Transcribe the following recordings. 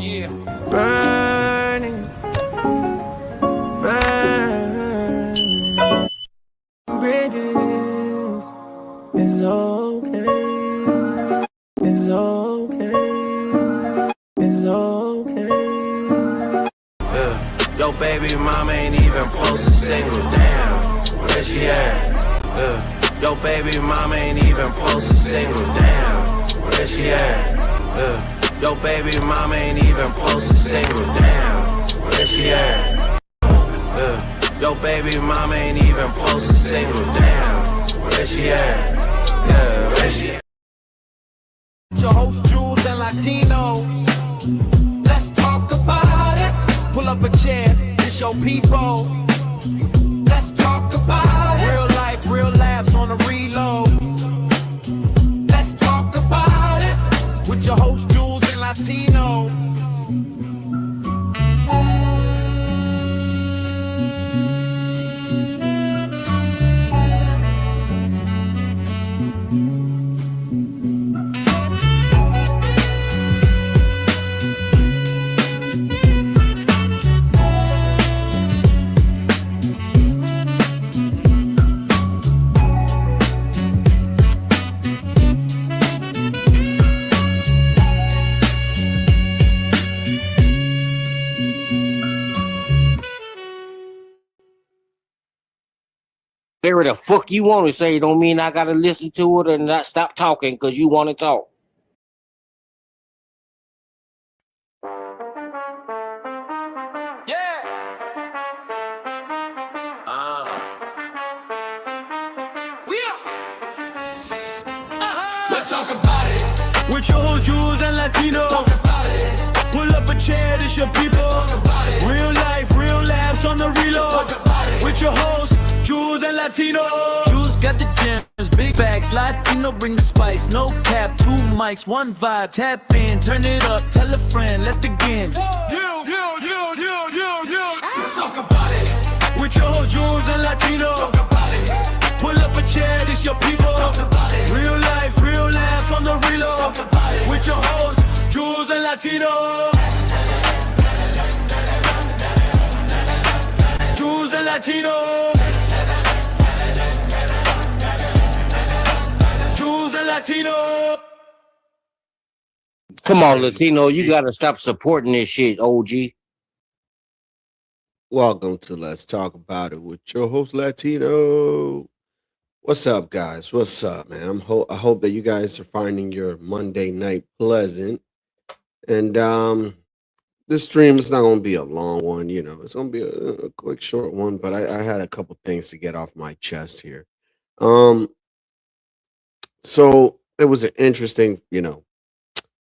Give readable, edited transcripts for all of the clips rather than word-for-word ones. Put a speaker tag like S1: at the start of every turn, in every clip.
S1: Yeah.
S2: Burning, burning bridges is okay. It's okay. It's okay. Yo, baby mama ain't even post a single. Damn, where she at? Yo, baby mama ain't even post a single. Damn, where she at? Yo, baby mama ain't even post a single. Damn, where she at? Yo, baby mama ain't even post a single. Damn, where she at? Yeah, where she at?
S1: Your host, Jules and Latino. Let's talk about it. Pull up a chair, it's your people. Let's talk about it. Real life, real laughs on the reload. Let's talk about it. With your host, Jules and Latino.
S3: Whatever the fuck you want to say don't mean I gotta listen to it and not stop talking because you want to talk.
S1: Yeah. Let's talk about it.
S2: With your host, Jules and Latino.
S1: Talk about it.
S2: Pull up a chair, this your people.
S1: Talk about it.
S2: Real life, real laughs on the reload.
S1: Talk about it.
S2: With your host, Jules and Latino.
S4: Jules got the gems, big bags, Latino bring the spice. No cap, 2 mics, 1 vibe. Tap in, turn it up, tell a friend, let's begin.
S1: Let's talk about it.
S2: With your host, Jules and Latino.
S1: Talk about it.
S2: Pull up a chair, this your people.
S1: Talk about it.
S2: Real life, real laughs on the reload.
S1: Talk about it.
S2: With your host, Jules and Latino. Jules and Latino. Jules and Latino.
S3: Come on, Latino, you gotta stop supporting this shit, OG.
S5: Welcome to Let's Talk About It with your host Latino. What's up, guys? What's up, man? I hope that you guys are finding your Monday night pleasant. And this stream is not going to be a long one, you know. It's going to be a quick, short one. But I had a couple things to get off my chest here. So it was an interesting,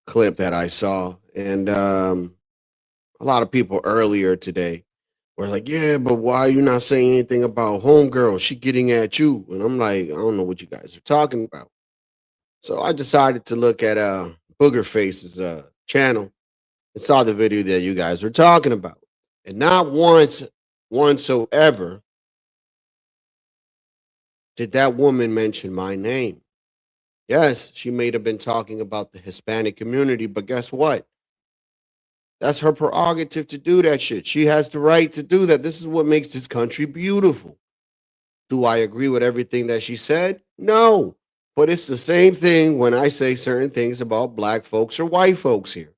S5: clip that I saw, and a lot of people earlier today were like, "Yeah, but why are you not saying anything about homegirl? She getting at you?" And I'm like, I don't know what you guys are talking about. So I decided to look at Booger Face's channel and saw the video that you guys were talking about, and not once whatsoever did that woman mention my name. Yes, she may have been talking about the Hispanic community, but guess what? That's her prerogative to do that shit. She has the right to do that. This is what makes this country beautiful. Do I agree with everything that she said? No. But it's the same thing when I say certain things about black folks or white folks here.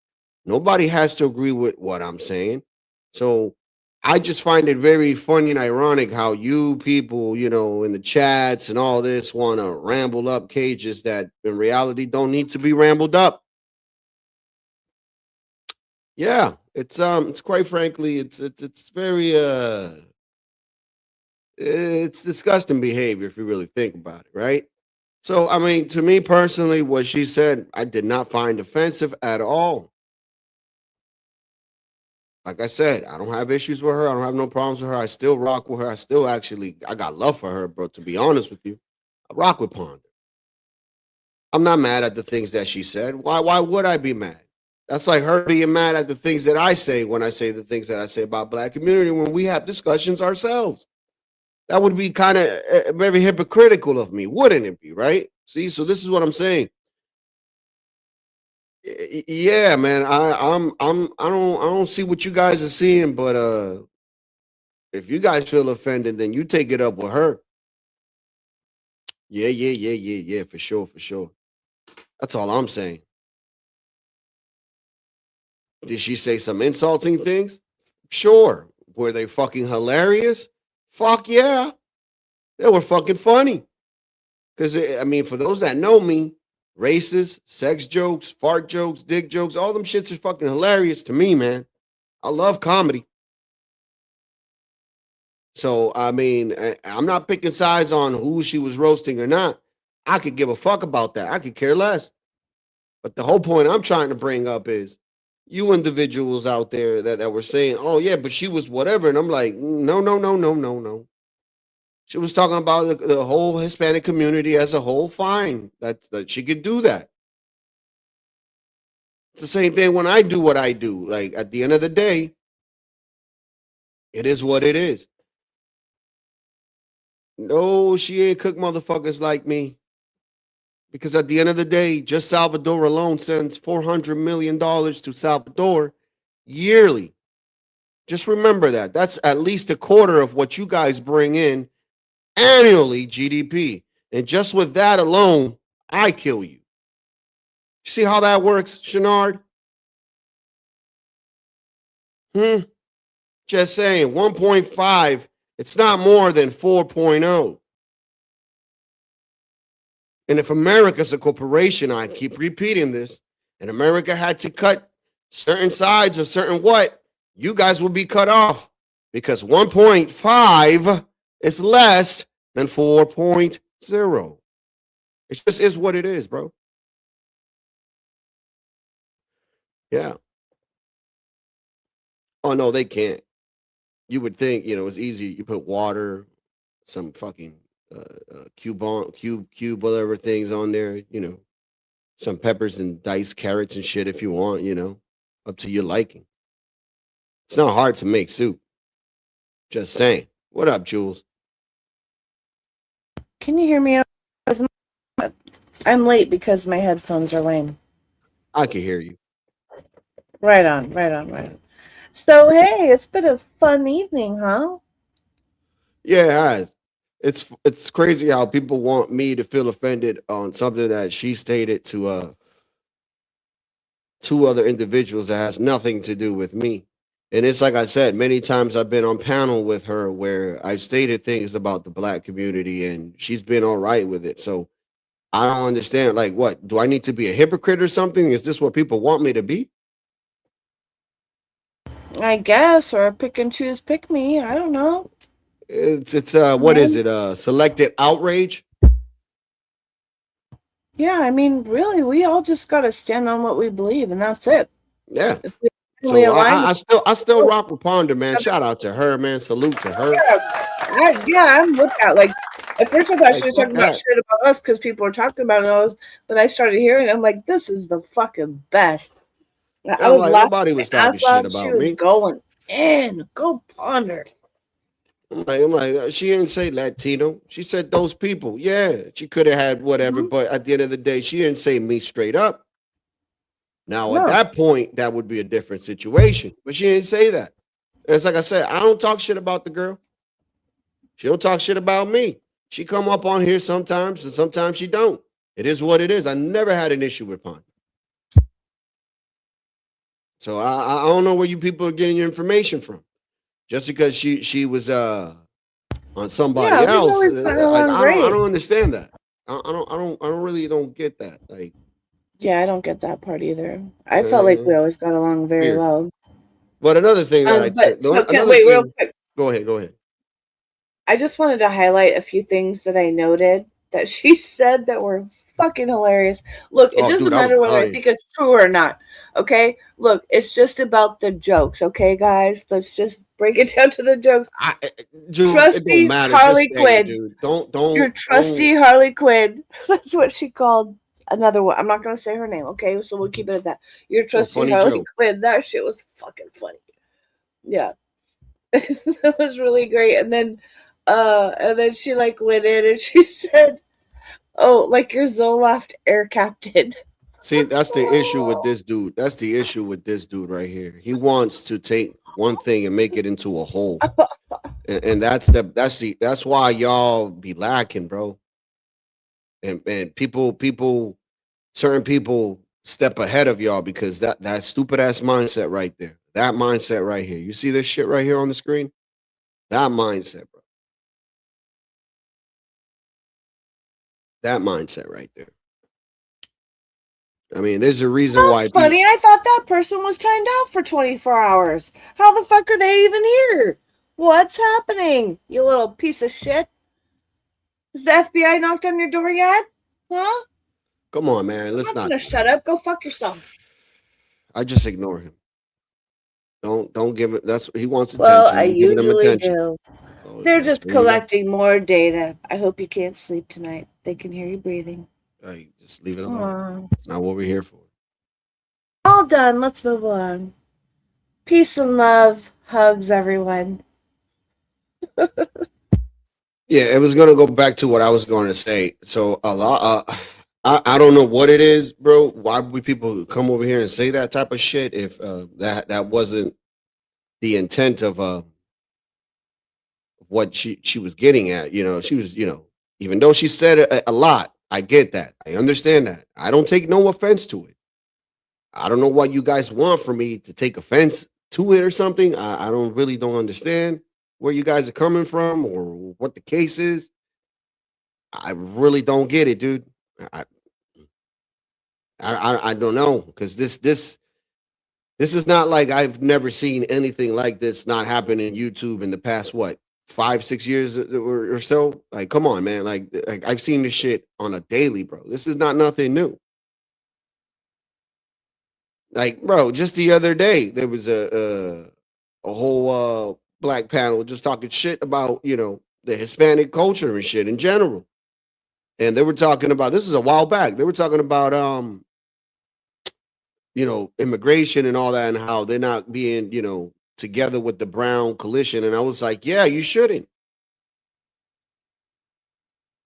S5: Nobody has to agree with what I'm saying. So I just find it very funny and ironic how you people, in the chats and all this want to ramble up cages that in reality don't need to be rambled up. Yeah, it's quite frankly, it's very it's disgusting behavior if you really think about it, right? So I mean, to me personally, what she said, I did not find offensive at all. Like I said, I don't have issues with her. I don't have no problems with her. I still rock with her. I got love for her, bro. To be honest with you, I rock with Ponder. I'm not mad at the things that she said. Why would I be mad? That's like her being mad at the things that I say when I say the things that I say about black community when we have discussions ourselves. That would be kind of very hypocritical of me, wouldn't it be, right? See, so this is what I'm saying. Yeah, man. I don't see what you guys are seeing, but if you guys feel offended, then you take it up with her. Yeah, for sure, for sure. That's all I'm saying. Did she say some insulting things? Sure. Were they fucking hilarious? Fuck yeah. They were fucking funny. Because, I mean, for those that know me, racist, sex jokes, fart jokes, dick jokes, all them shits are fucking hilarious to me, man. I love comedy. So, I mean, I'm not picking sides on who she was roasting or not. I could give a fuck about that. I could care less. But the whole point I'm trying to bring up is you individuals out there that were saying, oh, yeah, but she was whatever. And I'm like, no, no, no, no, no, no. She was talking about the whole Hispanic community as a whole. Fine. That she could do that. It's the same thing when I do what I do. Like, at the end of the day, it is what it is. No, she ain't cook motherfuckers like me. Because at the end of the day, just Salvador alone sends $400 million to Salvador yearly. Just remember that. That's at least a quarter of what you guys bring in annually, GDP. And just with that alone, I kill you. See how that works, Shenard? Just saying, 1.5, it's not more than 4.0. And if America's a corporation, I keep repeating this, and America had to cut certain sides of certain what, you guys will be cut off because 1.5 is less than 4.0. It just is what it is, bro. Yeah. Oh, no, they can't. You would think, it's easy. You put water, some fucking cube, whatever things on there, some peppers and diced carrots and shit if you want, up to your liking. It's not hard to make soup. Just saying. What up, Jules?
S6: Can you hear me? I'm late because my headphones are lame.
S5: I can hear you.
S6: Right on. So, hey, it's been a fun evening, huh?
S5: Yeah, it has. It's crazy how people want me to feel offended on something that she stated to two other individuals that has nothing to do with me. And it's like I said, many times I've been on panel with her where I've stated things about the black community and she's been all right with it. So I don't understand. Like, what? Do I need to be a hypocrite or something? Is this what people want me to be?
S6: I guess, or pick and choose, pick me. I don't know.
S5: It's what is it? Selected outrage?
S6: Yeah, I mean, really, we all just gotta stand on what we believe, and that's it.
S5: Yeah.
S6: If we
S5: So
S6: really align
S5: I still rock with Ponder, man. Shout out to her, man. Salute to her.
S6: yeah, I'm with that. Like, at first I thought
S5: Like,
S6: she was
S5: fuck
S6: talking about
S5: that.
S6: shit about us because people were talking about us, but I started hearing it. I'm like, this is the fucking best. I
S5: I'm
S6: was
S5: like,
S6: laughing
S5: nobody
S6: my
S5: was talking
S6: ass
S5: shit
S6: off. She
S5: about
S6: was
S5: me.
S6: going in. Go Ponder.
S5: I'm like, she didn't say Latino. She said those people. Yeah, she could have had whatever,
S6: Mhm.
S5: but at the end of the day, she didn't say me straight up. Now, at
S6: No.
S5: that point, that would be a different situation. But she didn't say that. And it's like I said, I don't talk shit about the girl. She don't talk shit about me. She come up on here sometimes, and sometimes she don't. It is what it is. I never had an issue with Pond. So I don't know where you people are getting your information from. Just because she was on somebody
S6: Yeah, we've
S5: else,
S6: always gotten
S5: like
S6: along
S5: I
S6: great.
S5: don't understand that. I really don't get that. Like,
S6: Yeah, I don't get that part either. I felt like we always got along very
S5: weird.
S6: well.
S5: But another thing that I
S6: But
S5: took,
S6: so
S5: another
S6: wait real
S5: thing.
S6: quick.
S5: Go ahead.
S6: I just wanted to highlight a few things that I noted that she said that were fucking hilarious. Look, it
S5: Oh, dude,
S6: doesn't
S5: I was
S6: matter whether I
S5: dying.
S6: think it's true or not. Okay? Look, it's just about the jokes, okay, guys? Let's just break it down to the jokes.
S5: Dude, it don't
S6: Trusty
S5: matter. Just
S6: Harley
S5: say it,
S6: Quinn.
S5: dude.
S6: Your trusty Harley Quinn. That's what she called another one. I'm not going to say her name, okay? So we'll keep it at that. Your
S5: Oh,
S6: trusty
S5: funny
S6: Harley
S5: joke.
S6: Quinn. That shit was fucking funny. Yeah. That was really great. And then she like went in and she said, "Oh, like your Zoloft air captain."
S5: See, that's the issue with this dude. That's the issue with this dude right here. He wants to take one thing and make it into a whole. And that's why y'all be lacking, bro. And certain people step ahead of y'all because that stupid ass mindset right there. That mindset right here. You see this shit right here on the screen? That mindset, bro. That mindset right there. I mean, there's a reason why.
S6: That's funny. I thought that person was timed out for 24 hours. How the fuck are they even here? What's happening, you little piece of shit? Has the FBI knocked on your door yet? Huh?
S5: Come on, man. Let's
S6: I'm
S5: not
S6: gonna shut up. Go fuck yourself.
S5: I just ignore him. Don't give it. That's he wants attention.
S6: Well, I
S5: I'm giving him
S6: usually
S5: attention.
S6: do.
S5: Oh,
S6: They're
S5: yeah,
S6: just
S5: there you go.
S6: collecting more data. I hope you can't sleep tonight. They can hear you breathing.
S5: Hey, just leave it alone.
S6: Aw.
S5: It's not what we're here for.
S6: All done. Let's move along. Peace and love. Hugs, everyone.
S5: Yeah, it was gonna go back to what I was going to say. So a lot. I don't know what it is, bro. Why would people come over here and say that type of shit if that wasn't the intent of what she was getting at? You know, she was, even though she said a lot, I get that. I understand that. I don't take no offense to it. I don't know what you guys want from me to take offense to it or something. I don't understand where you guys are coming from or what the case is. I really don't get it, dude. I don't know because this is not like I've never seen anything like this not happen in YouTube in the past 5-6 years or so. Like, come on, man. Like I've seen this shit on a daily, bro. This is not nothing new. Like, bro, just the other day there was a whole black panel just talking shit about the Hispanic culture and shit in general, and they were talking about this is a while back. They were talking about immigration and all that, and how they're not being, together with the brown coalition. And I was like, yeah, you shouldn't.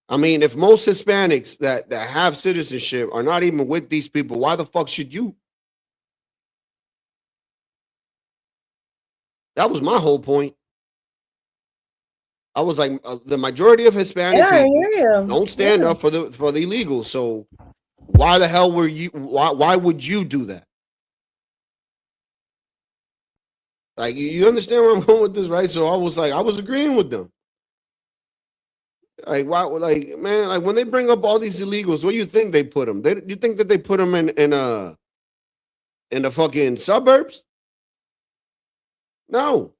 S5: I mean, if most Hispanics that have citizenship are not even with these people, why the fuck should you? That was my whole point. I was like, the majority of Hispanic
S6: Yeah, I
S5: people
S6: hear you.
S5: don't stand up for the illegals. So why the hell were you? Why would you do that? Like, you understand where I'm going with this, right? So I was agreeing with them. Like, why? Like, man, like when they bring up all these illegals, where do you think they put them? You think that they put them in the fucking suburbs? No.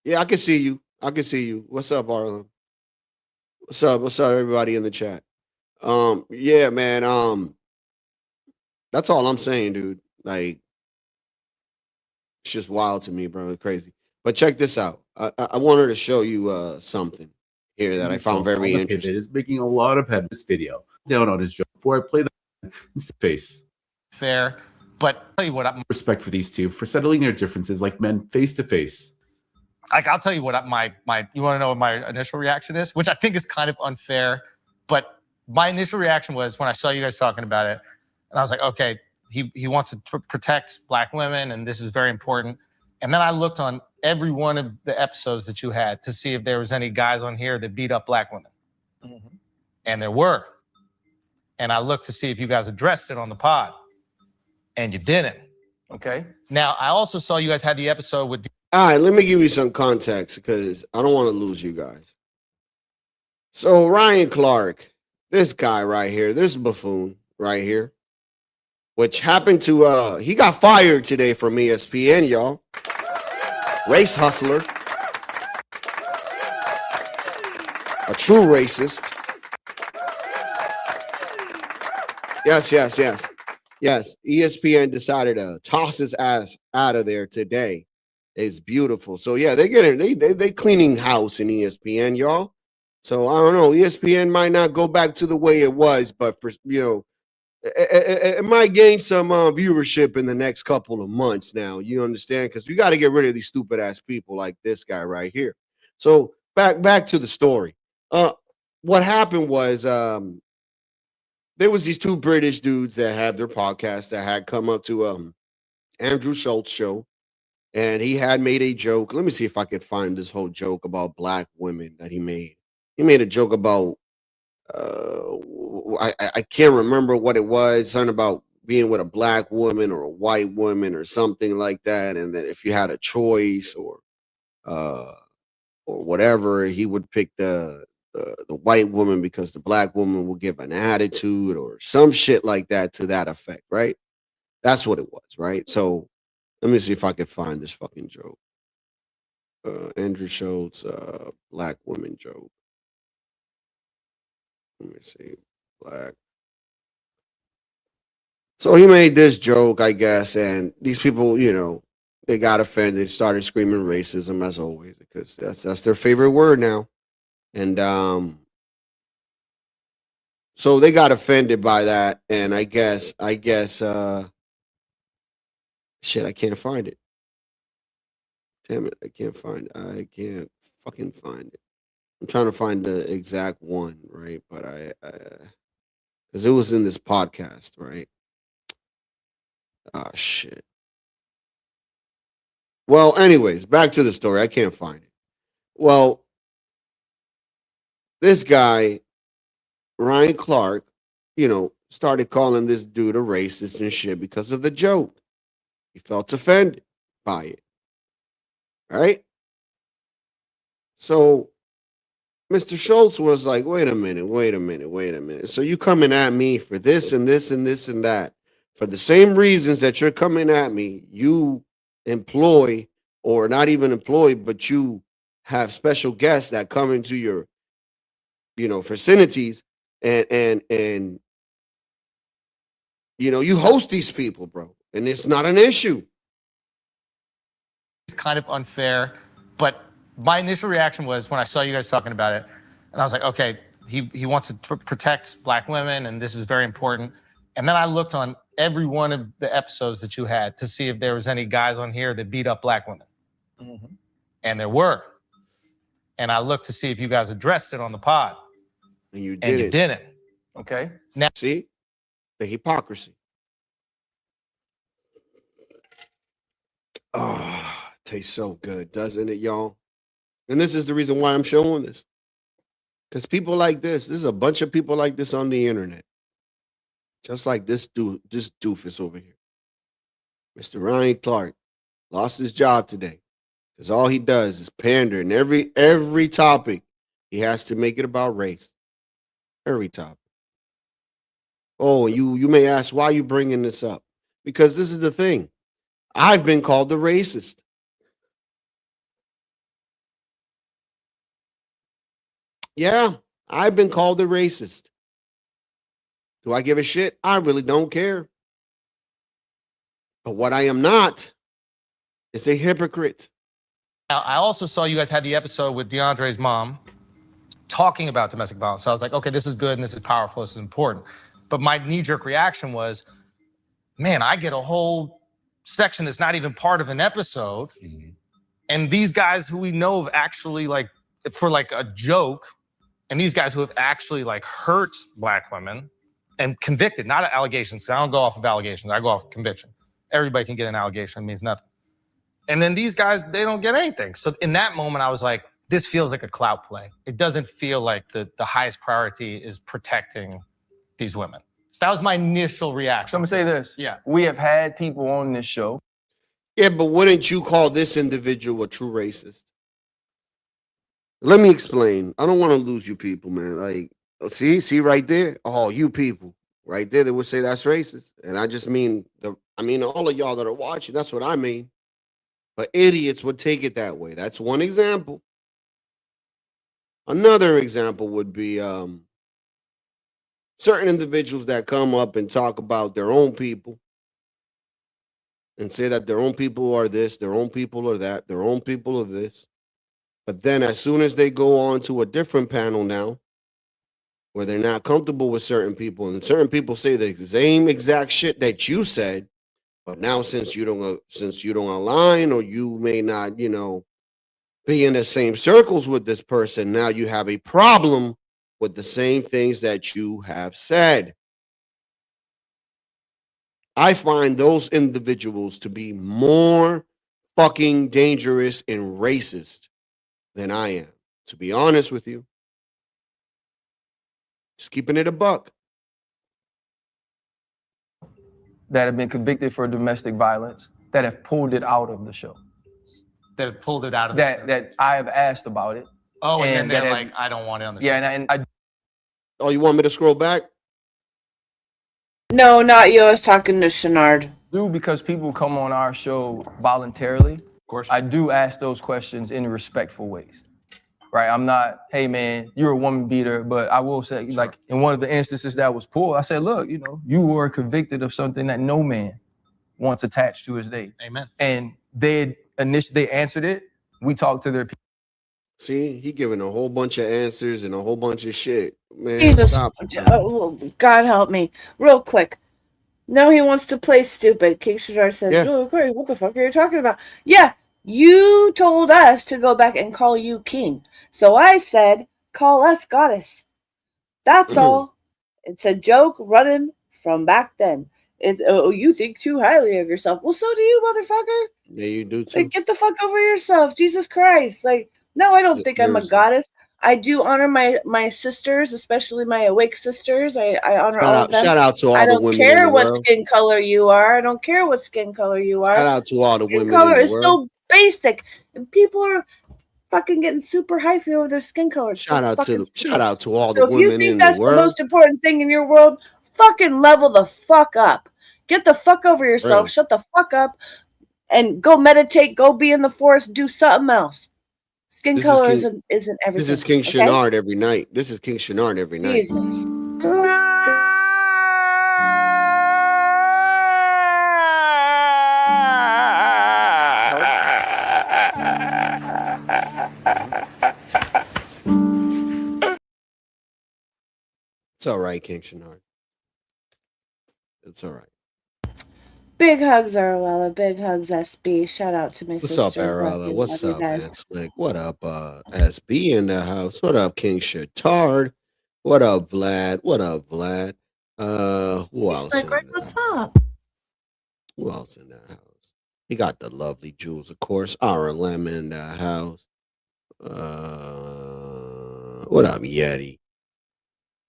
S5: Yeah, I can see you. What's up, Arlen? What's up? What's up, everybody in the chat? Yeah, man. That's all I'm saying, dude. Like, it's just wild to me, bro. It's crazy. But check this out. I wanted to show you something here that I found very interesting.
S7: Is making a lot of head this video down on his joke before I play the face.
S8: Fair, but I'll tell you what,
S7: Respect for these two for settling their differences like men face to face.
S8: like I'll tell you what my you want to know what my initial reaction is, which I think is kind of unfair, but my initial reaction was when I saw you guys talking about it, and I was like, okay, he wants to protect black women, and this is very important. And then I looked on every one of the episodes that you had to see if there was any guys on here that beat up black women. Mm-hmm. And there were. And I looked to see if you guys addressed it on the pod. And you didn't. Okay. Now, I also saw you guys had the episode with...
S5: All right, let me give you some context because I don't want to lose you guys. So Ryan Clark, this guy right here, this buffoon right here, which happened to, he got fired today from ESPN, y'all. Race hustler. A true racist. Yes. ESPN decided to toss his ass out of there today. It's beautiful. So yeah, they cleaning house in ESPN, y'all. So I don't know. ESPN might not go back to the way it was, but for it might gain some viewership in the next couple of months now. You understand? Because we got to get rid of these stupid ass people like this guy right here. So back to the story. What happened was there there was these two British dudes that have their podcast that had come up to Andrew Schultz show, and he had made a joke. Let me see if I could find this whole joke about black women that he made. He made a joke about I can't remember what it was, something about being with a black woman or a white woman or something like that, and that if you had a choice or whatever, he would pick the white woman because the black woman will give an attitude or some shit like that to that effect, right? That's what it was, right? So let me see if I could find this fucking joke. Andrew Schultz, black woman joke. Let me see, black. So he made this joke, I guess, and these people, they got offended, started screaming racism as always, because that's their favorite word now. And so they got offended by that, and I guess shit, I can't find it. Damn it, I can't fucking find it. I'm trying to find the exact one, right? But because it was in this podcast, right? Oh shit. Well, anyways, back to the story. I can't find it. Well, this guy, Ryan Clark, started calling this dude a racist and shit because of the joke. He felt offended by it. Right? So Mr. Schultz was like, wait a minute. So you coming at me for this and this and this and that. For the same reasons that you're coming at me, you employ, or not even employ, but you have special guests that come into your, vicinities, and you host these people, bro, and it's not an issue.
S8: It's kind of unfair, but my initial reaction was when I saw you guys talking about it, and I was like, okay, he wants to protect black women, and this is very important. And then I looked on every one of the episodes that you had to see if there was any guys on here that beat up black women. Mm-hmm. And there were. And I looked to see if you guys addressed it on the pod.
S5: And you
S8: didn't. Okay.
S5: Now, see the hypocrisy. Oh, it tastes so good, doesn't it, y'all? And this is the reason why I'm showing this. Because people like this is a bunch of people like this on the internet. Just like this doofus over here. Mr. Ryan Clark lost his job today. Because all he does is pander, and every topic, he has to make it about race. Every topic. Oh, you may ask, why are you bringing this up? Because this is the thing. I've been called the racist. Yeah, I've been called the racist. Do I give a shit? I really don't care. But what I am not is a hypocrite.
S8: Now, I also saw you guys had the episode with DeAndre's mom talking about domestic violence. So I was like, okay, this is good and this is powerful, this is important. But my knee-jerk reaction was, man, I get a whole section that's not even part of an episode. Mm-hmm. And these guys who we know have actually, for a joke, and these guys who have actually hurt black women and convicted, not allegations, because I don't go off of allegations, I go off of conviction. Everybody can get an allegation, it means nothing. And then these guys, they don't get anything. So in that moment, I was like, this feels like a clout play. It doesn't feel like the highest priority is protecting these women. So that was my initial reaction.
S9: So I'm gonna say this.
S8: Yeah.
S9: We have had people on this show.
S5: Yeah, but wouldn't you call this individual a true racist? Let me explain. I don't want to lose you people, man. See right there? Oh, you people. Right there, they would say that's racist. And I just mean all of y'all that are watching, that's what I mean. But idiots would take it that way. That's one example. Another example would be certain individuals that come up and talk about their own people and say that their own people are this, their own people are that, their own people are this. But then as soon as they go on to a different panel now, where they're not comfortable with certain people, and certain people say the same exact shit that you said, but now since you don't align, or you may not, be in the same circles with this person, now you have a problem with the same things that you have said. I find those individuals to be more fucking dangerous and racist than I am. To be honest with you, just keeping it a buck.
S9: that have been convicted for domestic violence that have pulled it out of the show.
S8: That have pulled it out of
S9: that I have asked about it.
S8: Oh, and then they're
S9: that
S8: like, I don't want it on the show.
S9: Yeah, and I
S5: Oh, you want me to scroll back?
S6: No, not you. I was talking to Shenard.
S9: do, because people come on our show voluntarily.
S8: Of course.
S9: I do ask those questions in respectful ways. Right? I'm not, hey man, you're a woman beater, but I will say, like in one of the instances that was pulled, I said, look, you know, you were convicted of something that no man wants attached to his name.
S8: Amen.
S9: And they answered it. We talked to their people.
S5: See, he giving a whole bunch of answers and a whole bunch of shit. Man,
S6: Jesus,
S5: stop.
S6: oh, God help me. Real quick. No, he wants to play stupid. King Shadar says,
S5: Yeah.
S6: Julie Query, what the fuck are you talking about? Yeah, you told us to go back and call you king. So I said, call us goddess. That's all. It's a joke running from back then. Oh, you think too highly of yourself. Well, so do you, motherfucker.
S5: Yeah, you do too.
S6: Like, get the fuck over yourself. Jesus Christ. Like, no, I don't think I'm a goddess. I do honor my sisters, especially my awake sisters. I honor all of them.
S5: Shout out to all
S6: I
S5: the
S6: don't
S5: women
S6: care
S5: in the
S6: what
S5: world.
S6: skin color you are. I don't care what skin color you are.
S5: Shout out to all the
S6: Skin
S5: women
S6: color
S5: in the
S6: is
S5: world.
S6: so basic, and people are fucking getting super hyphy over their skin color.
S5: Shout out to all the
S6: So if you
S5: women
S6: think
S5: in
S6: that's
S5: the
S6: the
S5: world.
S6: most important thing in your world, fucking level the fuck up. Get the fuck over yourself.
S5: Right.
S6: Shut the fuck up, and go meditate. Go be in the forest. Do something else. Skin
S5: This
S6: color
S5: is King-
S6: isn't everything.
S5: This is King
S6: okay?
S5: Shenard every night. This is King Shenard every night.
S6: Jesus.
S5: It's all right, King Shenard. It's all right.
S6: Big hugs, Arwella. Big hugs, SB. Shout out to my
S5: What's
S6: sisters.
S5: up, Arella?
S6: Love
S5: What's
S6: you
S5: up,
S6: guys.
S5: man? Slick. What up, SB in the house? What up, King Shatard? What up, Vlad? What up, Vlad? Who else?
S6: Like,
S5: in
S6: what's
S5: there?
S6: up?
S5: Who else in that house? He got the lovely Jules, of course. RLM in the house. What up, Yeti?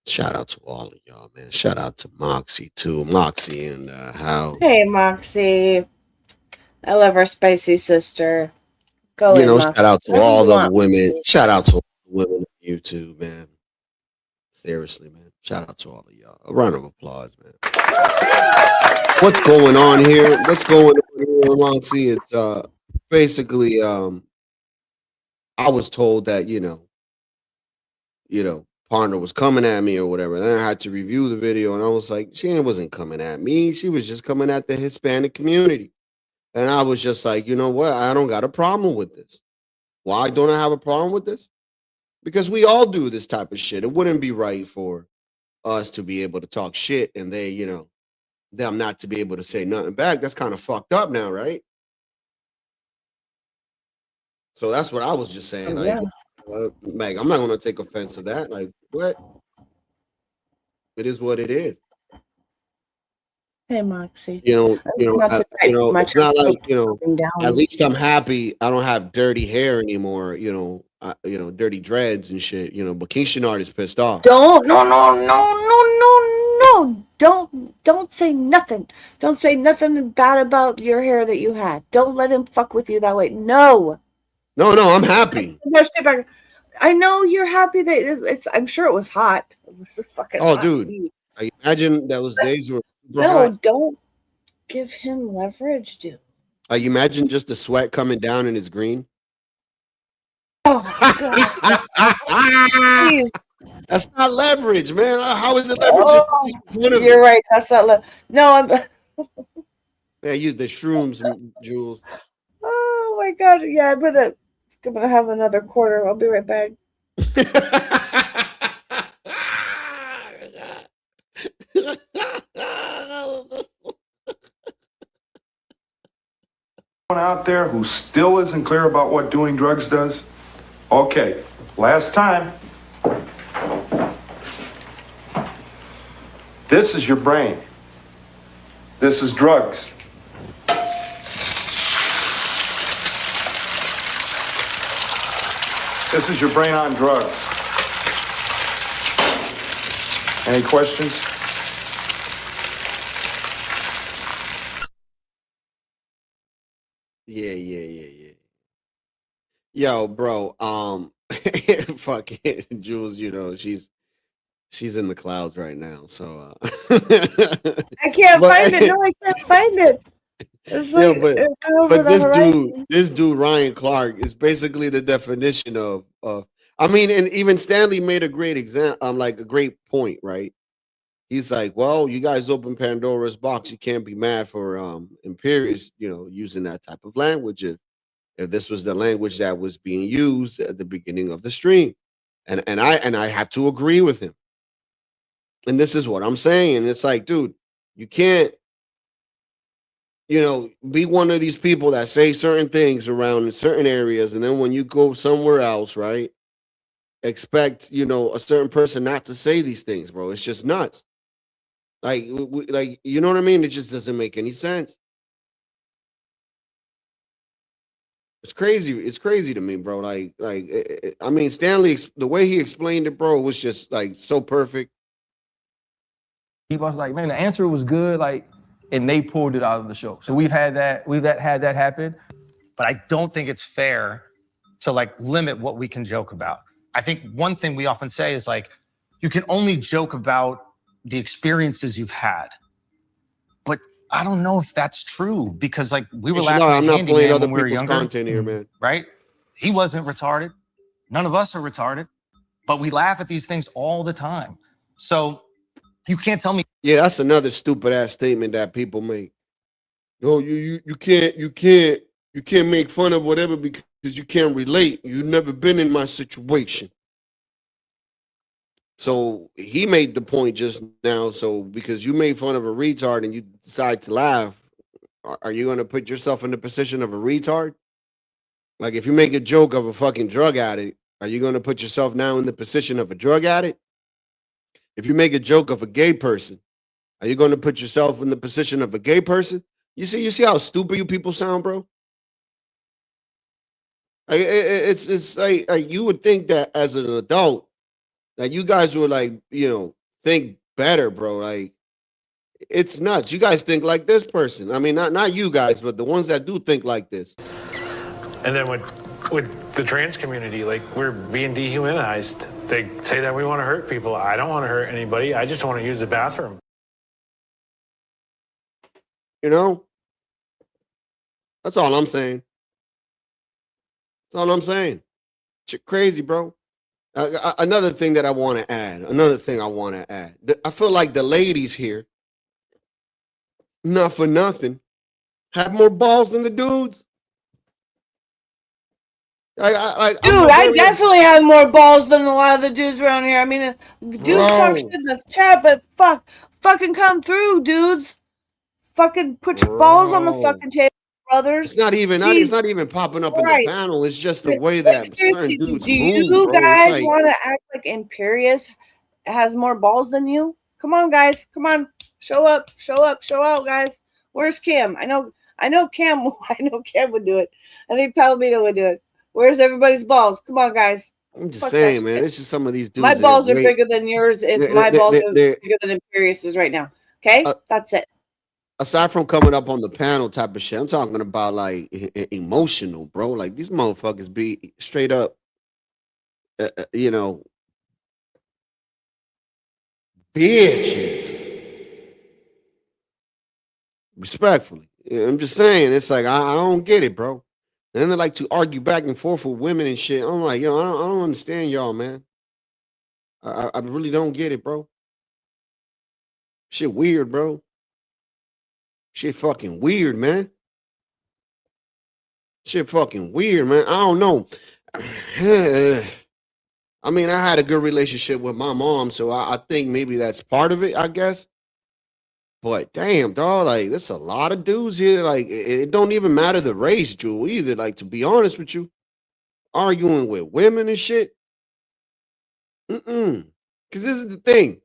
S5: Shout out to all of y'all, man. Shout out to Moxie too. Moxie in the house.
S6: Hey, Moxie. I love our spicy sister. Go in, Moxie.
S5: Shout out to
S6: Whatever
S5: all
S6: you
S5: the
S6: want,
S5: women.
S6: Moxie.
S5: Shout out to all the women on YouTube, man. Seriously, man. Shout out to all of y'all. A round of applause, man. What's going on here? What's going on here, Moxie? It's basically I was told that, partner was coming at me or whatever. Then I had to review the video and I was like, she wasn't coming at me. She was just coming at the Hispanic community. And I was just like, you know what? I don't got a problem with this. Why don't I have a problem with this? Because we all do this type of shit. It wouldn't be right for us to be able to talk shit and they, them not to be able to say nothing back. That's kind of fucked up now, right? So that's what I was just saying. Like, Meg, I'm not going to take offense to that. Like, what? It is what it is.
S6: Hey, Moxie.
S5: It's not like, at least I'm happy I don't have dirty hair anymore, dirty dreads and shit, but King Shenard is pissed off.
S6: No. Don't say nothing. Don't say nothing bad about your hair that you had. Don't let him fuck with you that way. No,
S5: I'm happy.
S6: I know you're happy that I'm sure it was hot. It was fucking hot.
S5: Dude. I imagine those days were super
S6: No,
S5: hot.
S6: don't give him leverage, dude.
S5: You imagine just the sweat coming down and it's green.
S6: Oh, God. Please.
S5: That's not leverage, man. How is it leverage?
S6: Oh, you're right. That's not No, I'm.
S5: Man, the shrooms, Jules.
S6: Oh my God! Yeah, I'm gonna have another quarter. I'll be right back.
S10: Out there who still isn't clear about what doing drugs does? Okay, last time. This is your brain. This is drugs. This is your brain on drugs. Any questions?
S5: Yeah. Yo, bro, fucking Jules, you know, she's in the clouds right now, so
S6: I can't find it. No, I can't find it. It's
S5: yeah,
S6: like it's over
S5: but
S6: the horizon.
S5: this dude Ryan Clark is basically the definition of I mean, and even Stanley made a great like a great point, right? He's like, well, you guys open Pandora's box. You can't be mad for Imperius, you know, using that type of language if this was the language that was being used at the beginning of the stream. And I have to agree with him. And this is what I'm saying. And it's like, dude, you can't, you know, be one of these people that say certain things around certain areas, and then when you go somewhere else, right, expect, you know, a certain person not to say these things, bro. It's just nuts. Like, like, you know what I mean? It just doesn't make any sense. It's crazy. It's crazy to me, bro. I mean, Stanley, the way he explained it, bro, was just like so perfect.
S9: He was like, man, the answer was good, like, and they pulled it out of the show. So we've had that happen.
S8: But I don't think it's fair to like limit what we can joke about. I think one thing we often say is like, you can only joke about the experiences you've had. But I don't know if that's true, because like we were laughing
S5: I'm
S8: at
S5: not playing
S8: Handyman
S5: other
S8: when we were
S5: people's
S8: younger,
S5: content here, man.
S8: right? He wasn't retarded. None of us are retarded, but we laugh at these things all the time. So you can't tell me.
S5: Yeah, that's another stupid ass statement that people make. No, you can't make fun of whatever because you can't relate. You've never been in my situation. So he made the point just now. So because you made fun of a retard and you decide to laugh, are you going to put yourself in the position of a retard? Like if you make a joke of a fucking drug addict, are you going to put yourself now in the position of a drug addict? If you make a joke of a gay person, are you going to put yourself in the position of a gay person? You see how stupid you people sound, bro? It's like you would think that as an adult, that you guys would like, you know, think better, bro. Like it's nuts. You guys think like this person. I mean, not you guys, but the ones that do think like this.
S11: And then with the trans community, like we're being dehumanized. They say that we want to hurt people. I don't want to hurt anybody. I just want to use the bathroom.
S5: You know? That's all I'm saying. That's all I'm saying. Shit crazy, bro. Another thing I want to add. I feel like the ladies here, not for nothing, have more balls than the dudes.
S6: I definitely have more balls than a lot of the dudes around here. I mean, dudes talk shit in the chat, but fucking come through, dudes. Fucking put your balls on the fucking table, brothers.
S5: It's not even popping up in the panel. It's just the way that certain dudes
S6: do
S5: move,
S6: you
S5: bro.
S6: guys want to act like Imperius has more balls than you? Come on, guys. Come on. Show up, out, guys. Where's Cam? I know Cam. I know Cam would do it. I think Palomino would do it. Where's everybody's balls? Come on, guys.
S5: I'm just saying, man. It's just some of these dudes.
S6: My balls are bigger than yours. If my balls are bigger than Imperius's right now. Okay, that's it.
S5: Aside from coming up on the panel type of shit, I'm talking about like emotional, bro. Like these motherfuckers be straight up, you know, bitches. Respectfully, I'm just saying. It's like I don't get it, bro. And then they like to argue back and forth with women and shit. I'm like, yo, I don't understand y'all, man. I really don't get it, bro. Shit weird, bro. Shit fucking weird, man. Shit fucking weird, man. I don't know. I mean, I had a good relationship with my mom, so I think maybe that's part of it, I guess. But damn, dog, like there's a lot of dudes here. Like it don't even matter the race, Jewel, either. Like to be honest with you, arguing with women and shit. Because this is the thing.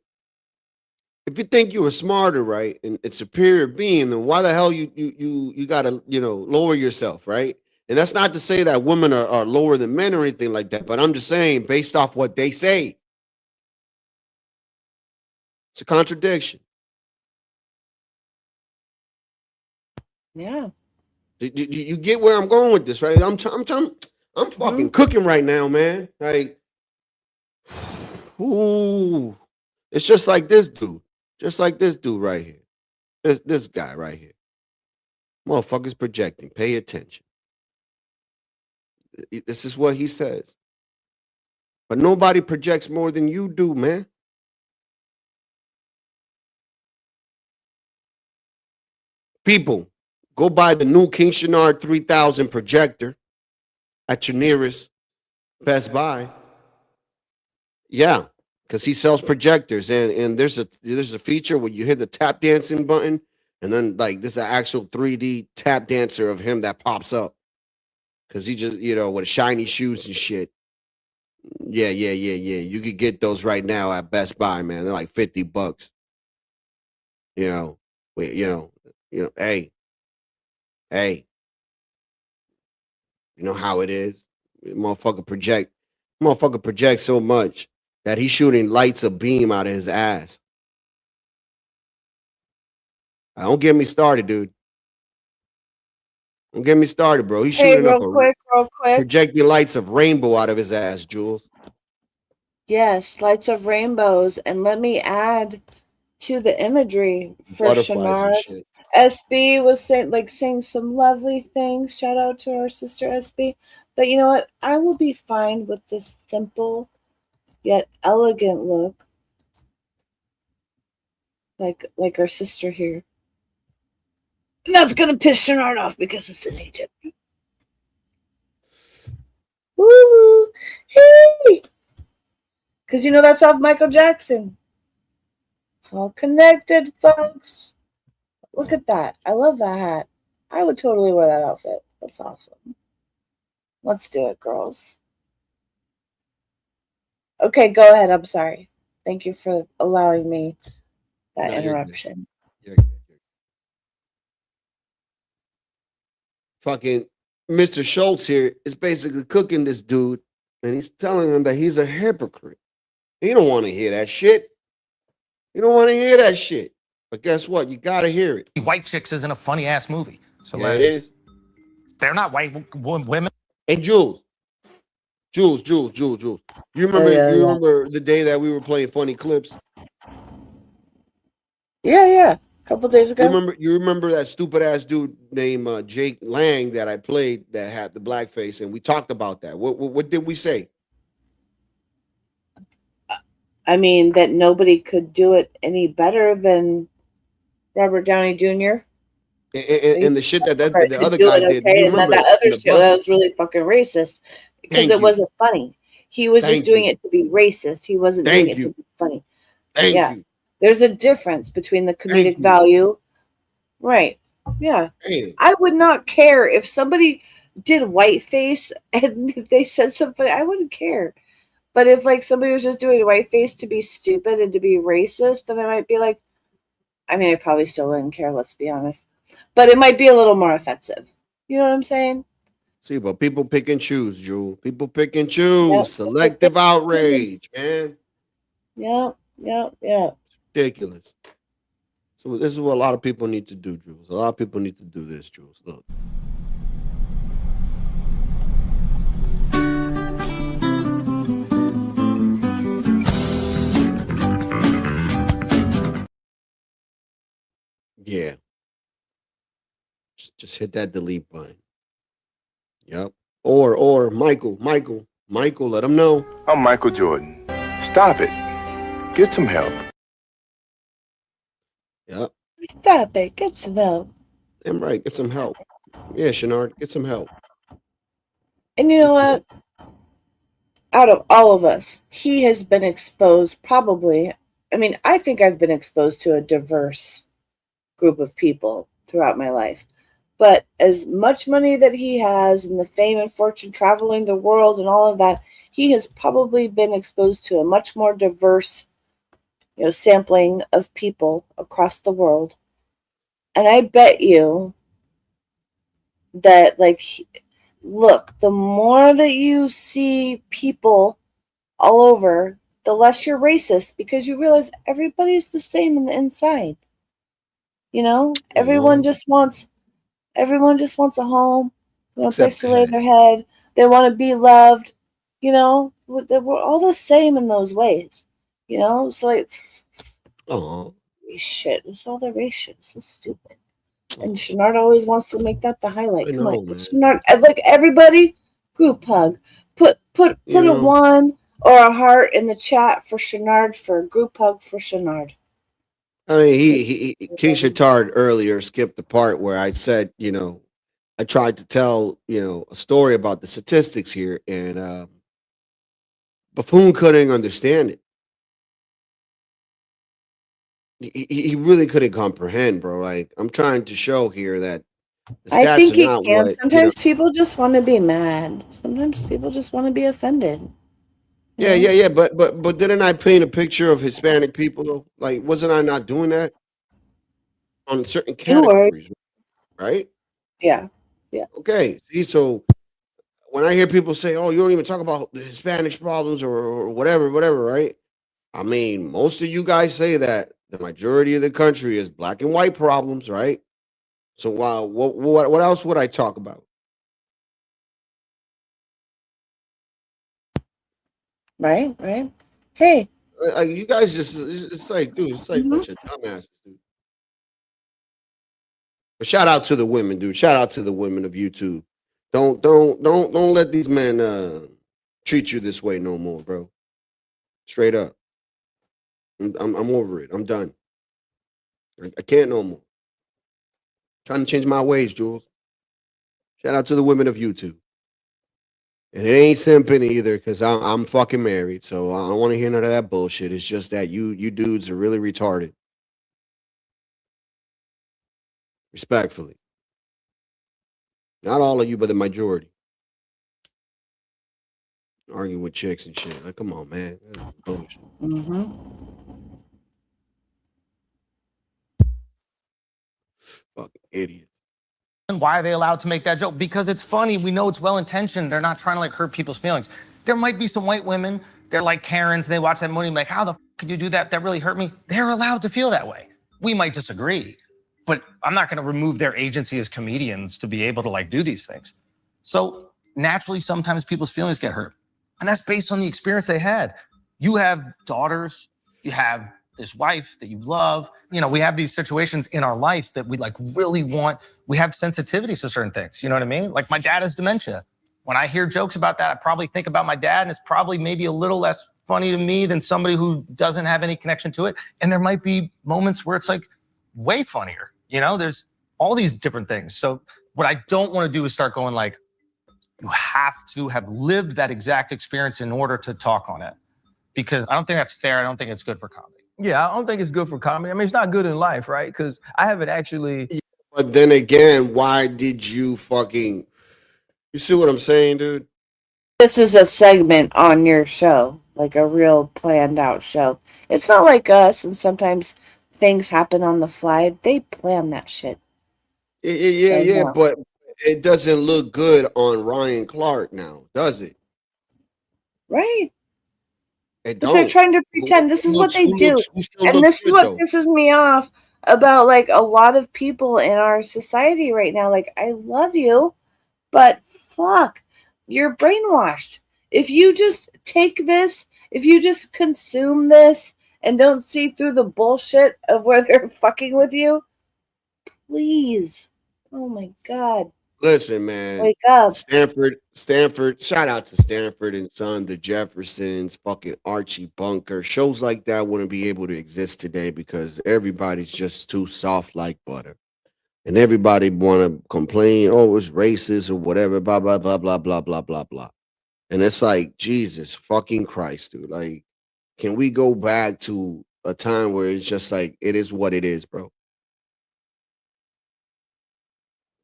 S5: if you think you were smarter, right, and superior being, then why the hell you gotta, lower yourself, right? And that's not to say that women are lower than men or anything like that, but I'm just saying, based off what they say, it's a contradiction.
S6: Yeah.
S5: You get where I'm going with this, right? I'm fucking cooking right now, man. Like, ooh, it's just like this dude right here. This guy right here. Motherfuckers projecting. Pay attention. This is what he says. But nobody projects more than you do, man. People, go buy the new King Chenard 3000 projector at your nearest Best Buy. Yeah, because he sells projectors, and there's a feature where you hit the tap dancing button, and then like there's an actual 3D tap dancer of him that pops up. Because he just, with shiny shoes and shit. Yeah. You could get those right now at Best Buy, man. They're like $50. Hey. You know how it is. Motherfucker project so much that he's shooting lights of beam out of his ass. Don't get me started, dude. Don't get me started, bro. He's shooting
S6: real
S5: up
S6: quick.
S5: projecting lights of rainbow out of his ass, Jules.
S6: Yes, lights of rainbows. And let me add to the imagery for Chenard. SB was saying some lovely things. Shout out to our sister SB. But you know what? I will be fine with this simple yet elegant look. Like our sister here. And that's gonna piss Chenard off because it's in Egypt. Woo! Hey! Because that's off Michael Jackson. It's all connected, folks. Look at that. I love that hat. I would totally wear that outfit. That's awesome. Let's do it, girls. Okay, go ahead. I'm sorry. Thank you for allowing me that interruption.
S5: You're good. Fucking Mr. Schultz here is basically cooking this dude, and he's telling him that he's a hypocrite. He don't want to hear that shit. But guess what? You gotta hear it.
S8: White Chicks isn't a funny ass movie. So
S5: yeah, it is.
S8: They're not white women.
S5: Hey, Jules. You remember the day that we were playing funny clips?
S6: Yeah. A couple days ago.
S5: You remember that stupid ass dude named Jake Lang that I played that had the blackface, and we talked about that. What did we say?
S6: I mean, that nobody could do it any better than Robert Downey Jr.
S5: And the shit that the other guy did.
S6: Okay? And then that other shit that was really fucking racist because it wasn't funny. He was just doing it to be racist. He wasn't doing it to be funny.
S5: Thank you.
S6: There's a difference between the comedic value. Right. Yeah. I would not care if somebody did whiteface and they said something. I wouldn't care. But if somebody was just doing whiteface to be stupid and to be racist, then I might be like, I mean, I probably still wouldn't care, let's be honest. But it might be a little more offensive. You know what I'm saying?
S5: See, but people pick and choose, Jewel. People pick and choose. Yep. Selective outrage, man.
S6: Yeah.
S5: Ridiculous. So this is what a lot of people need to do, Jules. A lot of people need to do this, Jules. Look. Yeah. Just hit that delete button. Yep. Or Michael, let him know.
S12: I'm Michael Jordan. Stop it. Get some help.
S5: Yep.
S6: Stop it. Get some help.
S5: Damn right. Get some help. Yeah, Chenard, get some help.
S6: And you know what? Out of all of us, he has been exposed probably. I mean, I think I've been exposed to a diverse group of people throughout my life. But as much money that he has and the fame and fortune traveling the world and all of that, he has probably been exposed to a much more diverse, sampling of people across the world. And I bet you that, like, look, the more that you see people all over, the less you're racist, because you realize everybody's the same in the inside. Everyone just wants a home, a
S5: Except
S6: place to lay
S5: Pat.
S6: their head. They want to be loved. We're all the same in those ways. So like,
S5: Oh,
S6: shit, it's all the race shit. It's so stupid. And Shenard always wants to make that the highlight.
S5: I
S6: Come
S5: know,
S6: on,
S5: man.
S6: Shenard, like, everybody, group hug. Put a 1 or a heart in the chat for Shenard, for a group hug for Shenard.
S5: I mean, he King Shatard earlier skipped the part where I said, I tried to tell, a story about the statistics here, and Buffoon couldn't understand it. He really couldn't comprehend, bro. Like, I'm trying to show here that the
S6: I
S5: stats
S6: think
S5: are
S6: he
S5: not
S6: can.
S5: what,
S6: Sometimes people just want to be mad. Sometimes people just want to be offended.
S5: Yeah. But didn't I paint a picture of Hispanic people though? Like, wasn't I not doing that on certain
S6: You were.
S5: categories, right?
S6: Yeah.
S5: Okay. See, so when I hear people say, "Oh, you don't even talk about the Hispanics' problems or whatever, right?" I mean, most of you guys say that the majority of the country is black and white problems, right? So, what else would I talk about?
S6: Right. Hey.
S5: Like, you guys it's like, dude, it's like a bunch of dumbasses, dude. But shout out to the women, dude. Shout out to the women of YouTube. Don't let these men treat you this way no more, bro. Straight up. I'm over it. I'm done. I can't no more. Trying to change my ways, Jules. Shout out to the women of YouTube. And it ain't simping either, because I'm fucking married, so I don't want to hear none of that bullshit. It's just that you dudes are really retarded. Respectfully. Not all of you, but the majority. Arguing with chicks and shit. Like, come on, man. That's bullshit. Fucking idiot.
S8: And why are they allowed to make that joke? Because it's funny. We know it's well intentioned. They're not trying to like hurt people's feelings. There might be some white women. They're like Karens. They watch that movie and be like, how the could you do that? That really hurt me. They're allowed to feel that way. We might disagree, but I'm not going to remove their agency as comedians to be able to like do these things. So naturally, sometimes people's feelings get hurt. And that's based on the experience they had. You have daughters, you have this wife that you love. We have these situations in our life that we like really want. We have sensitivities to certain things. You know what I mean? Like, my dad has dementia. When I hear jokes about that, I probably think about my dad, and it's probably maybe a little less funny to me than somebody who doesn't have any connection to it. And there might be moments where it's like way funnier. There's all these different things. So what I don't want to do is start going like, you have to have lived that exact experience in order to talk on it, because I don't think that's fair. I don't think it's good for comedy.
S9: Yeah, I don't think it's good for comedy. I mean, it's not good in life, right? Because I haven't actually.
S5: But then again, why did you fucking? You see what I'm saying, dude?
S6: This is a segment on your show, like a real planned out show. It's not like us, and sometimes things happen on the fly. They plan that shit.
S5: Yeah, but it doesn't look good on Ryan Clark now, does it?
S6: Right.
S5: It
S6: But
S5: don't.
S6: they're trying to pretend this is what they do. And this is what pisses me off about like a lot of people in our society right now. Like, I love you, but fuck, you're brainwashed. If you just take this, if you just consume this and don't see through the bullshit of where they're fucking with you, please. Oh my God.
S5: Listen, man.
S6: Wake up.
S5: Stanford, shout out to Stanford and Son, the Jeffersons, fucking Archie Bunker. Shows like that wouldn't be able to exist today because everybody's just too soft like butter. And everybody want to complain, oh, it's racist or whatever, blah, blah, blah, blah, blah, blah, blah, blah. And it's like, Jesus fucking Christ, dude. Like, can we go back to a time where it's just like, it is what it is, bro?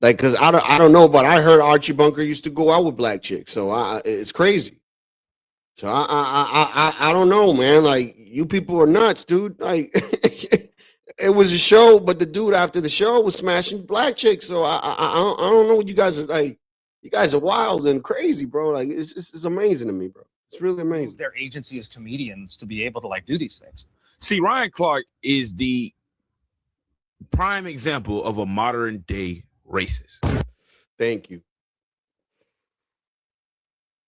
S5: Like, cause I don't know, but I heard Archie Bunker used to go out with black chicks, so it's crazy. So I don't know, man. Like, you people are nuts, dude. Like it was a show, but the dude after the show was smashing black chicks. So I don't know what you guys are like. You guys are wild and crazy, bro. Like it's amazing to me, bro. It's really amazing.
S13: Their agency as comedians to be able to like do these things.
S14: See, Ryan Clark is the prime example of a modern day racist.
S5: Thank you.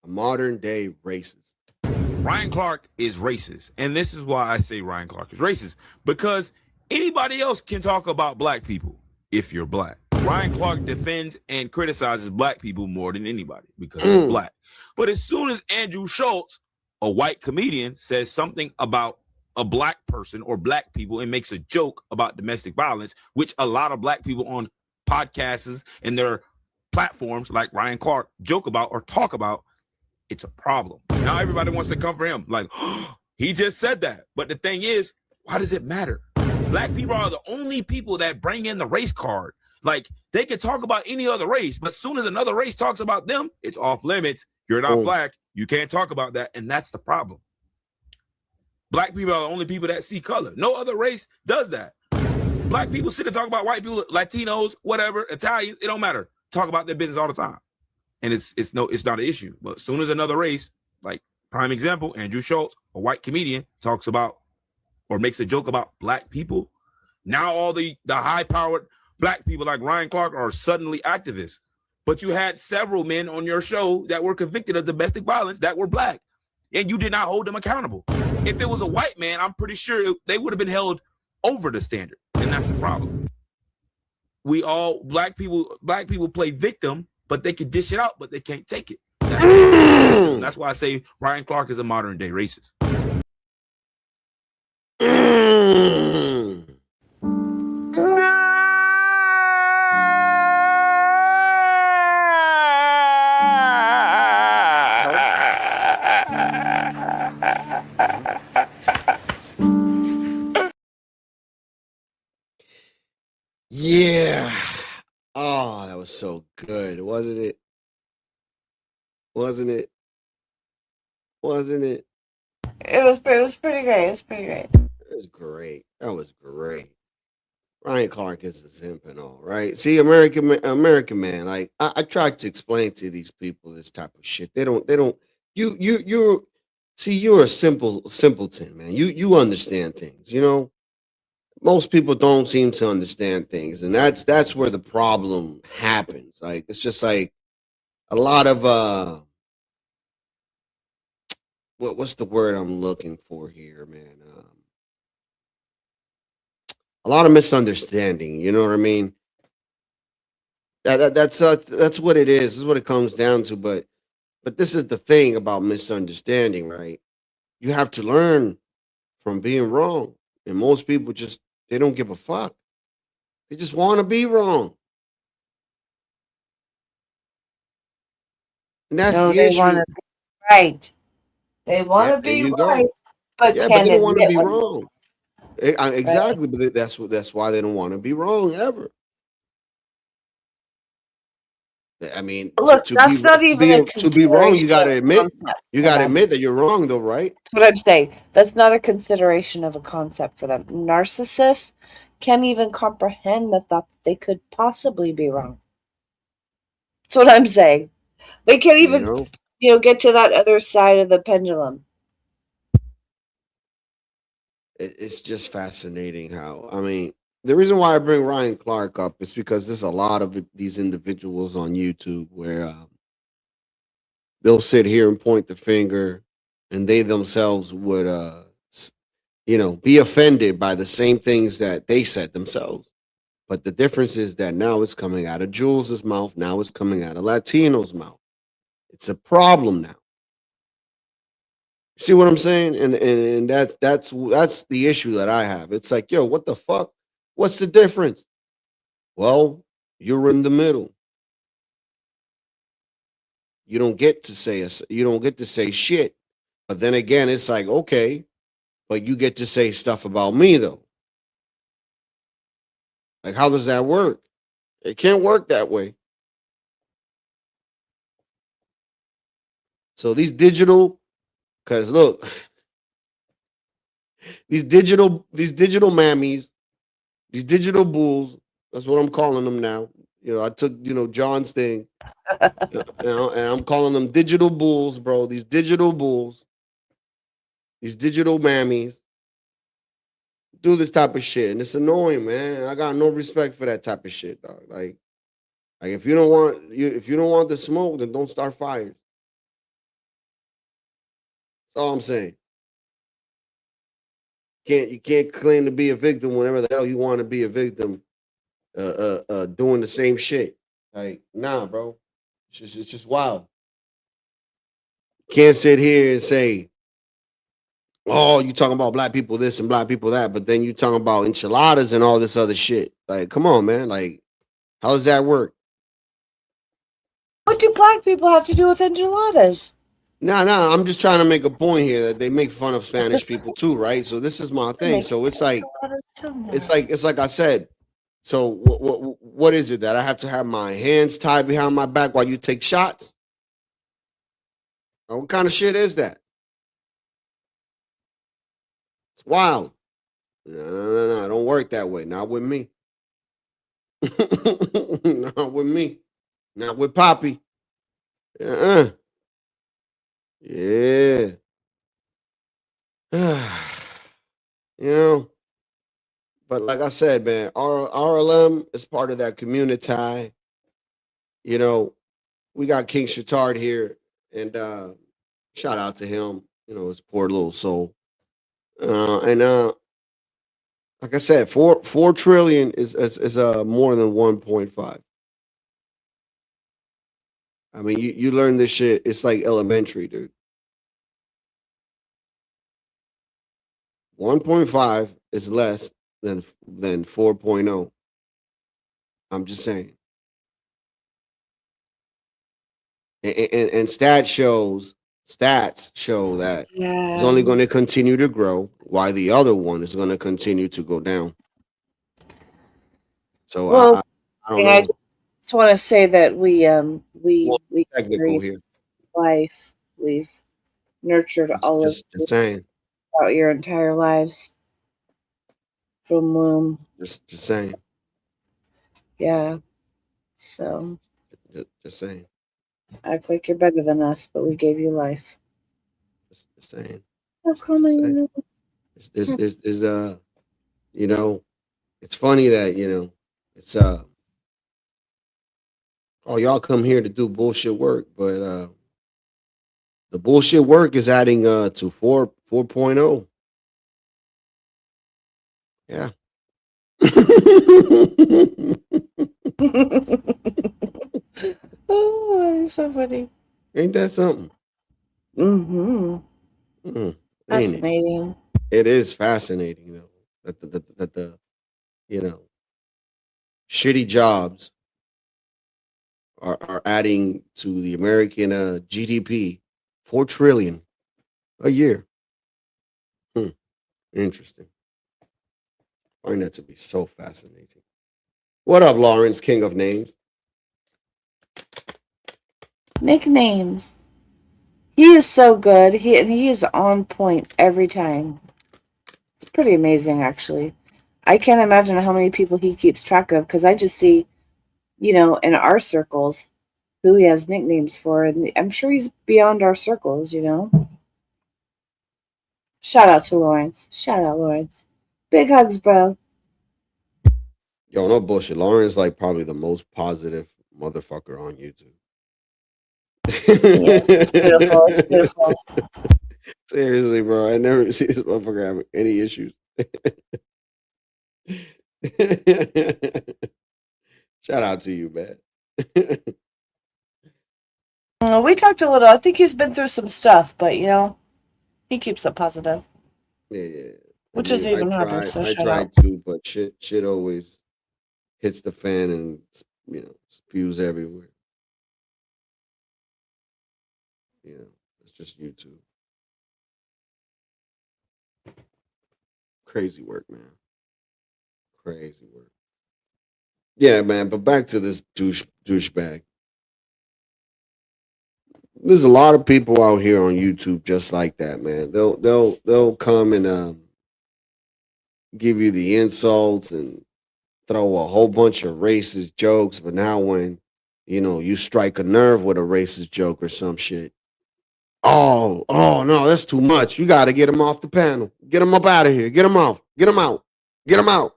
S5: A modern day racist.
S14: Ryan Clark is racist. And this is why I say Ryan Clark is racist. Because anybody else can talk about black people if you're black. Ryan Clark defends and criticizes black people more than anybody because he's black. But as soon as Andrew Schultz, a white comedian, says something about a black person or black people and makes a joke about domestic violence, which a lot of black people on podcasts and their platforms like Ryan Clark joke about or talk about, it's a problem. Now everybody wants to come for him. Like, oh, he just said that. But the thing is, why does it matter? Black people are the only people that bring in the race card. Like, they can talk about any other race, but as soon as another race talks about them, it's off limits. You're not black. You can't talk about that. And that's the problem. Black people are the only people that see color. No other race does that. Black people sit and talk about white people, Latinos, whatever, Italians, it don't matter. Talk about their business all the time. And it's not an issue. But as soon as another race, like prime example, Andrew Schultz, a white comedian, talks about or makes a joke about black people, now all the high-powered black people like Ryan Clark are suddenly activists. But you had several men on your show that were convicted of domestic violence that were black, and you did not hold them accountable. If it was a white man, I'm pretty sure they would have been held over the standard, and that's the problem. Black people play victim, but they can dish it out, but they can't take it. That's why I say Ryan Clark is a modern day racist.
S5: Yeah. Oh, that was so good, wasn't it? Wasn't it? Wasn't it?
S6: It was pretty great. It was pretty great.
S5: It was great. That was great. Ryan Clark is a simp and all, right? See, American man. Like I tried to explain to these people this type of shit. They don't. You're a simpleton, man. You understand things, you know. Most people don't seem to understand things, and that's where the problem happens. Like it's just like a lot of what's the word I'm looking for here, man? A lot of misunderstanding. You know what I mean? That's what it is. This is what it comes down to. But this is the thing about misunderstanding, right? You have to learn from being wrong, and most people just they don't give a fuck. They just want to be wrong, and that's
S6: No,
S5: the
S6: they
S5: issue.
S6: want to be right. They want
S5: Yeah,
S6: to
S5: there
S6: be
S5: you go.
S6: right, but
S5: Yeah, but
S6: can't
S5: they don't want to
S6: admit
S5: be
S6: when
S5: wrong. Exactly, but that's why they don't want to be wrong ever. I mean,
S6: Look, that's not even a
S5: to be wrong, you got to admit
S6: concept.
S5: that you're wrong, though, right?
S6: That's what I'm saying. That's not a consideration of a concept for them. Narcissists can't even comprehend the thought that they could possibly be wrong. That's what I'm saying. They can't even, get to that other side of the pendulum.
S5: It's just fascinating how, I mean, the reason why I bring Ryan Clark up is because there's a lot of these individuals on YouTube where they'll sit here and point the finger, and they themselves would, be offended by the same things that they said themselves. But the difference is that now it's coming out of Jules's mouth. Now it's coming out of Latino's mouth. It's a problem now. See what I'm saying? And that's the issue that I have. It's like, yo, what the fuck? What's the difference? Well, you're in the middle. You don't get to say shit. But then again, it's like, okay, but you get to say stuff about me though. Like, how does that work? It can't work that way. So these digital, because look, these digital mammies, these digital bulls. That's what I'm calling them now. I took John's thing, and I'm calling them digital bulls, bro. These digital bulls, these digital mammies do this type of shit, and it's annoying, man. I got no respect for that type of shit, dog. Like if you don't want the smoke, then don't start fires. That's all I'm saying. You can't claim to be a victim whenever the hell you want to be a victim, doing the same shit. Like, nah, bro. It's just wild. Can't sit here and say, oh, you talking about black people this and black people that, but then you talking about enchiladas and all this other shit. Like, come on, man. Like, how does that work?
S6: What do black people have to do with enchiladas?
S5: No, I'm just trying to make a point here that they make fun of Spanish people too, right? So this is my thing. So it's like I said. So what is it that I have to have my hands tied behind my back while you take shots? What kind of shit is that? It's wild. No, it don't work that way. Not with me. Not with me. Not with Poppy. Yeah. But like I said, man, RLM is part of that community. We got King Shatard here, and shout out to him. His poor little soul. And like I said, 4 trillion is more than 1.5. I mean, you learn this shit. It's like elementary, dude. 1.5 is less than 4.0. I'm just saying. And stats show that it's only going to continue to grow, while the other one is going to continue to go down. So
S6: well,
S5: I don't know.
S6: I just want to say that we
S5: Technical here.
S6: life. We've nurtured all of
S5: Just saying.
S6: throughout your entire lives from womb.
S5: Just saying.
S6: Yeah. So
S5: Just saying.
S6: act like you're better than us, but we gave you life.
S5: Just saying.
S6: How come I know?
S5: There's it's funny that it's y'all come here to do bullshit work, but the bullshit work is adding to 4.0. Yeah.
S6: Oh, it's so funny.
S5: Ain't that something?
S6: Mm-hmm.
S5: Ain't
S6: Fascinating.
S5: It is fascinating though that the shitty jobs are adding to the American GDP 4 trillion a year. Interesting. Find that to be so fascinating. What up, Lawrence, king of names?
S6: Nicknames. He is so good. He is on point every time. It's pretty amazing, actually. I can't imagine how many people he keeps track of, because I just see, in our circles, who he has nicknames for, and I'm sure he's beyond our circles, Shout out to Lawrence. Shout out, Lawrence. Big hugs, bro.
S5: Yo, no bullshit. Lawrence like probably the most positive motherfucker on YouTube.
S6: Yes, it's beautiful. It's beautiful.
S5: Seriously, bro. I never see this motherfucker having any issues. Shout out to you, man.
S6: We talked a little. I think he's been through some stuff, but he keeps it positive.
S5: Yeah.
S6: Which is even harder. So
S5: I
S6: shout
S5: tried
S6: out.
S5: to, but shit always hits the fan and spews everywhere. It's just YouTube. Crazy work, man. Crazy work. Yeah, man. But back to this douchebag. There's a lot of people out here on YouTube just like that, man. They'll come and give you the insults and throw a whole bunch of racist jokes. But now when you strike a nerve with a racist joke or some shit, oh no, that's too much. You got to get him off the panel. Get him up out of here. Get him off. Get him out. Get him out.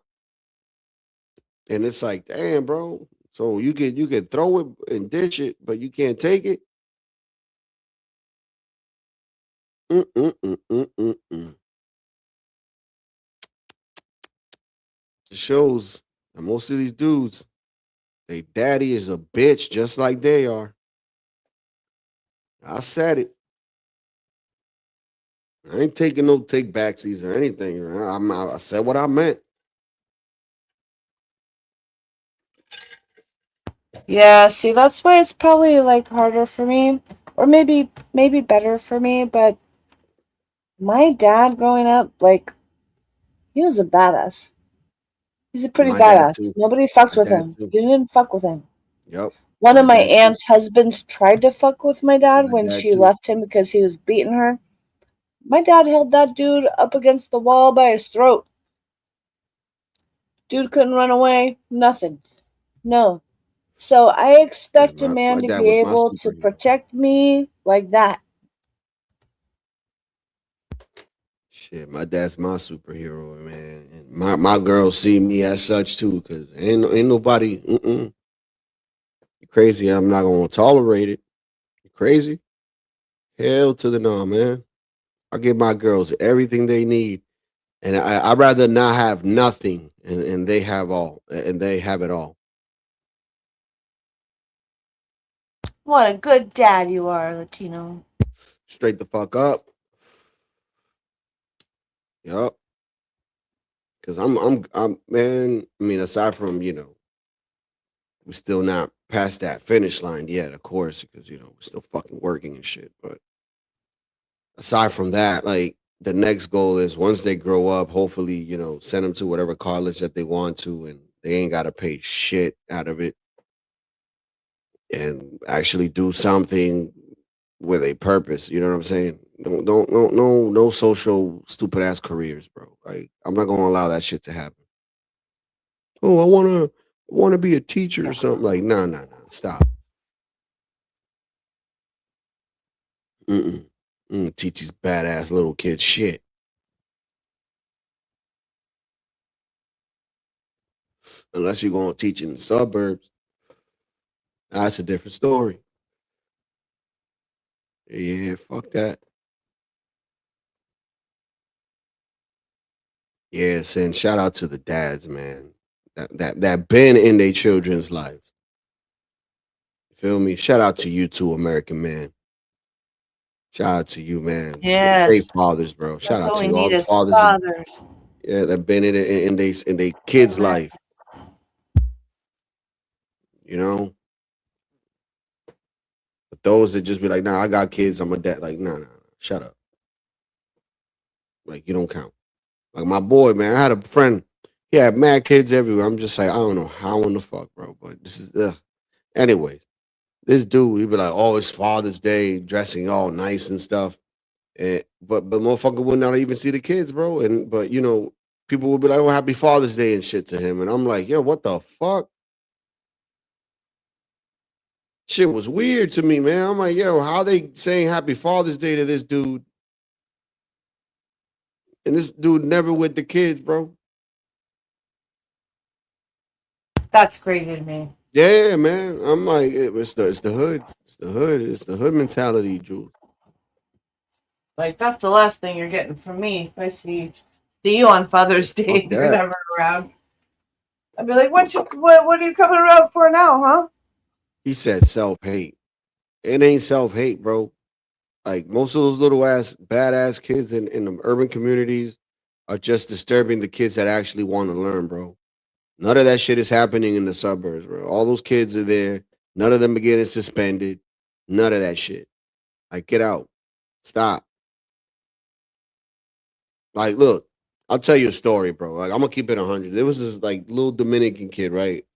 S5: And it's like, damn, bro. So you could throw it and dish it, but you can't take it. Mm-mm-mm-mm-mm-mm. It shows that most of these dudes, they daddy is a bitch just like they are. I said it. I ain't taking no take backsies or anything. I said what I meant.
S6: Yeah, see, that's why it's probably like harder for me, or maybe better for me. But my dad growing up, like, he was a badass. He's a pretty
S5: My dad
S6: badass.
S5: too.
S6: Nobody fucked
S5: My
S6: with
S5: dad
S6: him.
S5: too.
S6: You didn't fuck with him.
S5: Yep.
S6: One
S5: My
S6: of my
S5: dad too.
S6: aunt's husbands tried to fuck with my dad
S5: My
S6: when
S5: dad
S6: she
S5: too.
S6: left him because he was beating her. My dad held that dude up against the wall by his throat. Dude couldn't run away. Nothing. No. So I
S5: Yeah,
S6: expect a
S5: my
S6: man to
S5: dad
S6: be
S5: was my
S6: able to
S5: superhero.
S6: protect me like that.
S5: Shit, my dad's my superhero, man. And my girls see me as such too, cause ain't nobody. You crazy? I'm not gonna tolerate it. You crazy? Hell to the no, man. I give my girls everything they need, and I'd rather not have nothing, and they have all, and they have it all.
S6: What a good dad you are, Latino.
S5: Straight the fuck up. Yup. Cause I'm man. I mean, aside from we're still not past that finish line yet, of course, because we're still fucking working and shit. But aside from that, like the next goal is once they grow up, hopefully, send them to whatever college that they want to, and they ain't gotta pay shit out of it, and actually do something with a purpose. You know what I'm saying? Don't no social stupid ass careers, bro. Like I'm not gonna allow that shit to happen. Oh, I wanna be a teacher or something. Like, nah. Stop. Mm-mm. Teach these badass little kids shit. Unless you're gonna teach in the suburbs. That's a different story. Yeah, fuck that. Yes, and shout out to the dads, man. That been in their children's lives. You feel me? Shout out to you too, American man. Shout out to you, man. You're
S6: Yes,
S5: great fathers, bro. Shout
S6: that's
S5: out
S6: what
S5: to
S6: we
S5: you, all
S6: need
S5: the
S6: as
S5: fathers that
S6: fathers.
S5: that been in they kids'
S6: Amen.
S5: life. You know, but those that just be like, nah, I got kids, I'm a dad. Like, nah, shut up. Like, you don't count. Like my boy, man, I had a friend. He had mad kids everywhere. I'm just like, I don't know how in the fuck, bro. But this is anyways. This dude, he'd be like, oh, it's Father's Day, dressing all nice and stuff. But motherfucker would not even see the kids, bro. And but people would be like, oh, happy Father's Day and shit to him. And I'm like, yo, what the fuck? Shit was weird to me, man. I'm like, yo, how they saying happy Father's Day to this dude? And this dude never with the kids, bro.
S6: That's crazy to me.
S5: Yeah, man. I'm like, it's the hood. It's the hood. It's the hood mentality, Jules.
S6: Like, that's the last thing you're getting from me. If I see you on Father's Day
S5: Fuck
S6: and you're
S5: that.
S6: never around. I'd be like, what are you coming around for now, huh?
S5: He said self-hate. It ain't self-hate, bro. Like most of those little ass badass kids in the urban communities are just disturbing the kids that actually want to learn, bro. None of that shit is happening in the suburbs, bro. All those kids are there. None of them are getting suspended. None of that shit. Like, get out. Stop. Like, look, I'll tell you a story, bro. Like, I'm gonna keep it 100. There was this like little Dominican kid, right?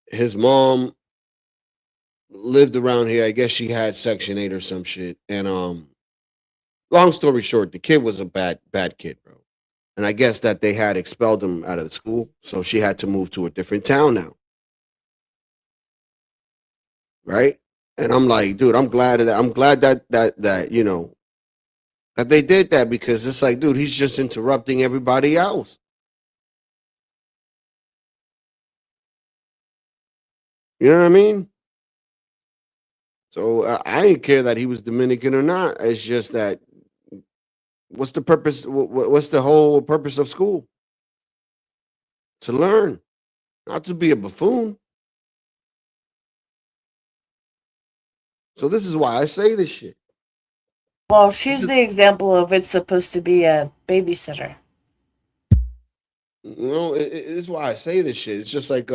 S5: His mom lived around here. I guess she had Section 8 or some shit. And long story short, the kid was a bad kid, bro. And I guess that they had expelled him out of the school, so she had to move to a different town now. Right? And I'm like, dude, I'm glad that you know that they did that, because it's like, dude, he's just interrupting everybody else. You know what I mean? So I didn't care that he was Dominican or not. It's just that what's the purpose? What's the whole purpose of school? To learn, not to be a buffoon. So this is why I say this shit.
S6: Well, she's the example of it's supposed to be a babysitter.
S5: You know, it's why I say this shit. It's just like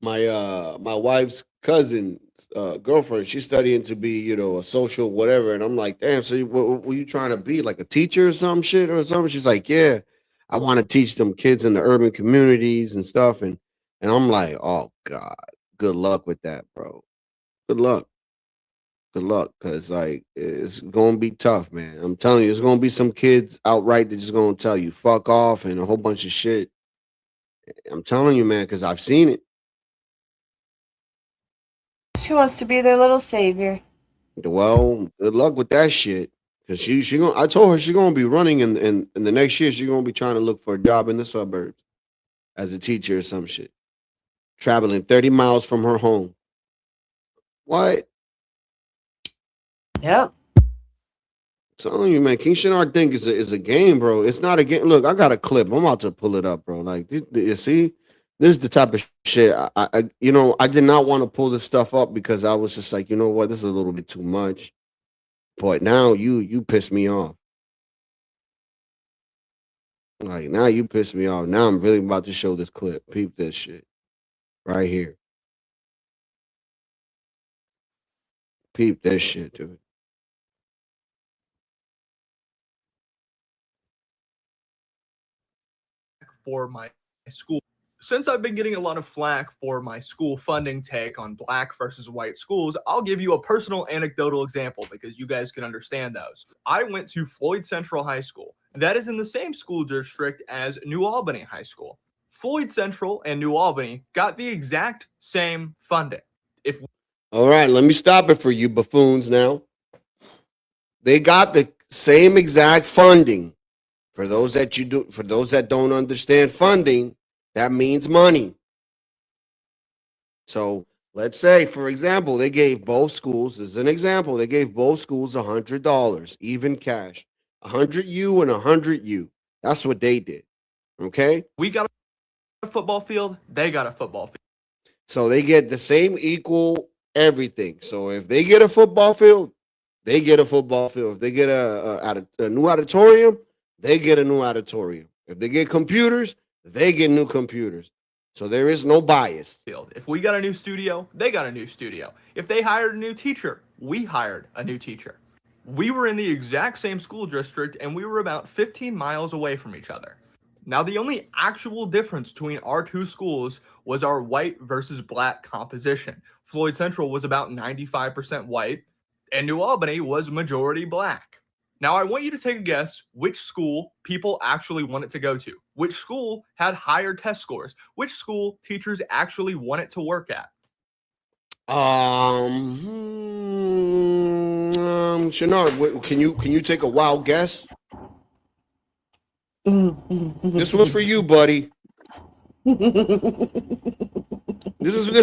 S5: my wife's cousin's girlfriend. She's studying to be, you know, a social whatever, and I'm like, damn. So what were you trying to be, like a teacher or some shit or something? She's like, yeah, I want to teach them kids in the urban communities and stuff, and I'm like, oh god, good luck with that, bro. Good luck. Good luck, because like it's gonna be tough, man. I'm telling you, there's gonna be some kids outright that just gonna tell you fuck off and a whole bunch of shit. I'm telling you, man, because I've seen it.
S6: She wants to be their little savior.
S5: Well, good luck with that shit. Cause she gonna, I told her she's gonna be running in the next year. She's gonna be trying to look for a job in the suburbs as a teacher or some shit. Traveling 30 miles from her home. What?
S6: Yep.
S5: Telling you, man, King Shinar think is a game, bro. It's not a game. Look, I got a clip. I'm about to pull it up, bro. Like, you see, this is the type of shit. I you know, I did not want to pull this stuff up because I was just like, you know what, this is a little bit too much. But now you piss me off. Like, now you piss me off. Now I'm really about to show this clip. Peep this shit right here. Peep this shit, dude.
S15: For my school. Since I've been getting a lot of flack for my school funding take on black versus white schools, I'll give you a personal anecdotal example because you guys can understand those. I went to Floyd Central High School. That is in the same school district as New Albany High School. Floyd Central and New Albany got the exact same funding.
S5: All right, let me stop it for you buffoons now. They got the same exact funding. For those that don't understand funding, that means money. So let's say, for example, they gave both schools, as an example, they gave both schools $100, even cash, 100 U and 100 U. That's what they did. Okay.
S15: We got a football field. They got a football field.
S5: So they get the same equal everything. So if they get a football field, they get a football field. If they get a new auditorium, they get a new auditorium. If they get computers, they get new computers. So there is no bias.
S15: If we got a new studio, they got a new studio. If they hired a new teacher, we hired a new teacher. We were in the exact same school district and we were about 15 miles away from each other. Now, the only actual difference between our two schools was our white versus black composition. Floyd Central was about 95% white and New Albany was majority black. Now, I want you to take a guess which school people actually wanted to go to. Which school had higher test scores? Which school teachers actually wanted to work at?
S5: Shinar, can you take a wild guess? This one's for you, buddy. This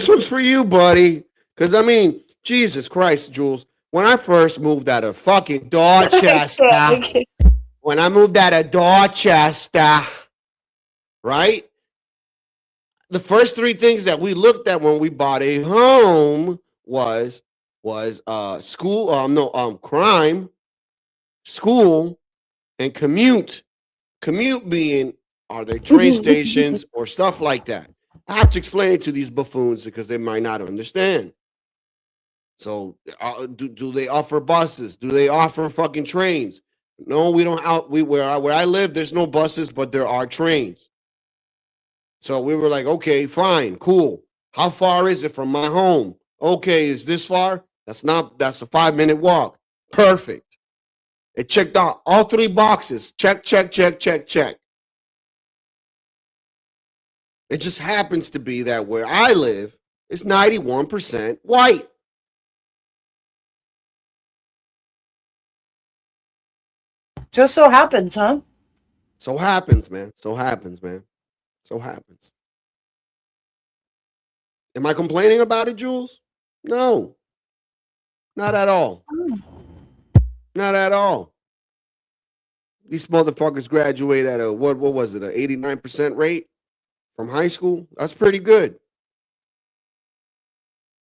S5: one's for you, buddy. Because I mean, Jesus Christ, Jules. When I first moved out of fucking Dorchester, right? The first three things that we looked at when we bought a home was school, crime, school, and commute. Commute being, are there train stations or stuff like that? I have to explain it to these buffoons because they might not understand. So do they offer buses? Do they offer fucking trains? No, we don't. Where I live, there's no buses, but there are trains. So we were like, okay, fine, cool. How far is it from my home? Okay, is this far? That's a 5-minute walk. Perfect. It checked out all 3 boxes. Check, check, check, check, check. It just happens to be that where I live is 91% white.
S6: Just so happens, huh?
S5: So happens, man. So happens, man. So happens. Am I complaining about it, Jules? No. Not at all. Not at all. These motherfuckers graduate at a what was it, an 89% rate from high school? That's pretty good.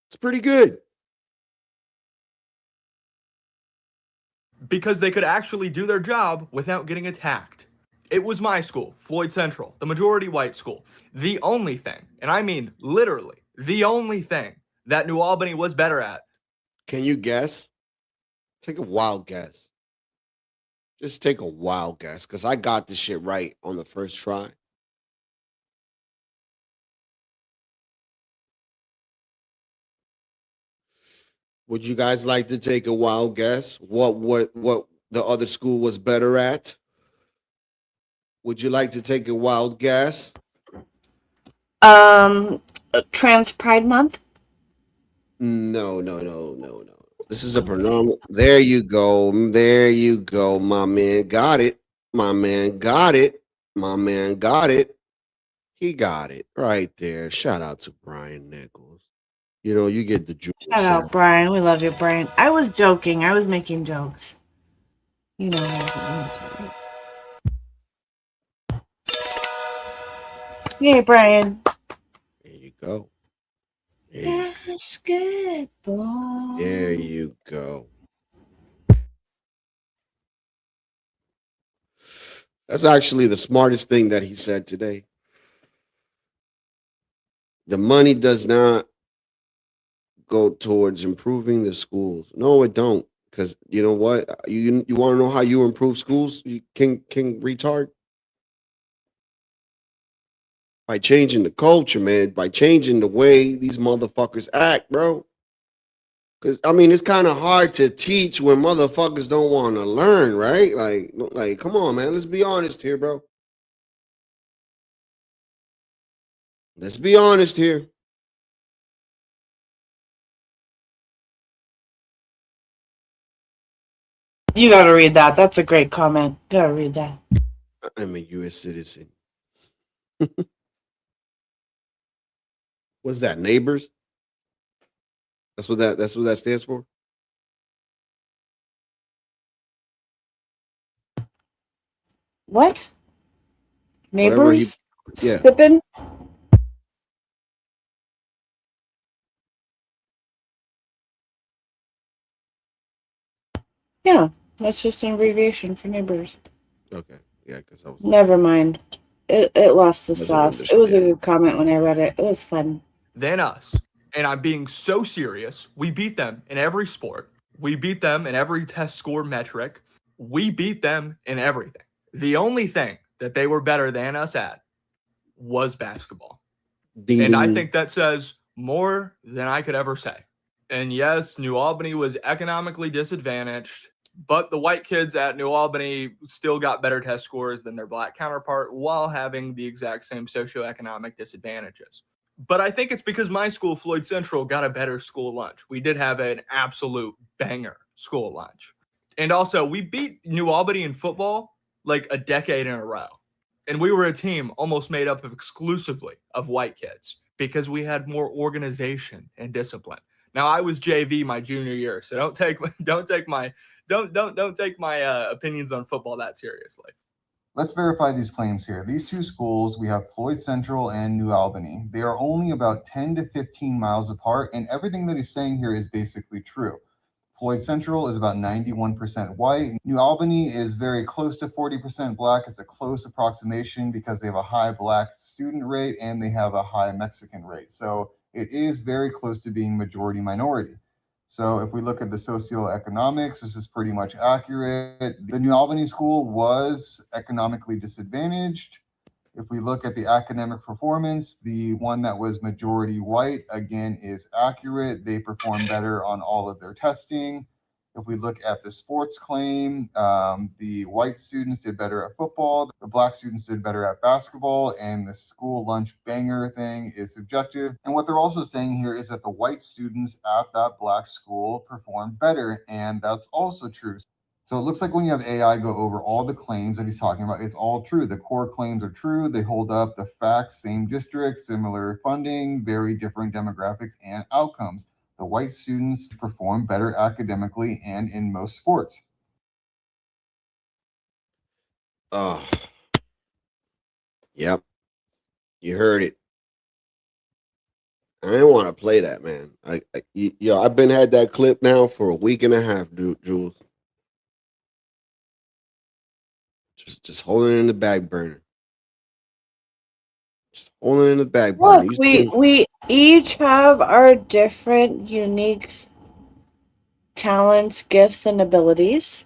S5: It's pretty good.
S15: Because they could actually do their job without getting attacked. It was my school, Floyd Central, the majority white school. The only thing, and I mean literally the only thing that New Albany was better at.
S5: Can you guess? Take a wild guess. Just take a wild guess, because I got this shit right on the first try. Would you guys like to take a wild guess? What the other school was better at? Would you like to take a wild guess?
S6: Trans Pride Month.
S5: No. This is a pronoun. There you go. There you go. My man got it. My man got it. My man got it. He got it right there. Shout out to Brian Nichols. You know, you get the juice.
S6: Shout out, Brian. We love you, Brian. I was joking. I was making jokes. You know. Yay, Brian.
S5: There you go.
S6: That's good, boy.
S5: There you go. That's actually the smartest thing that he said today. The money does not go towards improving the schools. No, it don't. Because you know what? You want to know how you improve schools, you King retard? By changing the culture, man. By changing the way these motherfuckers act, bro. Because, I mean, it's kind of hard to teach when motherfuckers don't want to learn, right? Like, come on, man. Let's be honest here, bro. Let's be honest here.
S6: You gotta read that. That's a great comment. You gotta read that.
S5: I'm a U.S. citizen. What's that? Neighbors? That's what that stands for?
S6: What? Neighbors?
S5: Yeah.
S6: Sipping? Yeah, that's just an abbreviation for neighbors.
S5: Okay. Yeah, because I was.
S6: Never mind. It lost the
S5: Doesn't
S6: sauce. It was a
S5: understand.
S6: good comment when I read it. It was fun.
S15: Than us. And I'm being so serious. We beat them in every sport. We beat them in every test score metric. We beat them in everything. The only thing that they were better than us at was basketball.
S5: Ding,
S15: and I
S5: ding.
S15: think that says more than I could ever say. And yes, New Albany was economically disadvantaged, but the white kids at New Albany still got better test scores than their black counterpart while having the exact same socioeconomic disadvantages. But I think it's because my school, Floyd Central, got a better school lunch. We did have an absolute banger school lunch. And also, we beat New Albany in football like a decade in a row. And we were a team almost made up of exclusively of white kids because we had more organization and discipline. Now, I was JV my junior year, so don't take my opinions on football that seriously.
S16: Let's verify these claims here. These two schools, we have Floyd Central and New Albany. They are only about 10 to 15 miles apart, and everything that he's saying here is basically true. Floyd Central is about 91% white. New Albany is very close to 40% black. It's a close approximation because they have a high black student rate and they have a high Mexican rate. So it is very close to being majority minority. So if we look at the socioeconomics, this is pretty much accurate. The New Albany school was economically disadvantaged. If we look at the academic performance, the one that was majority white, again, is accurate. They perform better on all of their testing. If we look at the sports claim, the white students did better at football, the black students did better at basketball, and the school lunch banger thing is subjective. And what they're also saying here is that the white students at that black school performed better, and that's also true. So it looks like when you have AI go over all the claims that he's talking about, it's all true. The core claims are true. They hold up the facts, same districts, similar funding, very different demographics and outcomes. The white students perform better academically and in most sports.
S5: Oh, yep. You heard it. I didn't want to play that, man. I've been had that clip now for a week and a half, dude, Jules. Just holding it in the back burner. Just holding it in the back burner.
S6: Look, we each have our different, unique talents, gifts, and abilities.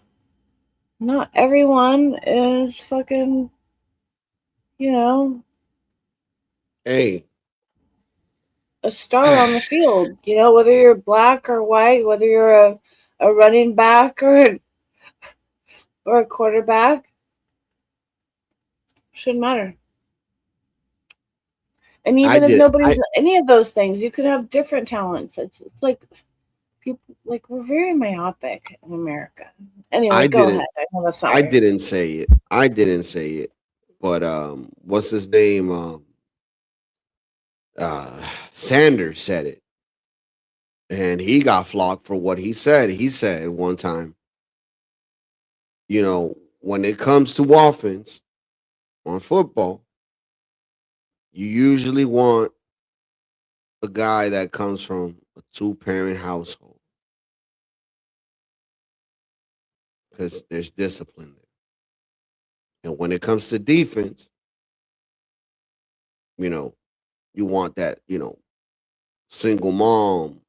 S6: Not everyone is fucking,
S5: Hey,
S6: a star on the field. Whether you're black or white, whether you're a running back or a quarterback, shouldn't matter. And even if nobody's any of those things, you could have different talents. It's like people, like, we're very myopic in America. Anyway, go ahead. I know that's not
S5: I
S6: right.
S5: didn't say it. But what's his name? Sanders said it. And he got flocked for what he said. He said one time, when it comes to offense on football, you usually want a guy that comes from a two-parent household because there's discipline there. And when it comes to defense, you want that, single mom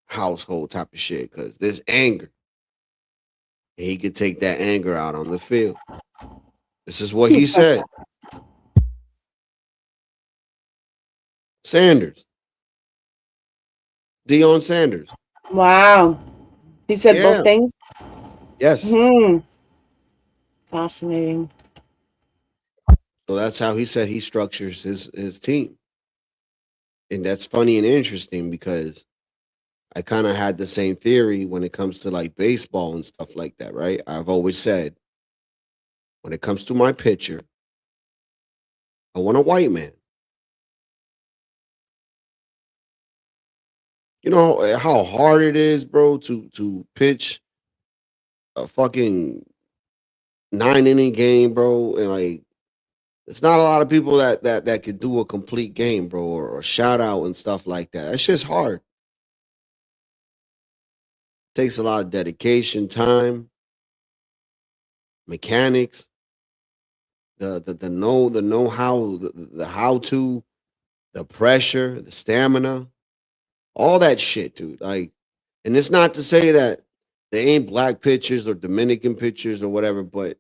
S5: household type of shit because there's anger. And he could take that anger out on the field. This is what he said. Sanders. Deion Sanders.
S6: Wow. He said both things?
S5: Yes.
S6: Fascinating.
S5: So that's how he said he structures his team. And that's funny and interesting because I kind of had the same theory when it comes to like baseball and stuff like that, right? I've always said when it comes to my pitcher, I want a white man. You know how hard it is, bro, to pitch a fucking 9-inning game, bro, and like it's not a lot of people that could do a complete game, bro, or shout out and stuff like that. That shit's hard. Takes a lot of dedication, time, mechanics, the know-how, the how to, the pressure, the stamina, all that shit, dude. Like, and it's not to say that they ain't black pitchers or Dominican pitchers or whatever, but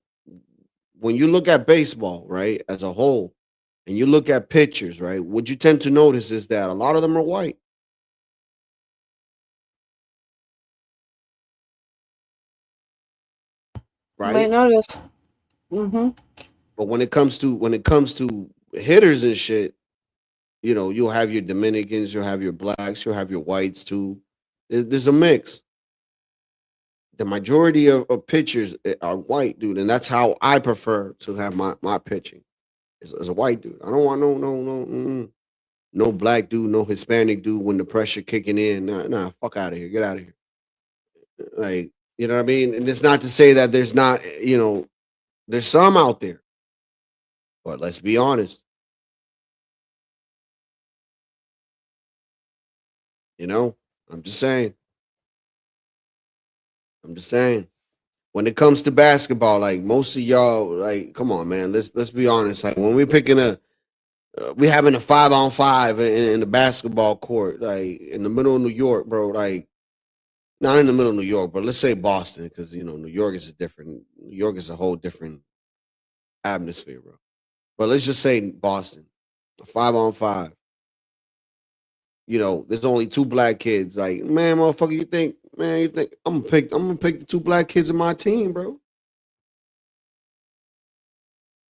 S5: when you look at baseball, right, as a whole, and you look at pitchers, right, what you tend to notice is that a lot of them are white.
S6: Right? I notice.
S5: But when it comes to hitters and shit, you'll have your Dominicans, you'll have your blacks, you'll have your whites too. There's a mix. The majority of pitchers are white, dude, and that's how I prefer to have my pitching. As a white dude, I don't want no black dude, no Hispanic dude when the pressure kicking in. Nah, fuck out of here, get out of here. Like, you know what I mean? And it's not to say that there's not, there's some out there, but let's be honest. I'm just saying. When it comes to basketball, like most of y'all, like, come on, man. Let's be honest. Like when we're picking we having a 5-on-5 in the basketball court, like in the middle of New York, bro. Like not in the middle of New York, but let's say Boston, because New York is a whole different atmosphere, bro. But let's just say Boston, a 5-on-5. There's only 2 black kids. Like, man, motherfucker, you think, Man, you think I'm gonna pick the two black kids in my team, bro.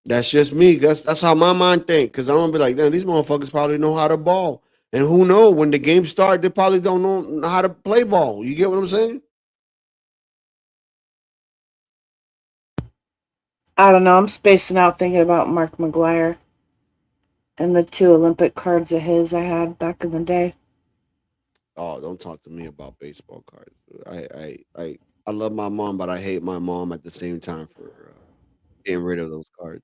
S5: That's just me. That's how my mind think. Cause I'm gonna be like, damn, these motherfuckers probably know how to ball. And who know when the game start, they probably don't know how to play ball. You get what I'm saying?
S6: I don't know. I'm spacing out thinking about Mark McGuire and the 2 Olympic cards of his I had back in the day.
S5: Oh, don't talk to me about baseball cards. I love my mom, but I hate my mom at the same time for getting rid of those cards.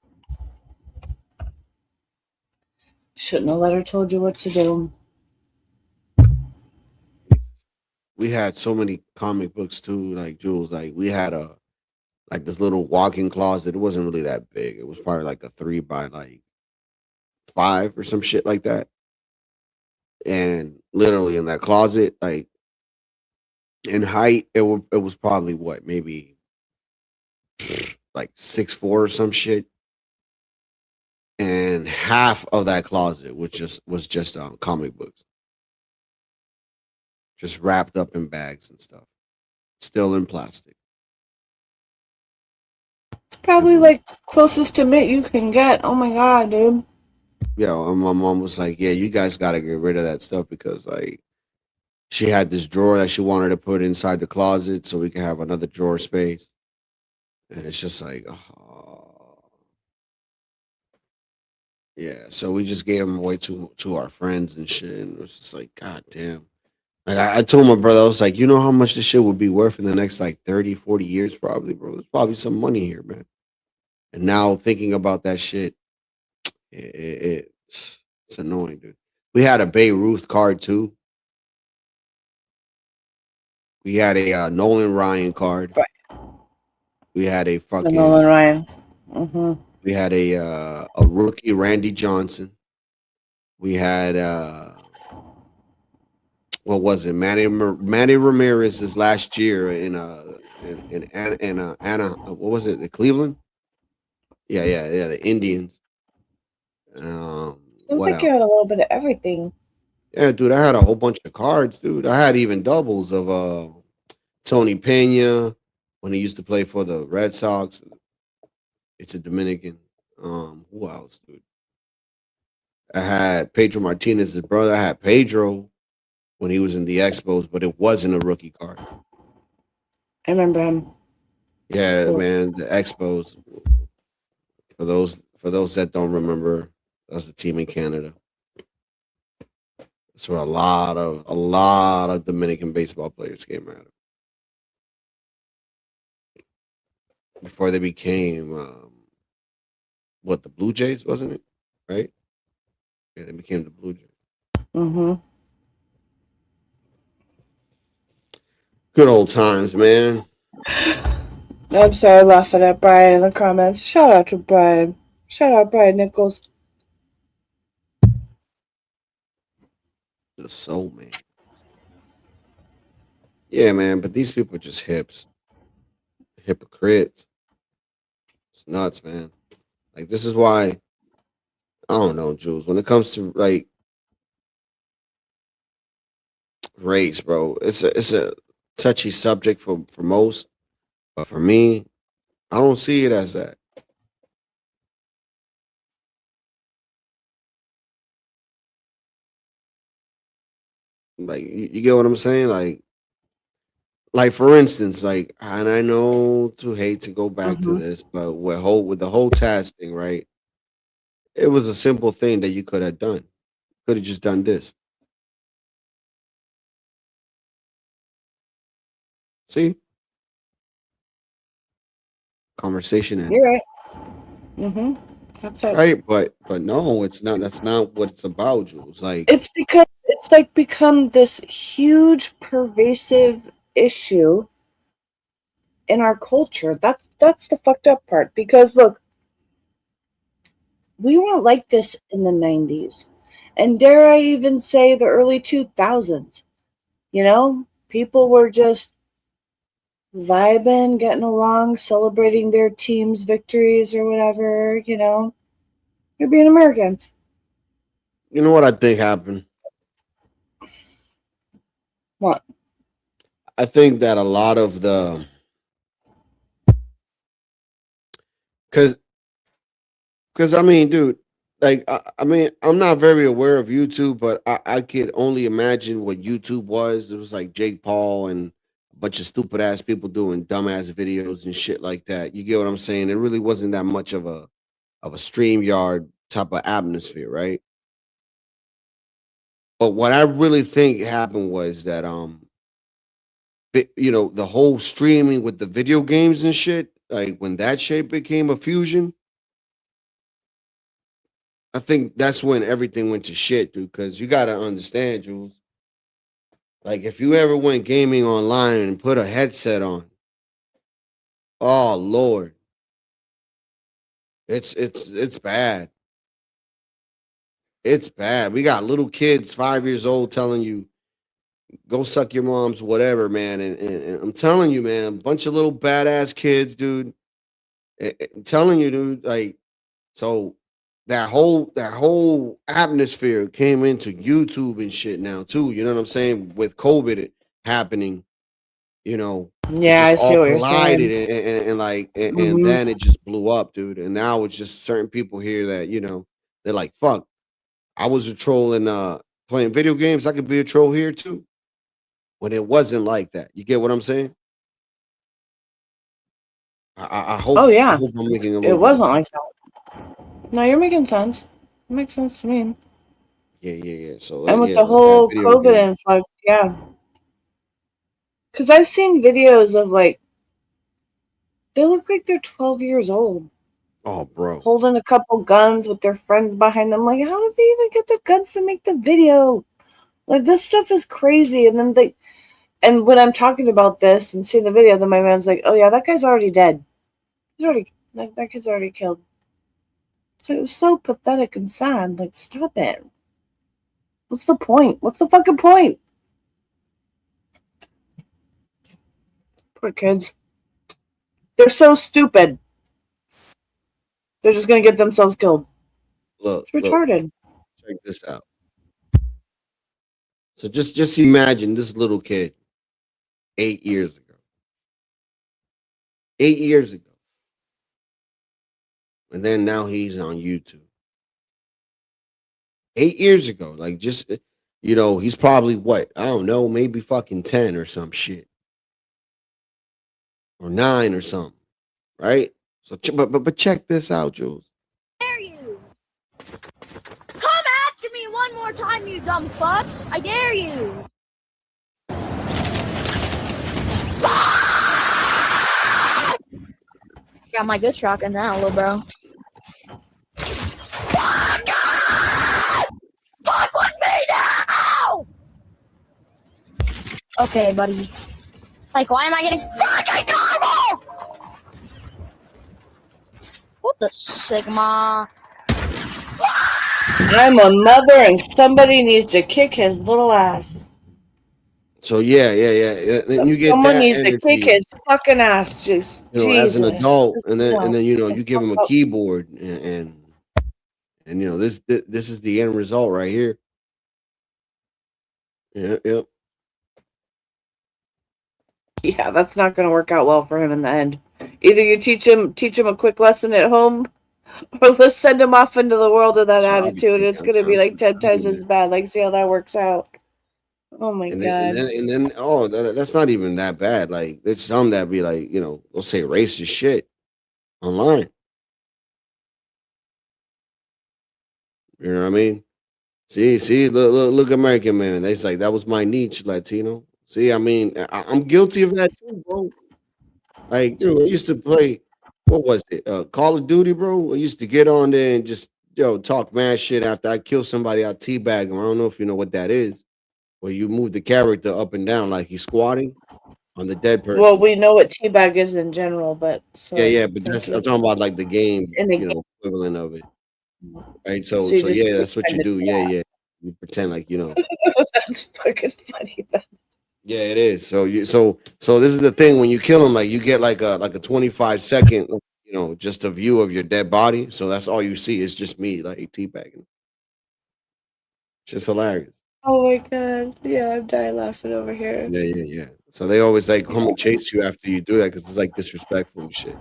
S6: Shouldn't have let her told you what to do.
S5: We had so many comic books too, like Jules. Like we had this little walk-in closet. It wasn't really that big. It was probably like a 3 by 5 or some shit like that. And literally in that closet, like in height, it was probably what, maybe like 6'4" or some shit. And half of that closet was just comic books, just wrapped up in bags and stuff, still in plastic.
S6: It's probably like closest to mint you can get. Oh my god, dude.
S5: Yeah, and my mom was like, "Yeah, you guys got to get rid of that stuff because like she had this drawer that she wanted to put inside the closet so we could have another drawer space." And it's just like, oh, yeah. So we just gave them away to our friends and shit. And it was just like, God damn. Like I told my brother, I was like, you know how much this shit would be worth in the next like 30, 40 years, probably, bro. There's probably some money here, man. And now thinking about that shit, it's annoying, dude. We had a Beirut card too. We had a Nolan Ryan card. We had a
S6: The
S5: fucking
S6: Nolan Ryan. Mm-hmm.
S5: we had a rookie Randy Johnson. We had what was it? Manny Ramirez's last year in Anna, what was it? The Cleveland? Yeah, the Indians.
S6: Sounds
S5: What
S6: like you
S5: else?
S6: had a little bit of everything.
S5: Yeah, dude, I had a whole bunch of cards, dude. I had even doubles of Tony Pena when he used to play for the Red Sox. It's a Dominican. Who else, dude? I had Pedro Martinez's brother. I had Pedro when he was in the Expos, but it wasn't a rookie card.
S6: I remember him.
S5: Yeah,
S6: Cool.
S5: man, the Expos. For those that don't remember, that's a team in Canada. That's where a lot of Dominican baseball players came out of before they became what, the Blue Jays, wasn't it? Right? Yeah, they became the Blue Jays.
S6: Mm-hmm.
S5: Good old times, man.
S6: I'm sorry, laughing at Brian in the comments. Shout out to Brian. Shout out Brian Nichols.
S5: The soul, man. Yeah, man, but these people are just hypocrites. It's nuts, man. Like this is why I don't know, Jules. When it comes to like race, bro, it's a touchy subject for most, but for me, I don't see it as that. Like you get what I'm saying? Like for instance, like, and I know to hate to go back to
S6: Mm-hmm.
S5: this, but with the whole task thing, right? It was a simple thing that you could have done. Could have just done this. See, conversation ended.
S6: You're right. Mm-hmm. That's it.
S5: Right, but no, it's not. That's not what it's about, Jules. Like,
S6: It's because it's like become this huge pervasive issue in our culture. That's the fucked up part. Because look, we weren't like this in the 90s. And dare I even say the early 2000s. You know, people were just vibing, getting along, celebrating their team's victories or whatever, you know. You're being Americans.
S5: you know what I think happened?
S6: What?
S5: I think that a lot of the because I mean, dude, like I mean, I'm not very aware of YouTube, but I could only imagine what YouTube was. It was like Jake Paul and a bunch of stupid ass people doing dumbass videos and shit like that. You get what I'm saying? It really wasn't that much of a StreamYard type of atmosphere, right? But what I really think happened was that you know, the whole streaming with the video games and shit, like when that shit became a fusion, I think that's when everything went to shit, dude. Because you gotta understand, Jules. Like if you ever went gaming online and put a headset on, oh Lord, it's bad. It's bad. We got little kids, 5 years old, telling you go suck your mom's whatever, man. And I'm telling you, man, a bunch of little badass kids, dude. I'm telling you, dude. Like so, that whole atmosphere came into YouTube and shit now too. You know what I'm saying? With COVID happening, you know, it
S6: Yeah,
S5: just
S6: I see
S5: all
S6: what you're
S5: collided
S6: saying.
S5: and
S6: Hmm.
S5: then it just blew up, dude. And now it's just certain people here that you know they're like, fuck. I was a troll in playing video games. I could be a troll here too. When it wasn't like that. You get what I'm saying? I
S6: Oh
S5: hope
S6: yeah,
S5: I'm making a
S6: it
S5: little bit of
S6: wasn't
S5: sense.
S6: like that. No, you're making sense. It makes sense to me.
S5: Yeah. So
S6: And with
S5: yeah,
S6: the
S5: that
S6: whole
S5: video
S6: COVID
S5: game.
S6: influx, yeah. Because I've seen videos of like they look like they're 12 years old,
S5: Oh, bro.
S6: holding a couple guns with their friends behind them. Like, how did they even get the guns to make the video? Like, this stuff is crazy. And then and when I'm talking about this and seeing the video, then my man's like, "Oh yeah, that guy's already dead. He's already that kid's already killed." So it was so pathetic and sad. Like, stop it. What's the point? What's the fucking point? Poor kids. They're so stupid. They're just gonna get themselves killed.
S5: Look,
S6: It's retarded.
S5: check this out. So just imagine this little kid 8 years ago. 8 years ago. And then now he's on YouTube. 8 years ago. Like just you know, he's probably what? I don't know, maybe fucking 10 or some shit. Or 9 or something. Right? So but check this out, Jules.
S17: Dare you? Come after me one more time, you dumb fucks! I dare you! Got my good shotgun now, little bro. Fuck with me now! Okay, buddy. Like, why am I getting fucking normal? What the Sigma?
S6: I'm a mother and somebody needs to kick his little ass.
S5: So yeah. And you get
S6: Someone
S5: that
S6: needs to kick
S5: energy,
S6: his fucking ass, juice.
S5: you know, as an
S6: Jesus.
S5: adult, and
S6: No.
S5: then you know, you give him a keyboard and you know, this is the end result right here. Yeah.
S6: Yeah, that's not going to work out well for him in the end. Either you teach him a quick lesson at home, or let's send him off into the world with that attitude. It's going to be like 10 times as bad. Like, see how that works out. Oh my God.
S5: And then oh, that's not even that bad. Like there's some that be like, you know, they'll say racist shit online. You know what I mean? See, look, American man. They say that was my niche, Latino. See, I mean, I'm guilty of that too, bro. Like, you know, I used to play, what was it? Call of Duty, bro. I used to get on there and just, talk mad shit after I kill somebody, I teabag him. I don't know if you know what that is. Where you move the character up and down like he's squatting on the dead person.
S6: Well, we know what teabag is in general, but so
S5: Yeah, but I'm talking about like the game,
S6: in the
S5: you know, equivalent of it. Right.
S6: So
S5: So
S6: you just
S5: yeah, that's what you
S6: pretend
S5: do. Yeah. You pretend like, you know.
S6: That's fucking funny.
S5: Yeah, it is. So this is the thing when you kill him, like you get like a 25-second, you know, just a view of your dead body. So that's all you see is just me like teabagging. It's just hilarious.
S6: Oh my god. Yeah, I'm dying laughing over here.
S5: Yeah. So they always like come and chase you after you do that because it's like disrespectful and shit.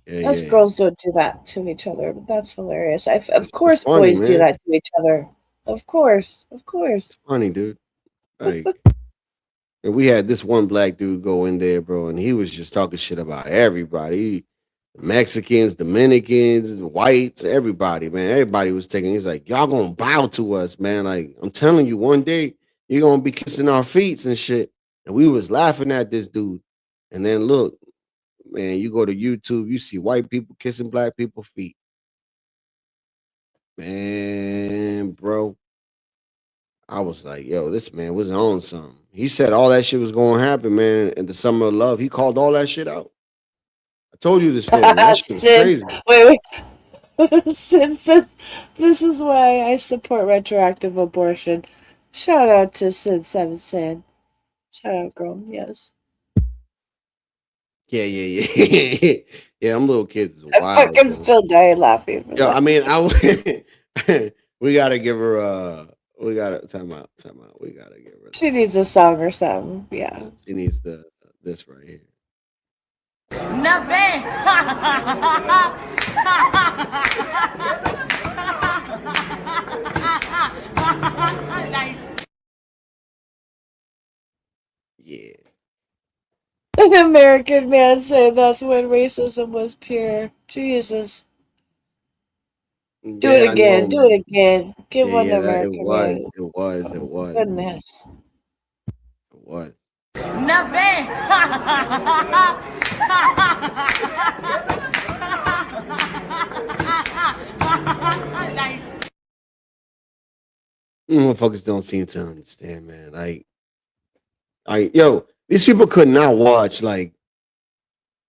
S6: Us
S5: Yeah.
S6: girls don't do that to each other, but that's hilarious. Of
S5: It's
S6: course,
S5: funny,
S6: boys do
S5: man.
S6: that to each other. Of course, of course.
S5: Funny, dude. Like, and we had this one black dude go in there, bro, and he was just talking shit about everybody. Mexicans, Dominicans, whites, everybody, man. Everybody was taking. He's like, y'all gonna bow to us, man. Like, I'm telling you, one day you're gonna be kissing our feet and shit. And we was laughing at this dude. And then look, man, you go to YouTube, you see white people kissing black people's feet. Man, bro. I was like, yo, this man was on something. He said all that shit was gonna happen, man, in the summer of love. He called all that shit out. I told you the story. That shit was
S6: Sid,
S5: crazy.
S6: wait. Sid, this is why I support retroactive abortion. Shout out to Sid. Shout out, girl. Yes.
S5: Yeah. Yeah, them little kids is
S6: I'm
S5: wild,
S6: fucking
S5: bro.
S6: still dying laughing. For
S5: Yo,
S6: that.
S5: I mean, we gotta give her we gotta time out. We gotta give her
S6: She needs a song or something. Yeah.
S5: she needs this right here.
S17: Nice.
S5: Yeah.
S6: An American man said that's when racism was pure. Jesus. Do it
S5: Yeah, I
S6: again.
S5: know,
S6: Do
S5: man.
S6: it again. Give one to
S5: That it
S6: American
S5: was.
S6: man.
S5: It was.
S6: Goodness.
S5: It was.
S17: Nice.
S5: Motherfuckers don't seem to understand, man. Yo, these people could not watch like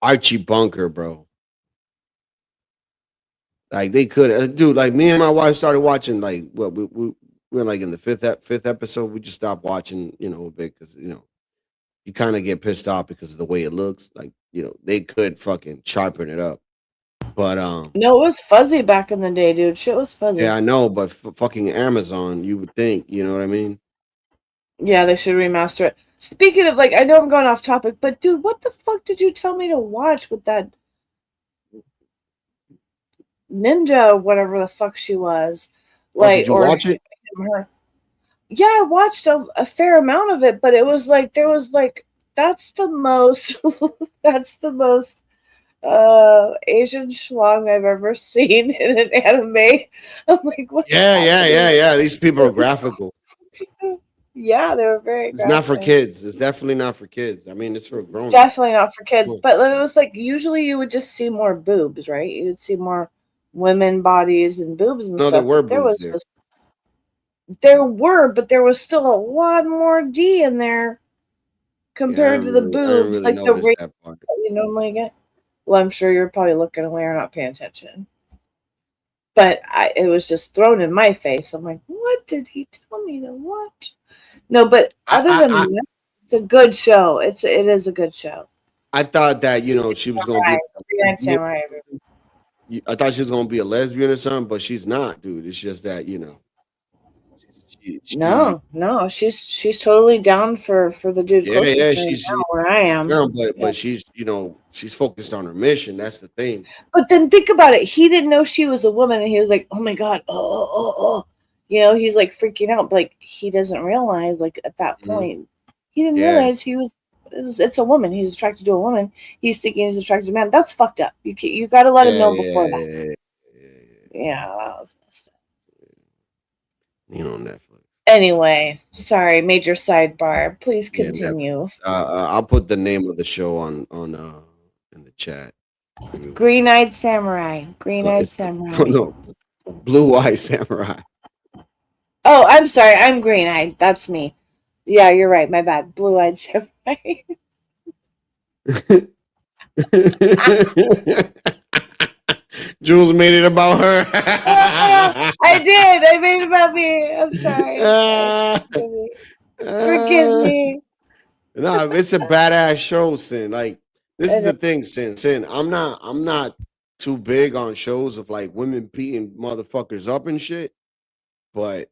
S5: Archie Bunker, bro. Like they could, dude. Like me and my wife started watching. Like what we were like in the fifth episode. We just stopped watching, a bit because you kind of get pissed off because of the way it looks. Like they could fucking sharpen it up, but
S6: No, it was fuzzy back in the day, dude. Shit was fuzzy.
S5: yeah, I know. But fucking Amazon, you would think, you know what I mean?
S6: Yeah, they should remaster it. Speaking of, like, I know I'm going off topic, but dude, what the fuck did you tell me to watch with that ninja, whatever the fuck she was? Like,
S5: Did you watch it?
S6: her. Yeah, I watched a fair amount of it, but it was like there was like that's the most that's the most Asian schlong I've ever seen in an anime. I'm like, what?
S5: Yeah. These people are graphical.
S6: Yeah, they were very
S5: It's not for
S6: graphic.
S5: kids. It's definitely not for kids. I mean, it's for grown.
S6: Definitely not for kids.
S5: Cool.
S6: But it was like usually you would just see more boobs, right? You would see more women bodies and boobs and
S5: No,
S6: stuff.
S5: there were
S6: but there
S5: boobs
S6: was
S5: there.
S6: just, there were, but there was still a lot more D in there compared to the
S5: I didn't
S6: boobs,
S5: really
S6: like the
S5: notice
S6: rate
S5: that part.
S6: that you normally get. Well, I'm sure you're probably looking away or not paying attention. But it was just thrown in my face. I'm like, what did he tell me to watch? No, but other than that, it's a good show. It is a good show.
S5: I thought that she was gonna be.
S6: Green-Eyed Samurai.
S5: I thought she was gonna be a lesbian or something, but she's not, dude. It's just that
S6: No, she's totally down for the dude closest to her
S5: she's
S6: now, where I am.
S5: yeah,
S6: Yeah.
S5: but she's focused on her mission. That's the thing.
S6: But then think about it. He didn't know she was a woman, and he was like, "Oh my god, oh." He's like freaking out. But like he doesn't realize, like at that point, he didn't realize it's a woman. He's attracted to a woman. He's thinking he's attracted to a man. That's fucked up. You got to let him know before that. Yeah, that was messed up.
S5: Netflix.
S6: Anyway, sorry, major sidebar. Please continue.
S5: I'll put the name of the show on in the chat.
S6: Green-Eyed Samurai. Green-Eyed Samurai.
S5: No, Blue-Eyed Samurai.
S6: Oh, I'm sorry. I'm green-eyed. That's me. Yeah, you're right. My bad. Blue-Eyed Samurai.
S5: Jules made it about her.
S6: I did. I made it about me. I'm sorry. Forgive me.
S5: No, it's a badass show, Sin. Like this is the thing, Sin. I'm not too big on shows of like women beating motherfuckers up and shit, but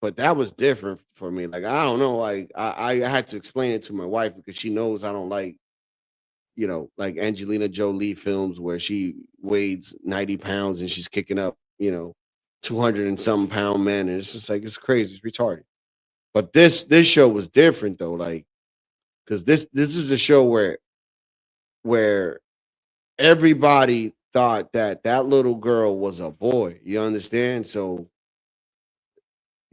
S5: but that was different for me. Like, I don't know, like I had to explain it to my wife because she knows I don't like, like Angelina Jolie films where she weighs 90 pounds and she's kicking up, 200 and some pound men. And it's just like, it's crazy. It's retarded. But this show was different though. Like, because this is a show where everybody thought that that little girl was a boy. You understand? So,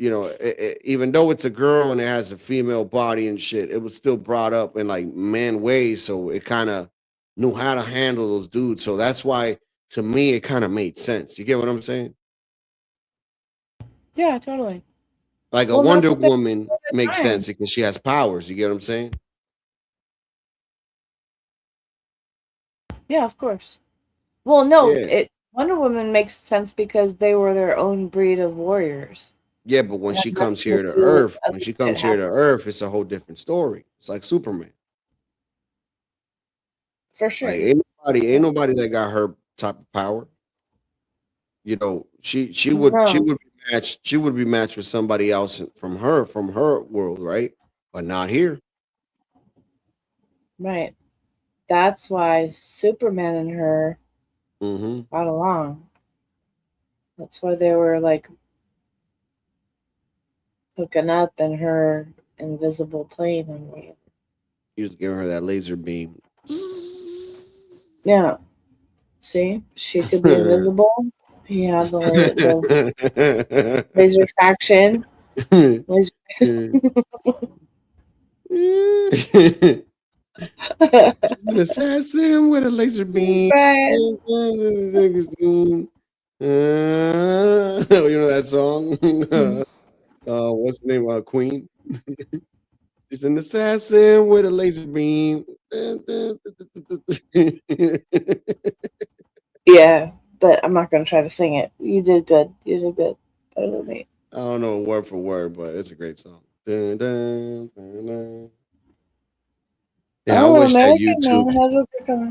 S5: even though it's a girl and it has a female body and shit, it was still brought up in like man ways. So it kind of knew how to handle those dudes. So that's why, to me, it kind of made sense. You get what I'm saying?
S6: Yeah, totally.
S5: Like a
S6: Well, that's
S5: Wonder
S6: what they do
S5: Woman
S6: all the
S5: makes
S6: time.
S5: sense because she has powers. You get what I'm saying?
S6: Yeah, of course. Well, no,
S5: Yeah.
S6: Wonder Woman makes sense because they were their own breed of warriors.
S5: Yeah, but when
S6: And
S5: she
S6: had
S5: comes
S6: nothing
S5: here
S6: to
S5: to
S6: do with
S5: Earth,
S6: other
S5: when she
S6: shit
S5: comes here to
S6: happening.
S5: Earth, it's a whole different story. It's like Superman.
S6: For sure.
S5: Like ain't nobody that got her type of power. She would
S6: No,
S5: be matched with somebody else from her world, right? But not here.
S6: right. That's why Superman and her
S5: Mm-hmm.
S6: got along. That's why they were like hooking up in her invisible plane and whatever.
S5: He was giving her that laser beam.
S6: Yeah. See, she could be invisible. He had the laser traction. Laser.
S5: She's an assassin with a laser beam.
S6: Right.
S5: You know that song? What's the name? Queen. She's an assassin with a laser beam.
S6: Yeah, but I'm not gonna try to sing it. You did good. You did good. Better than me.
S5: I don't know word for word, but it's a great song. Dun, dun, dun, dun. Yeah,
S6: Oh, American Man has a good one.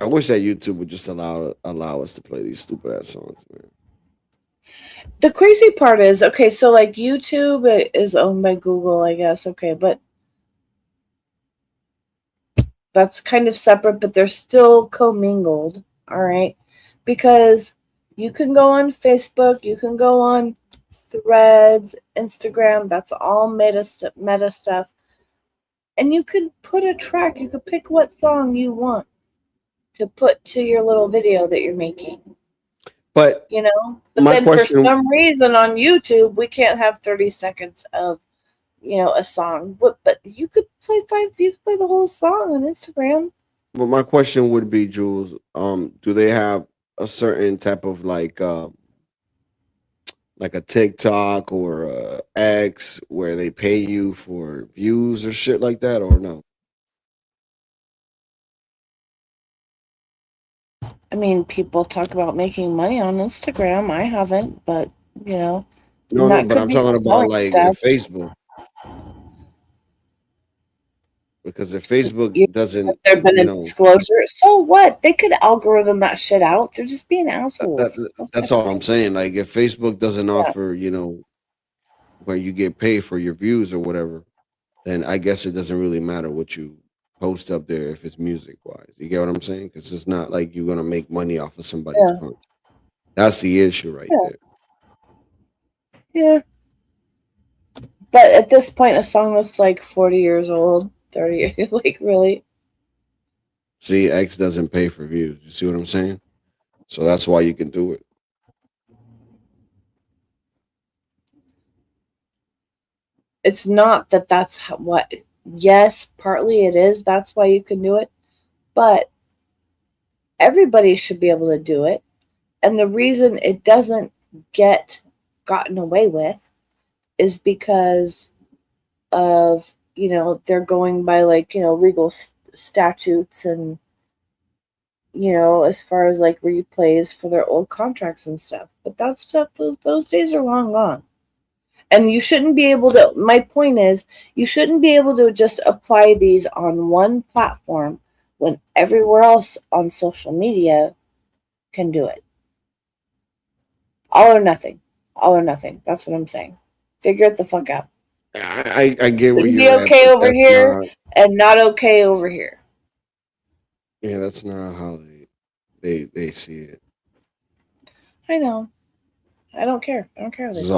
S5: I wish that YouTube would just allow us to play these stupid ass songs, man.
S6: The crazy part is, okay, so like YouTube is owned by Google, I guess. Okay, but that's kind of separate, but they're still commingled. All right, because you can go on Facebook, you can go on Threads, Instagram. That's all meta stuff, and you could put a track. You could pick what song you want to put to your little video that you're making.
S5: But
S6: but
S5: my
S6: then
S5: question-
S6: for some reason on YouTube we can't have 30 seconds of a song. But you could play the whole song on Instagram.
S5: Well, my question would be, Jules, do they have a certain type of like a TikTok or a X where they pay you for views or shit like that, or no?
S6: I mean, people talk about making money on Instagram. I haven't, but
S5: No,
S6: that
S5: but
S6: could
S5: I'm
S6: be
S5: talking about
S6: selling
S5: like
S6: stuff.
S5: Facebook. Because if Facebook doesn't,
S6: There been a disclosure. So what? They could algorithm that shit out. They're just being assholes.
S5: that's all I'm saying. Like if Facebook doesn't offer, where you get paid for your views or whatever, then I guess it doesn't really matter what you post up there if it's music wise. You get what I'm saying? Because it's not like you're gonna make money off of somebody's
S6: Yeah.
S5: content. That's the issue right
S6: Yeah.
S5: there.
S6: Yeah. But at this point, a song that's like 40 years old, 30 years, like really.
S5: See, X doesn't pay for views. You see what I'm saying? So that's why you can do it.
S6: It's not that that's what. Yes, partly it is. That's why you can do it. But everybody should be able to do it. And the reason it doesn't get gotten away with is because of, they're going by like, legal statutes and, as far as like replays for their old contracts and stuff. But that stuff, those days are long gone. And you shouldn't be able to, my point is, you shouldn't be able to just apply these on one platform when everywhere else on social media can do it. All or nothing. All or nothing. That's what I'm saying. Figure it the fuck out.
S5: I get where
S6: It'd be
S5: you're at,
S6: okay
S5: but
S6: over
S5: that's
S6: here
S5: not.
S6: and not okay over here.
S5: Yeah, that's not how they see it.
S6: I know. I don't care. I don't care. What they
S5: It's
S6: say.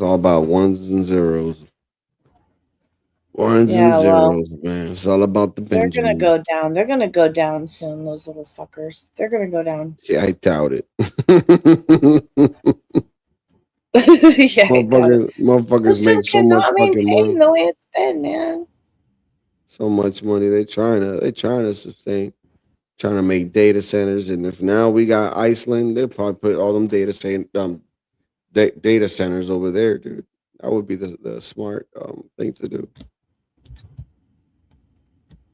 S5: all about ones and zeros. Ones and
S6: Yeah, well,
S5: zeros, man. It's all about the
S6: they're gonna
S5: Benjamins.
S6: go down. They're gonna go down soon. Those little fuckers. They're gonna go down.
S5: Yeah, I doubt it.
S6: Yeah, I doubt it.
S5: Motherfuckers
S6: System
S5: make so much
S6: cannot
S5: fucking
S6: maintain
S5: money.
S6: the way it's been, man.
S5: So much money. They trying to sustain, trying to make data centers. And if now we got Iceland, they'll probably put all them data centers over there, dude. That would be the smart thing to do.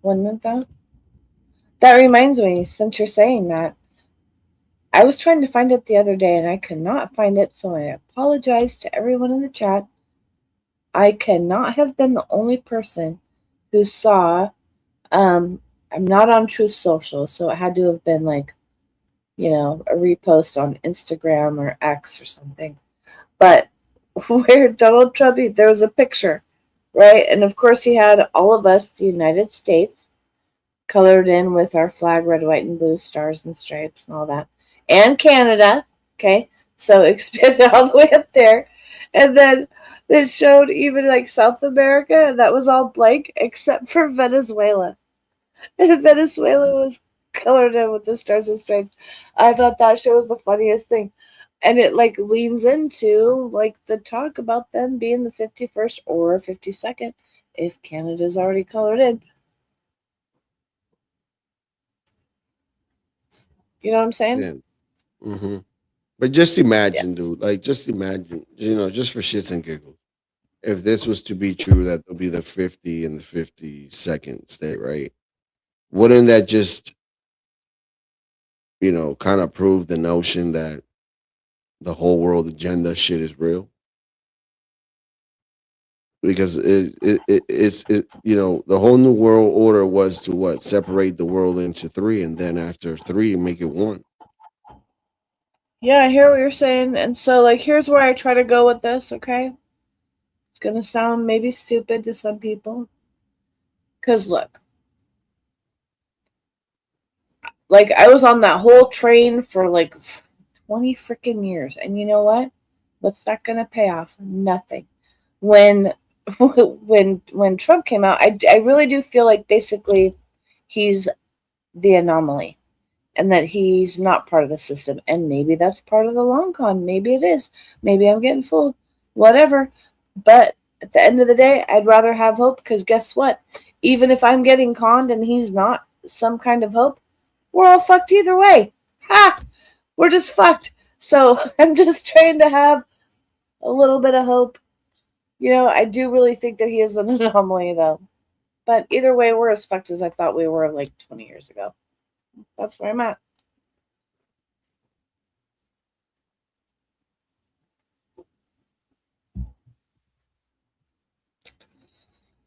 S6: Wouldn't it though? That reminds me, since you're saying that, I was trying to find it the other day and I could not find it, so I apologize to everyone in the chat. I cannot have been the only person who saw I'm not on Truth Social, so it had to have been like, you know, a repost on Instagram or X or something. But where Donald Trump, there was a picture, right? And of course he had all of us, the United States, colored in with our flag, red, white, and blue, stars and stripes and all that. And Canada, okay? So expanded all the way up there. And then it showed even like South America, and that was all blank except for Venezuela. And Venezuela was colored in with the stars and stripes. I thought that show was the funniest thing. And it like leans into like the talk about them being the 51st or 52nd if Canada's already colored in. You know what I'm saying?
S5: Yeah. Mm-hmm. But just imagine, dude. Like, just imagine, just for shits and giggles, if this was to be true, that there'll be the 50 and the 52nd state, right? Wouldn't that just, kind of prove the notion that the whole world agenda shit is real? Because it's the whole new world order was to what, separate the world into three, and then after three make it one.
S6: Yeah, I hear what you're saying. And so, like, here's where I try to go with this, okay? It's going to sound maybe stupid to some people. Because, look, like, I was on that whole train for, like, 20 freaking years. And you know what? What's that going to pay off? Nothing. When Trump came out, I really do feel like basically he's the anomaly. And that he's not part of the system. And maybe that's part of the long con. Maybe it is. Maybe I'm getting fooled. Whatever. But at the end of the day, I'd rather have hope, because guess what? Even if I'm getting conned and he's not some kind of hope, we're all fucked either way. Ha! We're just fucked. So I'm just trying to have a little bit of hope. I do really think that he is an anomaly, though. But either way, we're as fucked as I thought we were like 20 years ago. That's where I'm at.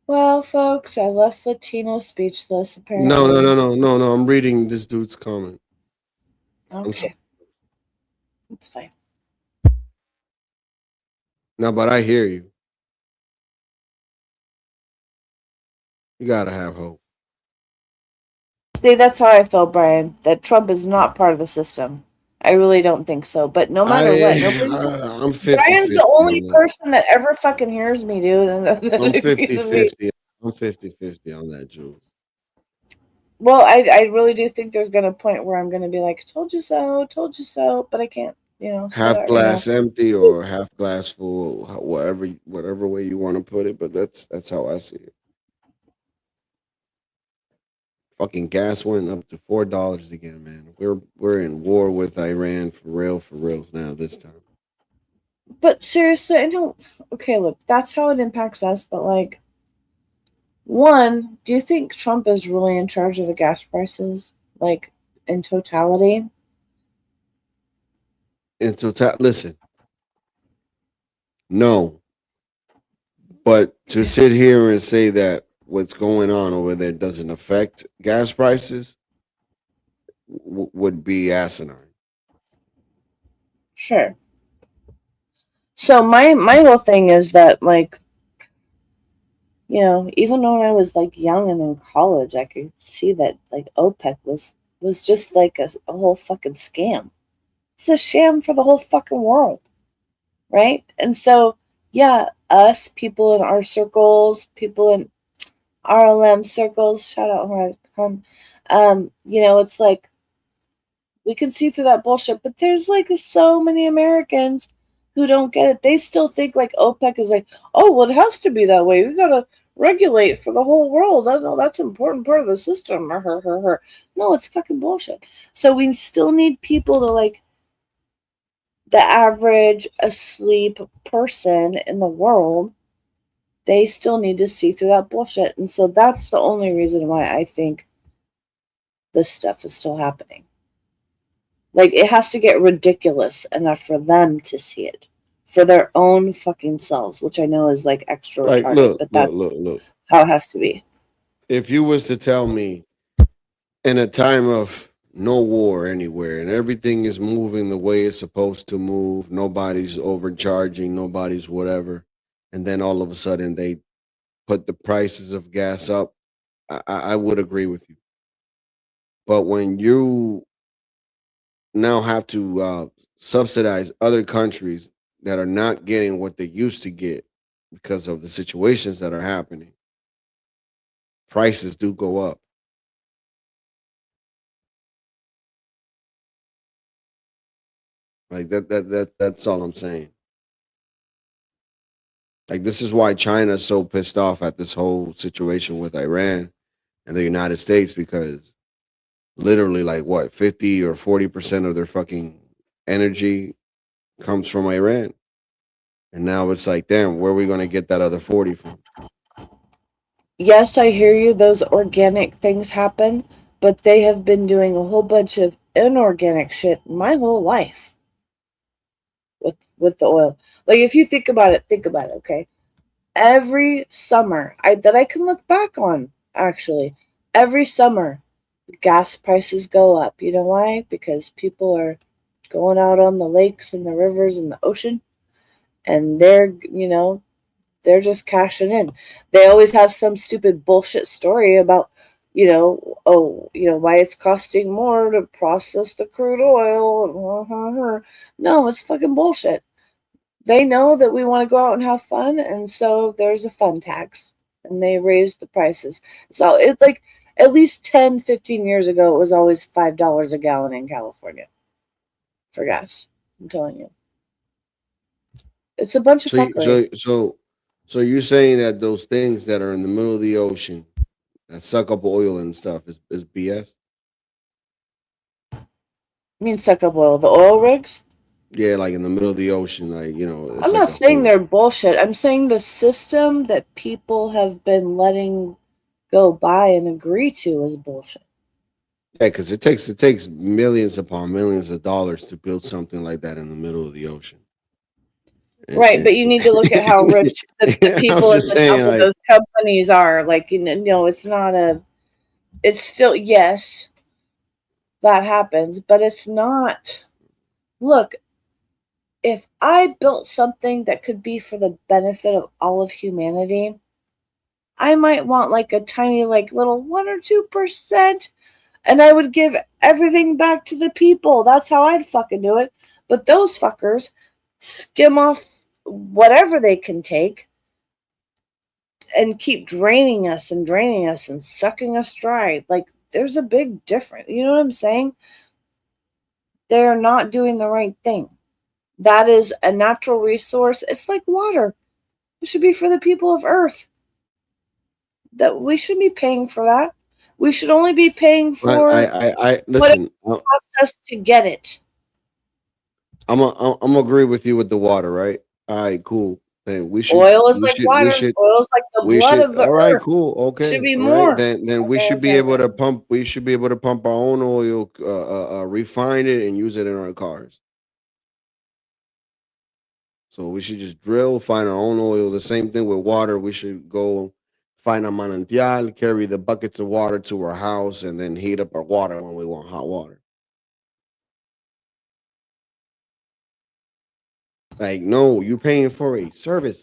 S6: Well, folks, I left Latino speechless, apparently.
S5: No. I'm reading this dude's comment.
S6: Okay. It's fine.
S5: No, but I hear you. You gotta have hope.
S6: See, that's how I feel, Brian, that Trump is not part of the system. I really don't think so. But no matter what,
S5: I'm 50.
S6: Brian's the only person that ever fucking hears me, dude. And
S5: I'm 50-50. I'm 50-50 on that, Jules.
S6: Well, I really do think there's gonna a point where I'm gonna be like, told you so, but I can't,
S5: half glass empty or half glass full, whatever way you want to put it, but that's how I see it. Fucking gas went up to $4 again, man. We're in war with Iran for reals now this time.
S6: But seriously, I don't. Okay, look, that's how it impacts us. But like, one, do you think Trump is really in charge of the gas prices, like in totality?
S5: Listen, no. But to sit here and say that what's going on over there doesn't affect gas prices would be asinine.
S6: Sure. So my whole thing is that, like, you know, even when I was like young and in college, I could see that like OPEC was just like a whole fucking scam. It's a sham for the whole fucking world, right? And so, yeah, us people in our circles, people in RLM circles, shout out, hon. You know, it's like we can see through that bullshit, but there's like so many Americans who don't get it. They still think like OPEC is like, oh, well, it has to be that way. We gotta regulate for the whole world. I know that's an important part of the system. No, it's fucking bullshit. So we still need people to like the average asleep person in the world. They still need to see through that bullshit. And so that's the only reason why I think this stuff is still happening. Like, it has to get ridiculous enough for them to see it. For their own fucking selves, which I know is like extra
S5: Like,
S6: retarded, but that's
S5: look.
S6: how it has to be.
S5: If you was to tell me in a time of no war anywhere and everything is moving the way it's supposed to move, nobody's overcharging, nobody's whatever, and then all of a sudden they put the prices of gas up, I would agree with you. But when you now have to subsidize other countries that are not getting what they used to get because of the situations that are happening, prices do go up. Like that's all I'm saying. Like, this is why China's so pissed off at this whole situation with Iran and the United States, because literally, like, what, 50 or 40% of their fucking energy comes from Iran. And now it's like, damn, where are we going to get that other 40 from?
S6: Yes, I hear you. Those organic things happen, but they have been doing a whole bunch of inorganic shit my whole life with the oil. Like, if you think about it, okay? Every summer, I can look back on, actually, every summer, gas prices go up. You know why? Because people are going out on the lakes and the rivers and the ocean, and they're just cashing in. They always have some stupid bullshit story about, why it's costing more to process the crude oil. No, it's fucking bullshit. They know that we want to go out and have fun, and so there's a fun tax, and they raised the prices. So it's like at least 10, 15 years ago, it was always $5 a gallon in California for gas. I'm telling you. It's a bunch of fuckery.
S5: So you're saying that those things that are in the middle of the ocean that suck up oil and stuff is BS?
S6: I mean, suck up oil. The oil rigs?
S5: Yeah, like in the middle of the ocean, like, it's
S6: I'm
S5: like
S6: not saying they're bullshit. I'm saying the system that people have been letting go by and agree to is bullshit.
S5: Yeah, because it takes millions upon millions of dollars to build something like that in the middle of the ocean.
S6: Right, but you need to look at how rich the people at the top of those companies are. Like, it's not it's still, yes, that happens, but it's not. Look, if I built something that could be for the benefit of all of humanity, I might want like a tiny, like little 1 or 2%, and I would give everything back to the people. That's how I'd fucking do it. But those fuckers skim off whatever they can take and keep draining us and sucking us dry. Like, there's a big difference. You know what I'm saying? They're not doing the right thing. That is a natural resource. It's like water. It should be for the people of Earth. That we shouldn't be paying for that. We should only be paying for
S5: I
S6: what it
S5: listen.
S6: costs us to get it.
S5: I'm agree with you with the water, right? All right, cool. Then
S6: Oil is like water. Oil is like the blood of the
S5: all right,
S6: earth.
S5: cool.
S6: It should
S5: Okay.
S6: be
S5: All right.
S6: more.
S5: Then we should be able to pump our own oil, refine it and use it in our cars. So we should just drill, find our own oil. The same thing with water. We should go find a manantial, carry the buckets of water to our house, and then heat up our water when we want hot water. Like, no, you're paying for a service.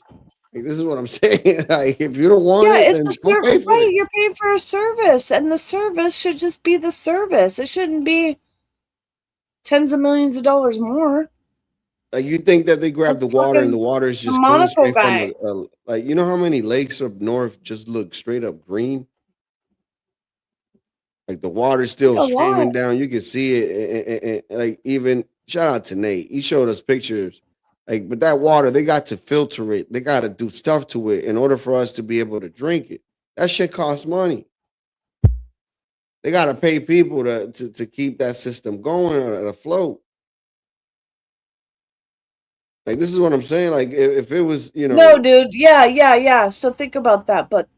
S5: Like, this is what I'm saying. Like, if you don't want
S6: Yeah,
S5: it,
S6: it's
S5: then
S6: the
S5: don't pay for
S6: right.
S5: it.
S6: You're paying for a service, and the service should just be the service. It shouldn't be tens of millions of dollars more.
S5: Like, you think that they grab
S6: Like
S5: the water and the
S6: fucking
S5: water is
S6: the
S5: just clean
S6: Monaco
S5: straight from
S6: guy.
S5: like, you know how many lakes up north just look straight up green? Like the water's still
S6: A lot.
S5: streaming down. You can see it. And, like, even shout out to Nate. He showed us pictures. Like, but that water, they got to filter it. They got to do stuff to it in order for us to be able to drink it. That shit costs money. They got to pay people to keep that system going or afloat. Like, this is what I'm saying. Like, if it was,
S6: No, dude. Yeah. So think about that. But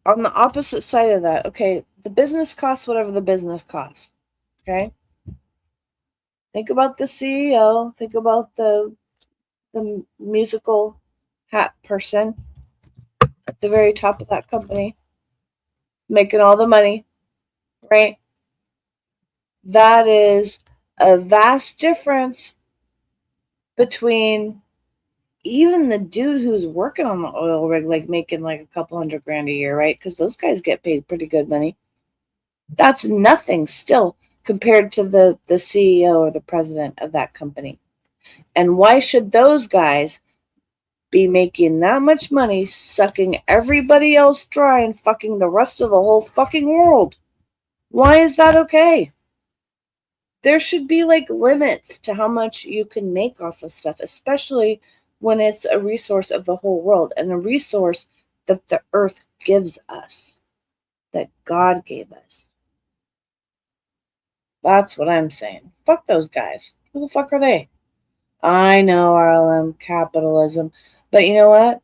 S6: on the opposite side of that, okay, the business costs whatever the business costs. Okay. Think about the CEO. Think about the musical hat person at the very top of that company, making all the money, right? That is a vast difference between even the dude who's working on the oil rig, like making like a couple $100,000 a year, right? Because those guys get paid pretty good money. That's nothing still compared to the CEO or the president of that company. And why should those guys be making that much money, sucking everybody else dry and fucking the rest of the whole fucking world? Why is that okay? There should be like limits to how much you can make off of stuff, especially when it's a resource of the whole world and a resource that the earth gives us, that God gave us. That's what I'm saying. Fuck those guys. Who the fuck are they? I know RLM capitalism, but you know what?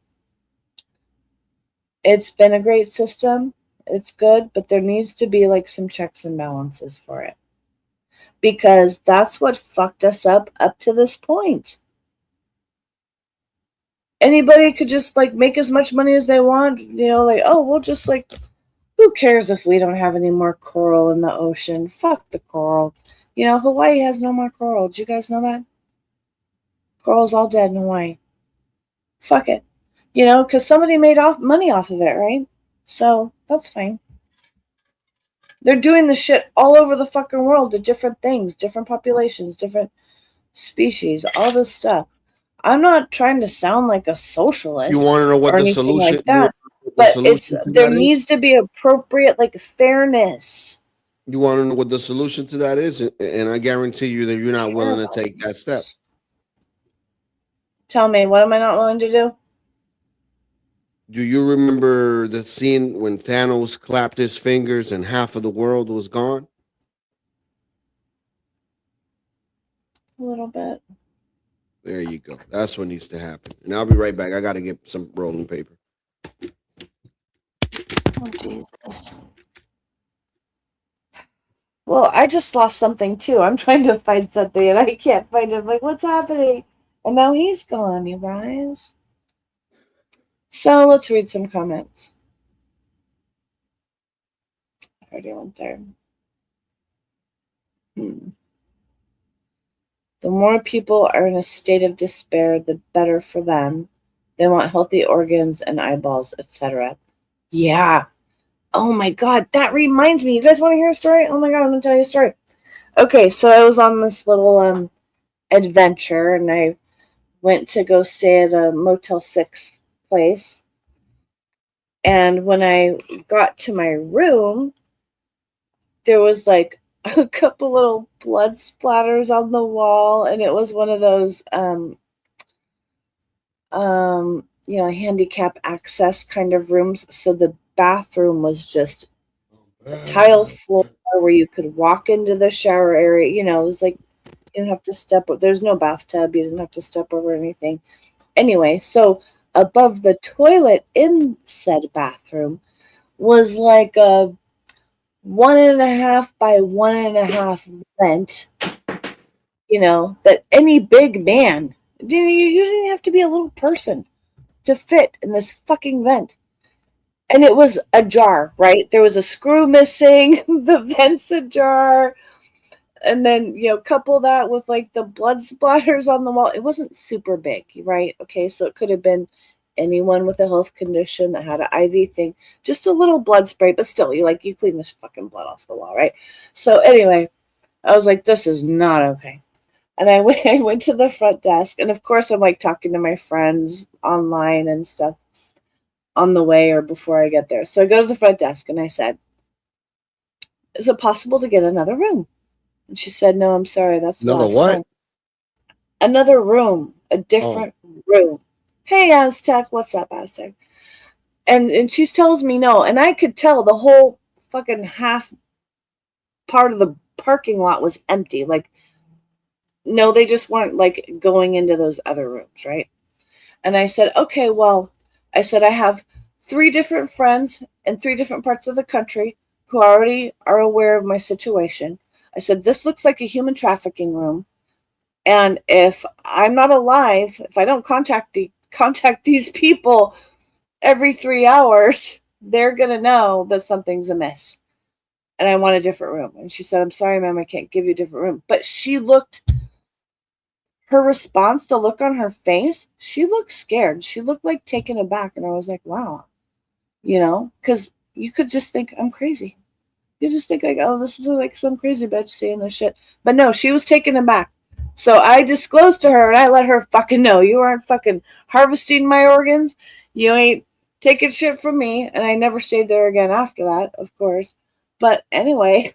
S6: It's been a great system. It's good, but there needs to be like some checks and balances for it. Because that's what fucked us up to this point. Anybody could just like make as much money as they want, like, oh, we'll just like, who cares if we don't have any more coral in the ocean? Fuck the coral. Hawaii has no more coral. Did you guys know that? Coral's all dead in Hawaii. Fuck it. Because somebody made money off of it, right? So that's fine. They're doing the shit all over the fucking world to different things, different populations, different species, all this stuff. I'm not trying to sound like a socialist.
S5: You want to know what
S6: or
S5: the
S6: anything
S5: solution?
S6: like that, but there needs to be appropriate like fairness.
S5: You want to know what the solution to that is? And I guarantee you that you're not willing to take that step.
S6: Tell me, what am I not willing to do?
S5: Do you remember the scene when Thanos clapped his fingers and half of the world was gone?
S6: A little bit.
S5: There you go. That's what needs to happen. And I'll be right back. I got to get some rolling paper.
S6: Oh, Jesus. Well, I just lost something too. I'm trying to find something and I can't find it. I'm like, what's happening? And now he's gone, you guys. So let's read some comments. I already went there. The more people are in a state of despair, the better for them. They want healthy organs and eyeballs, etc. Yeah. Oh my God, that reminds me. You guys want to hear a story? Oh my God, I'm going to tell you a story. Okay, so I was on this little adventure, and I went to go stay at a Motel 6 place. And when I got to my room, there was like a couple little blood splatters on the wall, and it was one of those handicap access kind of rooms. So the bathroom was just a tile floor where you could walk into the shower area. It was like you didn't have to step up. There's no bathtub. You didn't have to step over anything. Anyway, so above the toilet in said bathroom was like a 1.5 by 1.5 vent, that any big man, you didn't have to be a little person to fit in this fucking vent. And it was ajar, right? There was a screw missing, the vent's ajar, And then, couple that with like the blood splatters on the wall. It wasn't super big, right? Okay, so it could have been anyone with a health condition that had an IV thing, just a little blood spray, but still, you clean this fucking blood off the wall, right? So anyway, I was like, this is not okay. And I went to the front desk, and of course I'm like talking to my friends online and stuff on the way or before I get there. So I go to the front desk and I said, is it possible to get another room? And she said, no, I'm sorry, that's the
S5: Another
S6: last
S5: what?
S6: one. Another room, a different room. Hey, Aztec, what's up, Aztec? And she tells me no, and I could tell the whole fucking half part of the parking lot was empty. Like, no, they just weren't like going into those other rooms, right? And I said, okay, well, I said, I have 3 different friends in 3 different parts of the country who already are aware of my situation. I said, this looks like a human trafficking room. And if I'm not alive, if I don't contact these people every 3 hours, they're going to know that something's amiss. And I want a different room. And she said, I'm sorry, ma'am, I can't give you a different room. But her response, the look on her face, she looked scared. She looked like taken aback. And I was like, wow, because you could just think I'm crazy. You just think like, oh, this is like some crazy bitch saying this shit. But no, she was taken aback. So I disclosed to her and I let her fucking know, you aren't fucking harvesting my organs. You ain't taking shit from me. And I never stayed there again after that, of course. But anyway,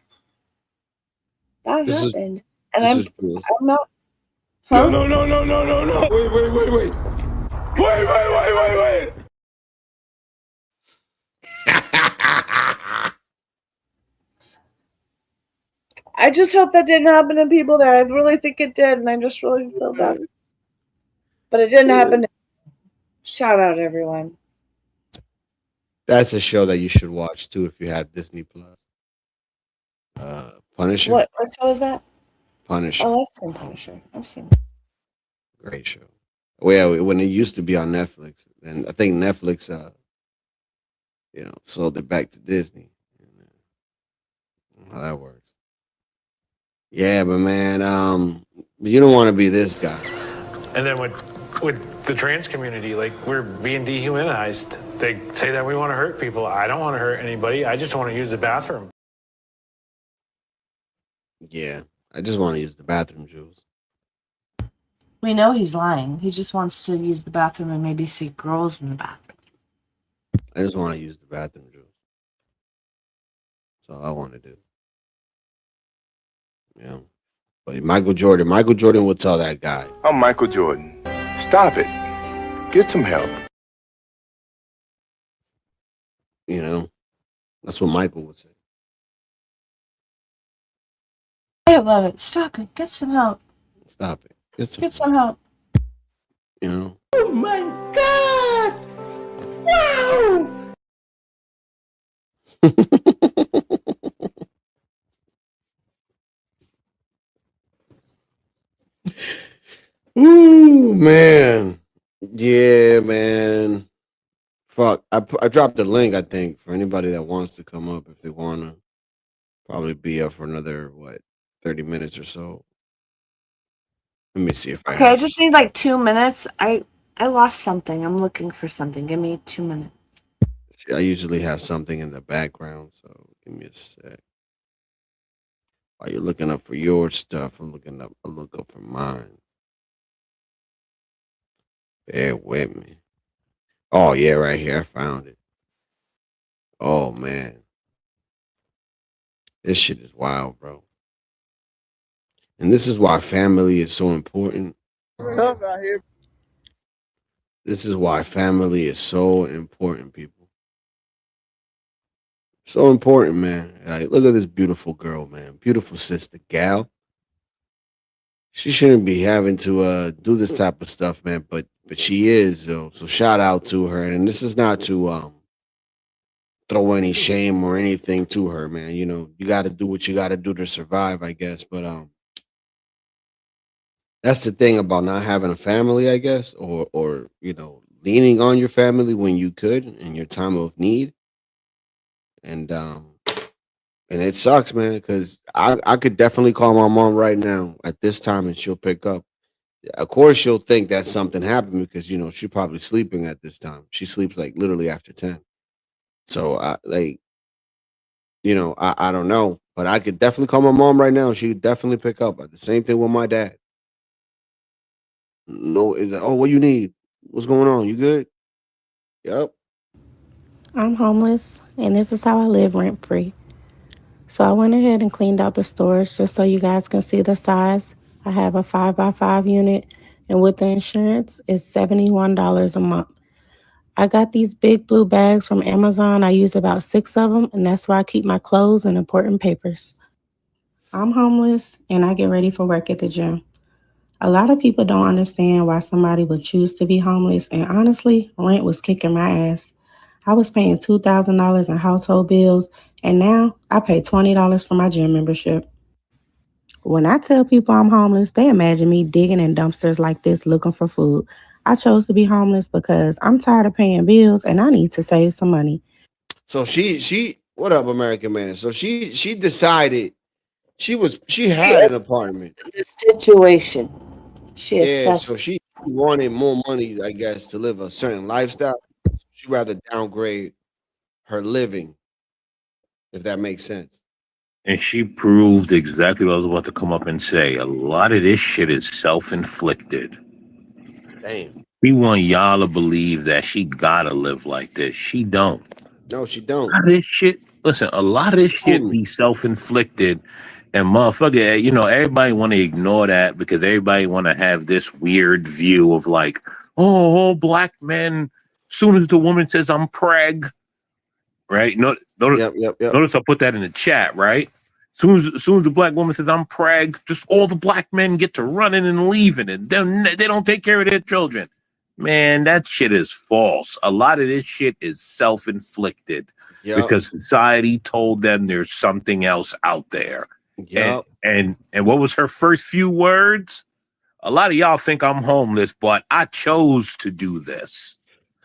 S6: that happened. And I'm not. Huh?
S14: No. Wait.
S6: I just hope that didn't happen to people there. I really think it did, and I just really feel bad. But it didn't happen. Shout out, everyone.
S5: That's a show that you should watch too if you have Disney Plus. Punisher.
S6: What show is that?
S5: Punisher.
S6: Oh, I've seen Punisher. I've seen it.
S5: Great show. Well, when it used to be on Netflix, and I think Netflix, sold it back to Disney. How that works. Yeah, but man, you don't want to be this guy.
S11: And then with the trans community, like, we're being dehumanized. They say that we want to hurt people. I don't want to hurt anybody. I just want to use the bathroom.
S5: Yeah, I just want to use the bathroom, Jules.
S6: We know he's lying. He just wants to use the bathroom and maybe see girls in the bathroom.
S5: I just want to use the bathroom, Jules. That's all I want to do. Yeah. But Michael Jordan would tell that guy.
S12: I'm Michael Jordan. Stop it. Get some help.
S5: That's what Michael would say.
S6: I love it. Stop it. Get some help.
S5: Stop it.
S6: Get some help.
S1: Oh my God! Wow!
S5: Ooh, man. Yeah, man. Fuck. I dropped the link, I think, for anybody that wants to come up if they want to. Probably be up for another, 30 minutes or so. Let me see if I
S6: Okay, I
S5: have.
S6: just need like 2 minutes. I lost something. I'm looking for something. Give me 2 minutes.
S5: I usually have something in the background, so give me a sec. While you're looking up for your stuff, I'll look up for mine. Bear with me. Oh yeah, right here. I found it. Oh man. This shit is wild, bro. And this is why family is so important.
S18: It's tough out here.
S5: This is why family is so important, people. So important, man. Like, look at this beautiful girl, man. Beautiful sister, gal. She shouldn't be having to do this type of stuff, man. But she is, though. So shout out to her. And this is not to throw any shame or anything to her, man. You got to do what you got to do to survive, I guess. But that's the thing about not having a family, I guess, or leaning on your family when you could in your time of need. And And it sucks, man, because I could definitely call my mom right now at this time and she'll pick up. Of course, she'll think that something happened because she's probably sleeping at this time. She sleeps like literally after 10. So I don't know, but I could definitely call my mom right now. She would definitely pick up. The same thing with my dad. No, oh, what you need? What's going on? You good? Yep.
S18: I'm homeless, and this is how I live rent free. So I went ahead and cleaned out the storage just so you guys can see the size. I have a 5x5 unit, and with the insurance, it's $71 a month. I got these big blue bags from Amazon. I use about 6 of them, and that's where I keep my clothes and important papers. I'm homeless, and I get ready for work at the gym. A lot of people don't understand why somebody would choose to be homeless, and honestly, rent was kicking my ass. I was paying $2,000 in household bills, and now I pay $20 for my gym membership. When I tell people I'm homeless, they imagine me digging in dumpsters like this looking for food. I chose to be homeless because I'm tired of paying bills and I need to save some money.
S5: So she what up, American man? So she decided she had an apartment.
S6: The situation. She
S5: Yeah,
S6: assessed.
S5: so she wanted more money, I guess, to live a certain lifestyle. She'd rather downgrade her living, if that makes sense.
S19: And she proved exactly what I was about to come up and say. A lot of this shit is self-inflicted.
S5: Damn.
S19: We want y'all to believe that she gotta live like this. She don't.
S5: No, she don't.
S19: A lot of this shit, listen, a lot of this shit be self-inflicted. And motherfucker, everybody want to ignore that because everybody want to have this weird view of like, all black men, soon as the woman says I'm preg, right? Notice I put that in the chat, right? Soon as the black woman says I'm preg, just all the black men get to running and leaving, and then they don't take care of their children. Man, that shit is false. A lot of this shit is self-inflicted because society told them there's something else out there.
S5: Yep.
S19: And what was her first few words? A lot of y'all think I'm homeless, but I chose to do this.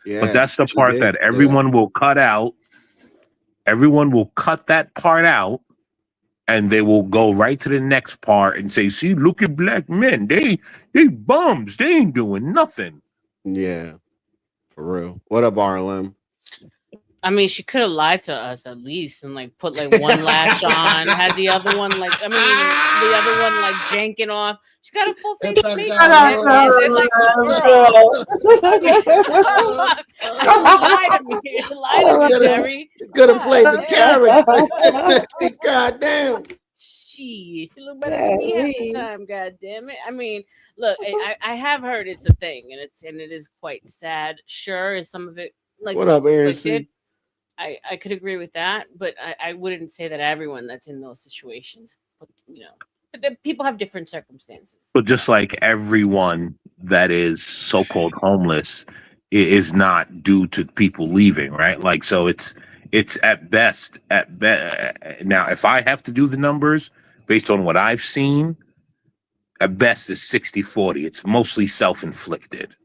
S5: Yeah,
S19: but that's the
S5: she
S19: part
S5: did
S19: that
S5: say
S19: everyone will cut out. Everyone will cut that part out, and they will go right to the next part and say, see, look at black men. They bums. They ain't doing nothing.
S5: Yeah, for real. What up, RLM?
S20: I mean, she could have lied to us at least and like put like one lash on, had the other one the other one like janking off. She got a full face of makeup. Lie to me. Lie to me, Jerry.
S5: Could have played the character. God damn.
S20: She looked better than me half the time. God damn it! I mean, look, I have heard it's a thing, and it is quite sad. Sure, is some of it like
S5: What up, Aaron?
S20: I could agree with that, but I wouldn't say that everyone that's in those situations, but people have different circumstances.
S19: But just like everyone that is so-called homeless is not due to people leaving, right? Like, so it's at best. Now, if I have to do the numbers based on what I've seen, at best is 60-40. It's mostly self-inflicted.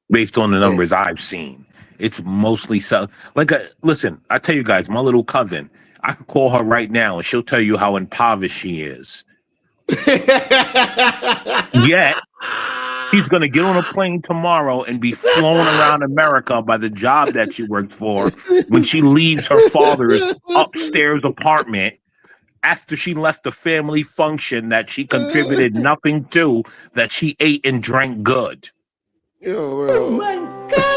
S19: Based on the numbers I've seen. It's mostly listen, I tell you guys, my little cousin, I could call her right now and she'll tell you how impoverished she is. Yet, she's going to get on a plane tomorrow and be flown around America by the job that she worked for when she leaves her father's upstairs apartment after she left the family function that she contributed nothing to, that she ate and drank good.
S5: Yo, bro.
S1: Oh my God!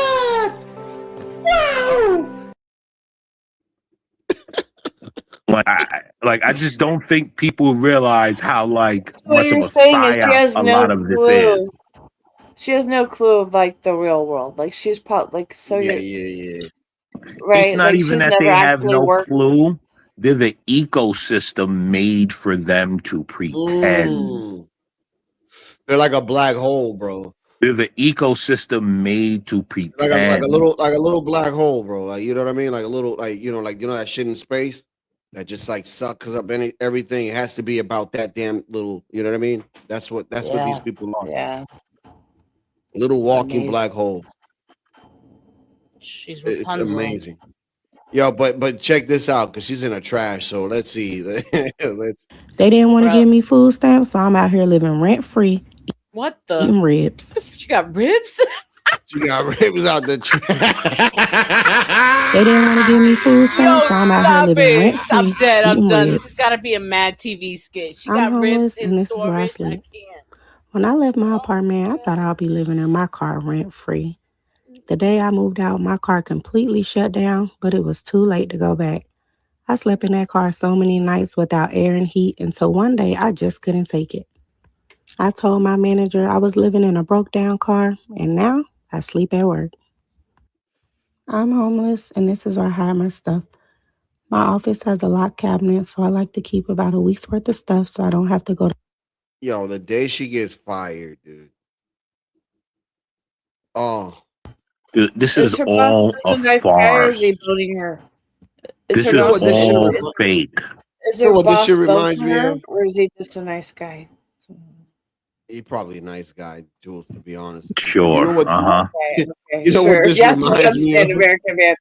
S1: Wow!
S19: I just don't think people realize how much
S6: What
S19: of
S6: you're
S19: a
S6: saying is she
S19: psyop
S6: has
S19: a
S6: no
S19: lot of this
S6: clue.
S19: is.
S6: She has no clue of like the real world. Like she's probably like so.
S5: Yeah.
S6: Right.
S19: It's not
S6: like,
S19: even
S6: she's
S19: that
S6: never
S19: they have
S6: actually
S19: no
S6: worked.
S19: clue. They're the ecosystem made for them to pretend.
S5: They're like a black hole, bro.
S19: They're the ecosystem made to pretend.
S5: Like a little black hole, bro. Like, you know what I mean? Like a little, like that shit in space that just like sucks up everything. It has to be about that damn little. You know what I mean? That's what these people are.
S6: Yeah.
S5: Little walking
S6: Amazing.
S5: black holes.
S20: She's
S5: It's
S20: Rapunzel.
S5: amazing. Yo, but check this out, because she's in a trash. So let's see. Let's
S18: They didn't want to
S20: Bro.
S18: give me food stamps, so I'm out here living rent free,
S20: What the?
S18: eating ribs.
S20: She got ribs?
S5: she got ribs out the trash.
S18: They didn't want to give me food
S20: Yo,
S18: stamps, so I'm out here
S20: stop
S18: living
S20: it.
S18: rent free,
S20: I'm dead. I'm
S18: eating
S20: done. This has
S18: ribs.
S20: got to be a Mad TV skit. She
S18: I'm
S20: got ribs
S18: homeless,
S20: in
S18: and this is where I
S20: storage. I
S18: sleep.
S20: can't.
S18: When I left my apartment, I thought I'd be living in my car rent free. The day I moved out, my car completely shut down, but it was too late to go back. I slept in that car so many nights without air and heat until one day I just couldn't take it. I told my manager I was living in a broke down car, and now I sleep at work. I'm homeless, and this is where I hide my stuff. My office has a locked cabinet, so I like to keep about a week's worth of stuff so I don't have to go to.
S5: Yo, the day she gets fired, dude. Oh,
S19: Dude, this
S6: Is
S19: is
S6: her boss
S19: all a
S6: just a nice guy, or is
S19: farce.
S6: he boning her? Is
S19: This
S6: her
S19: is
S6: boss
S5: this shit
S19: all
S5: remi-
S19: fake.
S6: is
S5: you know
S6: her
S5: what this
S6: boss
S5: shit
S6: boning
S5: reminds me
S6: her,
S5: of?
S6: or is he just a nice guy?
S5: He's probably a nice guy, Jules, to be honest. You
S19: Sure.
S5: know what?
S19: Uh-huh.
S6: Okay, okay,
S5: You know
S6: sure.
S5: what this
S6: Yes, I
S5: reminds me
S6: understand
S5: of?
S6: American man.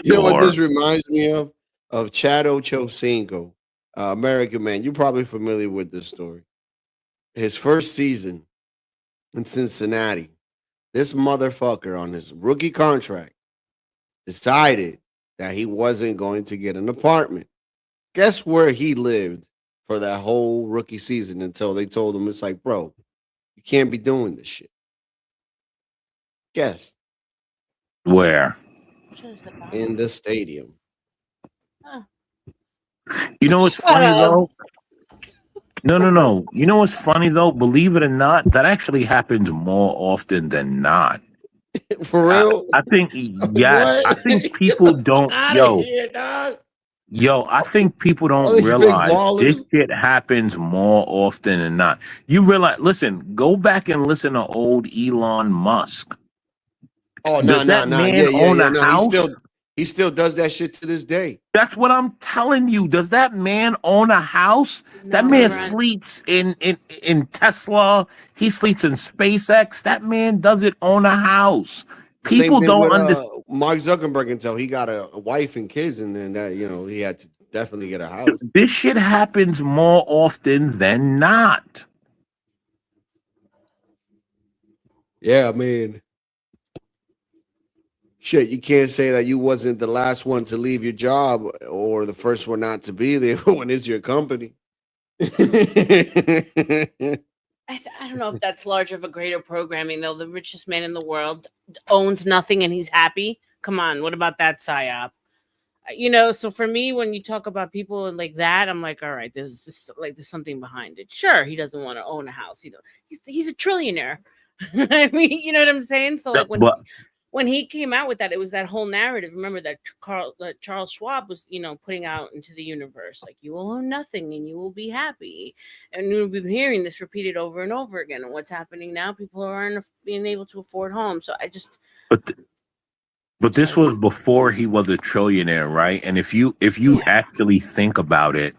S5: You know what
S19: Sure.
S5: this reminds me of? Of Chad Ochocinco, American Man. You're probably familiar with this story. His first season in Cincinnati, this motherfucker on his rookie contract decided that he wasn't going to get an apartment. Guess where he lived for that whole rookie season until they told him, it's like, bro, you can't be doing this shit. Guess.
S19: Where?
S5: In the stadium.
S19: You know what's
S6: Shut
S19: funny
S6: up.
S19: though? No. You know what's funny though? Believe it or not, that actually happens more often than not.
S5: For real?
S19: I think yes. I
S5: What?
S19: think people don't.
S5: Out of here, dog.
S19: I think people
S5: All
S19: don't
S5: these big
S19: realize this
S5: ballers.
S19: shit happens more often than not. You realize? Listen, go back and listen to old Elon Musk.
S5: Oh,
S19: Does that man own a
S5: No,
S19: house?
S5: he still does that shit to this day.
S19: That's what I'm telling you. Does that man own a house? That
S20: No,
S19: man
S20: right.
S19: sleeps in Tesla. He sleeps in SpaceX. That man doesn't own a house.
S5: Same
S19: People
S5: thing
S19: don't
S5: with
S19: understand.
S5: Mark Zuckerberg until he got a wife and kids, and then that he had to definitely get a house.
S19: This shit happens more often than not.
S5: Yeah, I mean, shit, you can't say that you wasn't the last one to leave your job or the first one not to be there when it's your company.
S20: I don't know if that's large of a greater programming though. The richest man in the world owns nothing and he's happy. Come on, what about that psyop? So for me, when you talk about people like that, I'm like, all right, there's something behind it. Sure, he doesn't want to own a house. He's a trillionaire. I mean, you know what I'm saying? So like when he came out with that, it was that whole narrative. Remember that Charles Schwab was, putting out into the universe, like you will own nothing and you will be happy. And we've been hearing this repeated over and over again. And what's happening now? People aren't being able to afford homes. So I just.
S19: But this was before he was a trillionaire, right? And if you actually think about it,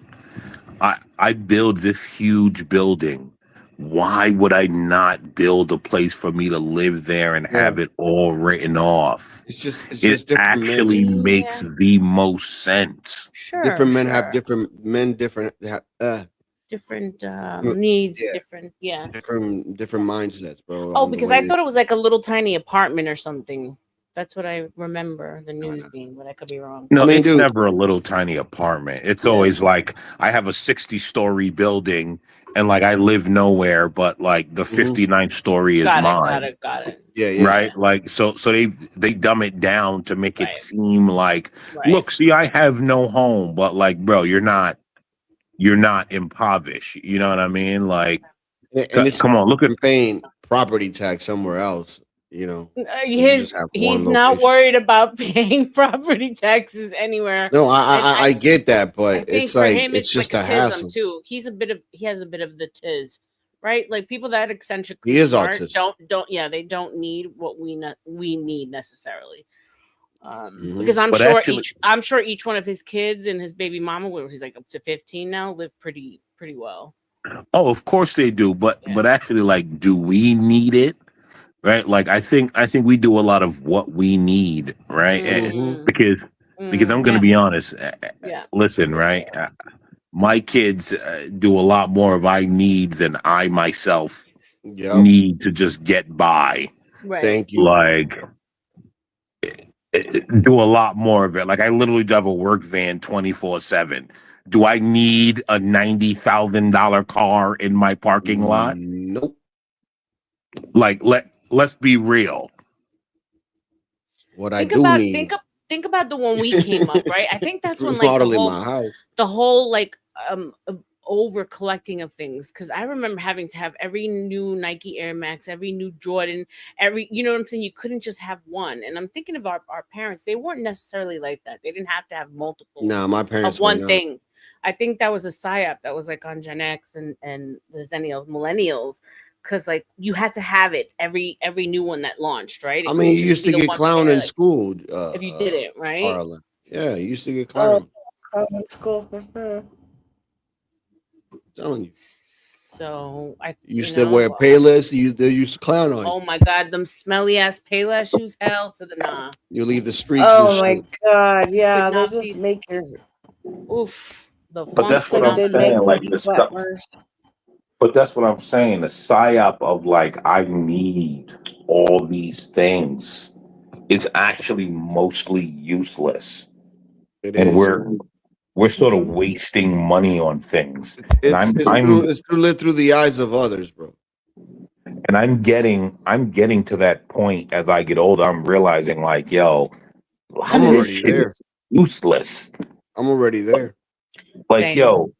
S19: I build this huge building. Why would I not build a place for me to live there and have it all written off?
S5: It's just
S19: It actually makes the most sense.
S20: Sure.
S5: Different men have different
S20: needs,
S5: yeah. different mindsets, bro.
S20: Oh, because I thought it was like a little tiny apartment or something. That's what I remember the news being, but I could be wrong.
S19: No, it's never a little tiny apartment. It's always like I have a 60-story building and like I live nowhere, but like the 59th story is mine.
S20: Got it.
S5: Yeah.
S19: Right? Like so they dumb it down to make it seem like look, see, I have no home, but like, bro, you're not impoverished. You know what I mean? Like come on, look at
S5: paying property tax somewhere else.
S20: He's not worried about paying property taxes anywhere.
S5: No, I get that, but it's like
S20: him,
S5: it's just
S20: like
S5: a hassle
S20: too. He has a bit of the tiz, right? Like people that eccentrically
S5: He is
S20: smart
S5: autistic.
S20: they don't need what we need necessarily.
S5: Mm-hmm.
S20: Because I'm sure each one of his kids and his baby mama, where he's like up to 15 now, live pretty well.
S19: Oh, of course they do, but actually, like, do we need it? right? Like I think we do a lot of what we need, right? Because I'm going to be honest.
S20: Yeah.
S19: Listen, right? My kids do a lot more of I need than I myself need to just get by.
S20: Right.
S5: Thank you.
S19: Like do a lot more of it. Like I literally drive a work van 24/7. Do I need a $90,000 car in my parking lot?
S5: Nope.
S19: Like let's be real.
S5: What
S20: Think
S5: I do
S20: about
S5: need.
S20: think about the one we came up, right? I think that's when like
S5: Remodeling my house.
S20: the whole like over collecting of things, because I remember having to have every new Nike Air Max, every new Jordan, every, you know what I'm saying? You couldn't just have one. And I'm thinking of our parents. They weren't necessarily like that. They didn't have to have multiple
S5: Nah, my parents
S20: of one
S5: were not.
S20: thing. I think that was a psyop that was like on Gen X and the Zennials, millennials, because like you had to have it every new one that launched, right? It
S5: I mean, you
S20: couldn't just
S5: used
S20: be
S5: to
S20: the
S5: get
S20: one
S5: clowned
S20: pair,
S5: in
S20: like,
S5: school.
S20: if you did it right.
S5: Arlen. Yeah, you used to get
S6: Oh,
S5: clowned.
S6: school for sure.
S5: I'm telling you.
S20: So I
S5: You used to wear Payless. They used to clown on you.
S20: Oh my God, them smelly ass Payless shoes, hell to the nah.
S5: You leave the streets
S6: Oh
S5: and
S6: my
S5: shit.
S6: God, yeah,
S20: Could
S6: they
S20: not
S6: just
S20: be
S6: make your.
S20: Oof. The
S19: But that's
S20: funk
S19: what I'm
S6: They
S20: phenomenon.
S6: make
S19: saying. Like
S6: you
S19: the
S6: sweat
S19: stuff.
S6: worse.
S19: But that's what I'm saying. The psyop of like I need all these things. It's actually mostly useless.
S5: It
S19: And
S5: is.
S19: we're sort of wasting money on things. And
S5: It's through the eyes of others, bro.
S19: and I'm getting to that point as I get older. I'm realizing like, yo, a lot
S5: I'm
S19: of this
S5: already
S19: shit
S5: there.
S19: is useless.
S5: I'm already there.
S19: Like,
S20: Same.
S19: yo,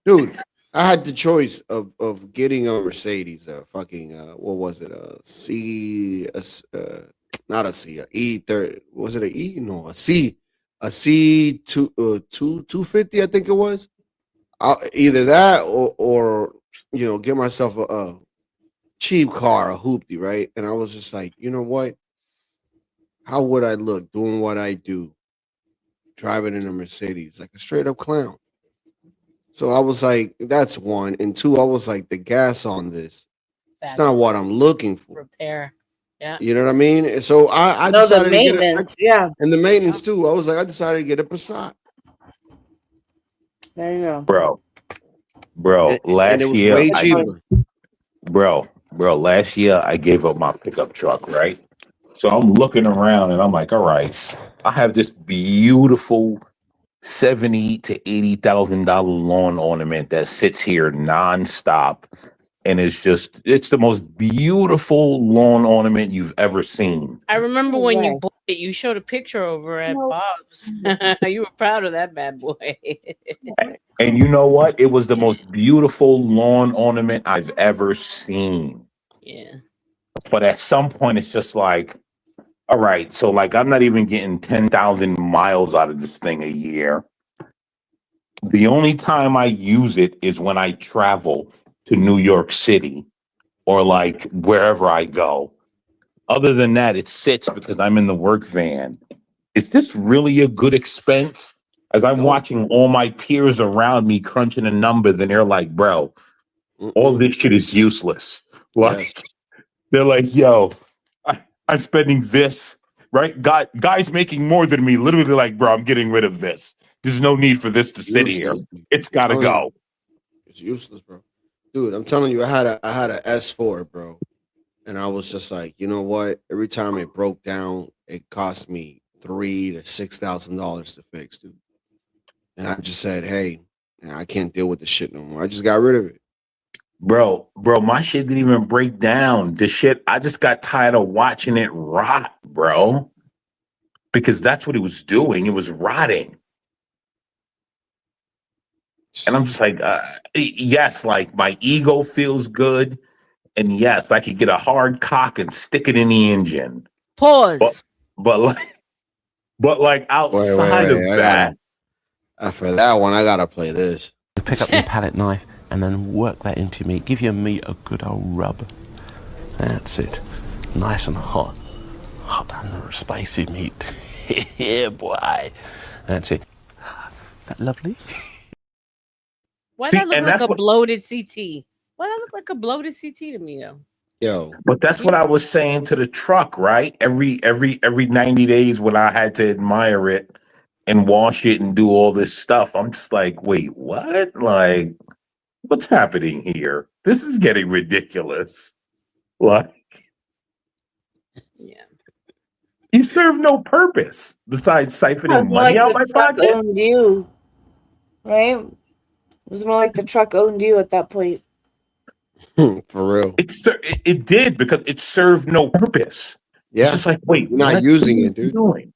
S5: Dude, I had the choice of getting a Mercedes, fucking what was it? Not a C, a E30. Was it a E? No, a C. A C 250, I think it was. Either that or get myself a cheap car, a hoopty, right? And I was just like, you know what? How would I look doing what I do, driving in a Mercedes, like a straight up clown? So I was like, that's one. And two, I was like, the gas on this, it's not what I'm looking for.
S20: Repair. Yeah.
S5: You know what I mean? And so I
S6: No, the
S5: decided to get it.
S6: maintenance, yeah.
S5: And the maintenance too. I was like, I decided to get a Passat.
S6: There you go.
S19: bro,
S5: And it
S19: last
S5: was
S19: year,
S5: way cheaper.
S19: last year I gave up my pickup truck, right? So I'm looking around and I'm like, all right, I have this beautiful $70,000 to $80,000 lawn ornament that sits here nonstop. And it's the most beautiful lawn ornament you've ever seen.
S20: I remember when you
S6: Right.
S20: bought it, you showed a picture over at
S6: No.
S20: Bob's. You were proud of that bad boy.
S19: And you know what? It was the most beautiful lawn ornament I've ever seen.
S20: Yeah.
S19: But at some point, it's just like, all right, so like I'm not even getting 10,000 miles out of this thing a year. The only time I use it is when I travel to New York City or like wherever I go. Other than that, it sits because I'm in the work van. Is this really a good expense? As I'm watching all my peers around me crunching a number, then they're like, bro, all this shit is useless. Like, they're like, yo, I'm spending this, right? Guys making more than me, literally like, bro, I'm getting rid of this. There's no need for this to sit here. It's got to go.
S5: It's useless, bro. Dude, I'm telling you, I had a S4, bro. And I was just like, you know what? Every time it broke down, it cost me $3,000 to $6,000 to fix, dude. And I just said, hey, I can't deal with this shit no more. I just got rid of it.
S19: Bro, my shit didn't even break down. The shit, I just got tired of watching it rot, bro. Because that's what it was doing. It was rotting. And I'm just like, yes, like my ego feels good. And yes, I could get a hard cock and stick it in the engine.
S20: Pause.
S19: But like outside of that.
S5: For that one, I gotta play this.
S21: Pick up your palette knife and then work that into your meat. Give your meat a good old rub. That's it. Nice and hot. Hot and spicy meat. Yeah, boy. That's it. That lovely?
S20: Why
S19: See,
S20: that look
S19: and
S20: like
S19: that's
S20: a
S19: what-
S20: bloated CT? Why that look like a bloated CT to me though?
S5: Yo,
S19: But that's what I was saying to the truck, right? Every 90 days when I had to admire it and wash it and do all this stuff, I'm just like, wait, what? Like, what's happening here? This is getting ridiculous. Like,
S20: Yeah.
S19: you serve no purpose besides siphoning money
S6: Like
S19: out
S6: the
S19: my
S6: truck
S19: pocket.
S6: owned you, right? It was more like the truck owned you at that point.
S5: For real.
S19: It did because it served no purpose.
S5: Yeah.
S19: It's just like, wait,
S5: You're not
S19: what
S5: using
S19: are
S5: it,
S19: you
S5: dude.
S19: doing?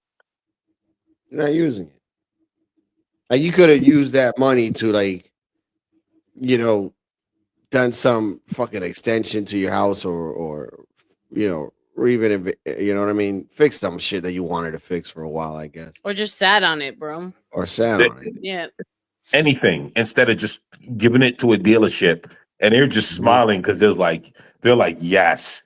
S5: You're not using it. Like you could have used that money to like, you know, done some fucking extension to your house or you know, or even if you know what I mean, fix some shit that you wanted to fix for a while, I guess.
S20: Or just sat on it, bro.
S5: Or sat on it.
S20: Yeah.
S19: Anything instead of just giving it to a dealership and they're just smiling because they're like, yes.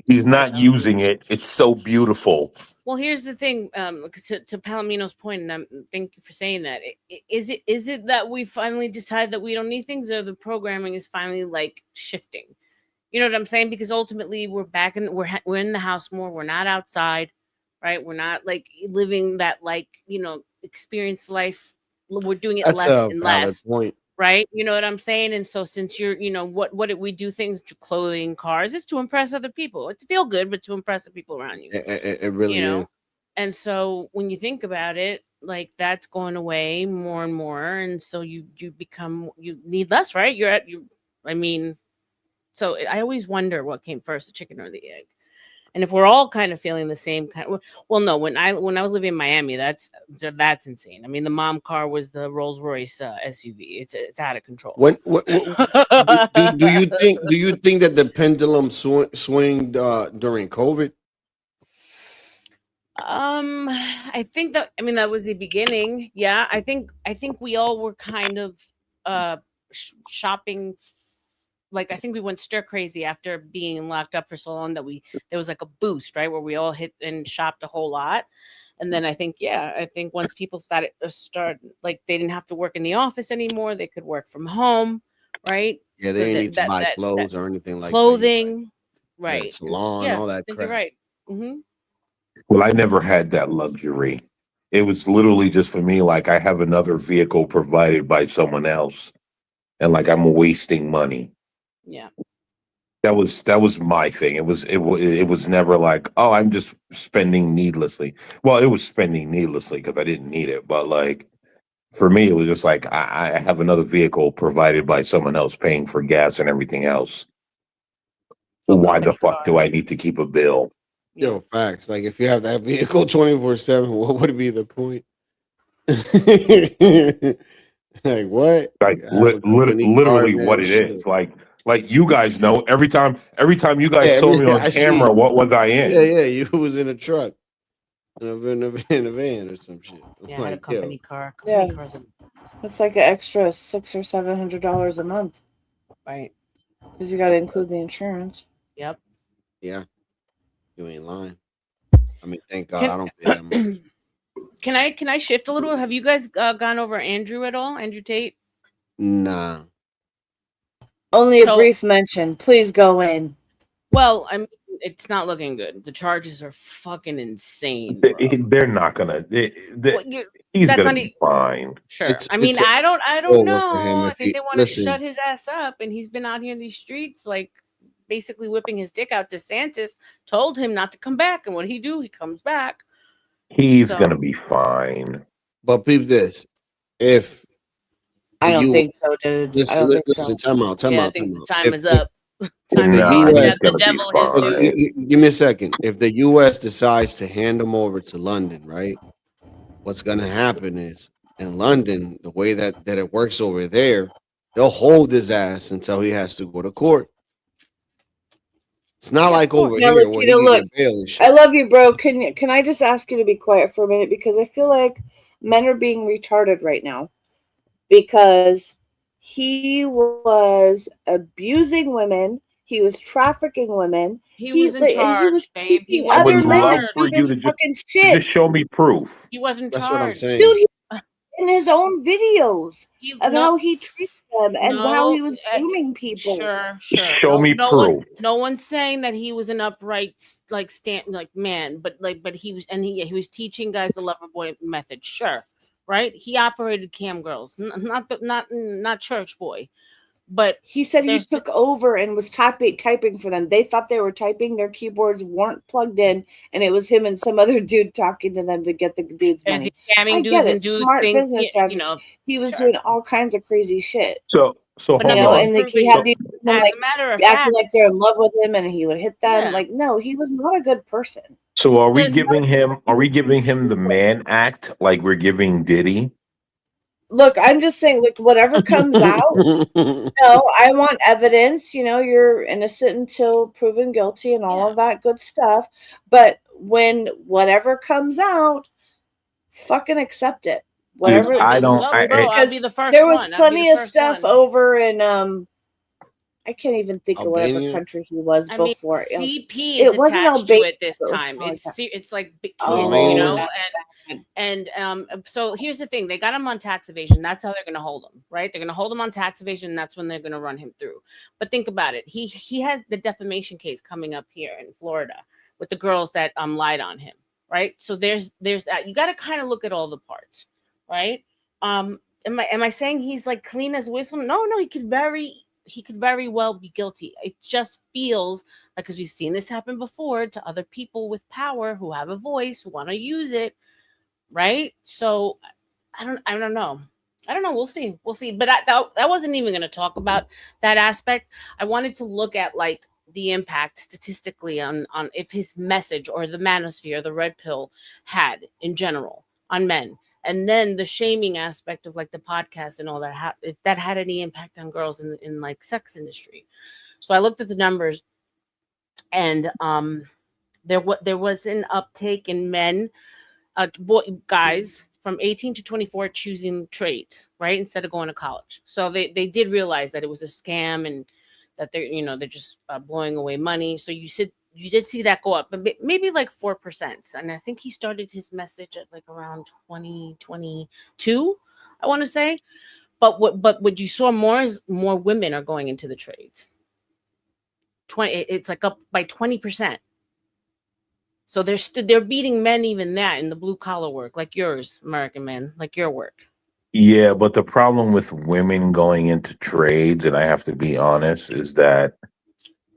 S19: He's not using it. It's so beautiful.
S20: Well, here's the thing. To Palomino's point, and thank you for saying that. Is it that we finally decide that we don't need things, or the programming is finally like shifting? You know what I'm saying? Because ultimately, we're back in we're in the house more. We're not outside, right? We're not like living that like experience life. We're doing it
S5: That's
S20: less
S5: a
S20: and
S5: valid
S20: less.
S5: point.
S20: Right? You know what I'm saying? And so since you're, what did we do things to clothing, cars, is to impress other people. It's to feel good, but to impress the people around you.
S5: It really is.
S20: And so when you think about it, like that's going away more and more. And so you need less, right? So I always wonder what came first, the chicken or the egg. And if we're all kind of feeling the same well, no, when I was living in Miami, that's insane. I mean, the mom car was the Rolls Royce SUV. It's out of control.
S5: What do you think that the pendulum swinged during COVID?
S20: I think that was the beginning. Yeah, I think we all were kind of shopping. Like I think we went stir crazy after being locked up for so long that there was like a boost, right, where we all hit and shopped a whole lot. And then I think once people started like they didn't have to work in the office anymore, they could work from home, right?
S5: Yeah, they didn't need to buy clothes or anything like
S20: clothing,
S5: that.
S20: right?
S5: Salon, all that
S20: I think
S5: crap.
S20: you're right. Mm-hmm.
S19: Well, I never had that luxury. It was literally just for me, like I have another vehicle provided by someone else, and like I'm wasting money.
S20: Yeah.
S19: That was my thing. It was never like, oh, I'm just spending needlessly. Well, it was spending needlessly because I didn't need it. But like for me, it was just like I have another vehicle provided by someone else paying for gas and everything else. Why the fuck do I need to keep a bill?
S5: Yo, facts. Like if you have that vehicle 24/7, what would be the point? Like what?
S19: Like literally what it is. Like you guys know, every time you guys saw me on camera, what was I in?
S5: Yeah, you was in a truck, in a van or some shit.
S20: Yeah, I had a company car.
S6: Yeah,
S20: cars
S6: it's like an extra $600 or $700 a month,
S20: right?
S6: Because you got to include the insurance.
S20: Yep.
S5: Yeah, you ain't lying. I mean, thank God I don't pay that much.
S20: Can I shift a little? Have you guys gone over Andrew at all? Andrew Tate?
S5: Nah.
S6: Only a brief mention. Please go in.
S20: Well, I mean, it's not looking good. The charges are fucking insane.
S19: They're not gonna. He's gonna be fine.
S20: Sure. I mean, I don't know. I think they want to shut his ass up, and he's been out here in these streets, like basically whipping his dick out. DeSantis told him not to come back, and what he do? He comes back.
S19: He's gonna be fine.
S5: But peep this: if
S6: I don't think so, dude.
S5: Listen, time out.
S20: I think the time is up.
S5: Give me a second. If the U.S. decides to hand him over to London, right? What's gonna happen is in London, the way that it works over there, they'll hold his ass until he has to go to court. It's not like over here where
S6: Latino,
S5: you
S6: look,
S5: get bail and shit.
S6: I love you, bro. Can I just ask you to be quiet for a minute, because I feel like men are being retarded right now, because he was abusing women, he was trafficking women,
S20: he was in charge,
S6: he was
S20: babe.
S6: teaching
S19: I would
S6: other
S19: love
S6: men
S19: for
S6: to
S19: you
S6: do
S19: to
S6: fucking
S19: just
S6: shit.
S19: show me proof.
S20: He wasn't
S5: That's what I'm
S20: charged.
S5: saying.
S6: Dude, in his own videos of
S20: no,
S6: how he treats them and how he was grooming people.
S20: Sure.
S19: Show me proof.
S20: No one's saying that he was an upright man, but he was, and he was teaching guys the lover boy method. Sure, right? He operated cam girls, not church boy. But
S6: he said he took over and was typing for them. They thought they were typing. Their keyboards weren't plugged in, and it was him and some other dude talking to them to get the dude's money.
S20: Is he scamming
S6: I
S20: dudes
S6: get
S20: and
S6: it.
S20: dudes
S6: Smart
S20: things,
S6: business strategy. He was doing all kinds of crazy shit.
S19: So
S20: But
S19: hold
S20: no,
S19: on.
S6: And like he had these women,
S20: as
S6: like
S20: a matter of
S6: acting
S20: fact,
S6: like they're in love with him, and he would hit them.
S20: Yeah.
S6: Like, no, he was not a good person.
S19: So are we giving him the man act like we're giving Diddy?
S6: Look, I'm just saying, like, whatever comes out, I want evidence. You're innocent until proven guilty and all of that good stuff. But when whatever comes out, fucking accept it. Whatever.
S20: I'll be the first
S6: there was
S20: one.
S6: plenty of stuff over in I can't even think of whatever
S20: Albania?
S6: country he was
S20: I mean,
S6: before.
S20: CP
S6: It
S20: is
S6: wasn't
S20: attached to
S6: Albania,
S20: it this
S6: it was
S20: time.
S6: something like
S20: It's like big kids,
S6: Oh.
S20: and so here's the thing: they got him on tax evasion. That's how they're going to hold him, right? They're going to hold him on tax evasion. And that's when they're going to run him through. But think about it: he has the defamation case coming up here in Florida with the girls that lied on him, right? So there's that. You got to kind of look at all the parts, right? Am I saying he's like clean as whistle? No, he could very well be guilty. It just feels like, because we've seen this happen before to other people with power who have a voice, who want to use it, right? So I don't know. We'll see. But that wasn't even going to talk about that aspect. I wanted to look at like the impact statistically on if his message or the manosphere, the red pill, had in general on men. And then the shaming aspect of like the podcast and all that, if that had any impact on girls in like sex industry. So I looked at the numbers, and there was an uptake in men, guys from 18 to 24 choosing trades, right, instead of going to college. So they did realize that it was a scam and that they're just blowing away money. So you did see that go up, but maybe like 4%. And I think he started his message at like around 2022, I want to say. But what you saw more is more women are going into the trades. It's like up by 20%. So they're beating men even that in the blue collar work, like yours, American men, like your work.
S19: Yeah, but the problem with women going into trades, and I have to be honest, is that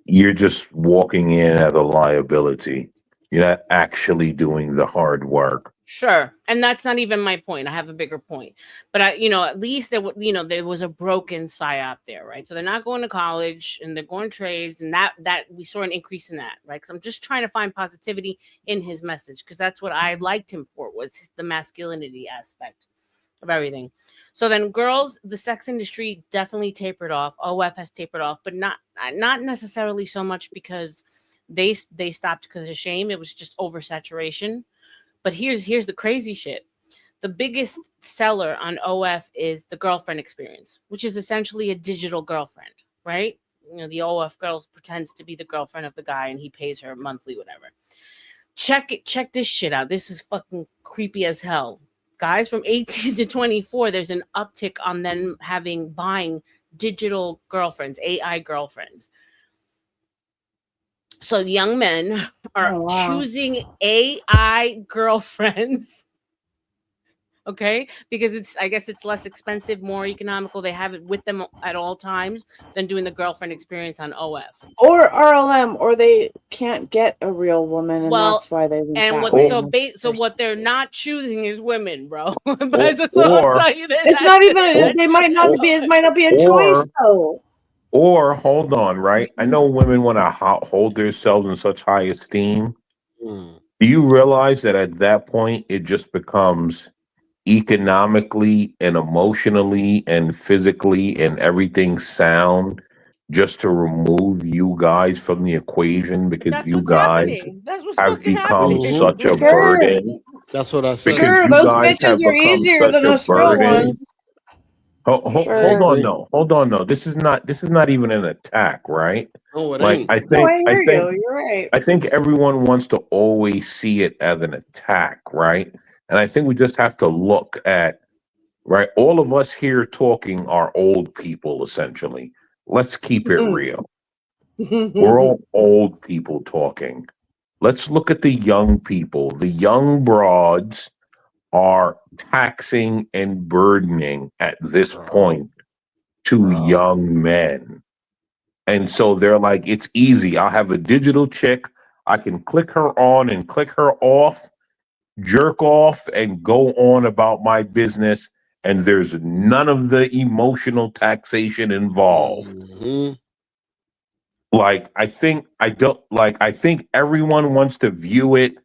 S19: you're just walking in as a liability. You're not actually doing the hard work.
S20: Sure. And that's not even my point. I have a bigger point. But at least there was a broken psyop there, right? So they're not going to college and they're going trades, and that we saw an increase in that, right? Because I'm just trying to find positivity in his message, because that's what I liked him for, was the masculinity aspect of everything. So then girls, the sex industry definitely tapered off. OF has tapered off, but not necessarily so much because they stopped because of shame. It was just oversaturation. But here's the crazy shit. The biggest seller on OF is the girlfriend experience, which is essentially a digital girlfriend, right? The OF girl pretends to be the girlfriend of the guy and he pays her monthly, whatever. Check this shit out. This is fucking creepy as hell. Guys from 18 to 24, there's an uptick on them buying digital girlfriends, AI girlfriends. So young men are choosing AI girlfriends, okay? Because I guess it's less expensive, more economical. They have it with them at all times than doing the girlfriend experience on OF.
S6: Or RLM, or they can't get a real woman, and that's why they went that way.
S20: So what they're not choosing is women, bro. But that's all I'll tell you.
S6: It's not even. They might not be. It might not be a choice though.
S19: Or hold on, right? I know women want to hold themselves in such high esteem. Do you realize that at that point it just becomes economically and emotionally and physically and everything sound just to remove you guys from the equation, because you guys have become such a burden?
S5: That's what I said.
S6: Sure, those bitches are easier than us real ones.
S19: Hold on, no. This is not even an attack, right?
S5: No, it
S19: like
S5: ain't.
S19: I think
S6: you. You're right.
S19: I think everyone wants to always see it as an attack, right? And I think we just have to look at right? All of us here talking are old people, essentially. Let's keep it real. We're all old people talking. Let's look at the young people. The young broads are taxing and burdening at this point to young men. And so they're like, it's easy. I'll have a digital chick. I can click her on and click her off, jerk off, and go on about my business. And there's none of the emotional taxation involved. Like, I think everyone wants to view it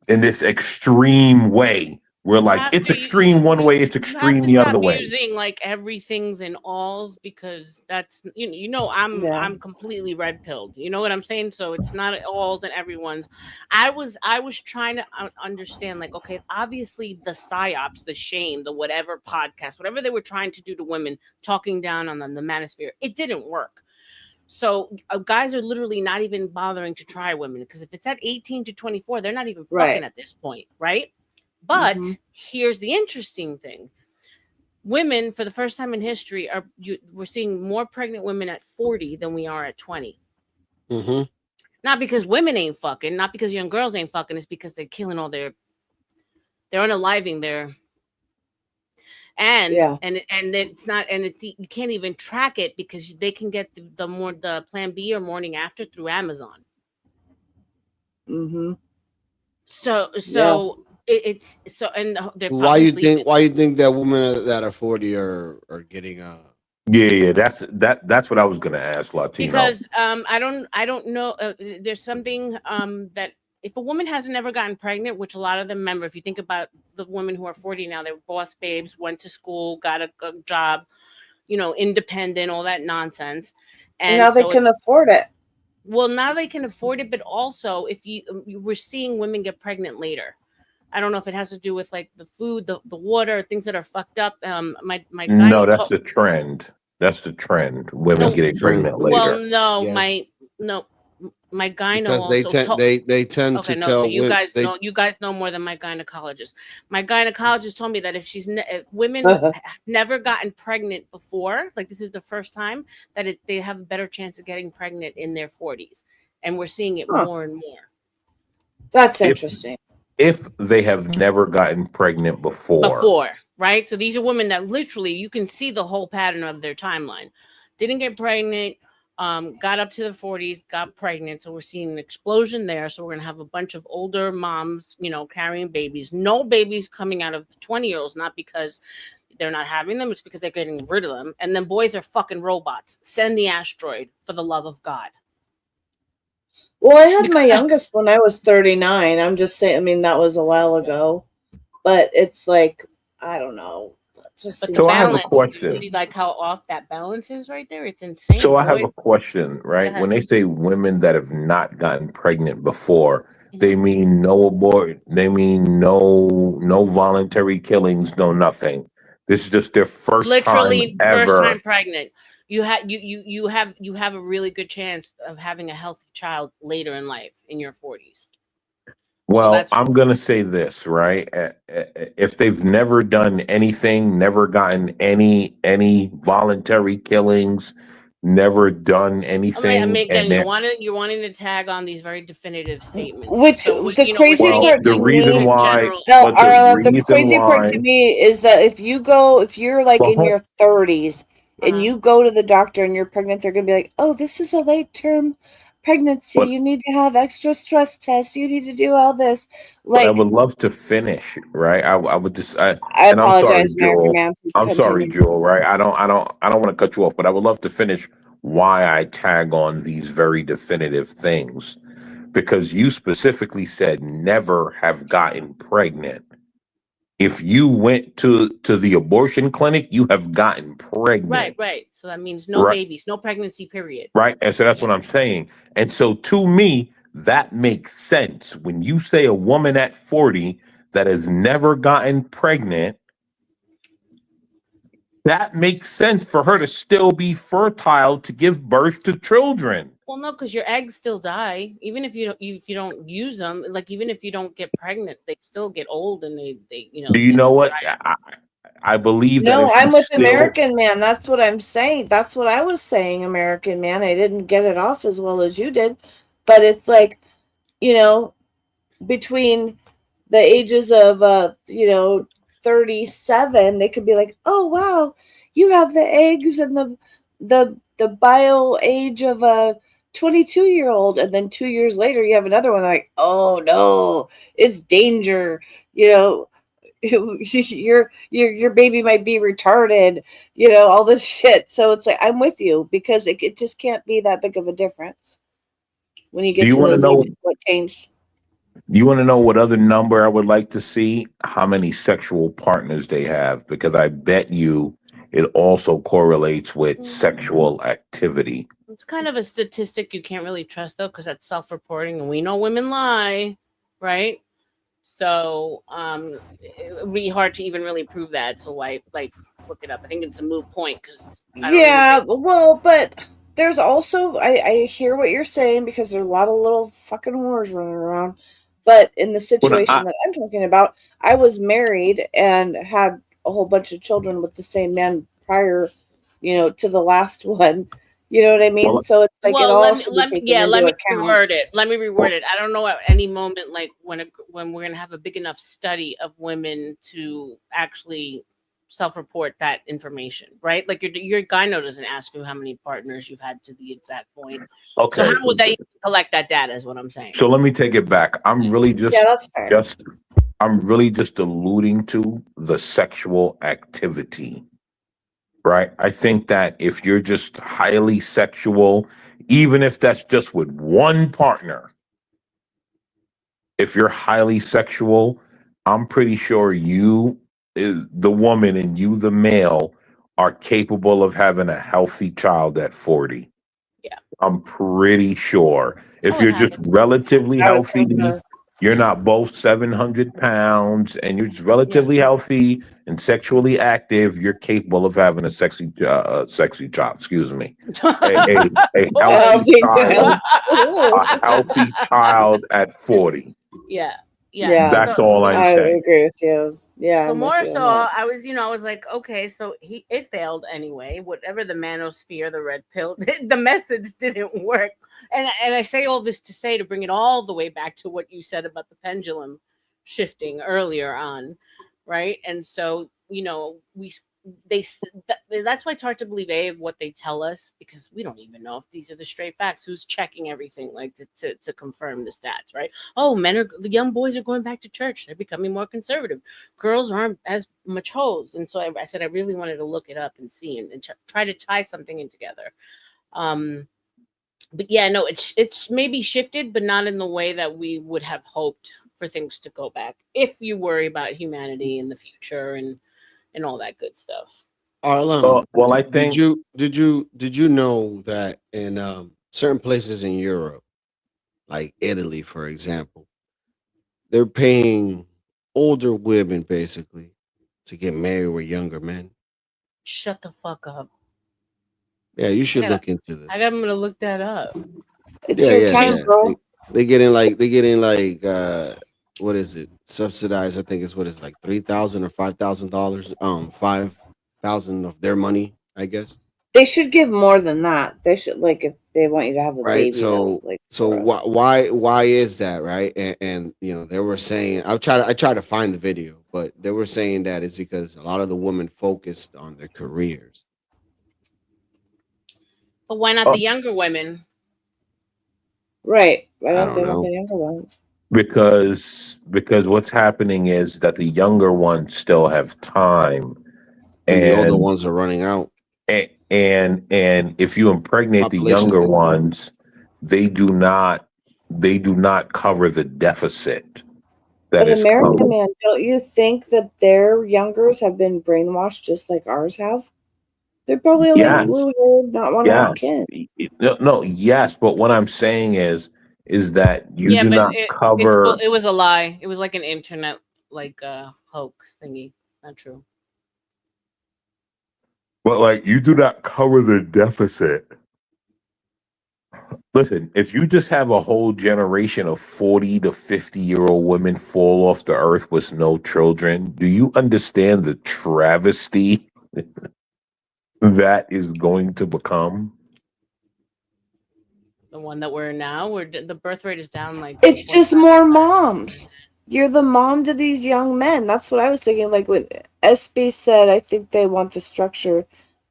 S19: in this extreme way. We're like, it's extreme one way, it's extreme the other way.
S20: Using like everything's in alls, because that's I'm completely red pilled. You know what I'm saying? So it's not alls and everyone's. I was trying to understand, like, okay, obviously the psyops, the shame, the whatever podcast, whatever they were trying to do to women, talking down on them, the manosphere, it didn't work. So guys are literally not even bothering to try women, because if it's at 18 to 24, they're not even fucking at this point, right? But here's the interesting thing. Women, for the first time in history, we're seeing more pregnant women at 40 than we are at 20. Not because women ain't fucking, not because young girls ain't fucking, it's because they're killing all they're unaliving their. And it's not, and it's, you can't even track it because they can get the Plan B or morning after through Amazon. So it's so, and
S5: why you think that women that are 40 are getting
S19: Yeah, that's what I was gonna ask, Latino.
S20: Because I don't know, there's something that if a woman hasn't ever gotten pregnant, which a lot of them, remember, if you think about the women who are 40 now, they're boss babes, went to school, got a job, independent, all that nonsense, and
S6: now they can afford it.
S20: Well, now they can afford it, but also if we're seeing women get pregnant later. I don't know if it has to do with like the food, the water, things that are fucked up. My guy.
S19: No, that's the trend. That's the trend. Women getting pregnant later.
S20: Well, no, my gyno
S5: because they tend to tell.
S20: So you guys know more than my gynecologist. My gynecologist told me that if women have never gotten pregnant before, like this is the first time, that they have a better chance of getting pregnant in their 40s, and we're seeing it more and more.
S6: That's interesting.
S19: If they have never gotten pregnant before,
S20: right? So these are women that literally you can see the whole pattern of their timeline. Didn't get pregnant, got up to the 40s, got pregnant. So we're seeing an explosion there. So we're gonna have a bunch of older moms, carrying babies. No babies coming out of 20-year-olds, not because they're not having them, it's because they're getting rid of them. And then boys are fucking robots. Send the asteroid, for the love of God.
S6: Well, I had my youngest when I was 39. I'm just saying, I mean, that was a while ago. But it's like, I don't know.
S19: So I have a question.
S20: You see like how off that balance is right there? It's insane.
S19: So I have a question, right? When they say women that have not gotten pregnant before, they mean no abort, they mean no voluntary killings, no nothing. This is just their first
S20: literally
S19: time ever.
S20: First time pregnant. You have a really good chance of having a healthy child later in life in your 40s.
S19: Well, I'm going to say this, right? If they've never done anything, never gotten any voluntary killings, never done anything.
S20: You're wanting to tag on these very definitive statements.
S6: Which the crazy part to me, the crazy part to me is that if you're like in your 30s and you go to the doctor and you're pregnant, they're going to be like, oh, this is a late term pregnancy. You need to have extra stress tests. You need to do all this. Like,
S19: I would love to finish, right? I would just. I
S6: apologize,
S19: I'm sorry, Jewel. Right? I don't want to cut you off, but I would love to finish why I tag on these very definitive things, because you specifically said never have gotten pregnant. If you went to the abortion clinic, you have gotten pregnant.
S20: Right. So that means no babies, no pregnancy period.
S19: Right. And so that's what I'm saying. And so to me, that makes sense. When you say a woman at 40 that has never gotten pregnant, that makes sense for her to still be fertile to give birth to children.
S20: Well, no, because your eggs still die, even if you don't use them. Like even if you don't get pregnant, they still get old and they
S19: Do you know what? I believe that
S6: No,
S19: if
S6: I'm
S19: she's
S6: with
S19: still
S6: American Man. That's what I'm saying. That's what I was saying, American Man. I didn't get it off as well as you did. But it's like, you know, between the ages of 37, they could be like, "Oh wow, you have the eggs and the bio age of a 22-year-old," and then 2 years later you have another one like, "Oh no, it's danger." You know, your baby might be retarded, all this shit. So it's like, I'm with you, because it just can't be that big of a difference when you
S19: do
S6: get
S19: you
S6: to
S19: want to
S6: those
S19: know
S6: ages. What changed?
S19: you want to know what other number I would like to see? How many sexual partners they have, because I bet you it also correlates with sexual activity.
S20: It's kind of a statistic you can't really trust though, because that's self-reporting, and we know women lie, right? So it would be hard to even really prove that. So why look it up? I think it's a moot point because I don't even
S6: Yeah,
S20: think.
S6: well, but there's also, I hear what you're saying, because there's a lot of little fucking whores running around. But in the
S19: Well,
S6: situation that I'm talking about, I was married and had a whole bunch of children with the same man prior, to the last one. You know what I mean?
S19: well,
S6: So it's like it
S20: Well,
S6: all should be taken
S20: let
S6: into
S20: me
S6: account.
S20: reword it. Let me reword it. I don't know at any moment, like when we're gonna have a big enough study of women to actually self-report that information, right? Like your gyno doesn't ask you how many partners you've had to the exact point. So
S19: okay.
S20: how would they collect that data? Is what I'm saying.
S19: So let me take it back. I'm really
S6: Yeah, that's fair.
S19: I'm really just alluding to the sexual activity, right? I think that if you're just highly sexual, even if that's just with one partner, if you're highly sexual, I'm pretty sure you, the woman, and you, the male, are capable of having a healthy child at 40.
S20: Yeah.
S19: I'm pretty sure. If
S20: Oh, it
S19: you're just
S20: happens.
S19: relatively
S6: I would
S19: healthy,
S6: think so.
S19: you're not both 700 pounds, and you're just relatively healthy and sexually active, you're capable of having a sexy child. Excuse me, a healthy child at 40.
S20: Yeah. Yeah.
S6: Yeah,
S19: That's all I'm
S6: I
S19: saying.
S6: agree with you. Yeah,
S20: So
S6: I'm with
S20: more
S6: you
S20: so,
S6: on that.
S20: I was like, okay, so it failed anyway. Whatever the manosphere, the red pill, the message didn't work. And I say all this to say, to bring it all the way back to what you said about the pendulum shifting earlier on, right? And so that's why it's hard to believe what they tell us, because we don't even know if these are the straight facts. Who's checking everything, like to confirm the stats, right? Oh, the young boys are going back to church, they're becoming more conservative, girls aren't as much hoes. And so I said I really wanted to look it up and see, and try to tie something in together. But yeah, no, it's maybe shifted, but not in the way that we would have hoped for things to go back, if you worry about humanity in the future and all that good stuff.
S5: Arlen,
S19: Well, I
S5: did
S19: think
S5: you know that in certain places in Europe, like Italy, for example, they're paying older women basically to get married with younger men?
S20: Shut the fuck up.
S5: Yeah, you should look into this.
S20: I'm gonna look that up.
S6: It's
S5: Yeah,
S6: your
S5: yeah,
S6: time,
S5: yeah.
S6: bro.
S5: They getting like what is it? Subsidized, I think it's what is like $3,000 or $5,000. 5,000 of their money, I guess.
S6: They should give more than that. They should, like, if they want you to have a
S5: Right.
S6: baby, that was
S5: So
S6: like
S5: so
S6: for us.
S5: why is that, right? And they were saying, I try to find the video, but they were saying that it's because a lot of the women focused on their careers.
S20: But why not the younger women?
S6: Right. Why
S5: I
S6: don't
S5: don't
S6: they want
S5: know.
S6: the younger ones?
S19: because what's happening is that the younger ones still have time,
S5: And the older
S19: and
S5: ones are running out.
S19: and if you impregnate the
S5: Population
S19: younger
S5: thing.
S19: ones, they do not cover the deficit that
S6: But
S19: is
S6: American
S19: coming.
S6: Man, don't you think that their youngers have been brainwashed just like ours have? They're probably like
S19: Yes,
S6: blue haired, not want to have
S19: yes,
S6: kids.
S19: no, yes. But what I'm saying is that you
S20: Yeah,
S19: do
S20: but
S19: not cover.
S20: it was a lie. It was like an internet hoax thingy. Not true.
S19: But like you do not cover the deficit. Listen, if you just have a whole generation of 40 to 50-year-old women fall off the earth with no children, do you understand the travesty that is going to become?
S20: The one that we're in now, where the birth rate is down like.
S6: It's just more moms. You're the mom to these young men. That's what I was thinking. Like when SB said, I think they want the structure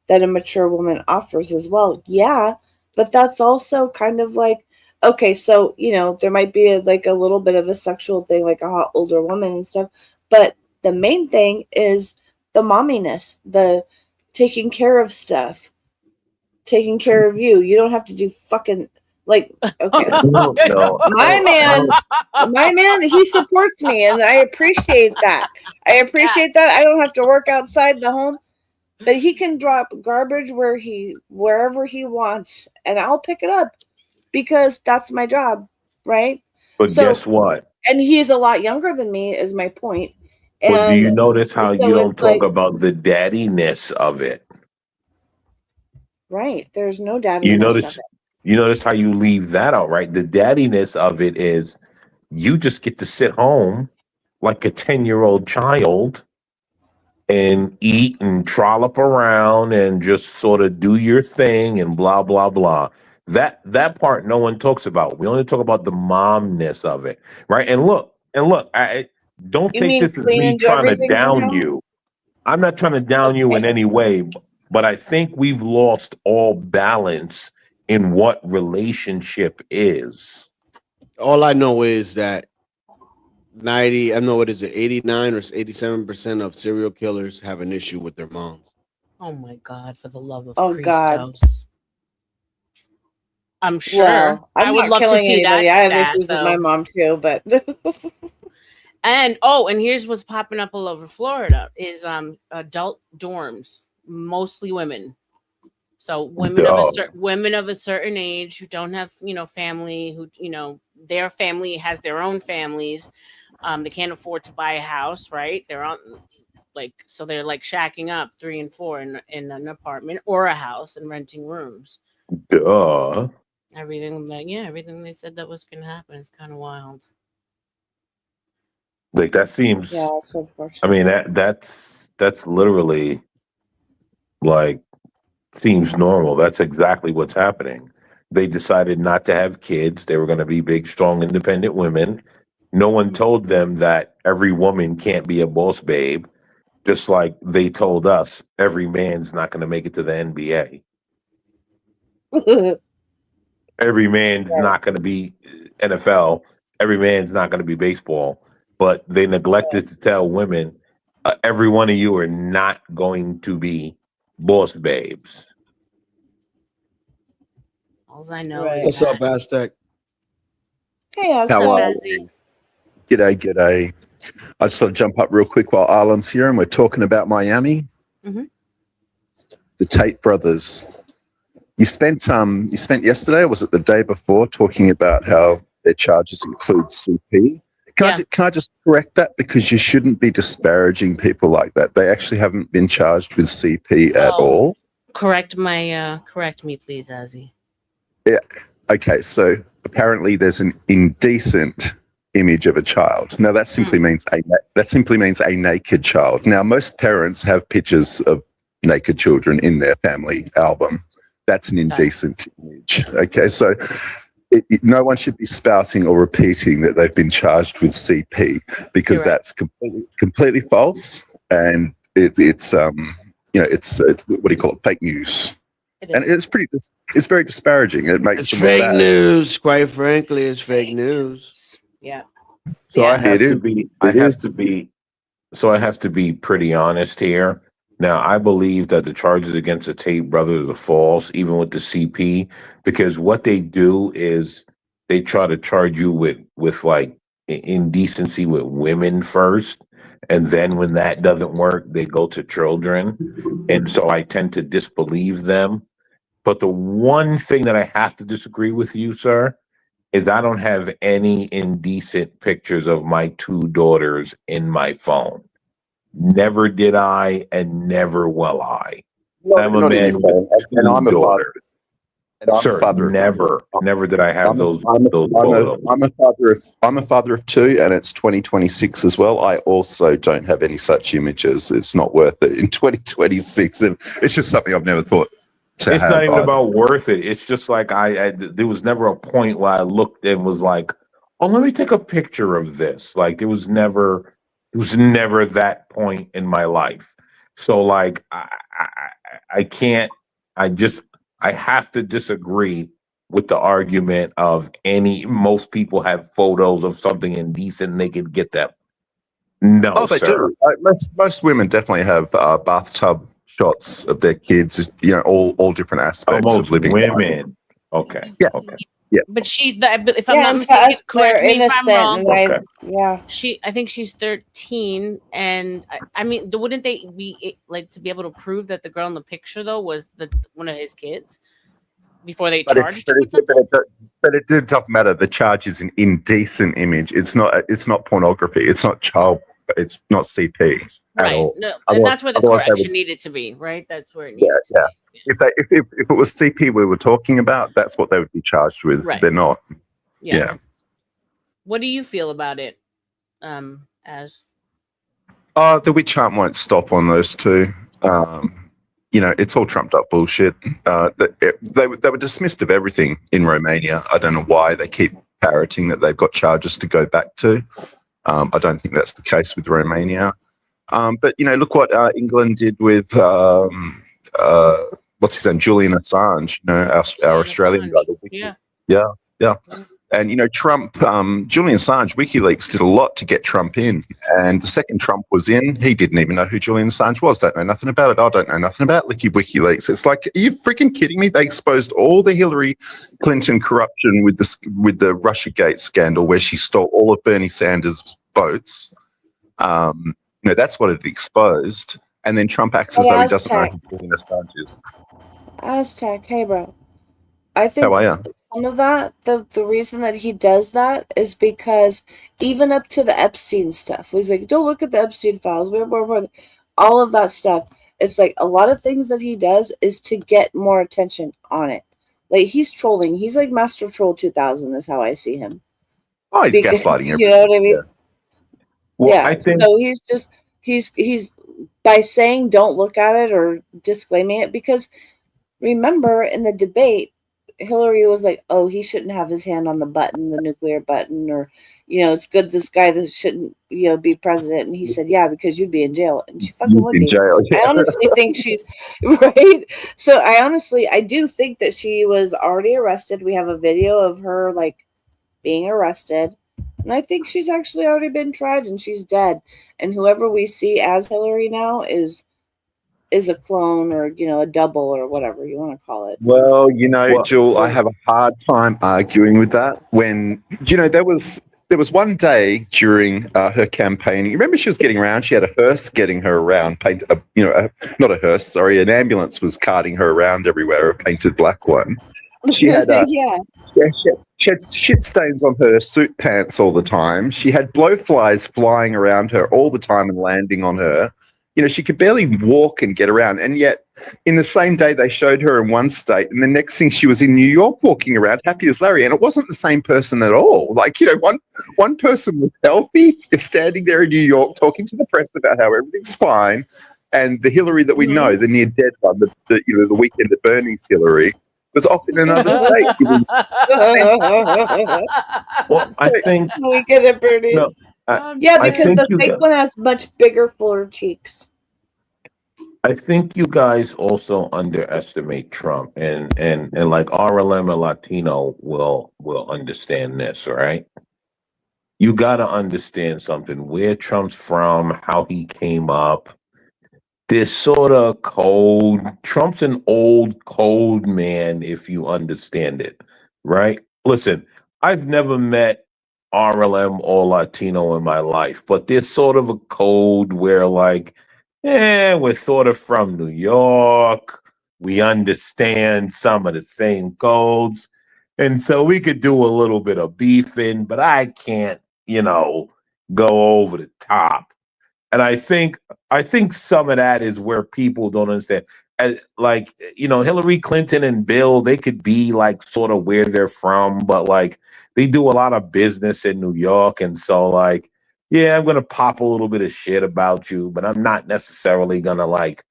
S6: that a mature woman offers as well. Yeah, but that's also kind of like, okay, so, you know, there might be like a little bit of a sexual thing, like a hot older woman and stuff. But the main thing is the momminess, the taking care of stuff, taking care of you. You don't have to do fucking like, okay. My man, he supports me and I appreciate that. I don't have to work outside the home, but he can drop garbage wherever he wants and I'll pick it up because that's my job, right?
S19: But guess what?
S6: And he's a lot younger than me is my point.
S19: But do
S6: And
S19: you notice how
S6: so
S19: you don't
S6: it's
S19: talk
S6: like,
S19: about the daddiness of it?
S6: right, there's no daddiness
S19: You
S6: of
S19: notice
S6: it.
S19: you notice how you leave that out, right? The daddiness of it is you just get to sit home like a 10-year-old child and eat and trollop around and just sort of do your thing and blah blah blah. That part no one talks about. We only talk about the momness of it, right? And look, I don't
S6: You
S19: take
S6: mean
S19: this as
S6: clean
S19: me
S6: and do
S19: trying to
S6: everything in the
S19: down
S6: house?
S19: you. I'm not trying to down you in any way, but I think we've lost all balance in what relationship is.
S5: All I know is that 89 or 87% of serial killers have an issue with their moms.
S20: Oh my God! For the love of
S6: Oh, God.
S20: Christos. I'm sure.
S6: Well, I'm
S20: I would
S6: not
S20: love to
S6: killing
S20: see that
S6: anybody. I have
S20: stat,
S6: issues with my
S20: though.
S6: mom too, but
S20: And here's what's popping up all over Florida is adult dorms, mostly women. So women of a certain age who don't have, family, who, their family has their own families. They can't afford to buy a house, right? They're on so they're like shacking up 3 and 4 in an apartment or a house and renting rooms.
S19: Duh.
S20: Everything they said that was going to happen is kind of wild.
S19: Like that seems.
S6: yeah, it's unfortunate.
S19: I mean that's literally like seems normal. That's exactly what's happening. They decided not to have kids. They were going to be big, strong, independent women. No one told them that every woman can't be a boss babe. Just like they told us, every man's not going to make it to the NBA. Every man's not going to be NFL. Every man's not going to be baseball. But they neglected to tell women, every one of you are not going to be boss babes.
S20: All I know
S6: Right.
S20: is
S5: What's up, Aztec?
S6: Hey,
S20: What's
S4: How
S20: up,
S4: are
S20: Azzy?
S4: G'day. I just sort of jump up real quick while Arlem's here and we're talking about Miami.
S20: Mhm.
S4: The Tate brothers. You spent yesterday, or was it the day before, talking about how their charges include CP? Can I just correct that, because you shouldn't be disparaging people like that. They actually haven't been charged with CP at all.
S20: Correct me, please, Azzy.
S4: Yeah. Okay. So apparently there's an indecent image of a child. Now that simply means a naked child. Now most parents have pictures of naked children in their family album. That's an indecent image. Okay. So no one should be spouting or repeating that they've been charged with CP, because that's completely false, and it's what do you call it? Fake news. And it's very disparaging. It makes
S5: It's
S4: them look
S5: fake
S4: bad.
S5: news. Quite frankly, it's fake news.
S20: Yeah.
S19: So I have
S4: It
S19: to
S4: is.
S19: be.
S4: It
S19: I have to be pretty honest here. Now, I believe that the charges against the Tate brothers are false, even with the CP, because what they do is they try to charge you with like indecency with women first, and then when that doesn't work, they go to children, and so I tend to disbelieve them. But the one thing that I have to disagree with you, sir, is I don't have any indecent pictures of my 2 daughters in my phone. Never did I, and never will I. I'm a man with 2 daughters.
S4: And I'm a
S19: Sir,
S4: father of
S19: never did I have those photos.
S4: I'm a father of two, and it's 2026 as well. I also don't have any such images. It's not worth it in 2026, and it's just something I've never thought to
S19: It's
S4: have.
S19: not even
S4: either.
S19: about worth it. It's just like there was never a point where I looked and was like, oh, let me take a picture of this. Like there was never that point in my life. So like I can't. I have to disagree with the argument of most people have photos of something indecent and they can get them. No,
S4: Oh, they
S19: sir.
S4: do. Most women definitely have bathtub shots of their kids. You know, all different aspects of living life.
S19: Women. Okay.
S4: Yeah.
S19: Okay.
S4: Yeah.
S20: But if I'm
S6: Yeah,
S20: not
S6: and to
S20: mistaken,
S6: us,
S20: correct
S6: they're
S20: me if I'm
S6: innocent,
S20: wrong.
S6: and yeah.
S20: I think she's 13, and I mean, wouldn't they be like to be able to prove that the girl in the picture though was one of his kids before they charged him?
S4: But it doesn't matter. The charge is an indecent image. It's not pornography. It's not It's not CP at
S20: Right.
S4: all.
S20: No, and that's where the
S4: Otherwise they
S20: correction
S4: would-
S20: needed to be. Right. That's where it
S4: Yeah,
S20: needed to
S4: yeah.
S20: be.
S4: If it was CP we were talking about, that's what they would be charged with.
S20: Right.
S4: They're not.
S20: Yeah.
S4: Yeah.
S20: What do you feel about it? As
S4: The witch hunt won't stop on those two. You know, it's all trumped up bullshit. They were dismissed of everything in Romania. I don't know why they keep parroting that they've got charges to go back to. I don't think that's the case with Romania. But you know, look what England did with what's his name, Julian Assange. You know, our Australian guy. Yeah. And you know, Trump, Julian Assange, WikiLeaks did a lot to get Trump in. And the second Trump was in, he didn't even know who Julian Assange was. Don't know nothing about it. I don't know nothing about WikiLeaks. It's like, are you freaking kidding me? They exposed all the Hillary Clinton corruption with the Russiagate scandal, where she stole all of Bernie Sanders' votes. You know, that's what it exposed. And then Trump acts as though he doesn't know who Julian Assange is.
S6: Aztec, hey bro. I think
S4: How are you?
S6: some of that, the reason that he does that is because even up to the Epstein stuff, he's like, don't look at the Epstein files, all of that stuff. It's like a lot of things that he does is to get more attention on it. Like he's trolling. He's like Master Troll 2000 is how I see him.
S4: Oh, he's gaslighting everyone.
S6: You know what I mean?
S4: Yeah.
S19: Well,
S6: yeah.
S19: I think
S6: So he's by saying don't look at it or disclaiming it, because remember in the debate, Hillary was like, oh, he shouldn't have his hand on the button, the nuclear button, or, you know, it's good this guy that shouldn't, you know, be president. And he said, yeah, because you'd be in jail. And she fucking would
S4: in
S6: be.
S4: jail, yeah.
S6: I honestly think she's right. So I do think that she was already arrested. We have a video of her like being arrested. And I think she's actually already been tried and she's dead. And whoever we see as Hillary now is a clone or, you know, a double or whatever you want to call it.
S4: Well, you know, Jewel, I have a hard time arguing with that. When, you know, there was one day during her campaign. You remember she was getting around. She had a hearse getting her around. Not a hearse. Sorry, an ambulance was carting her around everywhere. A painted black one. She had she had shit stains on her suit pants all the time. She had blowflies flying around her all the time and landing on her. You know, she could barely walk and get around. And yet, in the same day, they showed her in one state, and the next thing she was in New York walking around, happy as Larry. And it wasn't the same person at all. Like, you know, one person was healthy, is standing there in New York talking to the press about how everything's fine. And the Hillary that we know, the near dead one, the weekend at Bernie's Hillary, was off in another state.
S19: Well, I think
S6: we get it, Bernie.
S19: No,
S6: yeah, because the
S19: you
S6: fake one has much bigger, fuller cheeks.
S19: I think you guys also underestimate Trump, and like RLM and Latino will understand this, right? You got to understand something, where Trump's from, how he came up. This sort of cold. Trump's an old, cold man, if you understand it, right? Listen, I've never met RLM or Latino in my life, but there's sort of a code where, like, we're sort of from New York. We understand some of the same codes. And so we could do a little bit of beefing, but I can't, you know, go over the top. And I think some of that is where people don't understand. like, you know, Hillary Clinton and Bill, they could be like sort of where they're from, but like they do a lot of business in New York. And so like, yeah, I'm gonna pop a little bit of shit about you, but I'm not necessarily gonna like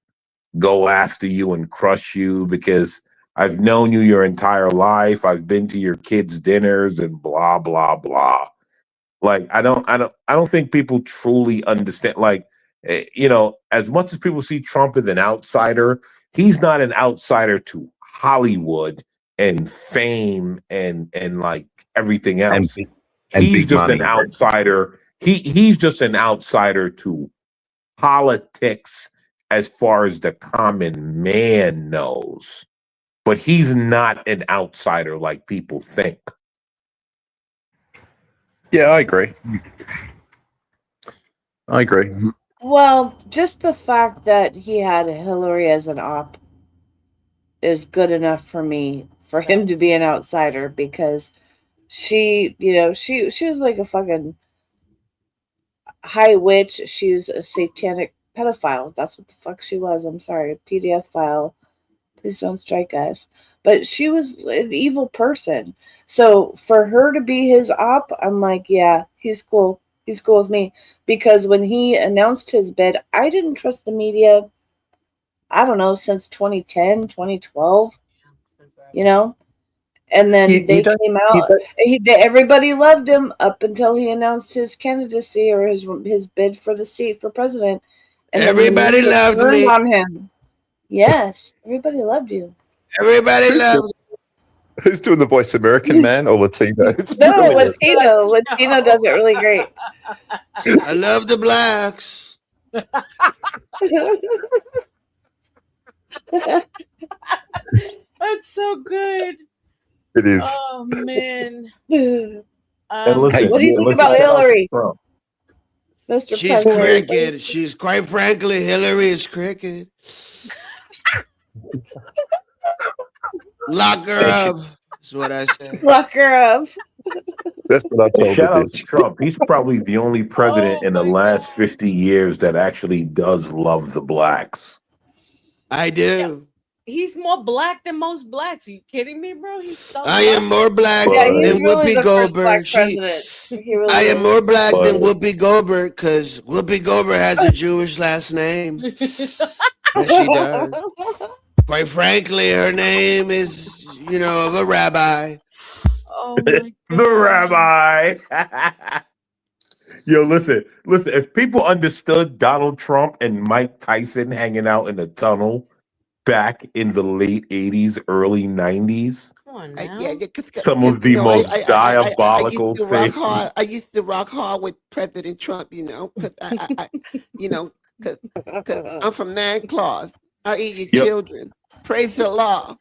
S19: go after you and crush you because I've known you your entire life. I've been to your kids' dinners and blah blah blah. Like I don't think people truly understand. Like, you know, as much as people see Trump as an outsider, he's not an outsider to Hollywood and fame and like everything
S4: And
S19: else.
S4: and
S19: He's
S4: big
S19: just an
S4: money.
S19: outsider. He's just an outsider to politics as far as the common man knows. But he's not an outsider like people think.
S4: Yeah, I agree. I agree.
S6: Well, just the fact that he had Hillary as an op is good enough for me for him to be an outsider because she, you know, she was like a fucking high witch. She was a satanic pedophile. That's what the fuck she was. I'm sorry, PDF file. Please don't strike us. But she was an evil person. So for her to be his op, I'm like, yeah, he's cool. He's cool with me. Because when he announced his bid, I didn't trust the media, I don't know, since 2010, 2012, you know? And then they came out. Everybody loved him up until he announced his candidacy or his bid for the seat for president. And
S5: Everybody
S6: then
S5: loved
S6: turned
S5: me.
S6: on him. Yes, everybody loved you.
S5: Everybody loved
S4: Who's doing the voice, American man or Latino? It's
S6: No,
S4: brilliant.
S6: Latino does it really great.
S5: I love the blacks.
S20: That's so good.
S4: It is.
S20: Oh man.
S19: And listen,
S6: what do you think about Hillary, Mr.
S5: She's
S6: President?
S5: cricket. She's quite frankly, Hillary is cricket. Lock her up. Is what I say.
S6: Lock her up.
S4: That's what I told the
S19: Shout out to
S4: bitch.
S19: Trump. He's probably the only president in the last 50 years that actually does love the blacks.
S5: I do.
S20: He's more black than most blacks. Are you kidding me, bro? He's so
S5: I am more black than
S6: really
S5: Whoopi
S6: the first black
S5: Goldberg.
S6: president. He really
S5: I am
S6: is.
S5: more black than Whoopi Goldberg because Whoopi Goldberg has a Jewish last name. Yes, she does. Quite frankly, her name is, you know, of a rabbi.
S20: Oh my
S19: The rabbi. Yo, listen. If people understood Donald Trump and Mike Tyson hanging out in a tunnel back in the late 80s, early 90s, some of the most diabolical things.
S5: I used to rock hard with President Trump, you know, because because I'm from Nancloth. I eat your children. Praise the law.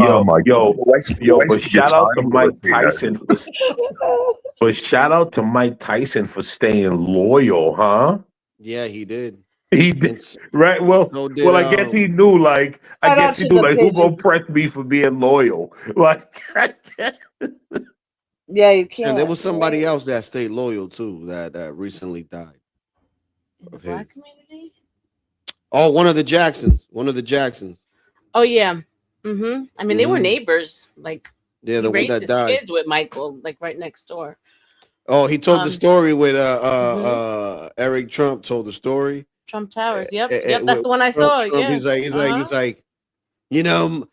S19: Yo, but
S4: wasted your
S19: shout out to
S4: time,
S19: Mike
S4: Latino.
S19: Tyson for staying loyal, huh?
S5: Yeah, he did.
S19: He did, right? Well,
S5: So did,
S19: I guess he knew. Like,
S6: Shout out to the
S19: who
S6: pigeon.
S19: gonna press me for being loyal? Like,
S6: Yeah, you can't.
S5: And there was somebody else that stayed loyal too that recently died. Of his.
S20: community?
S5: Oh, one of the Jacksons.
S20: Oh yeah. I mean, they were neighbors. Like,
S5: Yeah,
S20: he
S5: the one
S20: raised
S5: that
S20: his
S5: died.
S20: kids with Michael, like right next door.
S5: Oh, he told the story with Eric Trump told the story.
S20: Trump Towers. Yep,
S5: with
S20: that's the one I saw.
S5: Trump,
S20: Yeah.
S5: he's like, you know,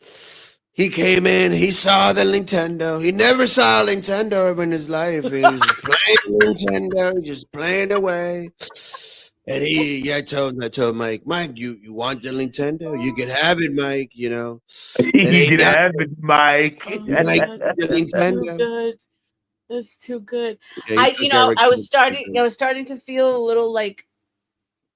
S5: he came in, he saw the Nintendo. He never saw a Nintendo ever in his life. He was playing Nintendo, just playing away. And I told Mike, you want the Nintendo? You can have it, Mike. You know,
S19: you can have it, Mike.
S5: Like the Nintendo.
S20: Too good. That's too good.
S5: Yeah, he took Eric
S20: I was
S5: Trump.
S20: starting to feel a little like,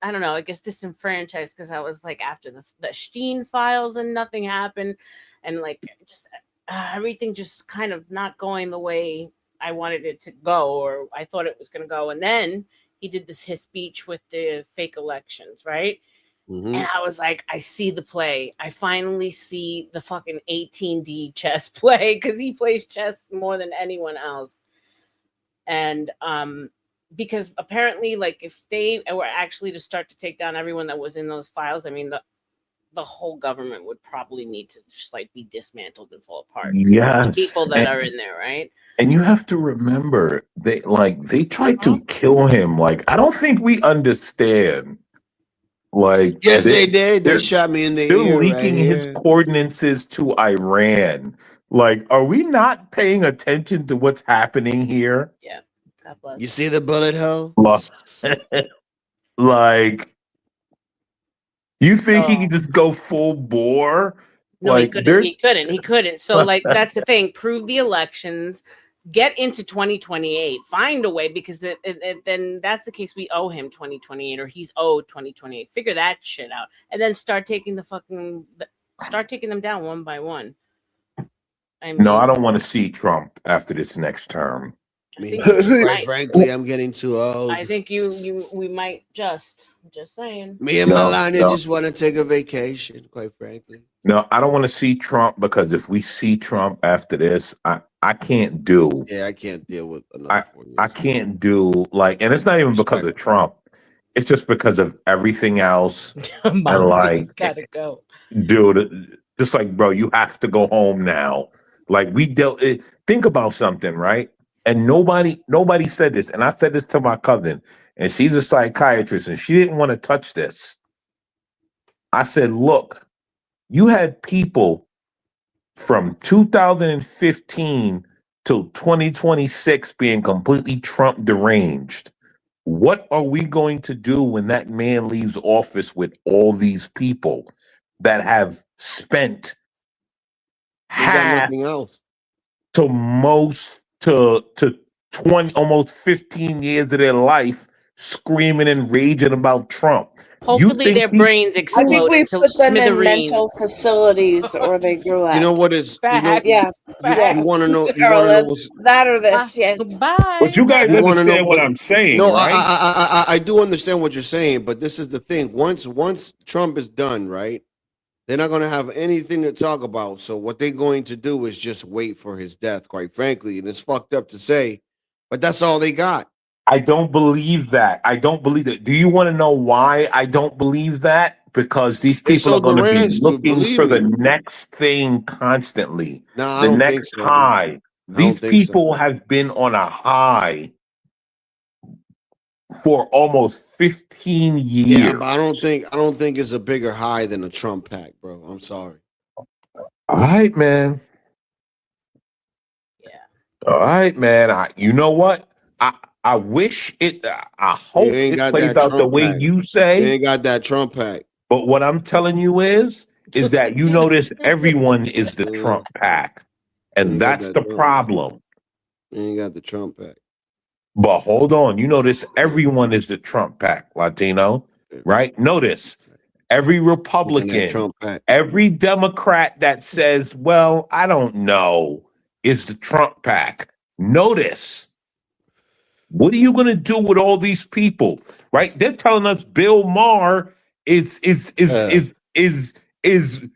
S20: I don't know, I guess disenfranchised because I was like after the Steen files and nothing happened, and like just everything just kind of not going the way I wanted it to go or I thought it was going to go. And then he did his speech with the fake elections, right?
S5: Mm-hmm.
S20: And I was like, I see the play. I finally see the fucking 18D chess play because he plays chess more than anyone else. And because apparently, like, if they were actually to start to take down everyone that was in those files, I mean, the whole government would probably need to just like be dismantled and fall apart. The
S19: Yes.
S20: people that are in there, right?
S19: And you have to remember, they tried to kill him. Like, I don't think we understand. Like,
S5: Yes, they did. They shot me in the
S19: they're
S5: ear right
S19: leaking his
S5: here.
S19: coordinates to Iran. Like, are we not paying attention to what's happening here?
S20: Yeah. God bless.
S5: You see the bullet hole?
S19: Like, you think he can just go full bore?
S20: No,
S19: Like,
S20: he couldn't. So like that's the thing. Prove the elections, get into 2028, find a way, because then that's the case. We owe him 2028, or he's owed 2028. Figure that shit out, and then start taking them down one by one.
S19: No, I don't want to see Trump after this next term.
S5: Quite frankly, I'm getting too old.
S20: I think we might just saying.
S5: Me and Melania just want to take a vacation, quite frankly.
S19: No, I don't want to see Trump, because if we see Trump after this, I can't do.
S5: Yeah, I can't deal with another 4 years.
S19: I can't do, like, and it's not even because of Trump. It's just because of everything else. And like,
S20: gotta go.
S19: Dude, just like, bro, you have to go home now. Like, think about something, right? And nobody said this. And I said this to my cousin, and she's a psychiatrist, and she didn't want to touch this. I said, look, you had people from 2015 till 2026 being completely Trump deranged. What are we going to do when that man leaves office with all these people that have spent half to 20, almost 15 years of their life screaming and raging about Trump?
S20: Hopefully their brains explode.
S6: I think we
S20: into
S6: put them in
S20: smithereens.
S6: mental facilities, or they grow up.
S5: You know what is? You want to know? You want to know what's,
S6: that or this? Yes.
S20: Goodbye.
S19: But you guys
S5: You wanna
S19: understand
S5: know
S19: what I'm saying,
S5: No,
S19: right?
S5: I do understand what you're saying, but this is the thing. Once Trump is done, right? They're not going to have anything to talk about. So what they're going to do is just wait for his death, quite frankly. And it's fucked up to say, but that's all they got.
S19: I don't believe that. I don't believe that. Do you want to know why I don't believe that? Because these people are going to be looking for the next thing constantly.
S5: No, I
S19: the
S5: don't
S19: next
S5: think so.
S19: high. These people have been on a high for almost 15 years.
S5: Yeah, but I don't think it's a bigger high than a Trump pack, bro. I'm sorry.
S19: All right, man.
S20: Yeah.
S19: All right, man. You know what? I wish it. I hope it plays out the way you say.
S5: You ain't got that Trump pack.
S19: But what I'm telling you is that you notice everyone is the Trump pack, and that's the problem.
S5: You ain't got the Trump pack.
S19: But hold on, you notice everyone is the Trump pack, Latino, right? Notice every Republican, every Democrat that says, well, I don't know, is the Trump pack. Notice, what are you going to do with all these people, right? They're telling us Bill Maher is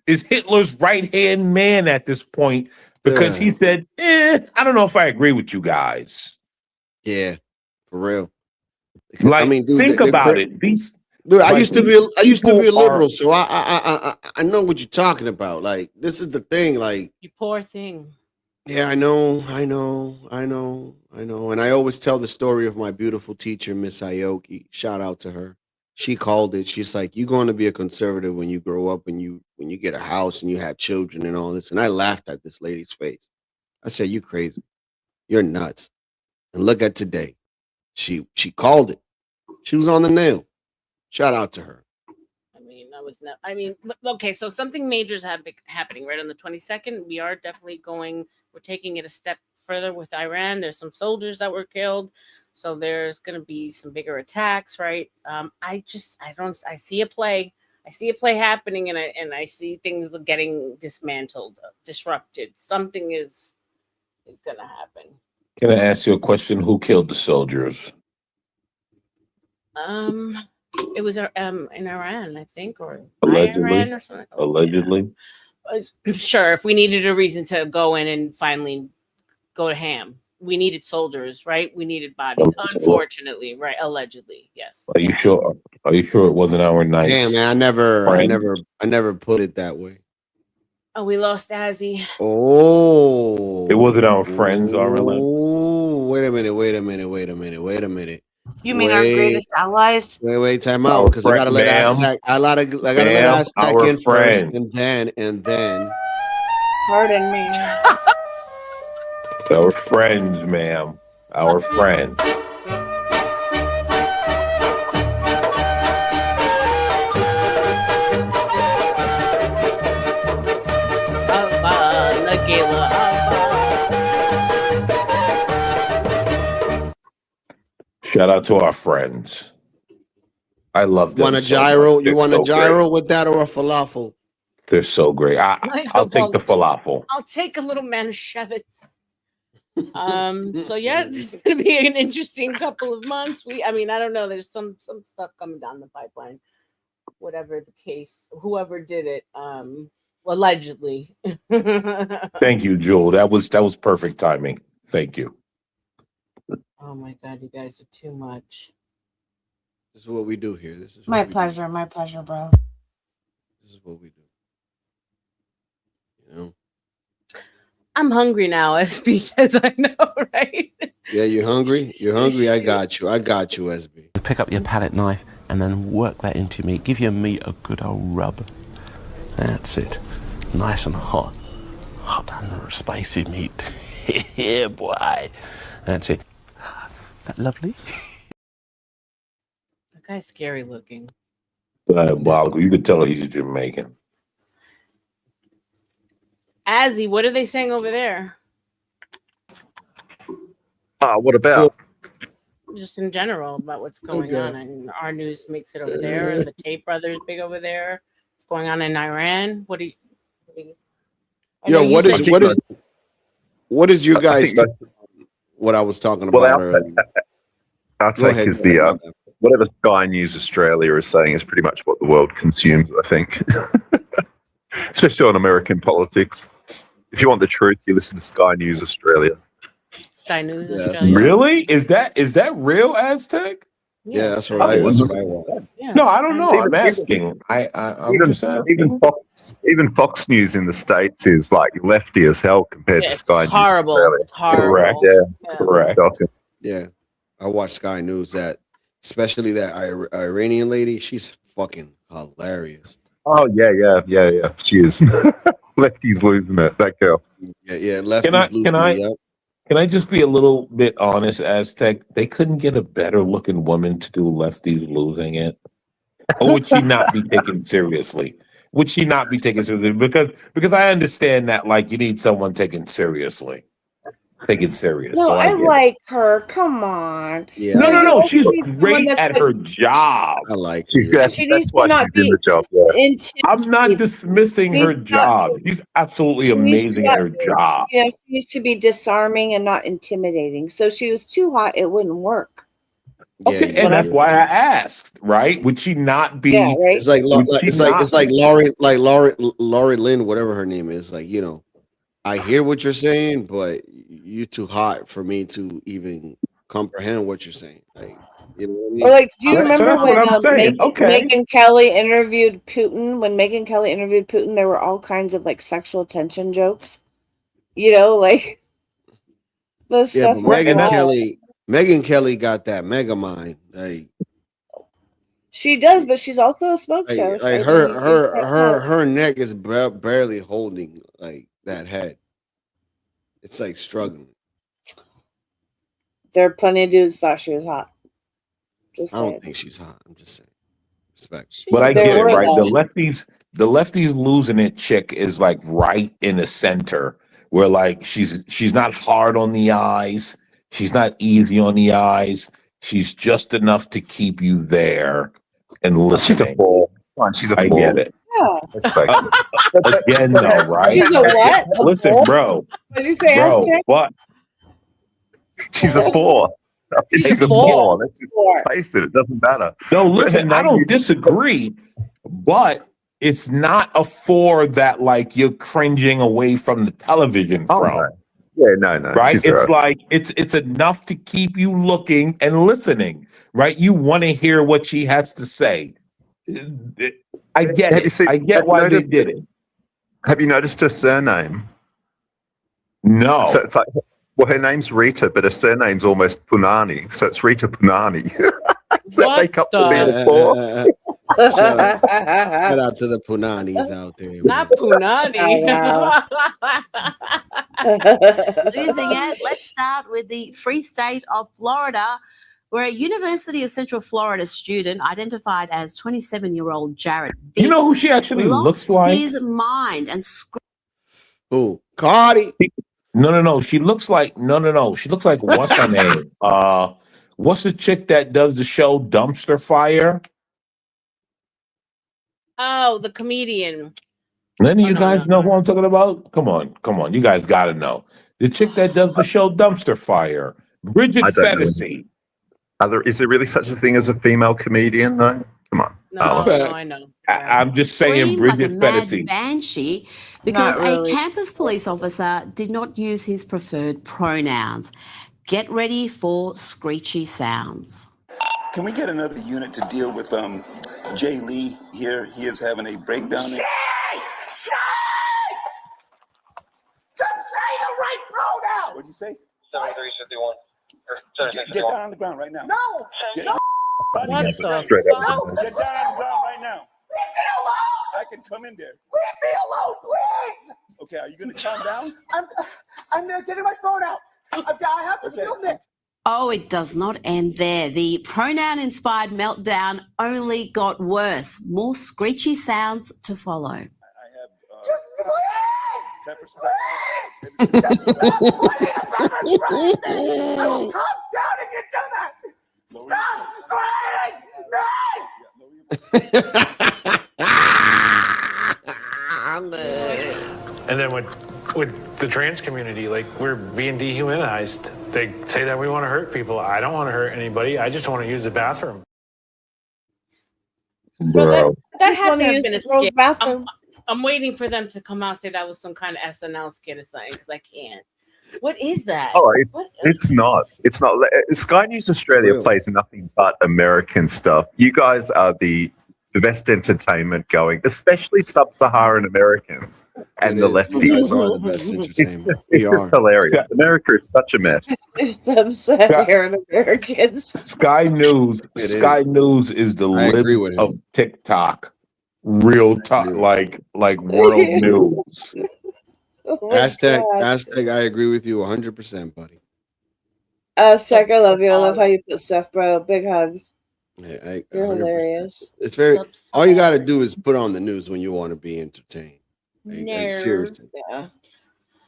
S19: Hitler's right-hand man at this point, because he said, I don't know if I agree with you guys.
S5: Yeah, for real.
S19: Like,
S5: I mean, dude,
S19: think about it.
S5: Dude, I used to be a liberal, so I know what you're talking about. Like, this is the thing. Like,
S20: You poor thing.
S5: yeah, I know. And I always tell the story of my beautiful teacher, Miss Aoki. Shout out to her. She called it. She's like, "You're going to be a conservative when you grow up, and when you get a house and you have children and all this." And I laughed at this lady's face. I said, "You crazy? You're nuts." And look at today. She called it. She was on the nail. Shout out to her.
S20: Okay, so something major is happening right on the 22nd. We are definitely we're taking it a step further with Iran. There's some soldiers that were killed. So there's going to be some bigger attacks, right? I see a play. I see a play happening, and I see things getting dismantled, disrupted. Something is going to happen.
S19: Can I ask you a question? Who killed the soldiers?
S20: It was in Iran, I think, or
S19: Allegedly.
S20: Iran or something.
S19: Allegedly.
S20: Sure, if we needed a reason to go in and finally go to ham, we needed soldiers, right? We needed bodies. Unfortunately, right? Allegedly, yes.
S19: Are you sure? Are you sure it wasn't our nice?
S5: Damn, man, I never put it that way.
S20: Oh, we lost Azzy.
S5: Oh,
S19: It wasn't our friends, RLN.
S5: Oh, wait a minute.
S6: You mean our greatest allies?
S5: Wait, time out,
S19: Our
S5: because I gotta
S19: friend-
S5: let
S19: ma'am.
S5: Aztec. I gotta let
S19: Ma'am,
S5: Aztec
S19: our
S5: in
S19: friend.
S5: first, and then.
S6: Pardon me.
S19: Our friends, ma'am. Our friend. Shout out to our friends. I love them.
S5: Want a
S19: so
S5: gyro?
S19: much.
S5: You
S19: They're
S5: want
S19: so
S5: a gyro
S19: great.
S5: with that or a falafel?
S19: They're so great. I'll take the falafel.
S20: I'll take a little Manischewitz. So yeah, it's gonna be an interesting couple of months. I don't know. There's some stuff coming down the pipeline. Whatever the case, whoever did it, allegedly.
S19: Thank you, Jewel. That was perfect timing. Thank you.
S20: Oh my God, you guys are too much.
S5: This is what we do here. This is
S6: My
S5: what we
S6: pleasure, my pleasure, bro.
S5: do. This is what we do. You know.
S20: I'm hungry now, SB says. I know, right?
S5: Yeah, you're hungry. You're hungry. I got you. SB.
S21: Pick up your palette knife and then work that into your meat. Give your meat a good old rub. That's it. Nice and hot. Hot and spicy meat. Yeah, boy. That's it. That lovely?
S20: That guy's scary looking.
S19: Diabolical. You could tell he's Jamaican.
S20: Azzy, what are they saying over there?
S4: What about?
S20: Just in general about what's going on. And our news makes it over there, and the Tate brothers big over there. What's going on in Iran? What do you I know
S5: Yo,
S20: you
S5: what is you
S4: I
S5: guys?
S4: think
S5: What I was talking
S4: Well,
S5: about
S4: our
S5: earlier.
S4: Our
S5: Go
S4: take
S5: ahead,
S4: is
S5: go ahead.
S4: whatever Sky News Australia is saying is pretty much what the world consumes, I think. Especially on American politics. If you want the truth, you listen to Sky News Australia.
S20: Sky News Australia.
S19: Really? Is that real, Aztec?
S5: Yeah, that's what I watch.
S19: No, I don't know. I'm asking. I'm just asking.
S4: Even Fox News in the States is like lefty as hell compared to
S20: It's
S4: Sky News
S20: horrible.
S4: Australia.
S20: It's horrible.
S19: Correct.
S4: Yeah,
S19: correct.
S4: Shocking.
S5: Yeah, I watch Sky News. Especially that Iranian lady. She's fucking hilarious.
S4: Oh yeah. She is. Lefty's losing it. That girl.
S5: Yeah. Lefty's losing it.
S19: Can I just be a little bit honest, Aztec? They couldn't get a better looking woman to do Lefty's losing it. Or would she not be taken seriously? Would she not be taken seriously? Because I understand that like you need someone taken seriously. Take it serious.
S6: No,
S19: so
S6: I
S19: get it.
S6: like her. Come on.
S5: Yeah.
S19: No. She's
S6: someone
S19: great
S6: that's
S19: at her job.
S5: I like
S4: She's
S5: her.
S4: that's,
S6: She
S4: that's
S6: needs to
S4: why
S6: not
S4: she's in
S6: be
S4: the job. Yeah.
S19: I'm not dismissing her job. She's absolutely amazing at her job.
S6: Yeah, she needs to be disarming and not intimidating. So she was too hot, it wouldn't work.
S19: Okay, and that's why I asked, right? Would she not be?
S6: Yeah, right.
S5: It's like Laurie Lynn, whatever her name is. Like, you know, I hear what you're saying, but you're too hot for me to even comprehend what you're saying. Like, you know what I mean?
S6: Or like, do you
S19: So
S6: remember
S19: that's
S6: when
S19: what I'm saying.
S6: Megyn Kelly interviewed Putin? When Megyn Kelly interviewed Putin, there were all kinds of like sexual tension jokes. You know, like those
S5: Yeah,
S6: stuff.
S5: but Megyn Kelly got that mega mind. Like
S6: She does, but she's also a smoke show.
S5: like her neck is barely holding like that head. It's like struggling.
S6: There are plenty of dudes thought she was hot. Just
S5: I don't
S6: saying.
S5: think she's hot. I'm just saying. Respect.
S19: But I get it,
S6: were
S19: right?
S6: though.
S19: The lefties losing it chick is like right in the center, where like she's not hard on the eyes, she's not easy on the eyes, she's just enough to keep you there and listening.
S4: She's a ball. She's a
S19: I
S4: ball.
S19: get it.
S6: Yeah.
S19: Again, though, right?
S6: She's a what? A
S19: Listen,
S6: ball?
S19: bro.
S6: What did you say,
S19: Bro,
S6: Aztec?
S19: what?
S4: She's a four. She's a four. Let's just face it. It doesn't matter.
S19: No, listen, I don't disagree, but it's not a 4 that like you're cringing away from the television from.
S4: Yeah, no,
S19: Right?
S4: she's
S19: It's
S4: all right.
S19: like it's enough to keep you looking and listening, right? You want to hear what she has to say. I get
S4: Have you
S19: it.
S4: seen?
S19: I get
S4: Have you
S19: why they
S4: noticed?
S19: did it.
S4: Have you noticed her surname?
S19: No.
S4: So it's like, well, her name's Rita, but her surname's almost Punani, so it's Rita Punani. Does that make up for being poor?
S5: Shout out to the Punanis out there.
S20: Not Punani.
S2: Losing it. Let's start with the free state of Florida, where a University of Central Florida student identified as 27-year-old Jared Vick
S19: You know who she actually looks
S2: lost
S19: like?
S2: his mind and
S5: Who? Cardi.
S19: No. She looks like no. She looks like what's her name? What's the chick that does the show Dumpster Fire?
S20: Oh, the comedian.
S19: None of you guys know who I'm talking about? Come on. You guys gotta know. The chick that does the show Dumpster Fire. Bridget
S4: I don't know.
S19: Fetisi.
S4: Is there really such a thing as a female comedian, though? Come on.
S20: No, I know.
S19: I'm just saying
S2: screamed like a
S19: Bridget
S2: mad
S19: Fetisi.
S2: banshee because
S6: Not really.
S2: a campus police officer did not use his preferred pronouns. Get ready for screechy sounds.
S22: Can we get another unit to deal with Jay Lee here? He is having a breakdown.
S1: Say! Just say the right pronoun!
S22: What'd you say?
S23: 7351.
S22: Get down on the ground right now.
S1: No!
S22: Get
S1: No!
S20: What the
S4: Straight up.
S1: No!
S22: Get down on the ground right now.
S1: Leave me alone!
S22: I can come in there.
S1: Leave me alone, please!
S22: Okay, are you gonna calm down?
S1: I'm getting my phone out. I have to film it.
S2: Oh, it does not end there. The pronoun-inspired meltdown only got worse. More screechy sounds to follow.
S1: Just please! Just stop putting the pepper spray in me! I will calm down if you do that! Stop threatening me!
S11: And then with the trans community, like we're being dehumanized. They say that we want to hurt people. I don't want to hurt anybody. I just want to use the bathroom.
S20: Bro, that had
S6: wanna
S20: to have
S6: use
S20: been a
S6: the girls'
S20: skit.
S6: bathroom.
S20: I'm waiting for them to come out and say that was some kind of SNL skit or something because I can't. What is that?
S4: Oh, it's not. It's not. Sky News Australia
S5: Really?
S4: plays nothing but American stuff. You guys are the best entertainment going, especially sub-Saharan Americans and the lefties.
S5: You guys are the best entertainment. We
S4: It's
S5: are.
S4: just hilarious. America is such a mess.
S6: Sub-Saharan Americans.
S19: Sky News.
S5: is.
S19: Sky News is the
S5: I agree
S19: libs
S5: with him.
S19: of TikTok. Real talk, like world news.
S6: Oh my
S5: Hashtag,
S6: God.
S5: hashtag, I agree with you 100%, buddy.
S6: Aztec, I love you. I love how you put stuff, bro. Big hugs.
S5: I
S6: You're
S5: 100%.
S6: hilarious.
S5: It's very. All you got to do is put on the news when you want to be entertained. Seriously,
S6: Yeah.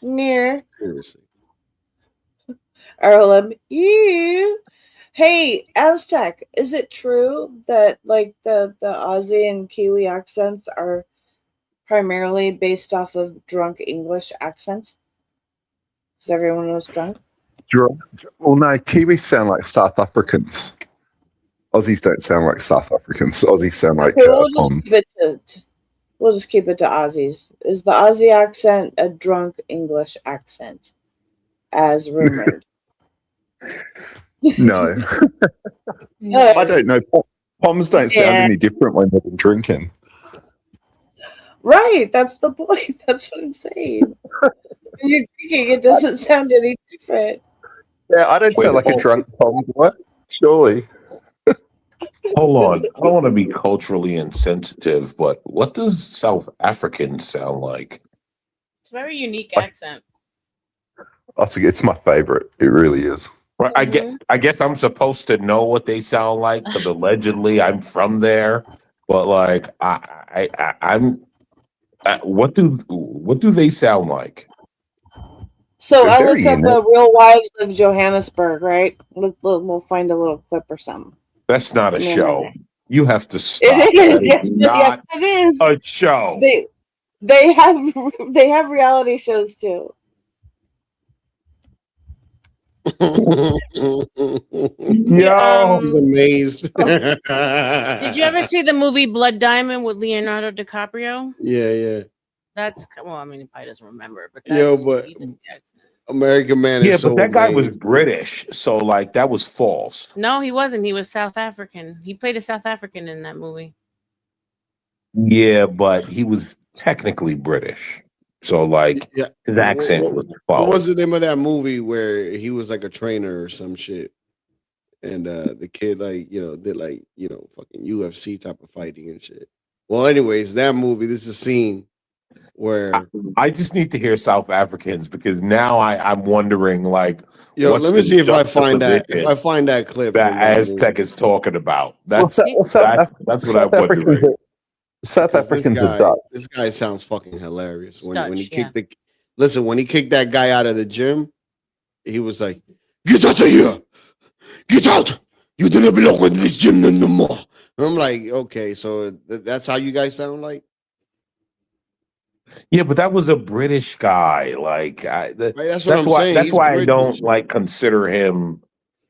S6: Near.
S5: seriously.
S6: Arlen, you. Hey, Aztec, is it true that like the Aussie and Kiwi accents are primarily based off of drunk English accents? Because everyone was drunk.
S4: Well, no, Kiwis sound like South Africans. Aussies don't sound like South Africans. Aussies sound like
S6: Okay, we'll just keep it to Aussies. Is the Aussie accent a drunk English accent, as rumored?
S4: No. I don't know. Poms don't sound any different when they've been drinking.
S6: Right, that's the point. That's what I'm saying. When you're drinking, it doesn't sound any different.
S4: Yeah, I don't sound like a drunk Pom. What? Surely.
S19: Hold on. I don't want to be culturally insensitive, but what does South African sound like?
S20: It's a very unique accent.
S4: It's my favorite. It really is.
S19: Right, I guess I'm supposed to know what they sound like because allegedly I'm from there. But like, I'm. What do they sound like?
S6: So
S19: They're
S6: I
S19: very
S6: look up
S19: unique.
S6: Real Wives of Johannesburg, right? We'll find a little clip or something.
S19: That's not a
S6: Yeah.
S19: show. You have to stop.
S6: It is.
S19: That
S6: Yes,
S19: is not
S6: it is.
S19: a show.
S6: They have reality shows too.
S5: He's amazed.
S20: Did you ever see the movie Blood Diamond with Leonardo DiCaprio?
S5: Yeah, yeah.
S20: That's well, I mean, he probably doesn't remember, but
S5: Yo,
S20: that's,
S5: but
S20: he did the accent.
S5: American Man
S19: Yeah,
S5: is
S19: but
S5: so
S19: that guy was
S5: amazing.
S19: British, so like that was false.
S20: No, he wasn't. He was South African. He played a South African in that movie.
S19: Yeah, but he was technically British, so like
S5: Yeah.
S19: his accent was
S5: What
S19: false.
S5: was the name of that movie where he was like a trainer or some shit? And the kid did fucking UFC type of fighting and shit. Well, anyways, that movie, this is a scene where
S19: I just need to hear South Africans because now I'm wondering like what's
S5: let me
S19: the
S5: see if I find that clip
S19: that
S5: from that
S19: Aztec
S5: movie.
S19: is talking about.
S4: Well,
S19: That's that's what
S4: South
S19: I'm
S4: Africans
S19: wondering.
S4: South
S5: Because
S4: Africans are Dutch.
S5: this guy sounds fucking hilarious. When he
S20: Dutch,
S5: kicked when he kicked that guy out of the gym, he was like, "Get out of here! Get out! You didn't belong in this gym no more." And I'm like, okay, so that's how you guys sound like?
S19: Yeah, but that was a British guy. Like
S5: That's what I'm saying.
S19: That's
S5: He's
S19: why I
S5: British.
S19: don't like consider him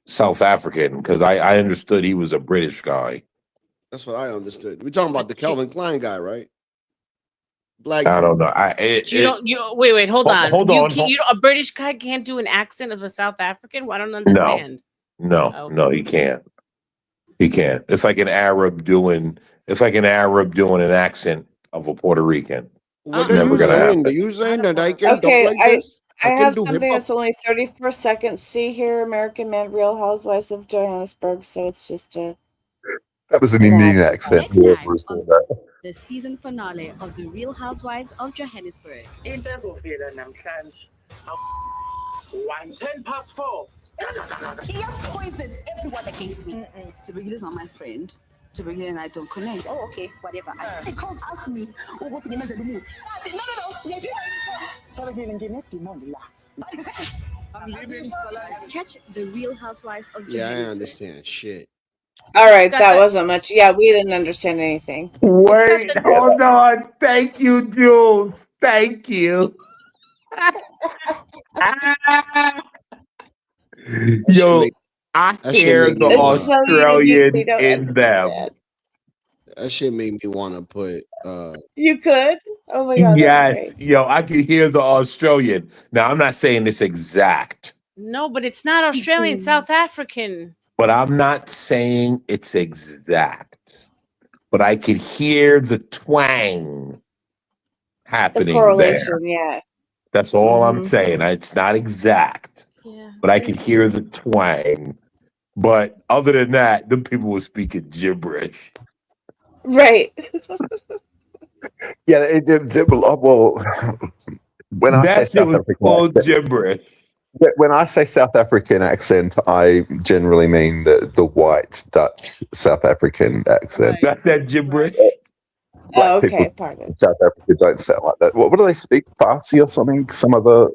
S19: South African because I understood he was a British guy.
S5: That's what I understood. We're talking about the Calvin Klein guy, right? Black.
S19: I don't know.
S20: Wait, hold on.
S19: Hold on.
S20: A British guy can't do an accent of a South African? Well, I don't understand.
S19: No, he can't. He can't. It's like an Arab doing an accent of a Puerto Rican.
S5: What
S19: It's never gonna happen.
S5: Are you saying that I can
S6: Okay,
S5: talk like this?
S6: I
S5: can
S6: have
S5: do
S6: something
S5: hip-hop?
S6: that's only 34 seconds. See here, American Man, Real Housewives of Johannesburg. So it's just a.
S4: That was an Indian accent. Whoever was doing that.
S3: The season finale of The Real Housewives of Johannesburg.
S7: Into ezofika namhlanje. 4:10.
S23: He has poisoned everyone against me. Tibigile is not my friend. Tibigile and I don't connect. Oh, okay, whatever. I can't ask me what to get No. I'm leaving.
S3: Catch The Real Housewives of
S5: Yeah, I
S3: Johannesburg.
S5: understand. Shit.
S6: All right, that wasn't much. Yeah, we didn't understand anything.
S19: Wait, hold on. Thank you, Jules. Thank you. Yo, I hear the Australian in them.
S5: That shit made me want to put.
S6: You could? Oh my god.
S19: Yes, yo, I can hear the Australian. Now, I'm not saying this exact,
S20: No, but it's not Australian, South African.
S19: but I'm not saying it's exact. But I could hear the twang
S6: The
S19: happening
S6: correlation,
S19: there.
S6: yeah.
S19: That's all I'm saying. It's not exact, but I could hear the twang. But other than that, the people were speaking gibberish.
S6: Right.
S4: Yeah, well, when I say
S19: That shit
S4: South
S19: was
S4: African
S19: full
S4: accent,
S19: gibberish.
S4: when I say South African accent, I generally mean the white Dutch South African accent.
S19: That's that gibberish.
S6: Oh,
S4: Black
S6: okay,
S4: people
S6: pardon.
S4: in South Africa don't sound like that. What do they speak? Farsi or something? Some of the.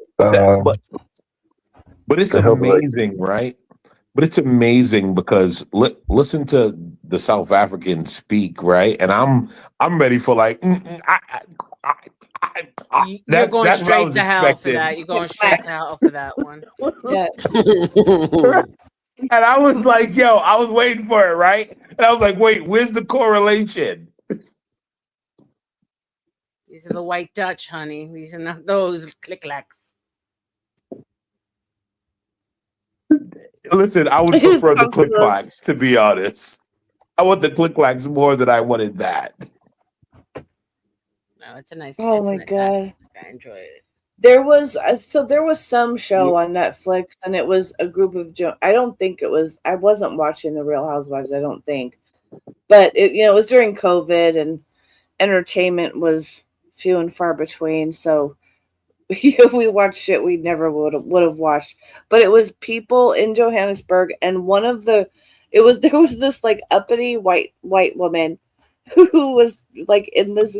S19: But it's
S4: the hell do they-
S19: amazing, right? But it's amazing because listen to the South Africans speak, right? And I'm ready for like.
S20: You're going
S19: that's what I
S20: straight
S19: was
S20: to hell for
S19: expecting.
S20: that. You're going straight to hell for that one.
S6: Yeah.
S19: And I was like, yo, I was waiting for it, right? And I was like, wait, where's the correlation?
S20: These are the white Dutch, honey. These are not those click-clacks.
S19: Listen, I would prefer the click clacks, to be honest. I want the click clacks more than I wanted that.
S20: No, it's a nice.
S6: Oh
S20: it's a
S6: my
S20: nice
S6: god.
S20: accent. I enjoy it.
S6: There was some show on Netflix, and it was a group of I don't think it was. I wasn't watching The Real Housewives. I don't think, but it was during COVID, and entertainment was few and far between. So we watched shit we never would have watched. But it was people in Johannesburg, and there was this like uppity white woman who was like in this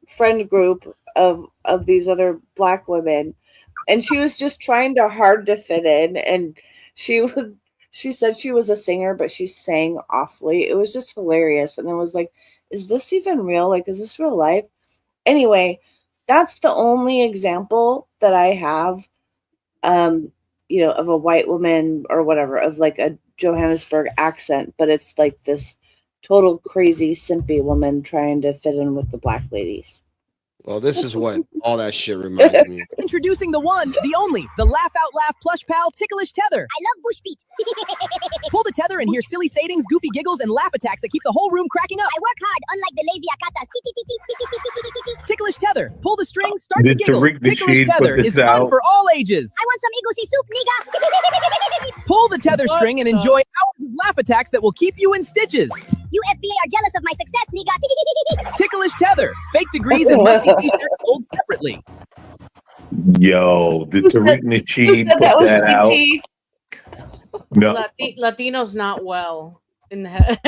S6: friend group of these other black women, and she was just trying hard to fit in, and she said she was a singer, but she sang awfully. It was just hilarious, and I was like, is this even real? Like, is this real life? Anyway, that's the only example that I have of a white woman or whatever, of like a Johannesburg accent, but it's like this total crazy simpy woman trying to fit in with the black ladies.
S5: Well, this is what all that shit reminds me of.
S8: Introducing the one, the only, the Laugh Out Laugh Plush Pal Ticklish Tether.
S17: I love bush beat.
S8: Pull the tether and hear silly sayings, goofy giggles, and laugh attacks that keep the whole room cracking up.
S17: I work hard, unlike the lazy akatas.
S8: Ticklish Tether. Pull the string, start the
S19: Did
S8: giggles.
S19: Tariq
S8: Ticklish
S19: Nasheed
S8: Tether
S19: put
S8: is
S19: this
S8: fun
S19: out?
S8: for all ages.
S17: I want some egusi soup, nigga.
S8: Pull the tether string and enjoy hours of laugh attacks that will keep you in stitches.
S17: You FBI are jealous of my success, nigga.
S8: Ticklish Tether. Fake degrees and musty t-shirts sold separately.
S19: Yo, did Tariq Nasheed put that out? No.
S20: Latino's not well in the head.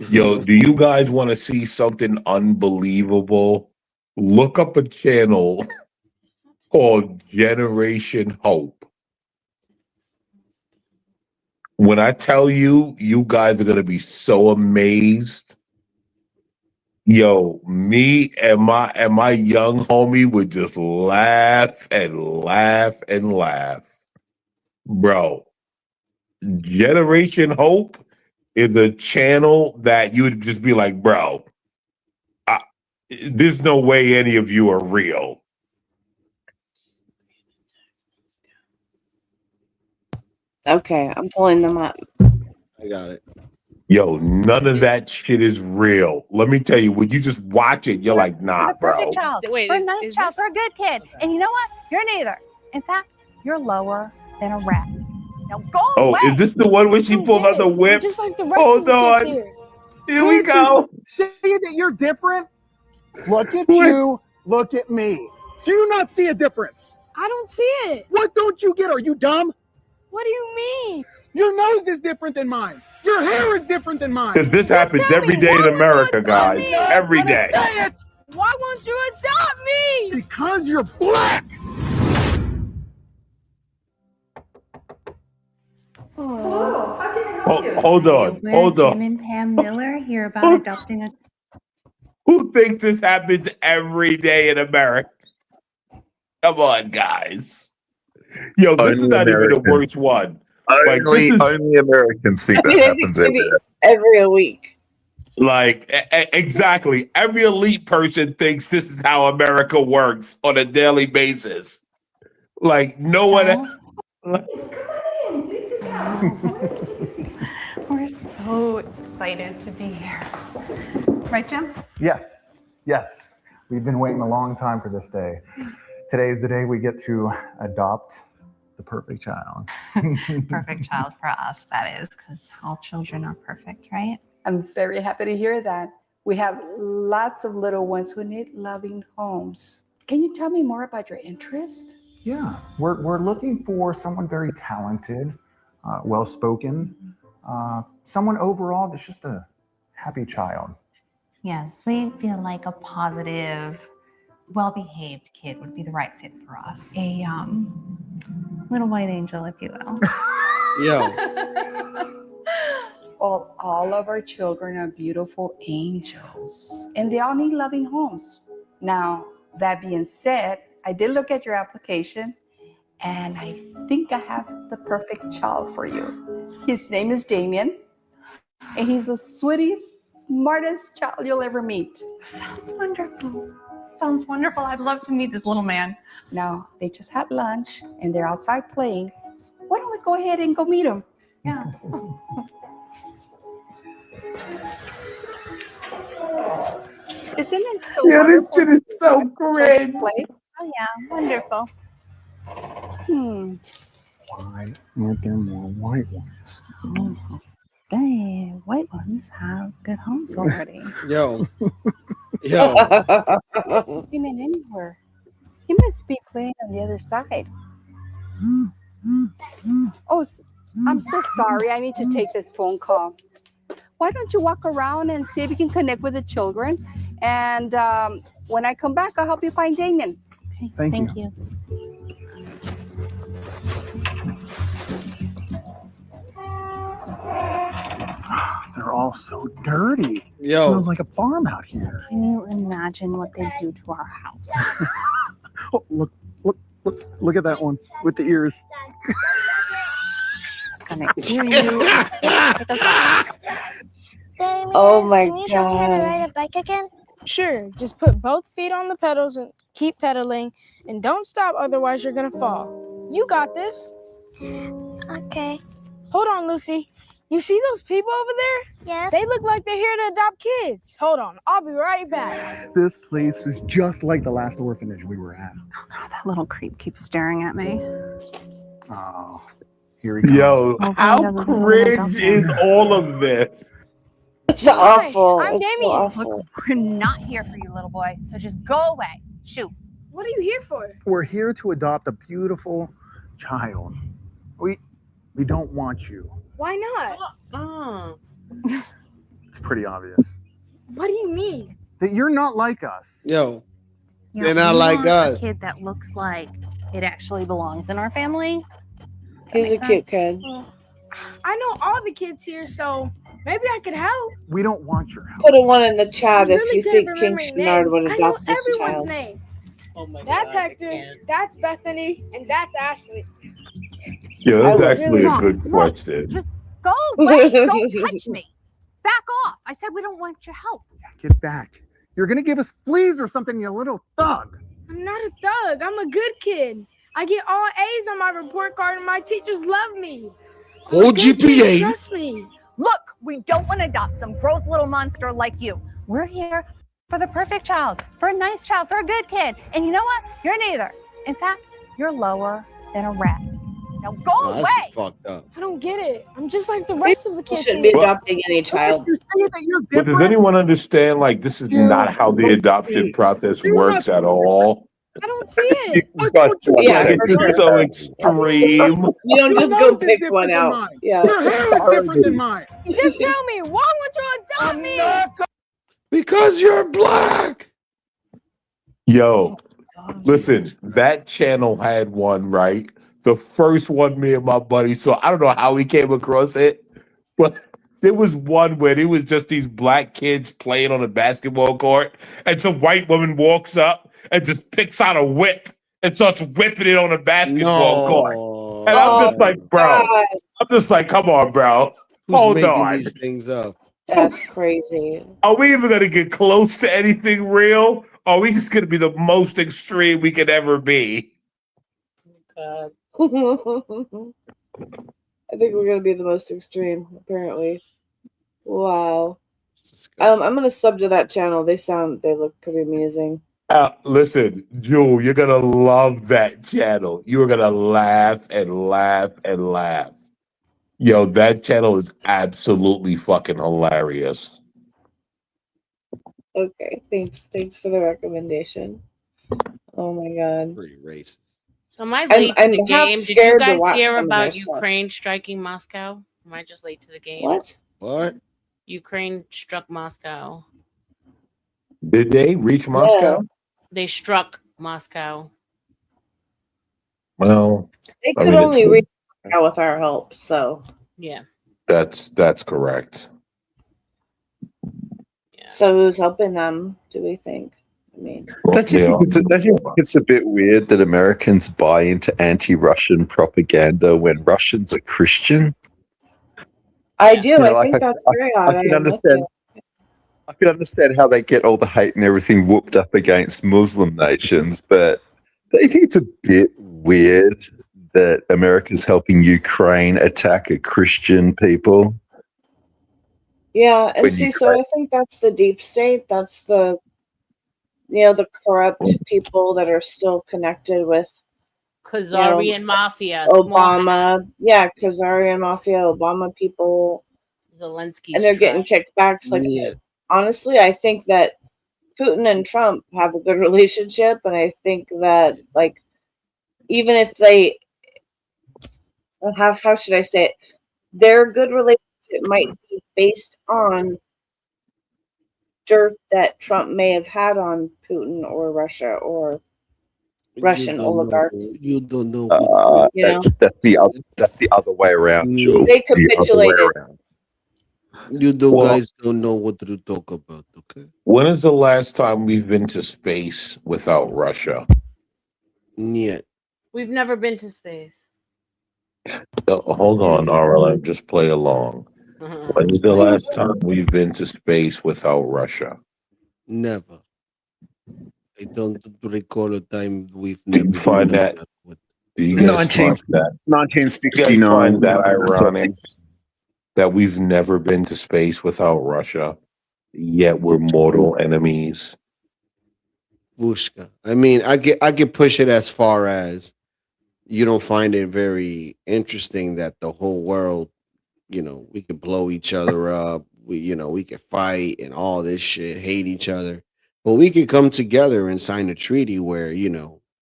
S19: Do you guys want to see something unbelievable? Look up a channel called Generation Hope. When I tell you, you guys are gonna be so amazed. Yo, me and my young homie would just laugh and laugh and laugh. Bro, Generation Hope is a channel that you would just be like, bro, there's no way any of you are real.
S6: Okay, I'm pulling them up.
S5: I got it.
S19: Yo, none of that shit is real. Let me tell you, when you just watch it, you're like, nah, bro.
S9: Perfect child.
S20: Wait,
S9: We're a
S20: is
S9: nice child. We're a good kid. And you know what? You're neither. In fact, you're lower than a rat. Now go away.
S19: Oh, is this the one where she pulled out the whip?
S9: Just like the rest
S19: Hold
S9: of the
S19: on.
S9: kids here.
S19: Here we go.
S7: Say that you're different. Look at you. Look at me. Do you not see a difference?
S9: I don't see it.
S7: What don't you get? Are you dumb?
S9: What do you mean?
S7: Your nose is different than mine. Your hair is different than mine.
S19: Because this happens every day in America, guys. Every day.
S7: Say it.
S9: Why won't you adopt me?
S7: Because you're black.
S19: Hold on.
S10: Tim and Pam Miller here about adopting a.
S19: Who thinks this happens every day in America? Come on, guys. Yo, this is not even the worst one.
S4: Only Americans think that happens
S6: every week.
S19: Like, exactly. Every elite person thinks this is how America works on a daily basis. Like, no one.
S10: We're so excited to be here. Right, Jim?
S13: Yes. We've been waiting a long time for this day. Today is the day we get to adopt the perfect child.
S10: Perfect child for us, that is, because all children are perfect, right?
S24: I'm very happy to hear that. We have lots of little ones who need loving homes. Can you tell me more about your interest?
S13: Yeah, we're looking for someone very talented, well-spoken, someone overall that's just a happy child.
S10: Yes, we feel like a positive, well-behaved kid would be the right fit for us. A little white angel, if you will.
S5: Yo.
S24: Well, all of our children are beautiful angels, and they all need loving homes. Now, that being said, I did look at your application, and I think I have the perfect child for you. His name is Damien, and he's the sweetest, smartest child you'll ever meet.
S10: Sounds wonderful. Sounds wonderful. I'd love to meet this little man.
S24: Now, they just had lunch, and they're outside playing. Why don't we go ahead and go meet him?
S10: Yeah.
S24: Isn't it so
S19: Yeah, this
S24: wonderful?
S19: shit is so great.
S9: Oh yeah, wonderful.
S13: Why aren't there more white ones?
S10: Oh, they white ones have good homes already.
S5: Yo.
S24: Damien anywhere. He must be playing on the other side. Oh, I'm so sorry. I need to take this phone call. Why don't you walk around and see if you can connect with the children? And when I come back, I'll help you find Damien.
S13: Thank
S10: Thank you.
S13: They're all so dirty.
S5: Yo.
S13: Smells like a farm out here.
S10: Can you imagine what they do to our house?
S13: Oh, look at that one with the ears.
S10: It's gonna hear you.
S6: Oh my
S17: Can you show me how to
S6: God.
S17: ride a bike again?
S12: Sure, just put both feet on the pedals and keep pedaling, and don't stop, otherwise you're gonna fall. You got this. Okay. Hold on, Lucy. You see those people over there? Yes. They look like they're here to adopt kids. Hold on, I'll be right back.
S13: This place is just like the last orphanage we were at.
S14: Oh God, that little creep keeps staring at me.
S13: Oh, here he comes.
S19: Yo,
S14: Hopefully he
S19: how
S14: doesn't think I'm
S19: cringe
S14: adopting.
S19: is all of this?
S6: It's awful.
S12: I'm
S6: It's
S12: Damien.
S6: awful.
S10: Look, we're not here for you, little boy. So just go away. Shoot.
S12: What are you here for?
S13: We're here to adopt a beautiful child. We don't want you.
S12: Why not?
S13: It's pretty obvious
S12: What do you mean?
S13: that you're not like us.
S5: Yo,
S10: You
S5: they're
S10: know,
S5: not
S10: we
S5: like
S10: want
S5: us.
S10: A kid that looks like it actually belongs in our family.
S6: He's a
S10: makes
S6: cute
S10: sense.
S6: kid.
S12: I know all the kids here, so maybe I could help.
S13: We don't want your help.
S6: Put a one in the chat
S12: I'm
S6: if
S12: really
S6: you
S12: good
S6: think
S12: at
S6: King
S12: remembering
S6: Shenard would
S12: names. I know
S6: adopt this
S12: everyone's
S6: child.
S12: name.
S20: Oh my
S12: That's
S20: God, I
S12: Hector,
S20: can't.
S12: that's Bethany, and that's Ashley.
S19: Yeah,
S12: I
S19: that's
S12: was
S19: actually
S12: really-
S19: a good question.
S10: Just go away. Don't touch me. Back off. I said we don't want your help.
S13: Get back. You're gonna give us fleas or something, you little thug.
S12: I'm not a thug. I'm a good kid. I get all A's on my report card, and my teachers love me. I'm a
S5: Whole
S12: good kid,
S5: GPA.
S12: Trust me.
S10: Look, we don't want to adopt some gross little monster like you. We're here for the perfect child, for a nice child, for a good kid. And you know what? You're neither. In fact, you're lower than a rat. Now go
S5: Oh,
S10: away.
S5: that's just fucked up.
S12: I don't get it. I'm just like the rest of the
S6: You
S12: kids
S6: shouldn't be
S12: here.
S6: adopting any child.
S13: You say that you're
S19: But does
S13: different.
S19: anyone understand, like, this is not how the adoption process works at all?
S12: I don't see it.
S6: Yeah,
S19: Like, it's just so extreme.
S6: You don't just go pick one out. Yeah.
S7: Your hair is different than mine.
S12: Just tell me, why would you adopt me?
S5: Because you're black.
S19: Yo, listen, that channel had one, right? The first one me and my buddy saw. I don't know how we came across it, but there was one where it was just these black kids playing on a basketball court, and some white woman walks up and just picks out a whip and starts whipping it on a basketball court. And I'm just like, bro, I'm just like, come on, bro.
S5: Who's
S19: Hold
S5: making
S19: on.
S5: these things up?
S6: That's crazy.
S19: Are we even going to get close to anything real? Or are we just going to be the most extreme we could ever be?
S6: I think we're gonna be the most extreme, apparently. Wow. I'm gonna sub to that channel. They look pretty amusing.
S19: Listen, Jewel, you're going to love that channel. You're going to laugh and laugh and laugh. Yo, that channel is absolutely fucking hilarious.
S6: Okay, thanks for the recommendation. Oh my god.
S5: Pretty racist.
S20: So am I late to
S6: I'm
S20: the
S6: half
S20: game? Did you
S6: scared to
S20: guys
S6: watch
S20: hear
S6: some of
S20: about
S6: their stuff.
S20: Ukraine striking Moscow? Am I just late to the game?
S6: What?
S20: Ukraine struck Moscow.
S19: Did they reach Moscow?
S20: They struck Moscow.
S19: Well,
S6: They
S19: I
S6: could
S19: mean,
S6: only
S19: it's-
S6: reach out with our help, so
S20: Yeah.
S19: That's correct.
S6: so who's helping them, do we think? I mean,
S4: Don't you think it's a bit weird that Americans buy into anti-Russian propaganda when Russians are Christian?
S6: I do.
S4: You know,
S6: I
S4: like,
S6: think that's very odd.
S4: I can
S6: am with
S4: understand.
S6: you.
S4: I can understand how they get all the hate and everything whooped up against Muslim nations, but don't you think it's a bit weird that America's helping Ukraine attack a Christian people?
S6: Yeah, and
S4: When
S6: see,
S4: you
S6: so I think that's the deep state. That's the corrupt people that are still connected with
S20: Khazarian mafia.
S6: Obama. Yeah, Khazarian mafia, Obama people.
S20: Zelensky.
S6: And they're getting kickbacks. Like, honestly, I think that Putin and Trump have a good relationship, and I think that, like, even if they, how should I say it, their good relationship might be based on dirt that Trump may have had on Putin or Russia or Russian oligarchs.
S5: You don't know.
S4: That's the other way around, Jules.
S6: They
S4: The other way
S6: capitulated.
S4: around.
S5: You guys don't know what to talk about, okay?
S19: When is the last time we've been to space without Russia?
S5: Yet.
S20: We've never been to space.
S19: Hold on, RLM, just play along. When is the last time we've been to space without Russia?
S5: Never. I don't recall a time we've
S19: Do you
S5: never
S19: find
S5: done
S19: that? Do you guys find that? You guys
S4: 1969.
S19: find that ironic that we've never been to space without Russia, yet we're mortal enemies?
S5: Bushka. I mean, I get push it as far as you don't find it very interesting that the whole world, we could blow each other up. We could fight and all this shit, hate each other, but we could come together and sign a treaty where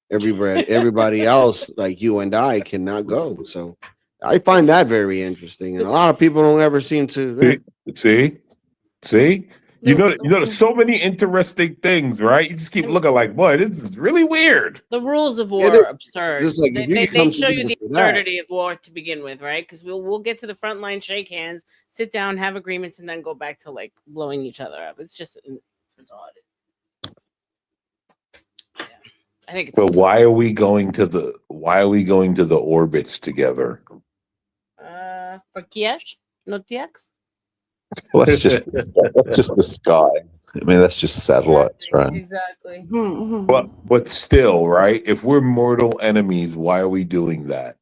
S5: everybody else, like you and I, cannot go. So I find that very interesting, and a lot of people don't ever seem to
S19: See. You know, there's so many interesting things, right? You just keep looking like, boy, this is really weird.
S20: The rules of war
S5: It
S20: are
S5: is.
S20: absurd.
S5: Just like if you
S20: They
S5: could come
S20: show you the
S5: together for that.
S20: absurdity of war to begin with, right? Because we'll get to the front line, shake hands, sit down, have agreements, and then go back to like blowing each other up. It's just odd. I think it's
S19: But why are we going to the orbits together?
S20: for Kiev, not TX.
S4: Well, that's just the sky. I mean, that's just satellites, right?
S20: Exactly.
S19: But still, right? If we're mortal enemies, why are we doing that?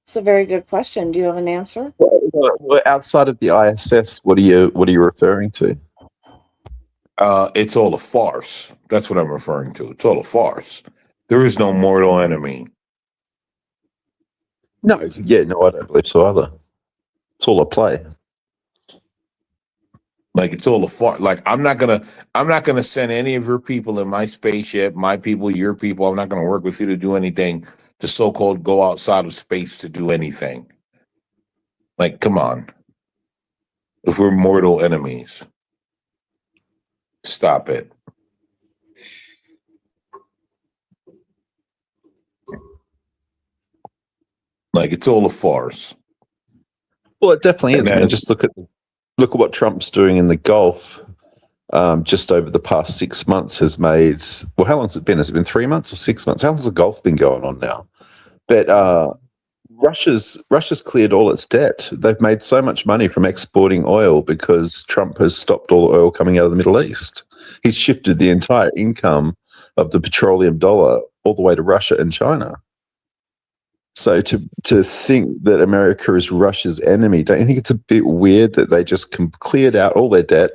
S6: It's a very good question. Do you have an answer?
S4: Well, outside of the ISS, what are you referring to?
S19: It's all a farce. That's what I'm referring to. It's all a farce. There is no mortal enemy.
S4: No, I don't believe so either. It's all a play.
S19: Like it's all a farce. Like I'm not gonna send any of your people in my spaceship, my people, your people. I'm not gonna work with you to do anything, to so-called go outside of space to do anything. Like, come on. If we're mortal enemies, stop it. Like it's all a farce.
S4: Well, it definitely is. Man. Just look at what Trump's doing in the Gulf. Just over the past 6 months has made. Well, how long's it been? Has it been 3 months or 6 months? How long's the Gulf been going on now? But Russia's cleared all its debt. They've made so much money from exporting oil because Trump has stopped all the oil coming out of the Middle East. He's shifted the entire income of the petroleum dollar all the way to Russia and China. So to think that America is Russia's enemy, don't you think it's a bit weird that they just cleared out all their debt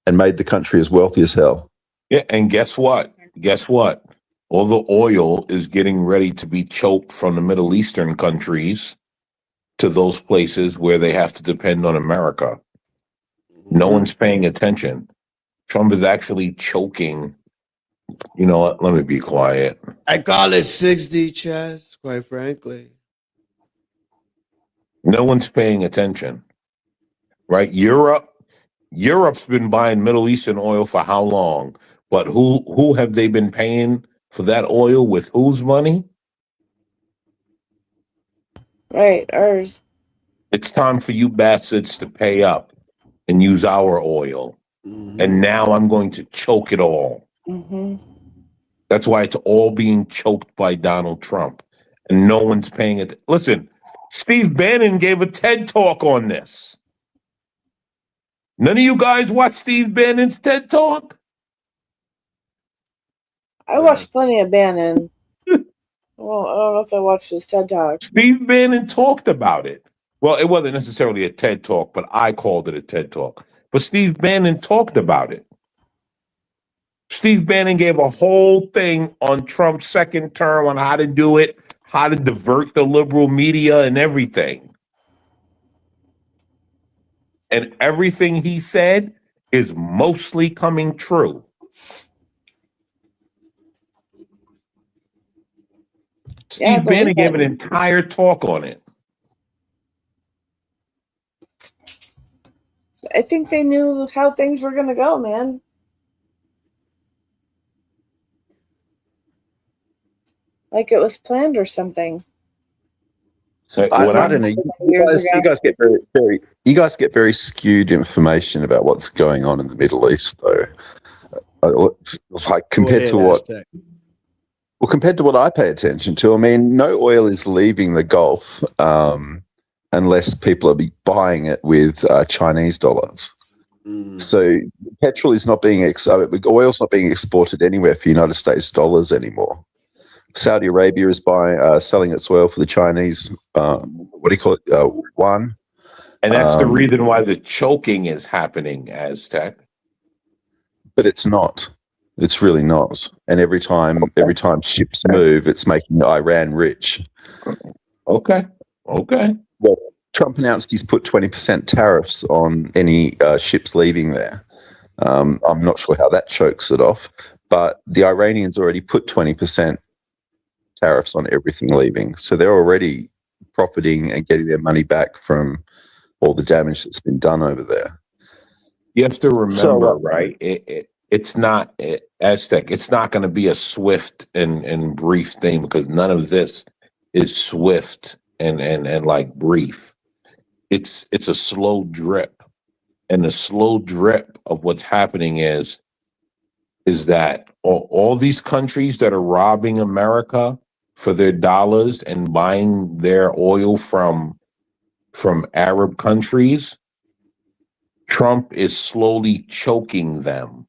S4: and made the country as wealthy as hell?
S19: Yeah, and guess what? All the oil is getting ready to be choked from the Middle Eastern countries to those places where they have to depend on America. No one's paying attention. Trump is actually choking. You know what? Let me be quiet.
S5: I call it 6D chess. Quite frankly,
S19: no one's paying attention, right? Europe's been buying Middle Eastern oil for how long? But who have they been paying for that oil with? Whose money?
S6: Right, ours.
S19: It's time for you bastards to pay up and use our oil. And now I'm going to choke it all. That's why it's all being choked by Donald Trump. And no one's paying it. Listen, Steve Bannon gave a TED Talk on this. None of you guys watch Steve Bannon's TED Talk?
S6: I watched plenty of Bannon. Well, I don't know if I watched his TED Talk.
S19: Steve Bannon talked about it. Well, it wasn't necessarily a TED Talk, but I called it a TED Talk. But Steve Bannon talked about it. Steve Bannon gave a whole thing on Trump's second term on how to do it, how to divert the liberal media and everything. And everything he said is mostly coming true. Steve Bannon gave an entire talk on it.
S6: I think they knew how things were going to go, man. Like it was planned or something.
S4: I don't know. You guys get very skewed information about what's going on in the Middle East, though. Like compared to what I pay attention to. I mean, no oil is leaving the Gulf. unless people are buying it with Chinese dollars. So petrol is not being oil's not being exported anywhere for United States dollars anymore. Saudi Arabia is selling its oil for the Chinese, what do you call it, yuan.
S19: And that's the reason why the choking is happening, Aztec.
S4: But it's not. It's really not. And every time ships move, it's making Iran rich.
S19: Okay.
S4: Well, Trump announced he's put 20% tariffs on any ships leaving there. I'm not sure how that chokes it off, but the Iranians already put 20% tariffs on everything leaving. So they're already profiting and getting their money back from all the damage that's been done over there.
S19: You have to remember, right? It's not Aztec. It's not going to be a swift and brief thing, because none of this is swift and like brief. It's a slow drip, and the slow drip of what's happening is that all these countries that are robbing America for their dollars and buying their oil from Arab countries, Trump is slowly choking them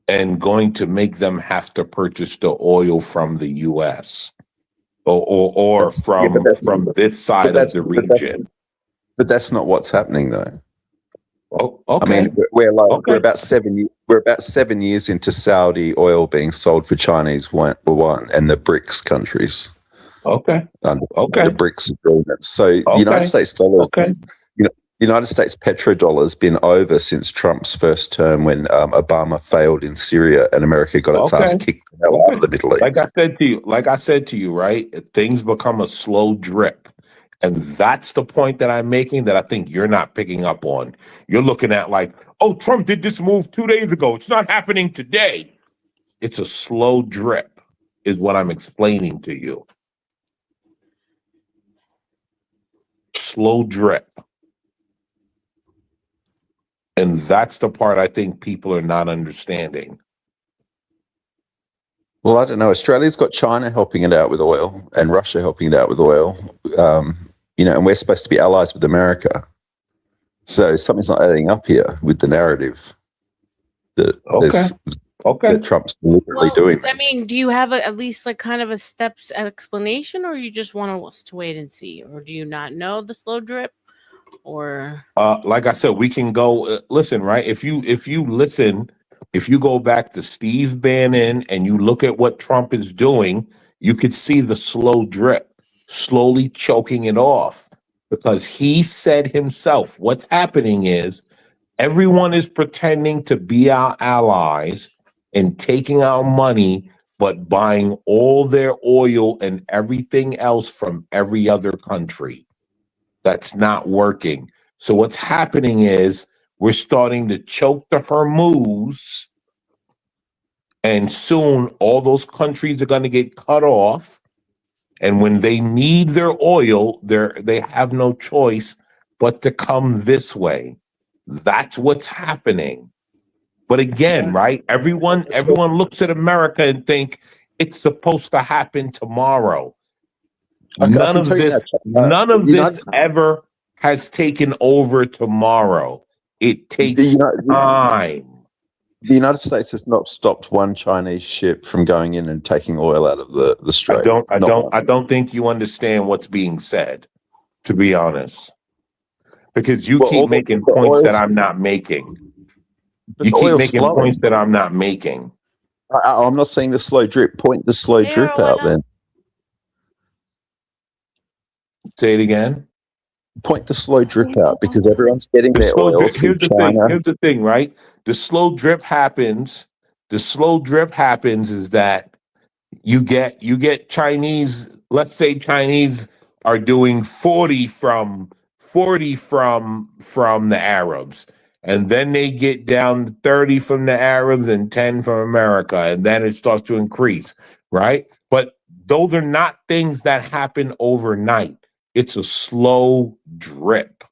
S19: and going to make them have to purchase the oil from the U.S. or from this side of the region.
S4: But that's not what's happening, though.
S19: Oh, okay.
S4: I mean, we're about 7 years into Saudi oil being sold for Chinese yuan and the BRICS countries.
S19: Okay.
S4: Under the BRICS agreement. So the United States dollars, United States petrodollar has been over since Trump's first term, when Obama failed in Syria and America got its ass kicked the hell out of the Middle East.
S19: Like I said to you, right? Things become a slow drip. And that's the point that I'm making that I think you're not picking up on. You're looking at like, oh, Trump did this move 2 days ago. It's not happening today. It's a slow drip is what I'm explaining to you. Slow drip. And that's the part I think people are not understanding.
S4: Well, I don't know. Australia's got China helping it out with oil and Russia helping it out with oil. And we're supposed to be allies with America. So something's not adding up here with the narrative that that Trump's deliberately doing this.
S20: I mean, do you have at least like kind of a steps explanation, or you just want us to wait and see, or do you not know the slow drip? Or
S19: like I said, we can go listen, right? If you listen, if you go back to Steve Bannon and you look at what Trump is doing, you could see the slow drip, slowly choking it off, because he said himself, what's happening is everyone is pretending to be our allies and taking our money, but buying all their oil and everything else from every other country. That's not working. So what's happening is we're starting to choke the Hormuz, and soon all those countries are going to get cut off. And when they need their oil, they have no choice but to come this way. That's what's happening. But again, right? Everyone looks at America and think it's supposed to happen tomorrow. None of this ever has taken over tomorrow. It takes time.
S4: The United States has not stopped one Chinese ship from going in and taking oil out of the strait.
S19: I don't think you understand what's being said, to be honest. Because you keep making points that I'm not making. You keep making points that I'm not making.
S4: I'm not saying the slow drip. Point the slow drip out then. Say
S19: it again.
S4: Point the slow drip out, because everyone's getting their oil from China.
S19: Here's the thing, right? The slow drip happens. The slow drip happens is that you get Chinese. Let's say Chinese are doing 40 from the Arabs, and then they get down to 30 from the Arabs and 10 from America, and then it starts to increase, right? But those are not things that happen overnight. It's a slow drip.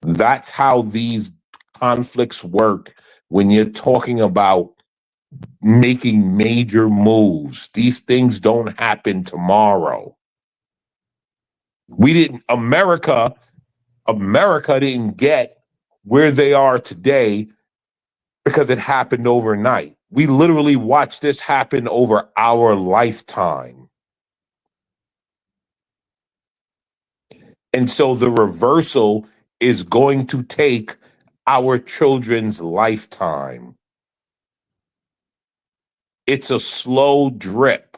S19: That's how these conflicts work when you're talking about making major moves. These things don't happen tomorrow. We didn't. America didn't get where they are today because it happened overnight. We literally watched this happen over our lifetime. And so the reversal is going to take our children's lifetime. It's a slow drip.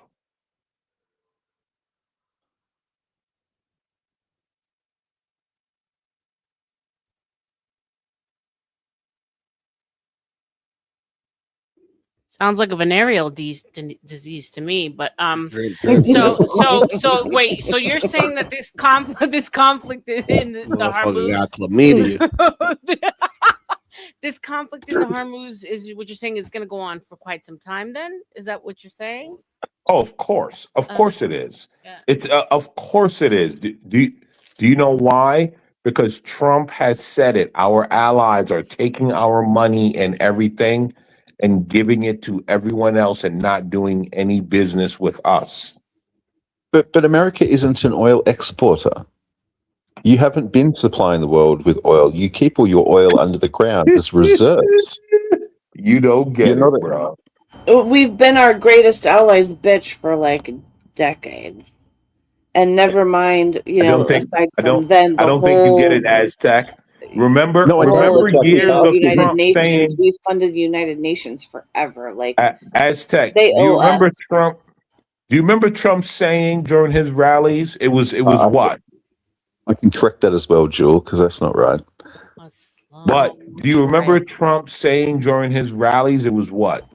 S20: Sounds like a venereal disease to me, but
S5: Drip, drip,
S20: so wait, so you're saying that this conflict in the
S5: Motherfucker got
S20: Hormuz,
S5: chlamydia.
S20: this conflict in the Hormuz is what you're saying is going to go on for quite some time. Then is that what you're saying?
S19: Oh, of course it is.
S20: Yeah.
S19: It's of course it is. Do you know why? Because Trump has said it. Our allies are taking our money and everything and giving it to everyone else and not doing any business with us.
S4: But America isn't an oil exporter. You haven't been supplying the world with oil. You keep all your oil under the ground as reserves.
S19: You don't get
S4: You're
S19: it, bro.
S6: We've been our greatest allies, bitch, for like decades. And never mind, you know, aside from them,
S19: I don't think you get it, Aztec. Remember years of
S6: United
S19: Trump
S6: Nations.
S19: saying,
S6: We funded the United Nations forever. Like
S19: Aztec,
S6: they
S19: do you
S6: owe
S19: remember
S6: us.
S19: Trump? Do you remember Trump saying during his rallies, it was what?
S4: I can correct that as well, Jewel, because that's not right.
S19: But do you remember Trump saying during his rallies, it was what?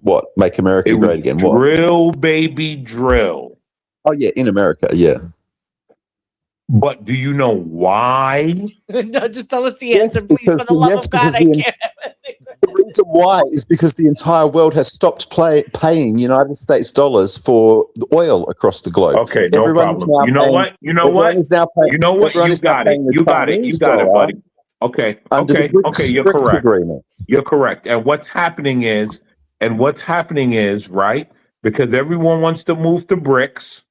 S4: What? Make America great again. What?
S19: Drill, baby, drill.
S4: Oh, yeah, in America, yeah.
S19: But do you know why?
S20: No, just tell us the answer, please. For
S4: because-
S20: the love
S4: yes,
S20: of God, I
S4: because
S20: can't.
S4: The reason why is because the entire world has stopped paying United States dollars for the oil across the globe.
S19: Okay, no
S4: Everyone is
S19: problem.
S4: now
S19: You know
S4: paying-
S19: what? You know
S4: everyone
S19: what?
S4: is now paying-
S19: You know what?
S4: everyone
S19: You
S4: is now
S19: got it.
S4: paying the
S19: You got it. You
S4: Chinese
S19: got it,
S4: dollar
S19: buddy. Okay.
S4: under
S19: Okay.
S4: the BRICS
S19: Okay. You're correct.
S4: agreements.
S19: You're correct. And what's happening is, right? Because everyone wants to move to BRICS,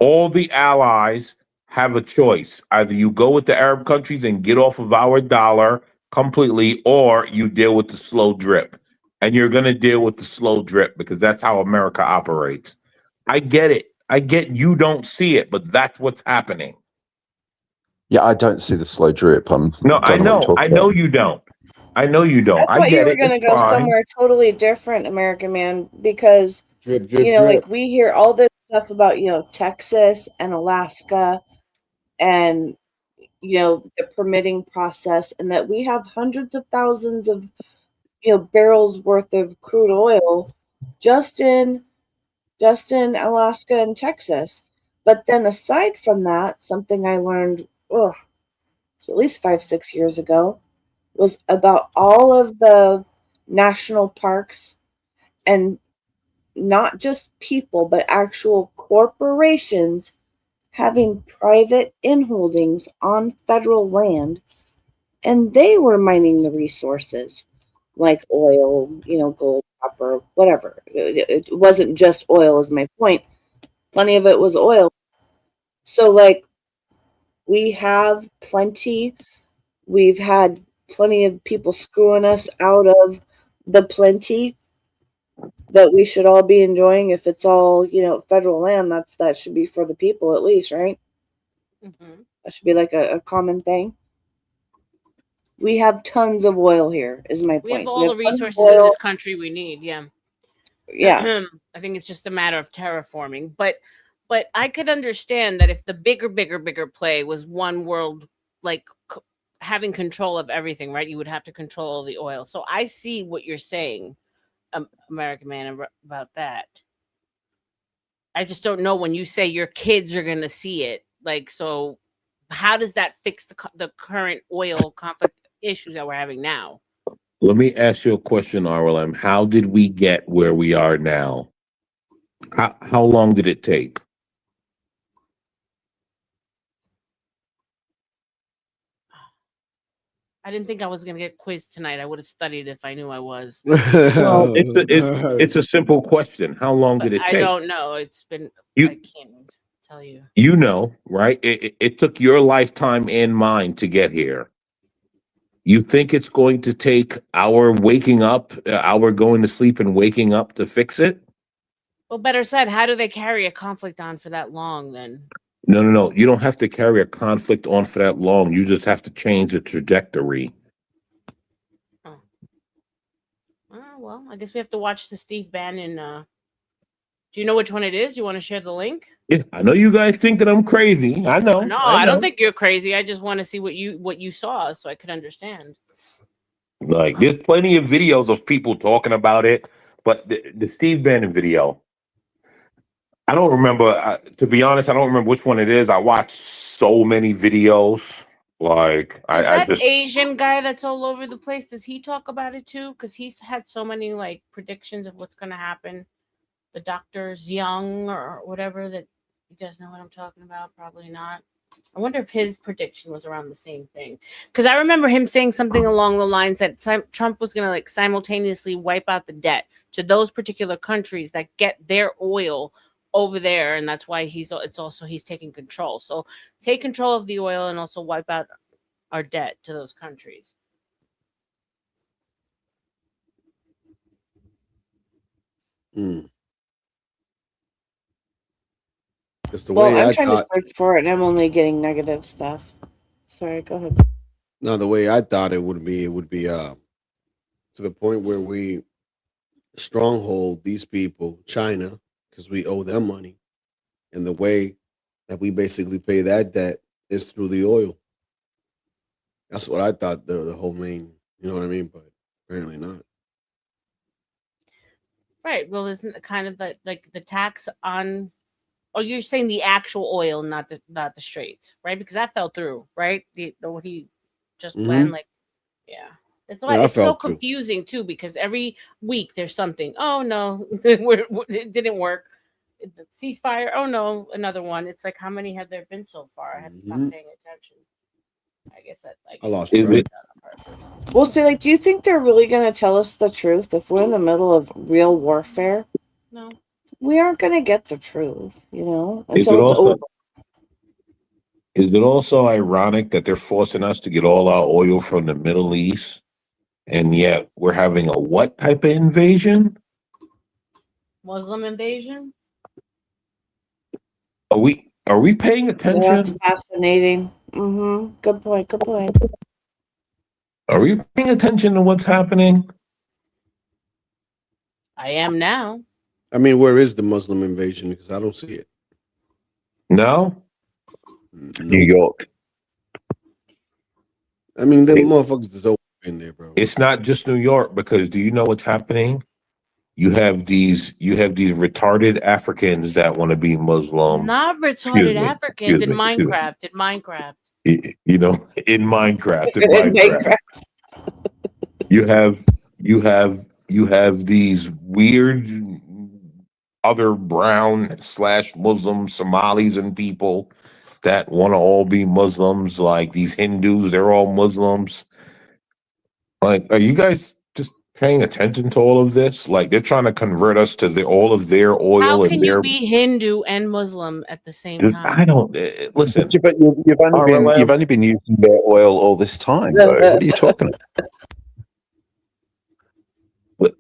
S19: all the allies have a choice. Either you go with the Arab countries and get off of our dollar completely, or you deal with the slow drip. And you're going to deal with the slow drip because that's how America operates. I get it. I get you don't see it, but that's what's happening.
S4: Yeah, I don't see the slow drip.
S19: I know you don't. I know you don't.
S6: I thought you were
S19: It's
S6: gonna go
S19: fine.
S6: somewhere totally different, American man, because
S5: Drip, drip,
S6: you know,
S5: drip.
S6: like we hear all this stuff about, you know, Texas and Alaska and you know the permitting process, and that we have hundreds of thousands of, you know, barrels worth of crude oil just in Alaska and Texas. But then aside from that, something I learned, so at least 5-6 years ago, was about all of the national parks, and not just people, but actual corporations having private inholdings on federal land, and they were mining the resources like oil, you know, gold, copper, whatever. It wasn't just oil, is my point. Plenty of it was oil. So, like, we have plenty. We've had plenty of people screwing us out of the plenty that we should all be enjoying. If it's all, you know, federal land, that should be for the people at least, right? That should be like a common thing. We have tons of oil here, is my point.
S20: We have all the
S6: tons of
S20: resources in
S6: oil.
S20: this country we need. Yeah.
S6: Yeah.
S20: I think it's just a matter of terraforming. But I could understand that if the bigger play was one world, like having control of everything, right? You would have to control the oil. So I see what you're saying, American man, about that. I just don't know when you say your kids are going to see it. Like, so how does that fix the current oil conflict issues that we're having now?
S19: Let me ask you a question, RLM. How did we get where we are now? How long did it take?
S20: I didn't think I was going to get quizzed tonight. I would have studied if I knew I was.
S19: Well, it's a simple question. How long did it
S20: I
S19: take?
S20: don't know. It's been.
S19: You-
S20: I can't. tell you.
S19: You know, right? It took your lifetime and mine to get here. You think it's going to take our waking up, our going to sleep and waking up to fix it?
S20: Well, better said, how do they carry a conflict on for that long then?
S19: No. You don't have to carry a conflict on for that long. You just have to change the trajectory.
S20: Well, I guess we have to watch the Steve Bannon. Do you know which one it is? Do you want to share the link?
S19: Yeah, I know you guys think that I'm crazy. I know.
S20: No, I don't think you're crazy. I just want to see what you saw so I could understand.
S19: Like, there's plenty of videos of people talking about it, but the Steve Bannon video, I don't remember. To be honest, I don't remember which one it is. I watched so many videos. Like, I just
S20: Asian guy that's all over the place. Does he talk about it too? Because he's had so many like predictions of what's going to happen. The doctor's young or whatever. That you guys know what I'm talking about? Probably not. I wonder if his prediction was around the same thing. Because I remember him saying something along the lines that Trump was going to like simultaneously wipe out the debt to those particular countries that get their oil over there, and that's why he's taking control. So take control of the oil and also wipe out our debt to those countries.
S6: Well, I'm trying to search for it, and I'm only getting negative stuff. Sorry, go ahead.
S5: No, the way I thought it would be to the point where we stronghold these people, China, because we owe them money, and the way that we basically pay that debt is through the oil. That's what I thought the whole main, you know what I mean? But apparently not.
S20: Right. Well, isn't it kind of like the tax on? Oh, you're saying the actual oil, not the straits, right? Because that fell through, right? What he just planned, like, yeah. It's why it's so confusing too, because every week there's something. Oh no, it didn't work. The ceasefire. Oh no, another one. It's like, how many have there been so far? I have to stop paying attention. I guess that
S5: I lost track.
S6: Well, see, like, do you think they're really going to tell us the truth if we're in the middle of real warfare?
S20: No.
S6: We aren't going to get the truth, you know?
S19: Is it also ironic that they're forcing us to get all our oil from the Middle East, and yet we're having a what type of invasion?
S20: Muslim invasion?
S19: Are we paying attention?
S6: Yeah, that's fascinating. Good point. Good point.
S19: Are we paying attention to what's happening?
S20: I am now.
S5: I mean, where is the Muslim invasion? Because I don't see it.
S19: No?
S4: New York.
S5: I mean, them motherfuckers is over in there, bro.
S19: It's not just New York, because do you know what's happening? You have these retarded Africans that want to be Muslim.
S20: Not retarded Africans in Minecraft. In Minecraft.
S19: You know, in Minecraft. You have these weird other brown / Muslim Somalis and people that want to all be Muslims, like these Hindus, they're all Muslims. Like, are you guys just paying attention to all of this? Like, they're trying to convert us to all of their oil.
S20: How can you be Hindu and Muslim at the same time?
S19: I don't listen.
S4: But you've only been using their oil all this time, though. What are you talking about?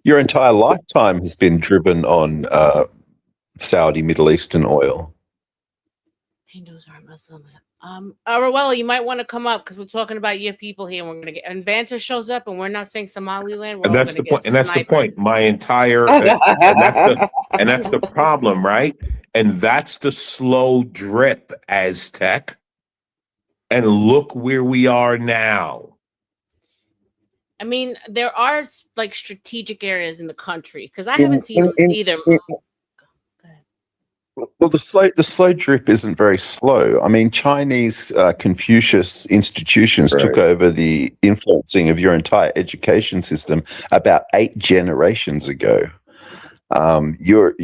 S4: Your entire lifetime has been driven on Saudi Middle Eastern oil.
S20: Hindus are Muslims. Arwella, you might want to come up because we're talking about your people here. And we're gonna get, and Vanta shows up, and we're not saying Somaliland. We're
S19: That's the point. And that's the point. My entire and that's the problem, right? And that's the slow drip, Aztec. And look where we are now.
S20: I mean, there are like strategic areas in the country because I haven't seen either.
S4: Well, the slow drip isn't very slow. I mean, Chinese Confucius institutions took over the influencing of your entire education system about 8 generations ago. Your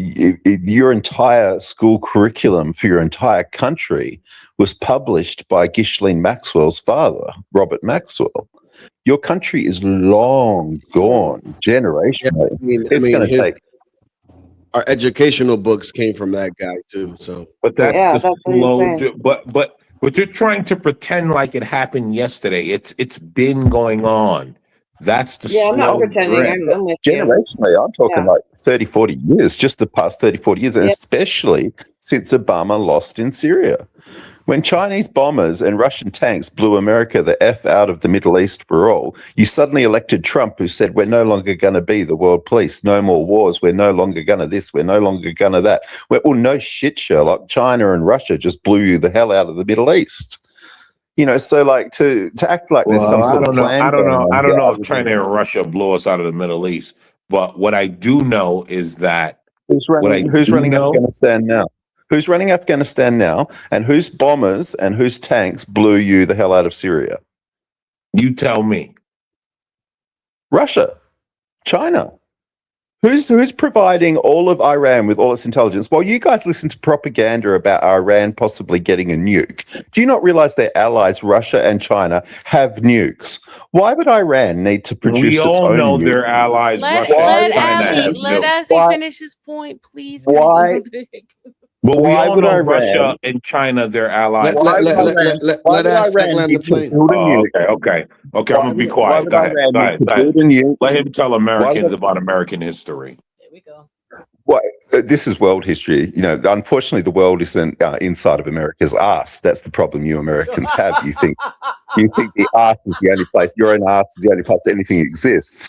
S4: entire school curriculum for your entire country was published by Ghislaine Maxwell's father, Robert Maxwell. Your country is long gone, generationally.
S5: Yeah,
S4: It's going to take.
S5: Our educational books came from that guy too. So,
S19: But that's
S6: Yeah,
S19: the
S6: that's what he's
S19: slow.
S6: saying.
S19: But you're trying to pretend like it happened yesterday. It's been going on. That's the
S6: Yeah, I'm not
S19: slow
S6: pretending.
S19: drip.
S6: I'm with you.
S4: Generationally, I'm talking
S6: Yeah.
S4: like 30, 40 years, just the past 30, 40 years, and
S6: Yeah.
S4: especially since Obama lost in Syria. When Chinese bombers and Russian tanks blew America the F out of the Middle East for all, you suddenly elected Trump, who said, we're no longer going to be the world police. No more wars. We're no longer going to this. We're no longer going to that. Well, no shit, Sherlock. China and Russia just blew you the hell out of the Middle East. You know, so like to act like there's some
S19: Well, I
S4: sort of
S19: don't know.
S4: plan
S19: I don't
S4: going
S19: know.
S4: on
S19: I don't
S4: here
S19: know if
S4: other
S19: China
S4: than
S19: and Russia blow us out of the Middle East. But what I do know is that
S4: who's
S19: what I
S4: running
S19: do know.
S4: Afghanistan now? Who's running Afghanistan now? And whose bombers and whose tanks blew you the hell out of Syria?
S19: You tell me.
S4: Russia, China. Who's providing all of Iran with all its intelligence? While you guys listen to propaganda about Iran possibly getting a nuke, do you not realize their allies, Russia and China, have nukes? Why would Iran need to produce
S19: We
S4: its
S19: all
S4: own
S19: know
S4: nukes?
S19: their allies, Russia and China, have
S20: Let
S19: nukes.
S20: Azzy finish his point, please.
S4: Why?
S19: But we
S4: Why
S19: all
S4: would
S19: know
S4: Iran?
S19: Russia and China, their allies.
S4: Why would Iran need to build a
S19: Oh,
S4: nuke?
S19: okay. I'm gonna be
S4: Why
S19: quiet.
S4: would
S19: Go ahead.
S4: Iran
S19: Go
S4: need
S19: ahead.
S4: to
S19: Go ahead.
S4: build a nuke?
S19: Let him tell
S4: Why
S19: Americans
S4: would-
S19: about American history.
S4: Well, this is world history. You know, unfortunately, the world isn't inside of America's ass. That's the problem you Americans have. You think the ass is the only place. Your own ass is the only place anything exists.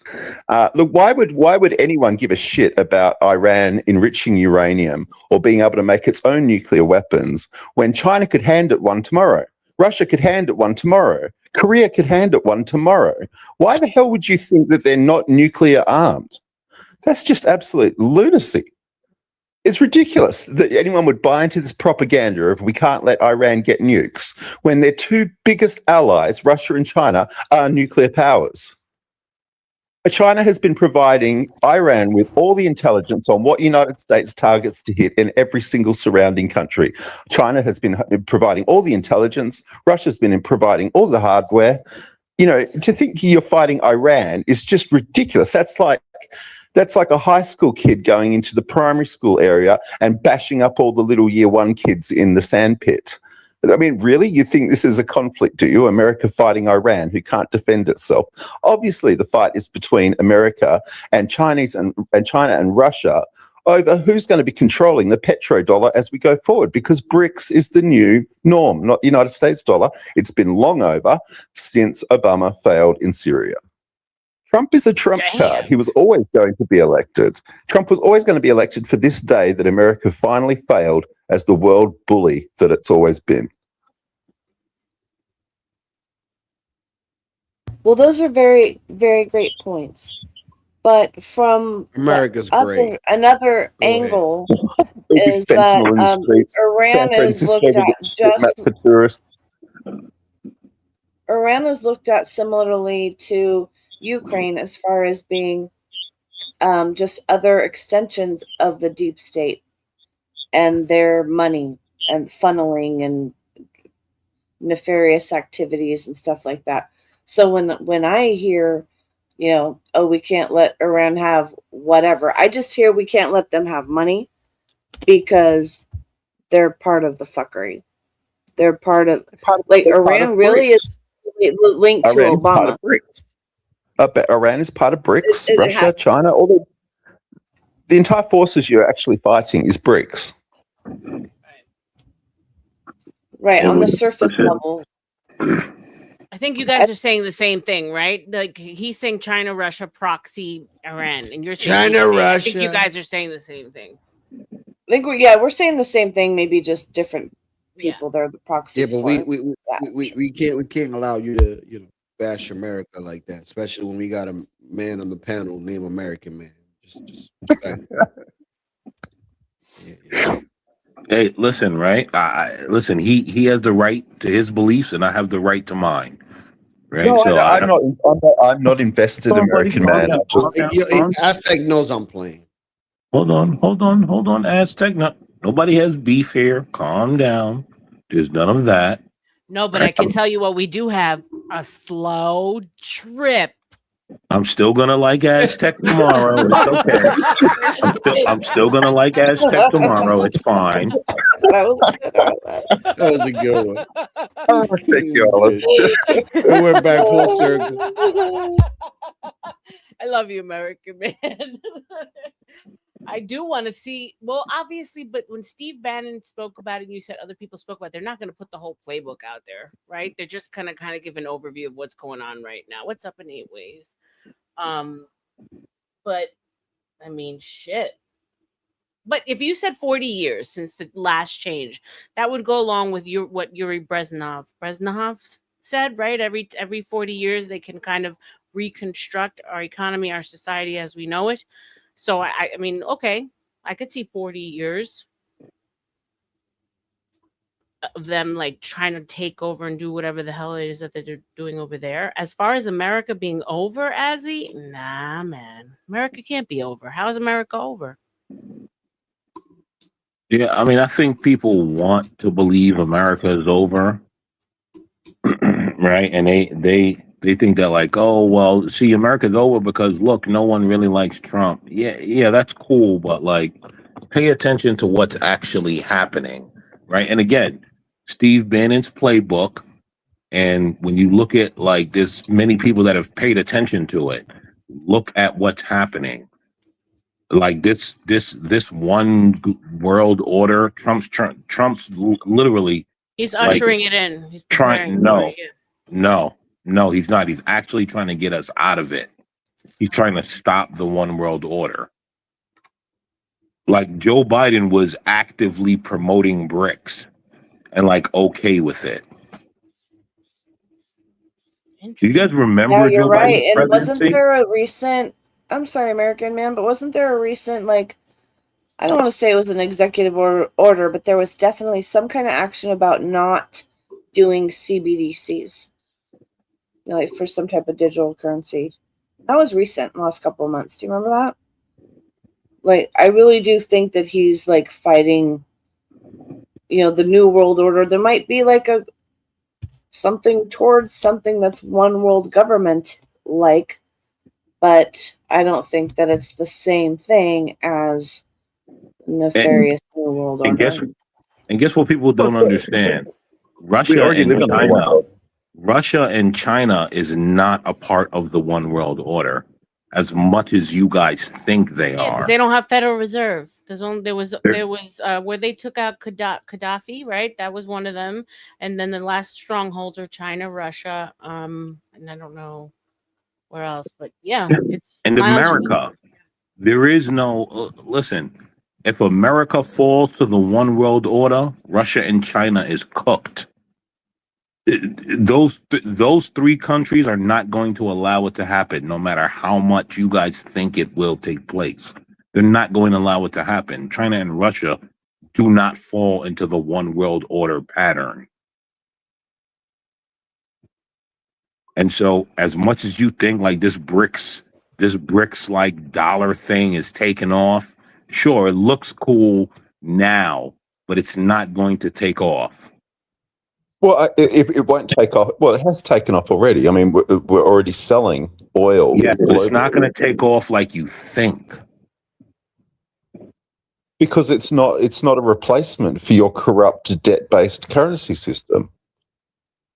S4: Look, why would anyone give a shit about Iran enriching uranium or being able to make its own nuclear weapons when China could hand it one tomorrow? Russia could hand it one tomorrow. Korea could hand it one tomorrow. Why the hell would you think that they're not nuclear armed? That's just absolute lunacy. It's ridiculous that anyone would buy into this propaganda of we can't let Iran get nukes when their two biggest allies, Russia and China, are nuclear powers. China has been providing Iran with all the intelligence on what United States targets to hit in every single surrounding country. China has been providing all the intelligence. Russia's been providing all the hardware. You know, to think you're fighting Iran is just ridiculous. That's like a high school kid going into the primary school area and bashing up all the little year one kids in the sandpit. I mean, really? You think this is a conflict, do you? America fighting Iran, who can't defend itself. Obviously, the fight is between America and China and Russia over who's going to be controlling the petrodollar as we go forward, because BRICS is the new norm, not the United States dollar. It's been long over since Obama failed in Syria. Trump is a trump card. He was always going to be elected. Trump was always going to be elected for this day that America finally failed as the world bully that it's always been.
S6: Well, those are very, very great points. But from
S5: America's great.
S6: Another angle is that
S4: Fentanyl in the streets. San
S6: Iran is
S4: Francisco
S6: looked at
S4: gets kidnapped for tourists.
S6: Iran is looked at similarly to Ukraine as far as being just other extensions of the deep state and their money and funneling and nefarious activities and stuff like that. So when I hear, you know, oh, we can't let Iran have whatever, I just hear we can't let them have money because they're part of the fuckery. They're part of like Iran really is linked to
S4: Iran is part
S6: Obama.
S4: of BRICS. Iran is part of BRICS.
S6: It
S4: Russia,
S6: has-
S4: China, all the entire forces you're actually fighting is BRICS.
S6: Right, on the surface level.
S20: I think you guys are saying the same thing, right? Like he's saying China, Russia, proxy Iran, and you're saying
S5: China,
S20: I think you
S5: Russia.
S20: guys are saying the same thing.
S6: I think we're saying the same thing, maybe just different people. They're the proxies.
S5: Yeah, but
S6: for it.
S5: we can't allow you to bash America like that, especially when we got a man on the panel named American Man. Just
S19: Hey, listen, right? Listen, he has the right to his beliefs, and I have the right to mine. Right?
S4: No,
S19: So
S4: I'm not invested, American man.
S5: Aztec knows I'm playing.
S19: Hold on, Aztec. Nobody has beef here. Calm down. There's none of that.
S20: No, but I can tell you what we do have: a slow trip.
S19: I'm still gonna like Aztec tomorrow. It's okay. I'm still gonna like Aztec tomorrow. It's fine.
S6: That was good.
S5: That was a good one.
S4: Oh, thank you, Alan.
S5: It went back full circle.
S20: I love you, American man. I do want to see, well, obviously, but when Steve Bannon spoke about it, and you said other people spoke about it, they're not going to put the whole playbook out there, right? They're just kind of give an overview of what's going on right now. What's up in 8 ways? But I mean, shit. But if you said 40 years since the last change, that would go along with what Yuri Brezhnev said, right? Every 40 years, they can kind of reconstruct our economy, our society as we know it. So I mean, okay, I could see 40 years of them like trying to take over and do whatever the hell it is that they're doing over there. As far as America being over, Azzy, nah, man, America can't be over. How is America over?
S19: Yeah, I mean, I think people want to believe America is over, right? And they think that like, oh well, see, America's over because look, no one really likes Trump. Yeah, that's cool, but like, pay attention to what's actually happening, right? And again, Steve Bannon's playbook, and when you look at like, there's many people that have paid attention to it. Look at what's happening. Like this one world order, Trump's literally
S20: He's ushering it in. He's
S19: trying. No, he's not. He's actually trying to get us out of it. He's trying to stop the one world order. Like Joe Biden was actively promoting BRICS and like okay with it. Do you guys remember
S6: you're
S19: Joe
S6: right.
S19: Biden's
S6: And
S19: presidency?
S6: wasn't there a recent, I'm sorry, American man, but wasn't there a recent, like, I don't want to say it was an executive order, but there was definitely some kind of action about not doing CBDCs, you know, like for some type of digital currency. That was recent, in the last couple of months. Do you remember that? Like, I really do think that he's like fighting, you know, the new world order. There might be like something towards something that's one world government like, but I don't think that it's the same thing as nefarious new world order.
S19: And guess what people don't understand? Russia and China is not a part of the one world order as much as you guys think they
S20: Yeah,
S19: are.
S20: because they don't have Federal Reserve. There was where they took out Gaddafi, right? That was one of them. And then the last strongholds are China, Russia, and I don't know where else, but yeah, it's
S19: And America, there is no listen. If America falls to the one world order, Russia and China is cooked. Those 3 countries are not going to allow it to happen, no matter how much you guys think it will take place. They're not going to allow it to happen. China and Russia do not fall into the one world order pattern. And so, as much as you think like this BRICS like dollar thing is taking off, sure, it looks cool now, but it's not going to take off.
S4: Well, it won't take off. Well, it has taken off already. I mean, we're already selling oil.
S19: Yes, but it's not going to take off like you think.
S4: Because it's not a replacement for your corrupt debt-based currency system.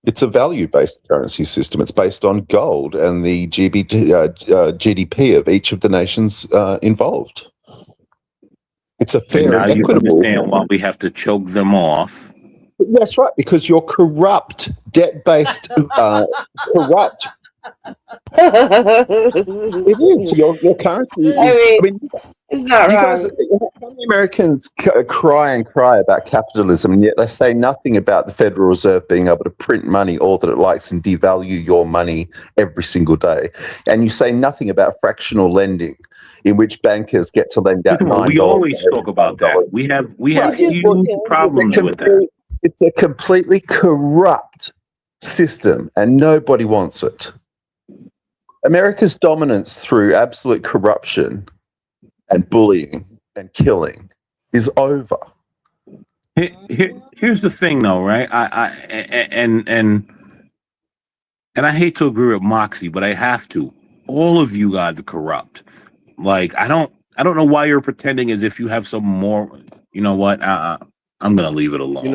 S4: It's a value-based currency system. It's based on gold and the GDP of each of the nations involved. It's a fair
S19: now
S4: and
S19: you
S4: equitable.
S19: understand why we have to choke them off.
S4: That's right, because you're corrupt, debt-based, corrupt. It is your currency.
S6: It's not
S4: you
S6: wrong.
S4: guys, how many Americans cry and cry about capitalism, and yet they say nothing about the Federal Reserve being able to print money all that it likes and devalue your money every single day, and you say nothing about fractional lending, in which bankers get to lend out $9.
S19: We always talk about that. We have huge problems with that.
S4: It's a completely corrupt system, and nobody wants it. America's dominance through absolute corruption and bullying and killing is over.
S19: Here's the thing, though, right? And I hate to agree with Moxie, but I have to. all of you guys are corrupt. Like, I don't know why you're pretending as if you have some more. You know what? I'm gonna leave it alone.
S5: You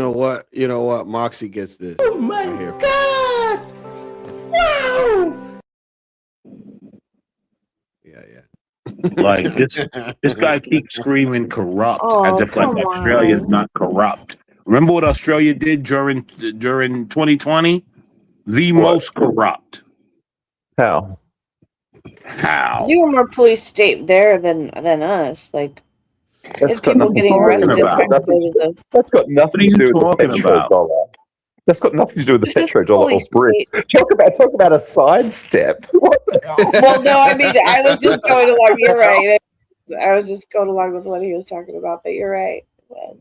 S5: know what? Moxie gets this.
S1: Oh my God! Wow!
S5: Yeah.
S19: Like this guy keeps screaming corrupt as
S6: Oh,
S19: if like
S6: come
S19: Australia's
S6: on.
S19: not corrupt. Remember what Australia did during 2020? The most corrupt.
S4: How?
S6: You were more police state there than us. Like,
S4: That's
S6: it's
S4: got
S6: people
S4: nothing
S6: getting
S4: to
S6: arrested.
S4: do with it. That's got nothing to do with the petrodollar. That's got nothing to do with the petrodollar or Brits. Talk about a sidestep. What the hell?
S6: Well, no, I mean, I was just going along. You're right. I was just going along with what he was talking about, but you're right. Well.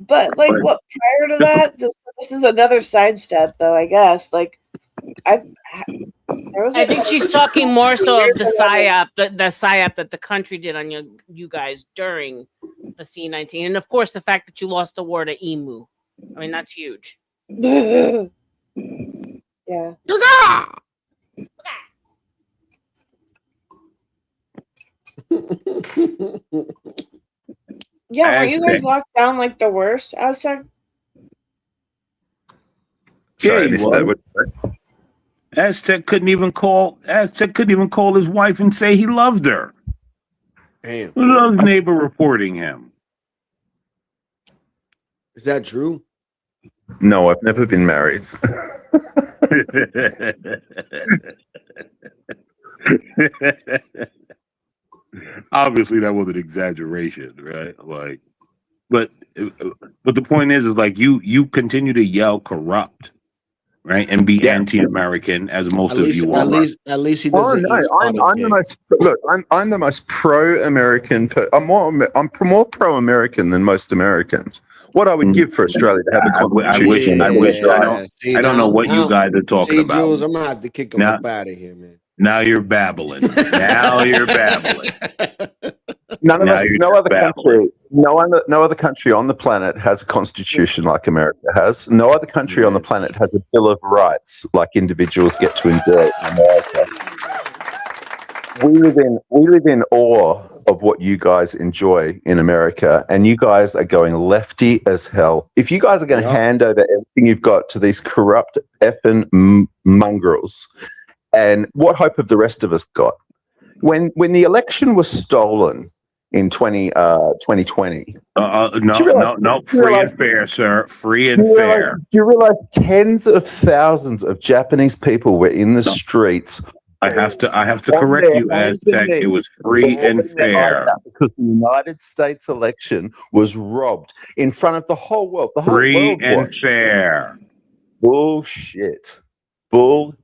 S6: But like, what prior to that? This is another sidestep, though. I guess. Like,
S20: I think she's talking more so of the psyop, the psyop that the country did on you guys during the C-19, and of course the fact that you lost the war to Emu. I mean, that's huge.
S6: Yeah. Yeah, were you guys locked down like the worst, Aztec?
S19: Yeah, he was. Aztec couldn't even call his wife and say he loved her.
S5: Damn.
S19: Who loves neighbor reporting him?
S5: Is that true?
S4: No, I've never been married.
S19: Obviously, that was an exaggeration, right? Like, but the point is like you continue to yell corrupt, right, and be anti-American as most of you are.
S5: At least he
S4: Oh
S5: doesn't.
S4: no, I'm the most I'm the most pro-American. I'm more pro-American than most Americans. What I would give for Australia to have a constitution.
S19: I don't know what you guys are talking about.
S5: Jules, I'm gonna have to kick him up out of here, man.
S19: Now you're babbling. Now you're babbling.
S4: No other country on the planet has a constitution like America has. No other country on the planet has a Bill of Rights like individuals get to enjoy in America. We live in awe of what you guys enjoy in America, and you guys are going lefty as hell. If you guys are going to hand over everything you've got to these corrupt effing mongrels, and what hope have the rest of us got? When the election was stolen in 2020.
S19: No, free and fair, sir. Free and fair.
S4: Do you realize tens of thousands of Japanese people were in the streets?
S19: I have to correct you, Aztec. It was free and fair.
S4: Because the United States election was robbed in front of the whole world. The whole
S19: Free
S4: world
S19: and
S4: watched.
S19: fair.
S4: Bullshit. So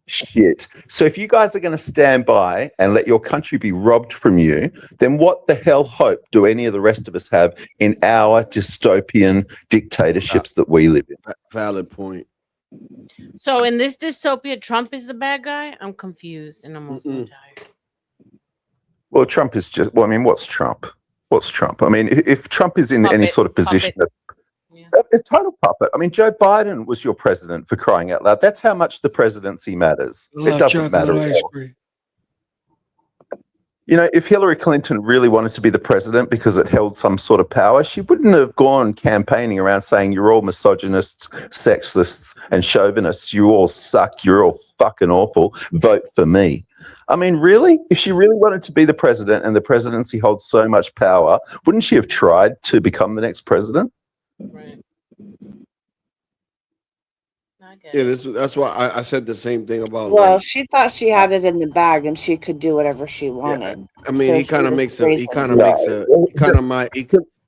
S4: if you guys are going to stand by and let your country be robbed from you, then what the hell hope do any of the rest of us have in our dystopian dictatorships that we live in?
S5: Valid point.
S20: So in this dystopia, Trump is the bad guy? I'm confused and I'm also tired.
S4: Well, Trump is just, well, I mean, what's Trump? I mean, if Trump is in any sort of position of a total puppet. I mean, Joe Biden was your president, for crying out loud. That's how much the presidency matters. It doesn't matter at all. You know, if Hillary Clinton really wanted to be the president because it held some sort of power, she wouldn't have gone campaigning around saying you're all misogynists, sexists, and chauvinists. You all suck. You're all fucking awful. Vote for me. I mean, really? If she really wanted to be the president and the presidency holds so much power, wouldn't she have tried to become the next president?
S20: Right.
S5: Yeah, that's why I said the same thing about.
S6: Well, she thought she had it in the bag and she could do whatever she wanted.
S5: I mean,
S6: So
S5: he kind of makes a.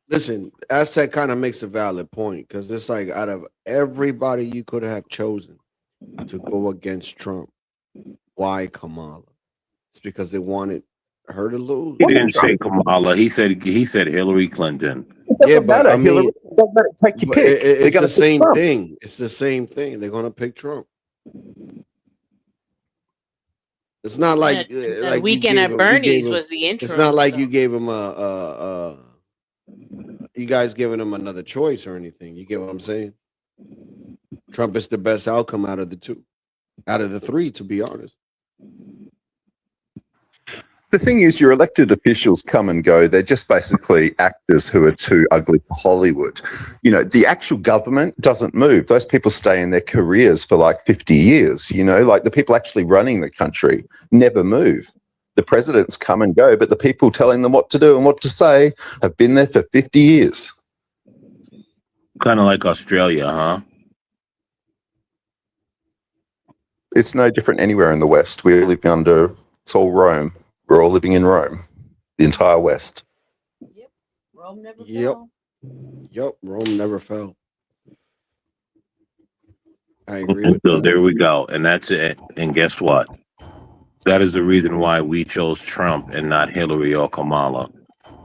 S5: Listen, Aztec kind of makes a valid point because it's like out of everybody you could have chosen to go against Trump, why Kamala? It's because they wanted her to lose.
S19: He didn't say Kamala. He said Hillary Clinton.
S5: Yeah, but I mean,
S4: take your pick.
S5: It's the same thing. It's the same thing. They're gonna pick Trump. It's not like
S20: the Weekend at Bernie's was the intro.
S5: It's not like you gave him you guys giving him another choice or anything. You get what I'm saying? Trump is the best outcome out of the three, to be honest.
S4: The thing is, your elected officials come and go. They're just basically actors who are too ugly for Hollywood. You know, the actual government doesn't move. Those people stay in their careers for like 50 years, you know, like the people actually running the country never move. The presidents come and go, but the people telling them what to do and what to say have been there for 50 years.
S19: Kind of like Australia, huh?
S4: It's no different anywhere in the West. We live under, it's all Rome. We're all living in Rome, the entire West.
S20: Rome never
S5: Yep.
S20: fell.
S5: Yep. Rome never fell. I agree with
S19: So
S5: that.
S19: there we go. And that's it. And guess what? That is the reason why we chose Trump and not Hillary or Kamala.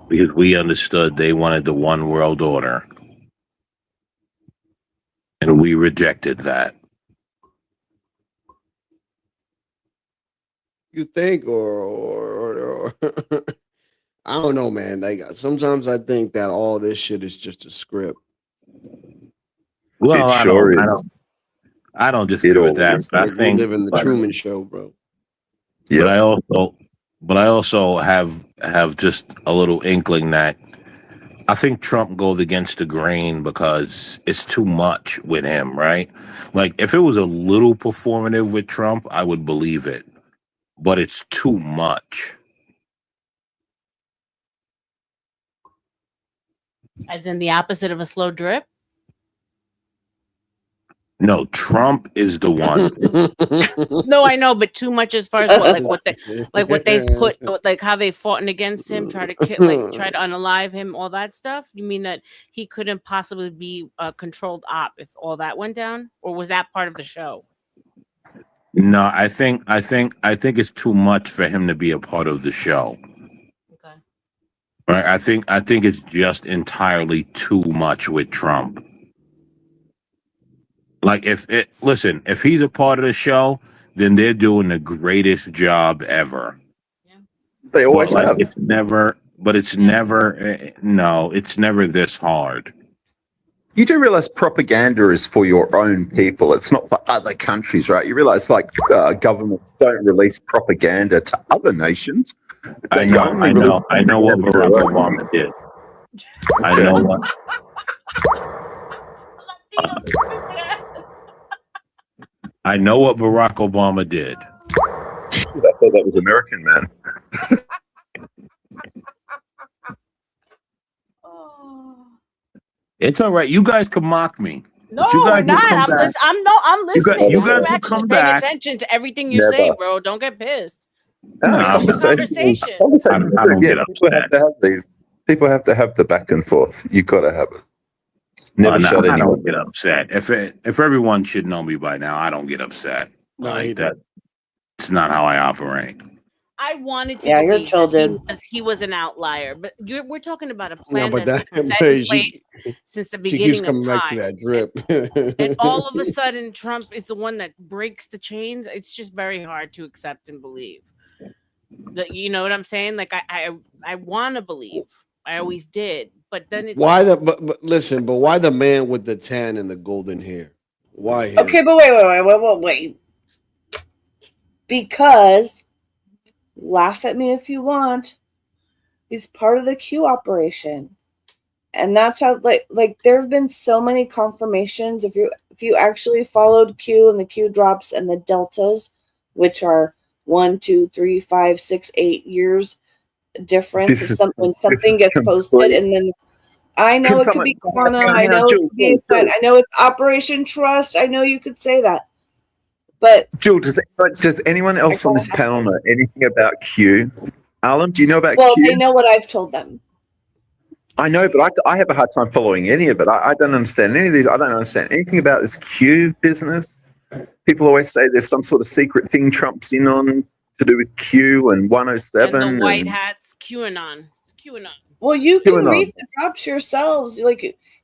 S19: Because we understood they wanted the one world order. And we rejected that.
S5: You think, or I don't know, man. Like sometimes I think that all this shit is just a script.
S19: Well,
S4: It sure is.
S19: I don't disagree with that.
S4: is.
S19: But I
S5: Like we
S19: think
S5: live in the Truman Show, bro.
S19: But I also have just a little inkling that I think Trump goes against the grain because it's too much with him, right? Like if it was a little performative with Trump, I would believe it. But it's too much.
S20: As in the opposite of a slow drip?
S19: No, Trump is the one.
S20: No, I know, but too much as far as what they've put, like how they've fought against him, try to unalive him, all that stuff. You mean that he couldn't possibly be a controlled op if all that went down, or was that part of the show?
S19: No, I think it's too much for him to be a part of the show.
S20: Okay.
S19: Right? I think it's just entirely too much with Trump. Like if he's a part of the show, then they're doing the greatest job ever.
S4: They always have.
S19: It's never this hard.
S4: You do realize propaganda is for your own people. It's not for other countries, right? You realize like governments don't release propaganda to other nations.
S19: I know what Barack Obama did. I know what. I know what Barack Obama did.
S4: I thought that was American, man.
S19: It's all right. You guys can mock me.
S20: No,
S19: you guys
S20: we're not. I'm listening.
S19: You guys
S20: I'm actually paying attention to everything you're saying, bro. Don't get pissed.
S4: Conversation. People have to have the back and forth. You got to have it. Never shut anyone.
S19: I don't get upset. If everyone should know me by now, I don't get upset. Like that. It's not how I operate.
S20: I wanted to
S6: you're children.
S20: He was an outlier, but we're talking about a plan that's
S5: that,
S20: set in place since the beginning of time.
S5: Back to that drip.
S20: And all of a sudden, Trump is the one that breaks the chains. It's just very hard to accept and believe. You know what I'm saying? Like I want to believe. I always did, but then it's
S5: why why the man with the tan and the golden hair? Why him?
S6: Okay, but wait. Because laugh at me if you want. He's part of the Q operation. And that's how like there have been so many confirmations. If you actually followed Q and the Q drops and the deltas, which are 1, 2, 3, 5, 6, 8 years difference, something gets posted, and then I know it could be quantum, I know it could be I know it's Operation Trust, I know you could say that. But
S4: Jill, does anyone else on this panel know anything about Q? Alan, do you know about Q?
S6: Well, they know what I've told them.
S4: I know, but I have a hard time following any of it. I don't understand any of these. I don't understand anything about this Q business. People always say there's some sort of secret thing Trump's in on to do with Q and 107.
S20: And the white hats, QAnon. It's QAnon.
S6: Well, you can read the drops yourselves,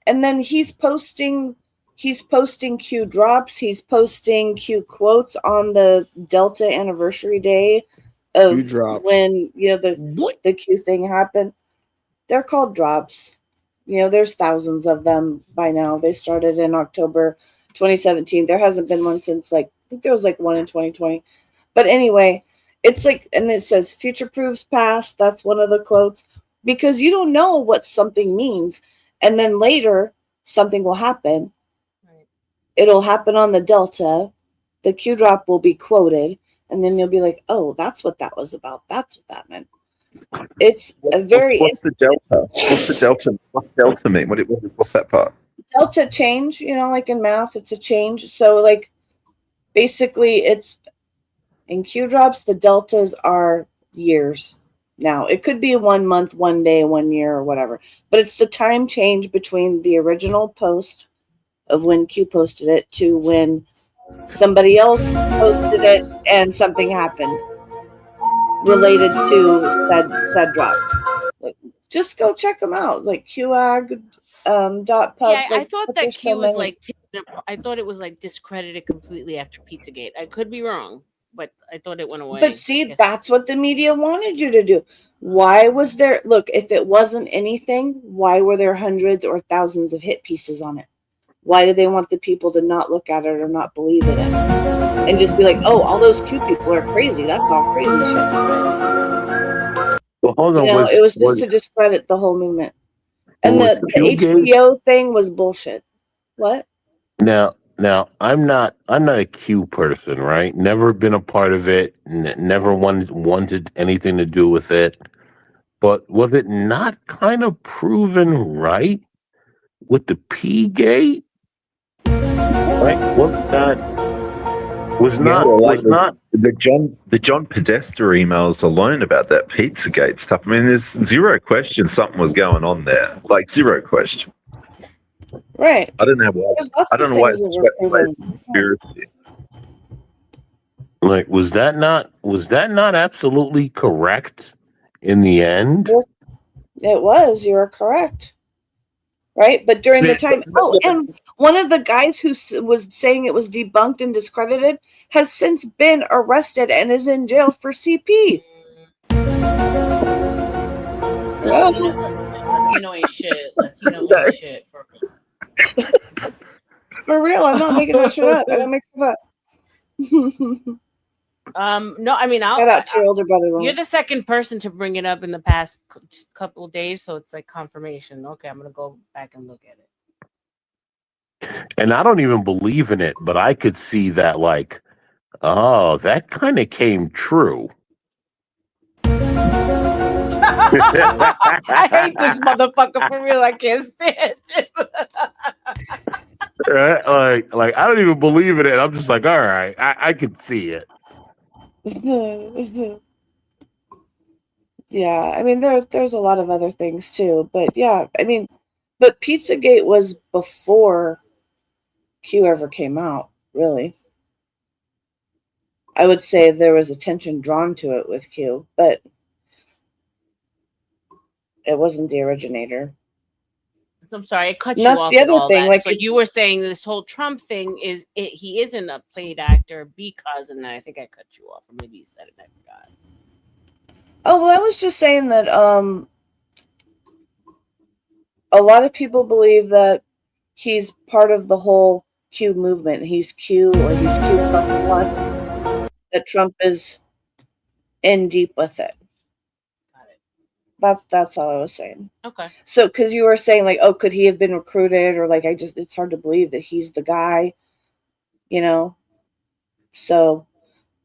S6: and then he's posting Q drops. He's posting Q quotes on the Delta anniversary day of when the Q thing happened. They're called drops. There's thousands of them by now. They started in October 2017. There hasn't been one since I think there was one in 2020. But anyway, it's and it says future proofs past. That's one of the quotes, because you don't know what something means. And then later something will happen. Right. It'll happen on the Delta. The Q drop will be quoted. And then you'll be like, oh, that's what that was about. That's what that meant. It's a very...
S4: What's the Delta? What's the Delta? What's Delta mean? What's that part?
S6: Delta change, like in math, it's a change. So basically it's in Q drops, the deltas are years. Now it could be 1 month, 1 day, 1 year, or whatever, but it's the time change between the original post of when Q posted it to when somebody else posted it and something happened related to said drop. Just go check them out, QAG. .pub,
S20: yeah, I thought that Q was I thought it was discredited completely after Pizzagate. I could be wrong, but I thought it went away.
S6: But see, that's what the media wanted you to do. Why was there? Look, if it wasn't anything, why were there hundreds or thousands of hit pieces on it? Why do they want the people to not look at it or not believe in it and just be like, "Oh, all those Q people are crazy. That's all crazy shit."
S19: Well, hold on.
S6: It was just to discredit the whole movement. And the HBO thing was bullshit. What?
S19: Now I'm not a Q person, right? Never been a part of it. Never wanted anything to do with it. But was it not kind of proven right with the P gate? Right?
S4: The John Podesta emails alone about that Pizzagate stuff. I mean, there's zero question something was going on there. Zero question.
S6: Right.
S4: I don't know why it's swept away as conspiracy.
S19: Was that not absolutely correct in the end?
S6: It was. You were correct. Right, but during the time, and one of the guys who was saying it was debunked and discredited has since been arrested and is in jail for CP.
S20: Latino ain't shit. Latino ain't shit.
S6: For real, I'm not making that shit up. I don't make stuff up.
S20: No, I mean,
S6: shout out to your older brother.
S20: You're the second person to bring it up in the past couple of days, so it's confirmation. Okay, I'm gonna go back and look at it.
S19: And I don't even believe in it, but I could see that, that kind of came true.
S20: I hate this motherfucker for real. I can't stand it.
S19: Right? I don't even believe in it. I'm just all right, I can see it.
S6: Yeah, I mean there's a lot of other things too, but yeah, I mean, but Pizzagate was before Q ever came out, really. I would say there was attention drawn to it with Q, but it wasn't the originator.
S20: I'm sorry, I cut you off. That's the other thing. So you were saying this whole Trump thing he isn't a played actor because, and then I think I cut you off, or maybe you said it and I forgot.
S6: Oh well, I was just saying that a lot of people believe that he's part of the whole Q movement. He's Q or he's Q plus. That Trump is in deep with it. That's all I was saying.
S20: Okay.
S6: So, because you were saying could he have been recruited, or it's hard to believe that he's the guy, So,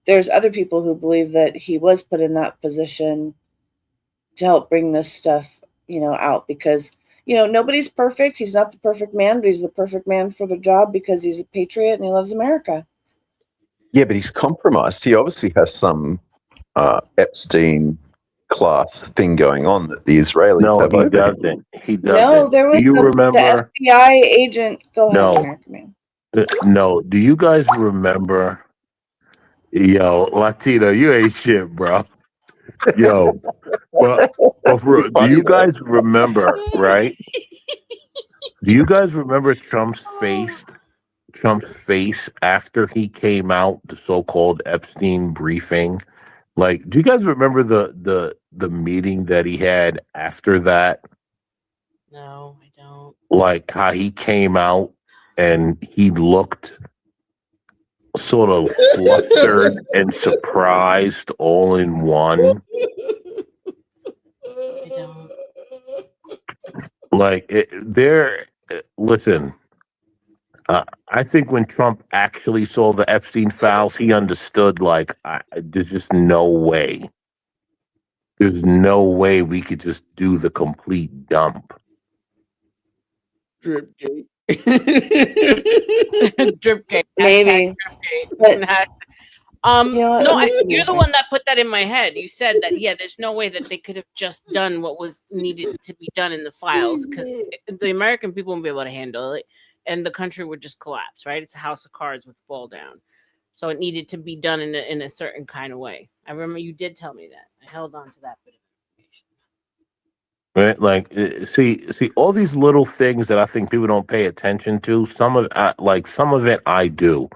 S6: there's other people who believe that he was put in that position to help bring this stuff, out because, nobody's perfect. He's not the perfect man, but he's the perfect man for the job because he's a patriot and he loves America.
S4: Yeah, but he's compromised. He obviously has some Epstein class thing going on that the Israelis have over him.
S19: He doesn't.
S6: No, there was the FBI agent. Go ahead, American man.
S19: No, do you guys remember? Yo, Latino, you ain't shit, bro. Yo, do you guys remember? Right? Do you guys remember Trump's face after he came out, the so-called Epstein briefing? Do you guys remember the meeting that he had after that?
S20: No, I don't.
S19: How he came out and he looked sort of flustered and surprised all in one. Like listen, I think when Trump actually saw the Epstein files, he understood, like, there's just no way. There's no way we could just do the complete dump.
S5: Dripgate.
S20: Dripgate.
S6: Maybe.
S20: Dripgate.
S6: know what?
S20: No,
S6: It was
S20: you're the
S6: amazing.
S20: one that put that in my head. You said that, yeah, there's no way that they could have just done what was needed to be done in the files, because the American people won't be able to handle it, and the country would just collapse, right? It's a house of cards would fall down. So it needed to be done in a certain kind of way. I remember you did tell me that. I held on to that bit of
S19: Right, like see all these little things that I think people don't pay attention to. Some of it I do,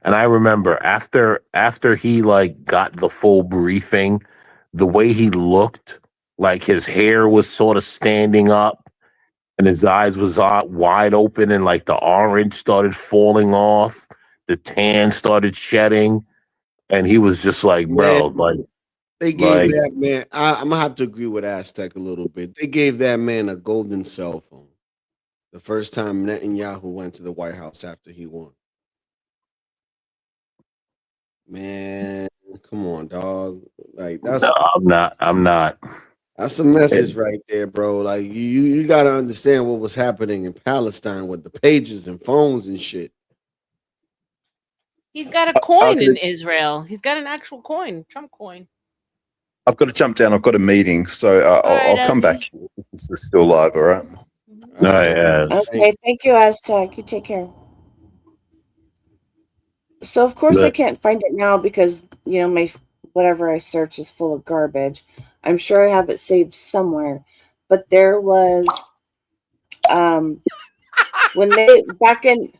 S19: and I remember after he like got the full briefing, the way he looked, like his hair was sort of standing up, and his eyes was wide open, and like the orange started falling off, the tan started shedding, and he was just like, bro, like.
S5: They gave
S19: Like,
S5: that man. I'm gonna have to agree with Aztec a little bit. They gave that man a golden cell phone. The first time Netanyahu went to the White House after he won. Man, come on, dog. Like that's.
S19: No, I'm not.
S5: That's a message right there, bro. Like you gotta understand what was happening in Palestine with the pages and phones and shit.
S20: He's got a coin in Israel. He's got an actual coin, Trump coin.
S4: I've got to jump down. I've got a meeting, so I'll come back if this is still live. All right.
S19: No, yeah.
S6: Okay, thank you, Aztec. You take care. So of course I can't find it now because my whatever I search is full of garbage. I'm sure I have it saved somewhere, but there was when they back in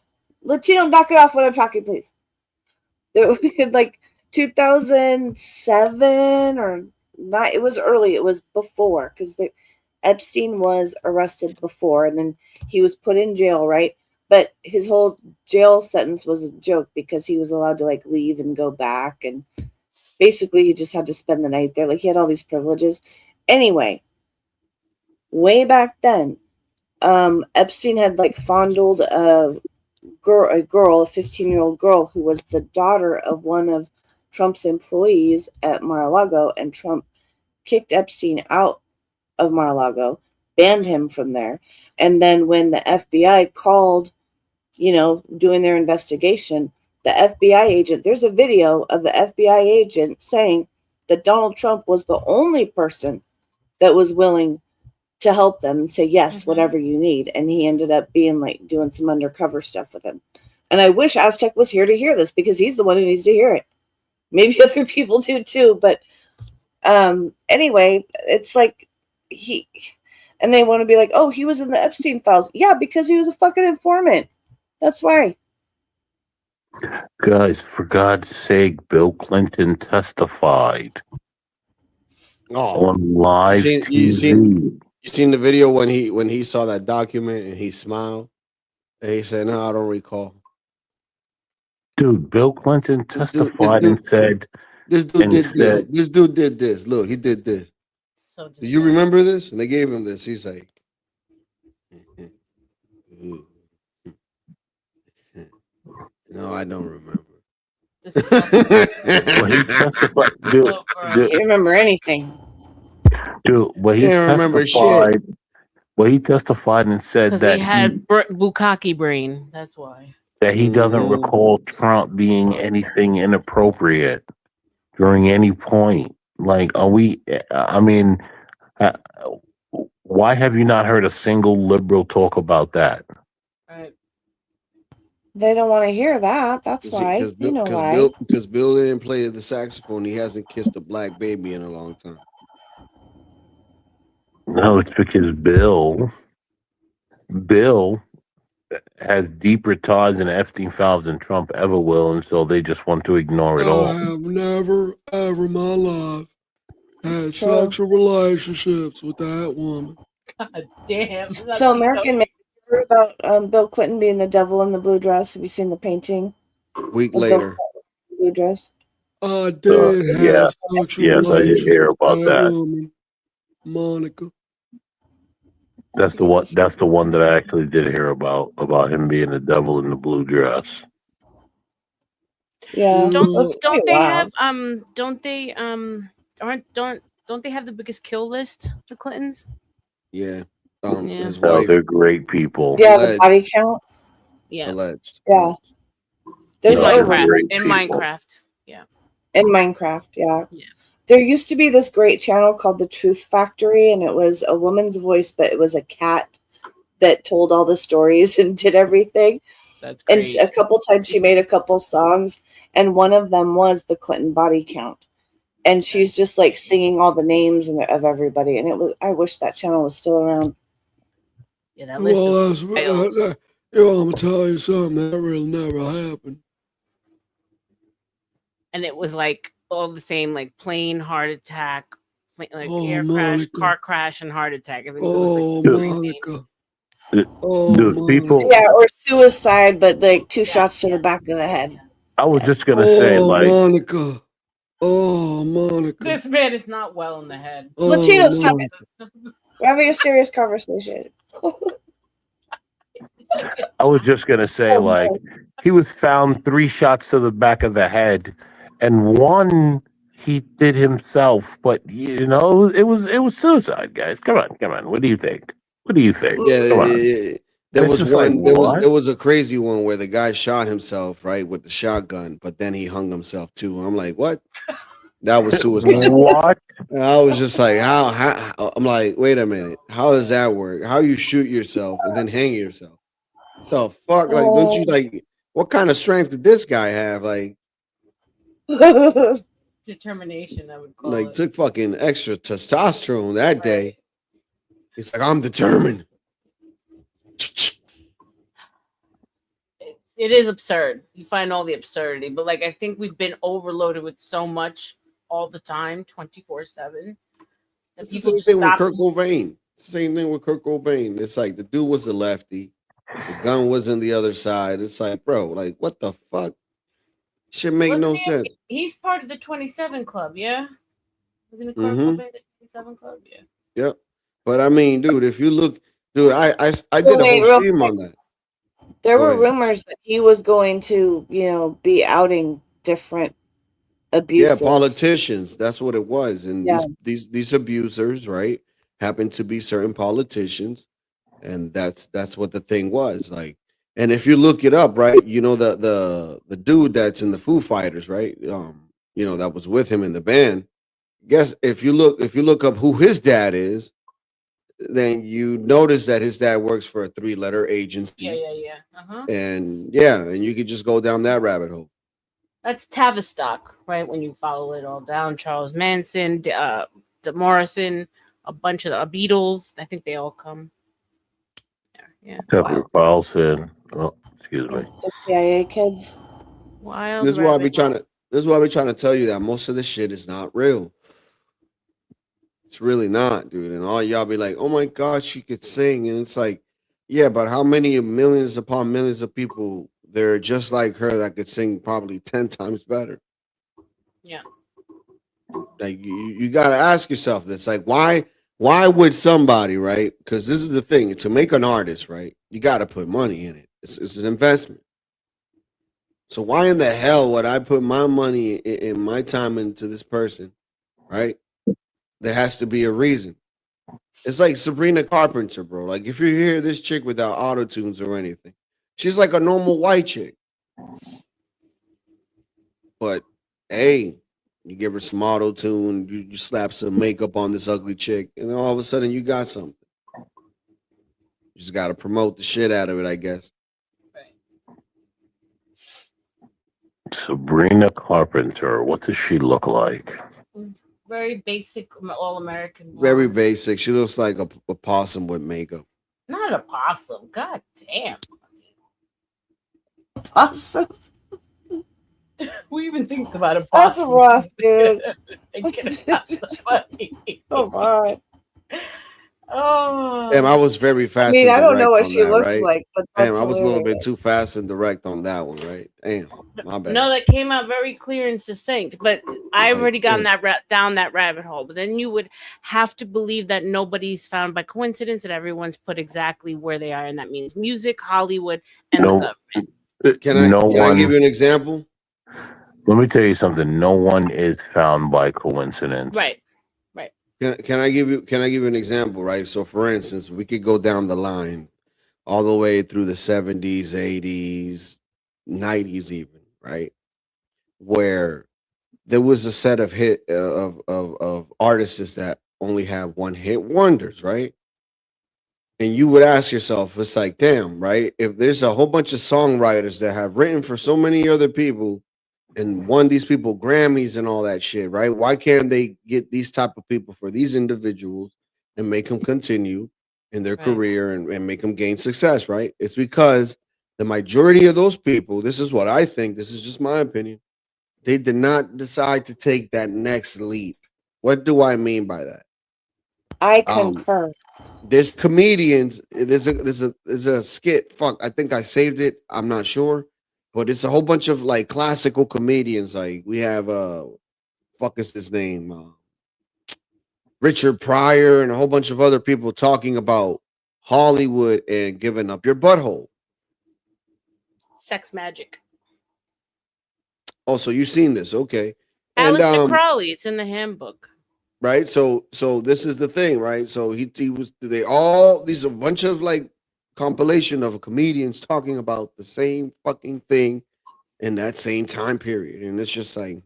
S6: Latino, knock it off when I'm talking, please. There was like 2007 or not. It was early. It was before because Epstein was arrested before, and then he was put in jail, right? But his whole jail sentence was a joke because he was allowed to like leave and go back, and basically he just had to spend the night there. Like he had all these privileges. Anyway, way back then, Epstein had like fondled a girl, a 15-year-old girl who was the daughter of one of Trump's employees at Mar-a-Lago, and Trump kicked Epstein out of Mar-a-Lago, banned him from there. And then when the FBI called, doing their investigation, the FBI agent, there's a video of the FBI agent saying that Donald Trump was the only person that was willing to help them and say, yes, whatever you need. And he ended up being like doing some undercover stuff with him. And I wish Aztec was here to hear this because he's the one who needs to hear it. Maybe other people do too. But anyway, it's like and they want to be like, oh, he was in the Epstein files. Yeah, because he was a fucking informant. That's why.
S19: Guys, for God's sake, Bill Clinton testified on live TV.
S5: You seen the video when he saw that document and he smiled and he said, "No, I don't recall."
S19: Dude, Bill Clinton testified and said,
S5: "This dude did this. This dude did this. Look, he did this."
S20: So
S5: do you remember this? And they gave him this. He's like, "No, I don't remember."
S19: Well, he testified, dude,
S6: You remember anything?
S19: Dude, well, he
S5: Can't remember
S19: testified.
S5: shit.
S19: Well, he testified and said
S20: Because
S19: that
S20: he had bukkake brain. That's why.
S19: that he doesn't recall Trump being anything inappropriate during any point. Like, are we? I mean, why have you not heard a single liberal talk about that?
S20: Right.
S6: They don't want to hear that. That's why. You know why.
S5: Because Bill didn't play the saxophone. He hasn't kissed a black baby in a long time.
S19: No, it's because Bill has deeper ties in Epstein files than Trump ever will, and so they just want to ignore it all.
S5: I have never, ever in my life had sexual relationships with that woman.
S20: God damn.
S6: So American heard about Bill Clinton being the devil in the blue dress? Have you seen the painting?
S5: Week
S6: of Bill
S5: later.
S6: Clinton in the blue dress.
S5: I did
S19: Yeah.
S5: have sexual
S19: Yes, I did
S5: relations
S19: hear
S5: with
S19: about
S5: that
S19: that.
S5: woman, Monica.
S19: That's the one. That's the one that I actually did hear about him being the devil in the blue dress.
S6: Yeah,
S20: Don't
S6: that's pretty
S20: they
S6: wild.
S20: have don't they don't they have the biggest kill list, the Clintons?
S5: Yeah.
S20: Yeah.
S5: His
S19: No,
S5: wife.
S19: they're great people.
S6: Yeah, the
S5: Alleged.
S6: body count.
S20: Yeah.
S5: Alleged.
S6: Yeah,
S20: In
S6: there's
S19: No, they're
S6: over
S20: Minecraft.
S19: great
S20: In
S19: people.
S20: Minecraft. Yeah.
S6: in Minecraft. Yeah.
S20: Yeah.
S6: There used to be this great channel called The Truth Factory, and it was a woman's voice, but it was a cat that told all the stories and did everything.
S20: That's
S6: And
S20: great.
S6: a couple times she made a couple songs, and one of them was the Clinton body count. And she's just like singing all the names of everybody. And it was, I wish that channel was still around.
S20: Yeah, that list
S5: Well,
S20: is wild.
S5: I'm gonna tell you something that really never happened.
S20: And it was like all the same, like plane, heart attack, like
S5: Oh,
S20: air crash,
S5: Monica.
S20: car crash, and heart attack. I think
S5: Oh,
S20: it was like
S5: Monica.
S19: Dude, people.
S6: Yeah, or suicide, but like two shots to the back of the head.
S19: I was just gonna say,
S5: Oh,
S19: like,
S5: Monica. Oh, Monica.
S20: this man is not well in the head.
S5: Oh,
S6: Latino, stop
S5: Monica.
S6: it. We're having a serious conversation.
S19: I was just gonna say, like, he was found 3 shots to the back of the head, and one he did himself. But you know, it was suicide, guys. Come on. What do you think? What do you think?
S5: Yeah,
S19: Come on.
S5: there
S19: It's
S5: was
S19: just like,
S5: one. There
S19: what?
S5: was a crazy one where the guy shot himself right with the shotgun, but then he hung himself too. I'm like, what? That was suicide.
S19: What?
S5: And I was just like, how? I'm like, wait a minute. How does that work? How you shoot yourself and then hang yourself? The fuck? Like, don't you like? What kind of strength did this guy have? Like,
S20: Determination, I would call
S5: like
S20: it.
S5: took fucking extra testosterone that day. He's like, I'm determined.
S20: It is absurd. You find all the absurdity, but like I think we've been overloaded with so much all the time, 24/7.
S5: It's the same thing with Kurt Cobain. Same thing with Kurt Cobain. It's like the dude was a lefty, the gun was on the other side. It's like, bro, like what the fuck? Should make no sense.
S20: He's part of the 27 Club, yeah. Isn't it Kurt
S5: Mhm.
S20: Cobain, the 27 Club? Yeah.
S5: Yep. But I mean, dude, if you look, dude, I did a
S6: Wait,
S5: whole
S6: real
S5: stream
S6: quick.
S5: on that.
S6: There
S5: Go
S6: were
S5: ahead.
S6: rumors that he was going to, be outing different
S5: Yeah,
S6: abuses.
S5: politicians. That's what it was. And
S6: Yeah.
S5: these abusers, right, happen to be certain politicians, and that's what the thing was. Like, and if you look it up, right, the dude that's in the Foo Fighters, right, that was with him in the band. Guess if you look up who his dad is, then you notice that his dad works for a 3-letter agency.
S20: Yeah. Uh-huh.
S5: And you could just go down that rabbit hole.
S20: That's Tavistock, right? When you follow it all down, Charles Manson, the Morrison, a bunch of the Beatles. I think they all come there. Yeah.
S19: Tucker Carlson. Oh, excuse me.
S6: The CIA kids.
S20: Wild.
S5: This is why I be
S20: rabbit
S5: trying to tell you that most of this shit is not real. It's really not, dude. And all y'all be like, oh my God, she could sing. And it's like, yeah, but how many millions upon millions of people they're just like her that could sing probably 10 times better?
S20: Yeah.
S5: Like you gotta ask yourself this. Like, why would somebody, right? Because this is the thing, to make an artist, right? You gotta put money in it. It's an investment. So why in the hell would I put my money and my time into this person, right? There has to be a reason. It's like Sabrina Carpenter, bro. Like if you hear this chick without auto tunes or anything, she's like a normal white chick. But hey, you give her some auto tune, you slap some makeup on this ugly chick, and then all of a sudden you got something. You just got to promote the shit out of it, I guess.
S19: Sabrina Carpenter. What does she look like?
S20: Very basic, all American.
S5: Very basic. She looks like a possum with makeup.
S20: Not a possum. God damn.
S6: Possum.
S20: Who even thinks about a
S6: That's
S20: possum?
S6: rough, dude.
S20: Thinking about the funny.
S6: Come on.
S20: Oh.
S5: Damn, I was very fast.
S6: I mean,
S5: and
S6: I don't know
S5: direct
S6: what
S5: on
S6: she
S5: that,
S6: looks
S5: right?
S6: like, but
S5: Damn,
S6: that's
S5: I was a little bit
S6: hilarious.
S5: too fast and direct on that one, right? Damn, my bad.
S20: No, that came out very clear and succinct. But I've
S5: Like,
S20: already gone
S5: yeah.
S20: down that rabbit hole. But then you would have to believe that nobody's found by coincidence, that everyone's put exactly where they are, and that means music, Hollywood, and the
S19: No,
S20: government.
S5: Can I
S19: no
S5: can I give
S19: one.
S5: you an example?
S19: Let me tell you something. No one is found by coincidence.
S20: Right.
S5: Can I give you an example, right? So for instance, we could go down the line all the way through the 70s, 80s, 90s even, right? Where there was a set of of artists that only have one hit wonders, right? And you would ask yourself, it's like, damn, right? If there's a whole bunch of songwriters that have written for so many other people and won these people Grammys and all that shit, right? Why can't they get these type of people for these individuals and make them continue in their career and make them gain success, right? It's because the majority of those people, this is what I think, this is just my opinion, they did not decide to take that next leap. What do I mean by that?
S6: I concur.
S5: There's comedians. There's a skit. Fuck, I think I saved it. I'm not sure, but it's a whole bunch of like classical comedians. Like we have fuck is his name? Richard Pryor and a whole bunch of other people talking about Hollywood and giving up your butthole.
S20: Sex magic.
S5: Oh, so you've seen this? Okay.
S20: Aleister Crowley. It's in the handbook.
S5: Right. So this is the thing, right? So he was these a bunch of like compilation of comedians talking about the same fucking thing in that same time period. And it's just like,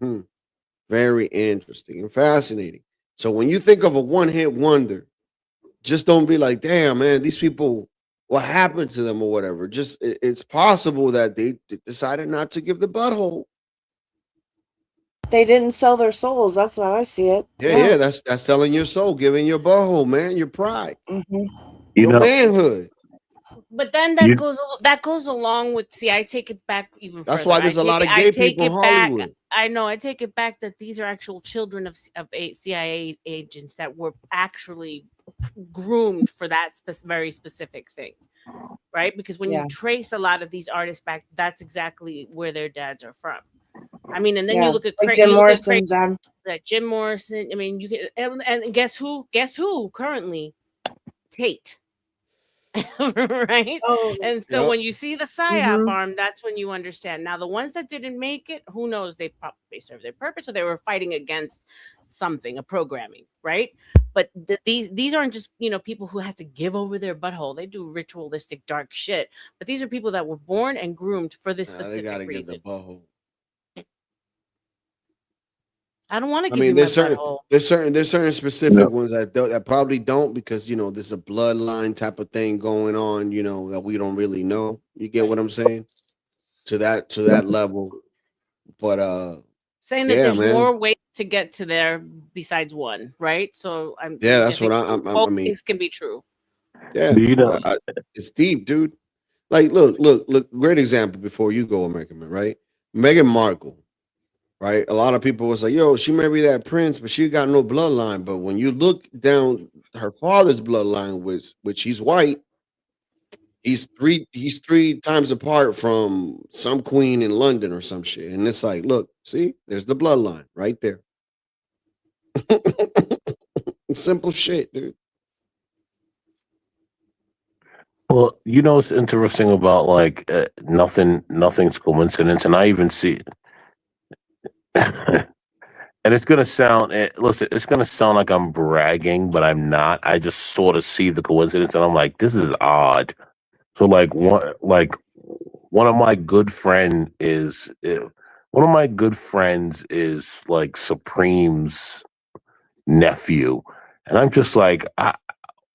S5: very interesting and fascinating. So when you think of a one-hit wonder, just don't be like, damn, man, these people, what happened to them or whatever. Just it's possible that they decided not to give the butthole.
S6: They didn't sell their souls. That's how I see it.
S5: Yeah, that's selling your soul, giving your butthole, man, your pride,
S19: your
S5: manhood.
S20: But then that goes along with. See, I take it back even further.
S5: That's why there's a lot of gay people in Hollywood.
S20: I know. I take it back that these are actual children of CIA agents that were actually groomed for that very specific thing, right? Because when you trace a lot of these artists back, that's exactly where their dads are from. I mean, and then you look at
S6: like Jim Morrison's
S20: like Jim Morrison. I mean, you can and guess who? Guess who? Currently, Tate. Right? And so when you see the PSYOP arm, that's when you understand. Now, the ones that didn't make it, who knows? They served their purpose, or they were fighting against something, a programming, right? But these aren't just people who had to give over their butthole. They do ritualistic dark shit. But these are people that were born and groomed for this specific
S5: They gotta
S20: reason.
S5: give the butthole.
S20: I don't want to
S5: I
S20: give
S5: mean,
S20: you
S5: there's
S20: my
S5: certain
S20: butthole.
S5: there's certain specific ones that probably don't because there's a bloodline type of thing going on, that we don't really know. You get what I'm saying? To that level. But
S20: saying that there's more ways to get to there besides one, right? So
S5: that's what
S20: both
S5: I mean.
S20: things can be true.
S5: Yeah, it's deep, dude. Like, look, great example before you go, American Man, right? Meghan Markle. Right, a lot of people was like, "Yo, she may be that prince, but she got no bloodline." But when you look down her father's bloodline, which he's white, he's three times apart from some queen in London or some shit. And it's like, look, see, there's the bloodline right there. Simple shit, dude.
S19: Well, it's interesting about like nothing's coincidence, and I even see. And it's gonna sound listen, it's gonna sound like I'm bragging, but I'm not. I just sort of see the coincidence, and I'm like, this is odd. So one of my good friends is like Supreme's nephew, and I'm just like,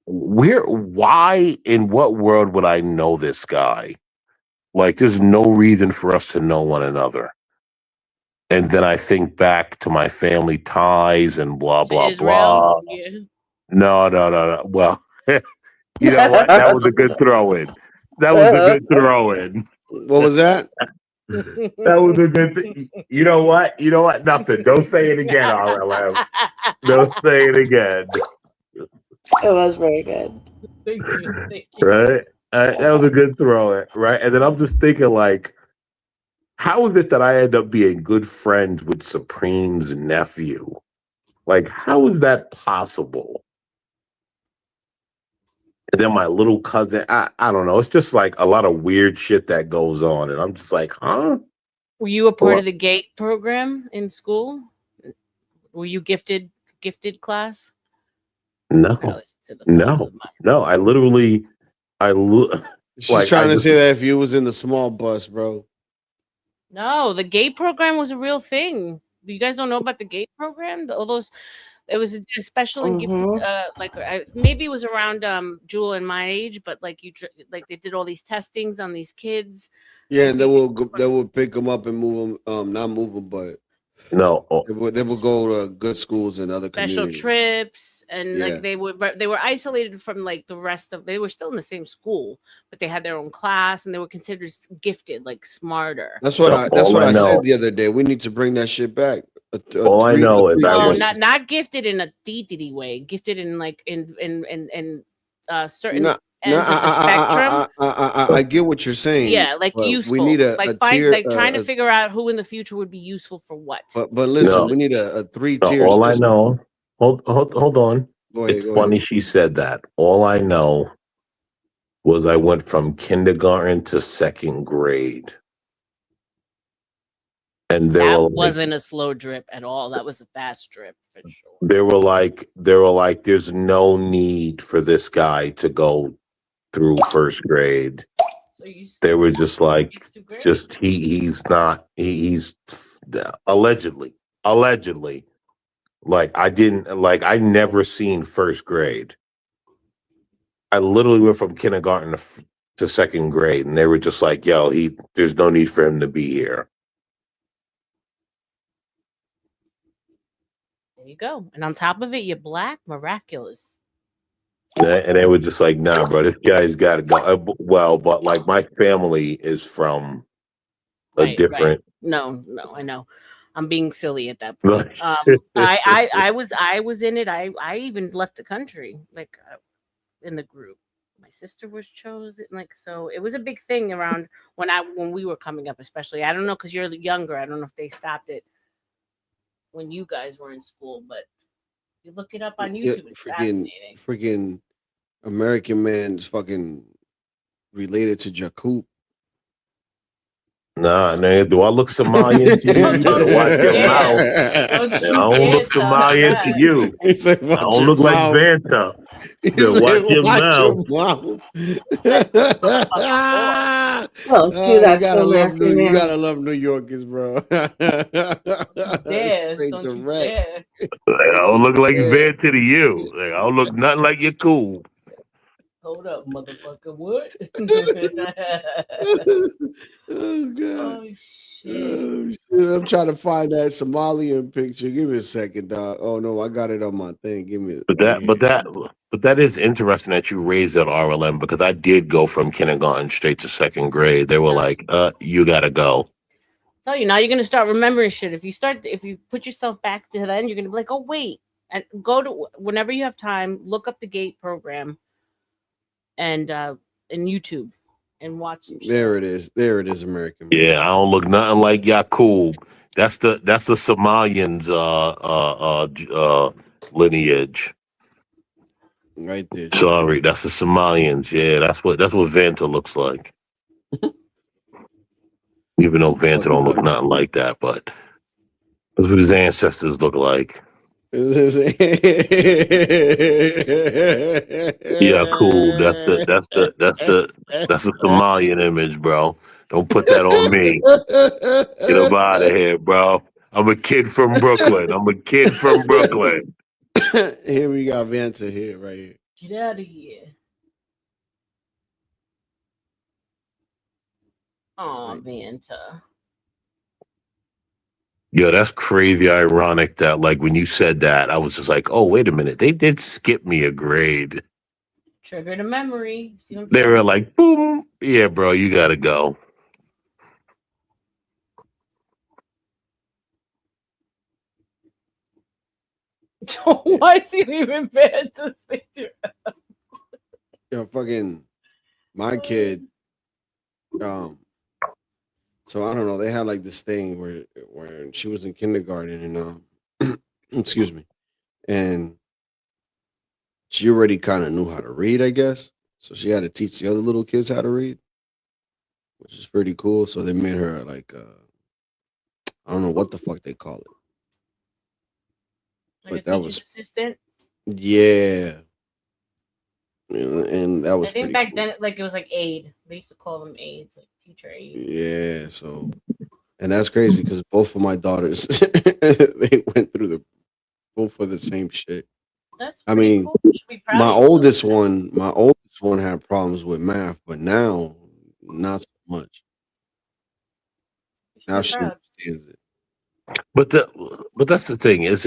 S19: why in what world would I know this guy? Like, there's no reason for us to know one another. And then I think back to my family ties and blah, blah, blah.
S20: Yeah.
S19: No. Well, you know what? That was a good throw-in.
S5: What was that?
S19: That was a good thing. You know what? Nothing. Don't say it again, RLM. Don't say it again.
S6: It was very good.
S20: Thank you. Thank you.
S19: Right? That was a good throw, right? And then I'm just thinking, like, how is it that I end up being good friends with Supreme's nephew? Like, how is that possible? And then my little cousin, I don't know. It's just like a lot of weird shit that goes on. And I'm just like, huh?
S20: Were you a part
S19: Or-
S20: of the GATE program in school? Were you gifted class?
S19: No, no. I literally,
S5: She's
S19: like,
S5: trying
S19: I
S5: to
S19: just-
S5: say that if you was in the small bus, bro.
S20: No, the GATE program was a real thing. You guys don't know about the GATE program? All those, it was a special and gifted, like maybe it was around Jewel and my age, but like like they did all these testings on these kids.
S5: Yeah, and they will pick them up and move them. Not move them, but
S19: no,
S5: they would go to good schools and other
S20: Special
S5: communities.
S20: trips, and
S5: Yeah.
S20: like they were isolated from like the rest of. They were still in the same school, but they had their own class, and they were considered gifted, like smarter.
S5: That's what I
S19: know-
S5: said the other day. We need to bring that shit back.
S19: All I know is I
S20: No,
S19: was-
S20: not gifted in a DDD way. Gifted in like in certain
S5: No,
S20: ends of the spectrum.
S5: I get what you're saying.
S20: Yeah, like
S5: but
S20: useful.
S5: We need a tier.
S20: Like trying to figure out who in the future would be useful for what.
S5: But listen,
S19: No.
S5: we need a
S19: No,
S5: 3-tier.
S19: all I
S5: system.
S19: know, hold on.
S5: Go ahead,
S19: It's
S5: go
S19: funny
S5: ahead.
S19: she said that. All I know was I went from kindergarten to second grade. And they
S20: That
S19: were like,
S20: wasn't a slow drip at all. That was a fast drip for sure.
S19: they were like, there's no need for this guy to go through first grade. They were just like, he's allegedly. Like I never seen first grade. I literally went from kindergarten to second grade, and they were just like, yo, there's no need for him to be here.
S20: There you go. And on top of it, you're black, miraculous.
S19: And they were just like, nah, bro, this guy's got to go. Well, but like my family is from a different.
S20: No, I know. I'm being silly at that point. I was in it. I even left the country, like in the group. My sister was chosen, like, so it was a big thing around when we were coming up, especially. I don't know, because you're younger. I don't know if they stopped it when you guys were in school, but you look it up on YouTube. It's fascinating.
S5: Freaking American man is fucking related to Jakub.
S19: Nah, nigga, do I look Somalian to you? You better watch your mouth. I don't look Somalian to you. I don't look like Vanta. You better watch your mouth.
S6: Well, do that to American
S5: You
S6: man.
S5: gotta love New Yorkers, bro. Straight direct.
S19: I don't look like Vanta to you. Like, I don't look nothing like you're cool.
S20: Hold up, motherfucker. What?
S5: Oh god.
S20: Oh shit.
S5: Oh, shit. I'm trying to find that Somalian picture. Give me a second, dog. Oh no, I got it on my thing. Give me.
S19: But that is interesting that you raised at RLM, because I did go from kindergarten straight to second grade. They were like, you gotta go.
S20: Tell you now, you're gonna start remembering shit. If you put yourself back to then, you're gonna be like, oh wait, and go to whenever you have time, look up the GATE program and YouTube and watch some shit.
S5: There it is, American.
S19: Yeah, I don't look nothing like Yakub. That's the Somalians lineage.
S5: Right there.
S19: Sorry, that's the Somalians. Yeah, that's what Vanta looks like. Even though Vanta don't look nothing like that, but that's what his ancestors look like. Yeah, cool. That's the Somalian image, bro. Don't put that on me. Get up out of here, bro. I'm a kid from Brooklyn.
S5: Here we got Vanta here, right here.
S20: Get out of here. Oh, Vanta.
S19: Yeah, that's crazy ironic that, like, when you said that, I was just like, oh, wait a minute. They did skip me a grade.
S20: Triggered a memory. See what I'm
S19: They
S20: saying?
S19: were like, boom. Yeah, bro, you got to go.
S20: Why is he leaving Vance's picture?
S5: Yo, fucking my kid. So I don't know. They had like this thing where she was in kindergarten and excuse me, and she already kind of knew how to read, I guess. So she had to teach the other little kids how to read, which is pretty cool. So they made her like I don't know what the fuck they call it,
S20: Like
S5: but
S20: a
S5: that
S20: teacher's
S5: was
S20: assistant.
S5: yeah, and that was
S20: I think
S5: pretty
S20: back
S5: cool.
S20: then, like it was like aide. They used to call them aides, like teacher aide.
S5: Yeah, so and that's crazy because both of my daughters they went through both for the same shit.
S20: That's
S5: I
S20: pretty
S5: mean,
S20: cool. You should be proud
S5: my
S20: of yourself.
S5: oldest one had problems with math, but now not so much.
S20: You should
S5: Now
S20: be
S5: she
S20: proud.
S5: understands it.
S19: But that's the thing. Is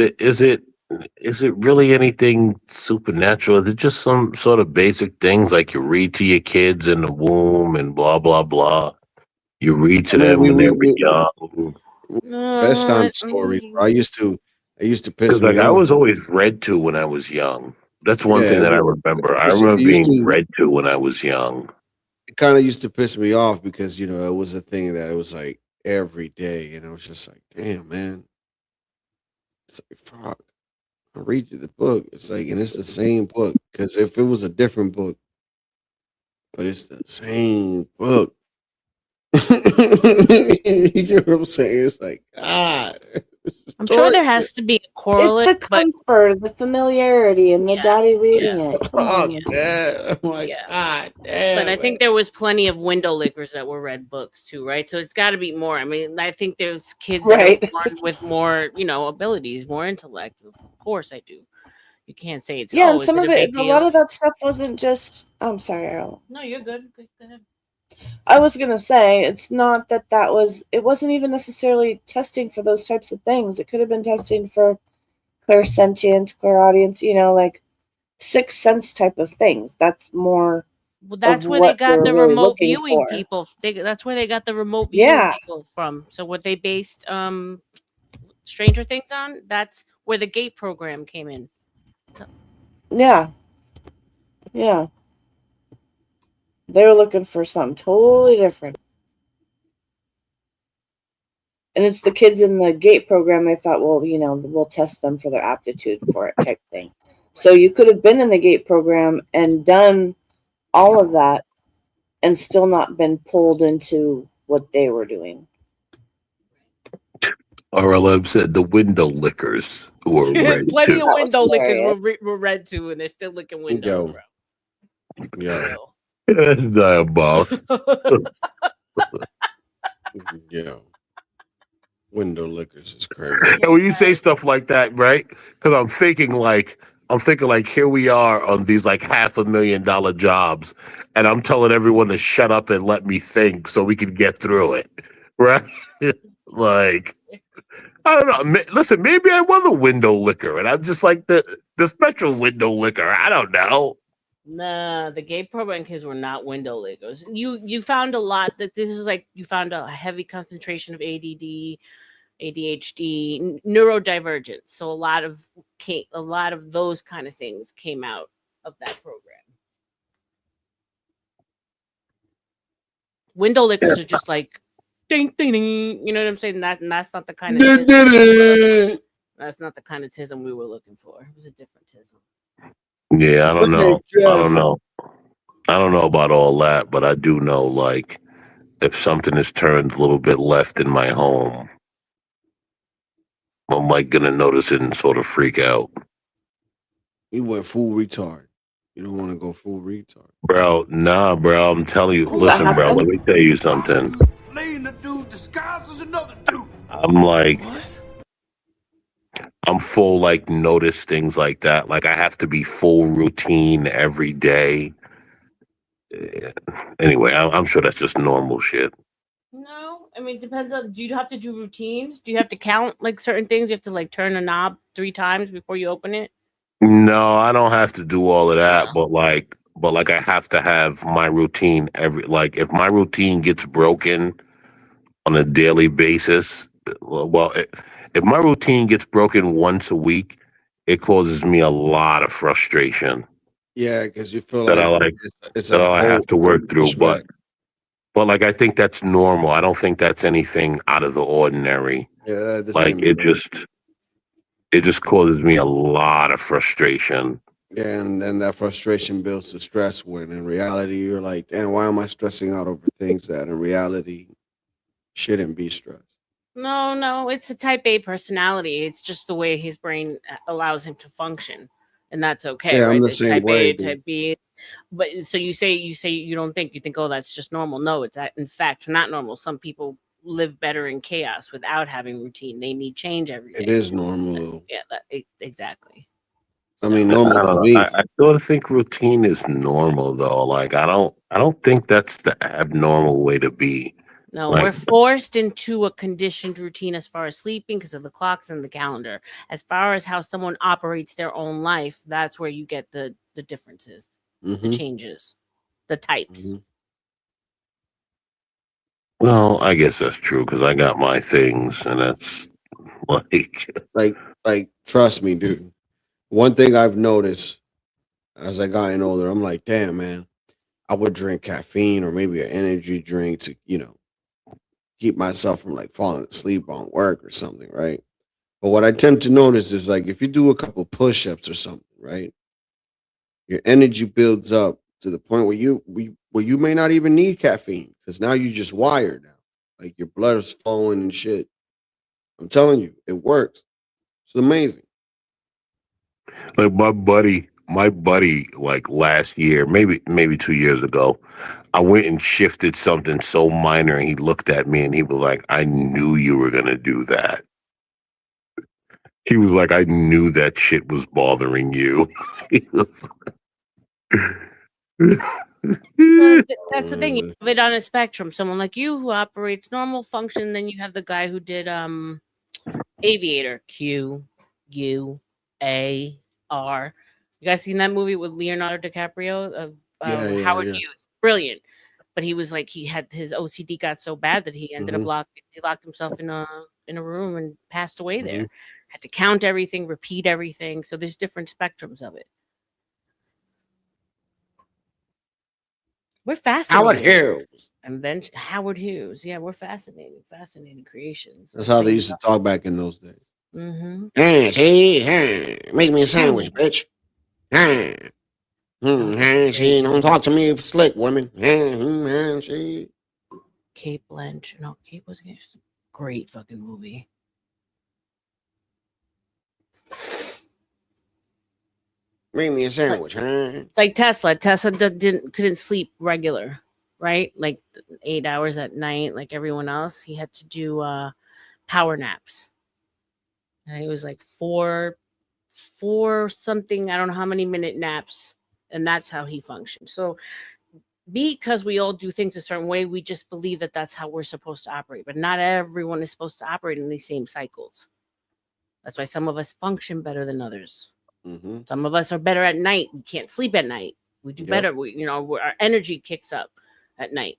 S19: it really anything supernatural? Is it just some sort of basic things like you read to your kids in the womb and blah blah blah? You read
S5: I
S19: to
S5: mean,
S19: them when they were young.
S5: bedtime
S20: I
S5: stories.
S20: mean,
S5: Bro. I used to piss
S19: Because like
S5: me
S19: I
S5: off.
S19: was always read to when I was young. That's one
S5: Yeah,
S19: thing that I remember. I remember
S5: it used
S19: being
S5: to.
S19: read to when I was young.
S5: It kind of used to piss me off because it was a thing that it was like every day, and I was just like, damn, man. It's like fuck. I read you the book. It's like, and it's the same book. Because if it was a different book, but it's the same book. You get what I'm saying? It's like, God.
S20: I'm sure there has to be a
S6: It's
S20: correlate,
S6: the
S20: but
S6: comfort, the familiarity, and the daddy reading it. Come on.
S5: Oh, damn. I'm like, God damn.
S20: But I think there was plenty of window lickers that were read books too, right? So it's got to be more. I mean, I think there's kids that
S6: Right.
S20: are born with more, abilities, more intellect. Of course, I do. You can't say it's
S6: Yeah, and
S20: is
S6: some
S20: it
S6: of
S20: a big
S6: it, a lot
S20: deal?
S6: of that stuff wasn't just. I'm sorry, Errol.
S20: No, you're good. Go ahead.
S6: I was gonna say it's not that was. It wasn't even necessarily testing for those types of things. It could have been testing for clairsentient, clairaudience. Like sixth sense type of things. That's more
S20: Well,
S6: of
S20: that's where they
S6: what
S20: got
S6: they're
S20: the
S6: really
S20: remote
S6: looking
S20: viewing
S6: for.
S20: people. That's where they got the remote viewing
S6: Yeah.
S20: people from. So what they based Stranger Things on, that's where the gate program came in.
S6: Yeah. Yeah. They were looking for something totally different. And it's the kids in the GATE program. They thought, well, we'll test them for their aptitude for it type thing. So you could have been in the GATE program and done all of that and still not been pulled into what they were doing.
S19: RLM said the window lickers were read
S20: Plenty
S19: to.
S20: of window lickers were read to, and they're still licking windows,
S5: Yo.
S20: bro.
S5: Yeah.
S19: That's diabolical.
S5: Yeah. Window lickers is crazy.
S19: And when you say stuff like that, right? Because I'm thinking like here we are on these like $500,000 jobs, and I'm telling everyone to shut up and let me think so we can get through it, right? Like I don't know. Listen, maybe I was a window licker, and I'm just like the special window licker. I don't know.
S20: Nah, the gate program kids were not window lickers. You found a lot that this is like you found a heavy concentration of ADD, ADHD, neurodivergence. So a lot of those kind of things came out of that program. Window lickers are just like ding ding ding. You know what I'm saying? That's not the kind of that's not the kind of tism we were looking for. It was a different tism.
S19: Yeah, I don't know. I don't know about all that, but I do know like if something is turned a little bit left in my home, I'm like gonna notice it and sort of freak out.
S5: We went full retard. You don't want to go full retard.
S19: Bro, nah, bro. I'm telling you. Listen, bro, let me tell you something.
S1: Playing the dude disguised as another dude.
S19: I'm like, I'm full like notice things like that. Like I have to be full routine every day. Anyway, I'm sure that's just normal shit.
S20: No, I mean, it depends on. Do you have to do routines? Do you have to count like certain things? You have to like turn a knob 3 times before you open it.
S19: No, I don't have to do all of that, but like I have to have my routine like if my routine gets broken on a daily basis, if my routine gets broken once a week, it causes me a lot of frustration
S5: Yeah, because you feel
S19: that I
S5: like
S19: like
S5: it's
S19: that
S5: a
S19: I
S5: whole
S19: have to work through.
S5: pushback.
S19: But like I think that's normal. I don't think that's anything out of the ordinary.
S5: Yeah, the
S19: Like
S5: same.
S19: it just causes me a lot of frustration.
S5: Yeah, and then that frustration builds the stress. When in reality, you're like, damn, why am I stressing out over things that in reality shouldn't be stressed?
S20: No, it's a type A personality. It's just the way his brain allows him to function, and that's okay,
S5: Yeah, I'm
S20: right?
S5: the
S20: The
S5: same
S20: type
S5: way,
S20: A,
S5: dude.
S20: type B. But so you say you don't think, you think, oh, that's just normal. No, it's in fact not normal. Some people live better in chaos without having routine. They need change every
S5: It
S20: day.
S5: is normal.
S20: Yeah, exactly.
S5: I mean,
S19: I
S5: normal
S19: don't
S5: to
S19: know.
S5: me.
S19: I sort of think routine is normal though. Like I don't think that's the abnormal way to be.
S20: No, we're
S19: Like
S20: forced into a conditioned routine as far as sleeping because of the clocks and the calendar. As far as how someone operates their own life, that's where you get the differences, the
S5: Mm-hmm.
S20: changes, the types.
S19: well, I guess that's true because I got my things, and that's
S5: Like, trust me, dude. One thing I've noticed as I gotten older, I'm like, damn, man, I would drink caffeine or maybe an energy drink to, keep myself from like falling asleep on work or something, right? But what I tend to notice is like if you do a couple push-ups or something, right? Your energy builds up to the point where you may not even need caffeine because now you just wired now. Like your blood is flowing and shit. I'm telling you, it works. It's amazing.
S19: like my buddy, like last year, maybe 2 years ago, I went and shifted something so minor, and he looked at me and he was like, "I knew you were gonna do that." He was like, "I knew that shit was bothering you." He was
S20: Well, that's the thing. You have it on a spectrum. Someone like you who operates normal function, then you have the guy who did Aviator. QUAR. You guys seen that movie with Leonardo DiCaprio?
S5: Yeah, yeah,
S20: Howard
S5: yeah.
S20: Hughes. Brilliant. But he was like, he had his OCD got so bad that he ended up
S5: Mhm.
S20: he locked himself in a room and passed away there.
S5: Mhm.
S20: Had to count everything, repeat everything. So there's different spectrums of it. We're
S5: Howard
S20: fascinating.
S5: Hughes.
S20: And then Howard Hughes. Yeah, we're fascinating creations.
S5: That's how they used to talk back in those days.
S20: Mm-hmm.
S5: Hey, see, hey, make me a sandwich, bitch. Hey. Hey, see, don't talk to me slick, woman. Hey, see.
S20: Kate Blanchett. No, Kate was a great fucking movie.
S5: Make me a sandwich, huh?
S20: It's like Tesla. Tesla couldn't sleep regular, right? Like 8 hours at night, like everyone else. He had to do power naps. And it was like four something. I don't know how many minute naps, and that's how he functioned. So because we all do things a certain way, we just believe that that's how we're supposed to operate. But not everyone is supposed to operate in these same cycles. That's why some of us function better than others.
S5: Mm-hmm.
S20: Some of us are better at night. We can't sleep at night. We do better. Our energy kicks up at night.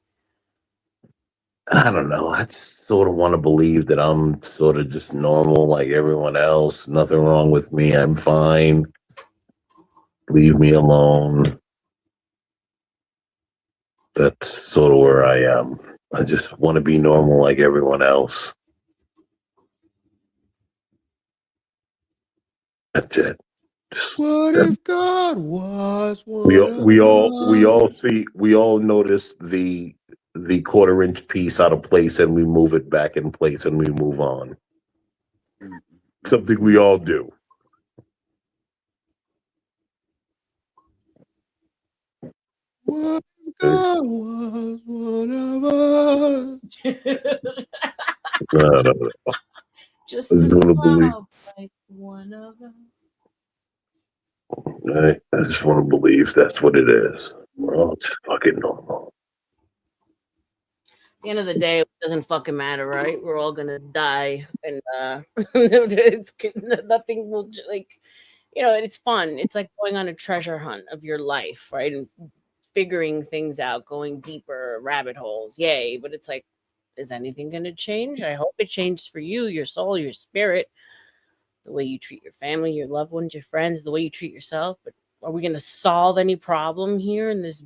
S19: I don't know. I just sort of want to believe that I'm sort of just normal like everyone else. Nothing wrong with me. I'm fine. Leave me alone. That's sort of where I am. I just want to be normal like everyone else. That's it.
S5: What if God was one
S19: We
S5: of us?
S19: we all notice the quarter-inch piece out of place, and we move it back in place, and we move on. Something we all do.
S5: What if God was one of us?
S20: Just
S19: I
S20: a
S19: just want to believe.
S20: slob like one of us.
S19: I just want to believe that's what it is. We're all just fucking normal.
S20: At the end of the day, it doesn't fucking matter, right? We're all gonna die, and it's nothing will like, it's fun. It's like going on a treasure hunt of your life, right? And figuring things out, going deeper rabbit holes. Yay! But it's like, is anything gonna change? I hope it changes for you, your soul, your spirit. the way you treat your family, your loved ones, your friends, the way you treat yourself. But are we going to solve any problem here in this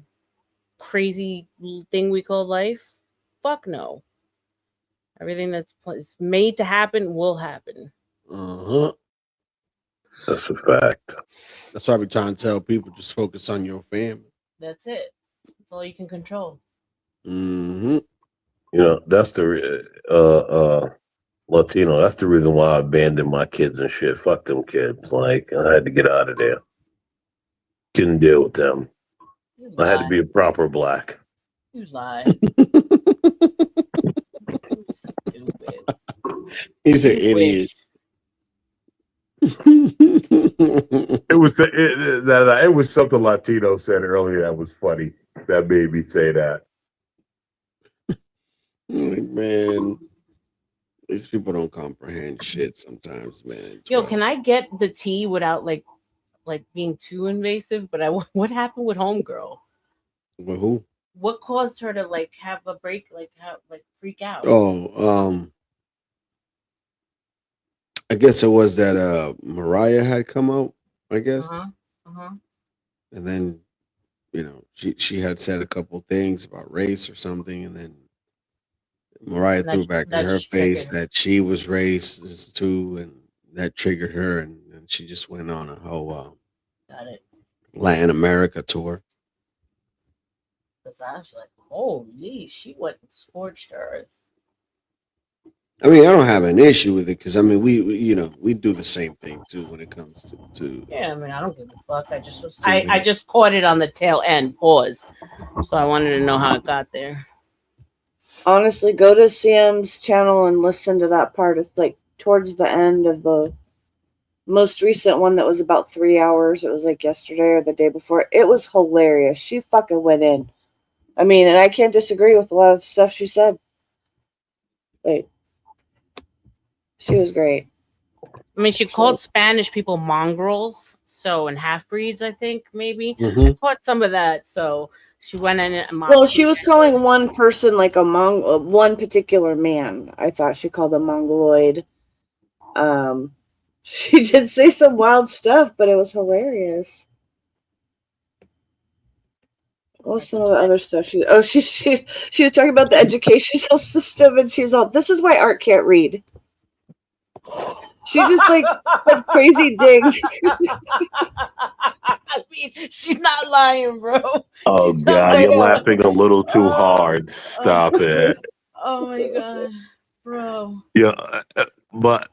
S20: crazy thing we call life? Fuck no. Everything that's made to happen will happen.
S5: Uh-huh.
S19: That's a fact.
S5: That's why we're trying to tell people just focus on your family.
S20: That's it. That's all you can control.
S5: Mm-hmm.
S19: You know, that's the Latino. That's the reason why I abandoned my kids and shit. Fuck them kids. Like, I had to get out of there. Couldn't deal with them. I had to be a proper black.
S20: You lie. Stupid.
S5: He's an idiot.
S19: It was something Latino said earlier that was funny. That made me say that.
S5: Man, these people don't comprehend shit sometimes, man.
S20: Yo, can I get the tea without like being too invasive? But what happened with homegirl?
S5: With who?
S20: What caused her to like have a break, freak out?
S5: Oh, I guess it was that Mariah had come out, I guess. And then, you know, she had said a couple things about race or something, and then Mariah threw back in her face that she was racist too, and that triggered her, and she just went on a whole
S20: Got it.
S5: Latin America tour.
S20: Because I was like, holy, she went scorched earth.
S5: I mean, I don't have an issue with it because I mean, we do the same thing too when it comes to.
S20: Yeah, I mean, I don't give a fuck. I just caught it on the tail end. Pause. So I wanted to know how it got there.
S6: Honestly, go to CM's channel and listen to that part. It's like towards the end of the most recent one that was about 3 hours. It was like yesterday or the day before. It was hilarious. She fucking went in. I mean, and I can't disagree with a lot of the stuff she said. Like, she was great.
S20: I mean, she called Spanish people mongrels, and half breeds, I think, maybe.
S5: Mhm.
S20: I caught some of that, so she went in and
S6: Well, she was calling one person like one particular man. I thought she called him mongoloid. She did say some wild stuff, but it was hilarious. What's some of the other stuff? She was talking about the educational system, and she's all, this is why Art can't read. She just like put crazy digs.
S20: I mean, she's not lying, bro.
S19: Oh
S20: She's not
S19: God, you're
S20: lying.
S19: laughing a little too hard. Stop it.
S20: Oh my god, bro.
S19: Yeah, but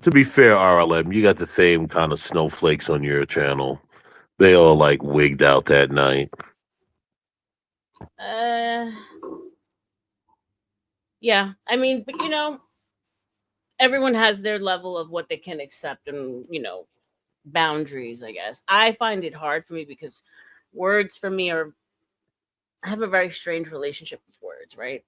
S19: to be fair, RLM, you got the same kind of snowflakes on your channel. They all like wigged out that night.
S20: Yeah, I mean, but you know, everyone has their level of what they can accept and, you know, boundaries, I guess. I find it hard for me because words for me I have a very strange relationship with words, right?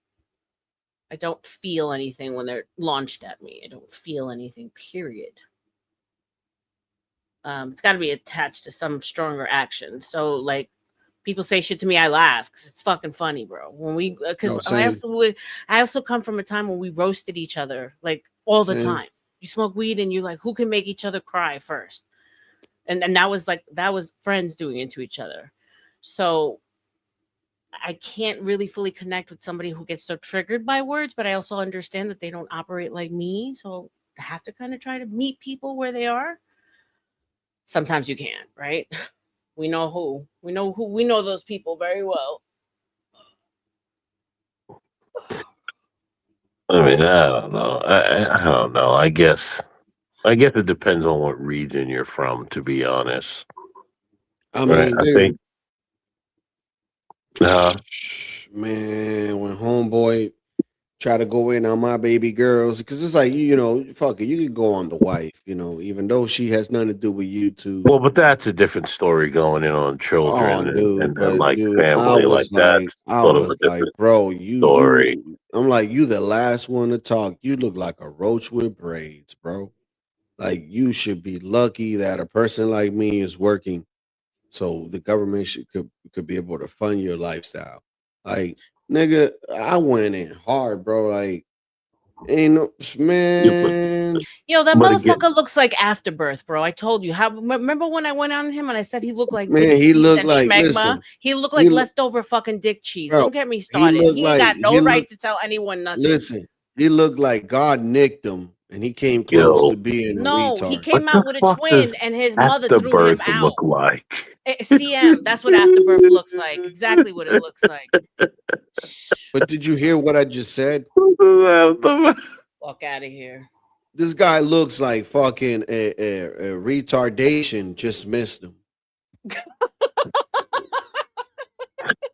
S20: I don't feel anything when they're launched at me. I don't feel anything, period. It's got to be attached to some stronger action. So, like, people say shit to me, I laugh because it's fucking funny, bro. When we, because I also come from a time when we roasted each other like all the time. You smoke weed and you're like, who can make each other cry first? And that was friends doing it to each other. So I can't really fully connect with somebody who gets so triggered by words, but I also understand that they don't operate like me. So I have to kind of try to meet people where they are. Sometimes you can't, right? We know those people very well.
S19: I mean, I don't know. I don't know. I guess it depends on what region you're from, to be honest.
S5: I mean,
S19: I think.
S5: Man, when homeboy try to go in on my baby girls, because it's like, you know, fuck it, you can go on the wife, you know, even though she has nothing to do with you two.
S19: Well, but that's a different story going in on children and like family. Like that's sort of a different
S5: bro,
S19: story.
S5: I'm like, you the last one to talk. You look like a roach with braids, bro. Like, you should be lucky that a person like me is working, so the government could be able to fund your lifestyle. Like, nigga, I went in hard, bro. Like, Ain't no man.
S20: Yo, that
S19: But again,
S20: motherfucker looks like Afterbirth, bro. I told you. How remember when I went on him and I said he looked like
S5: Man,
S20: dick
S5: he
S20: cheese
S5: looked
S20: and
S5: like.
S20: schmegma?
S5: Listen,
S20: He looked
S5: he
S20: like
S5: look,
S20: leftover fucking dick cheese.
S5: bro.
S20: Don't get me
S5: He
S20: started.
S5: looked
S20: He ain't
S5: like
S20: got no
S5: he
S20: right
S5: looked.
S20: to tell anyone nothing.
S5: Listen, he looked like God nicked him, and he came close
S19: yo,
S5: to being a
S20: No, he
S5: retard.
S20: came
S19: what
S20: out
S19: the
S20: with a
S19: fuck does
S20: twin and his mother threw him
S19: Afterbirth
S20: out.
S19: look like?
S20: CM, that's what Afterbirth looks like. Exactly what it looks like.
S5: But did you hear what I just said?
S20: Fuck out of here.
S5: This guy looks like fucking a retardation just missed him.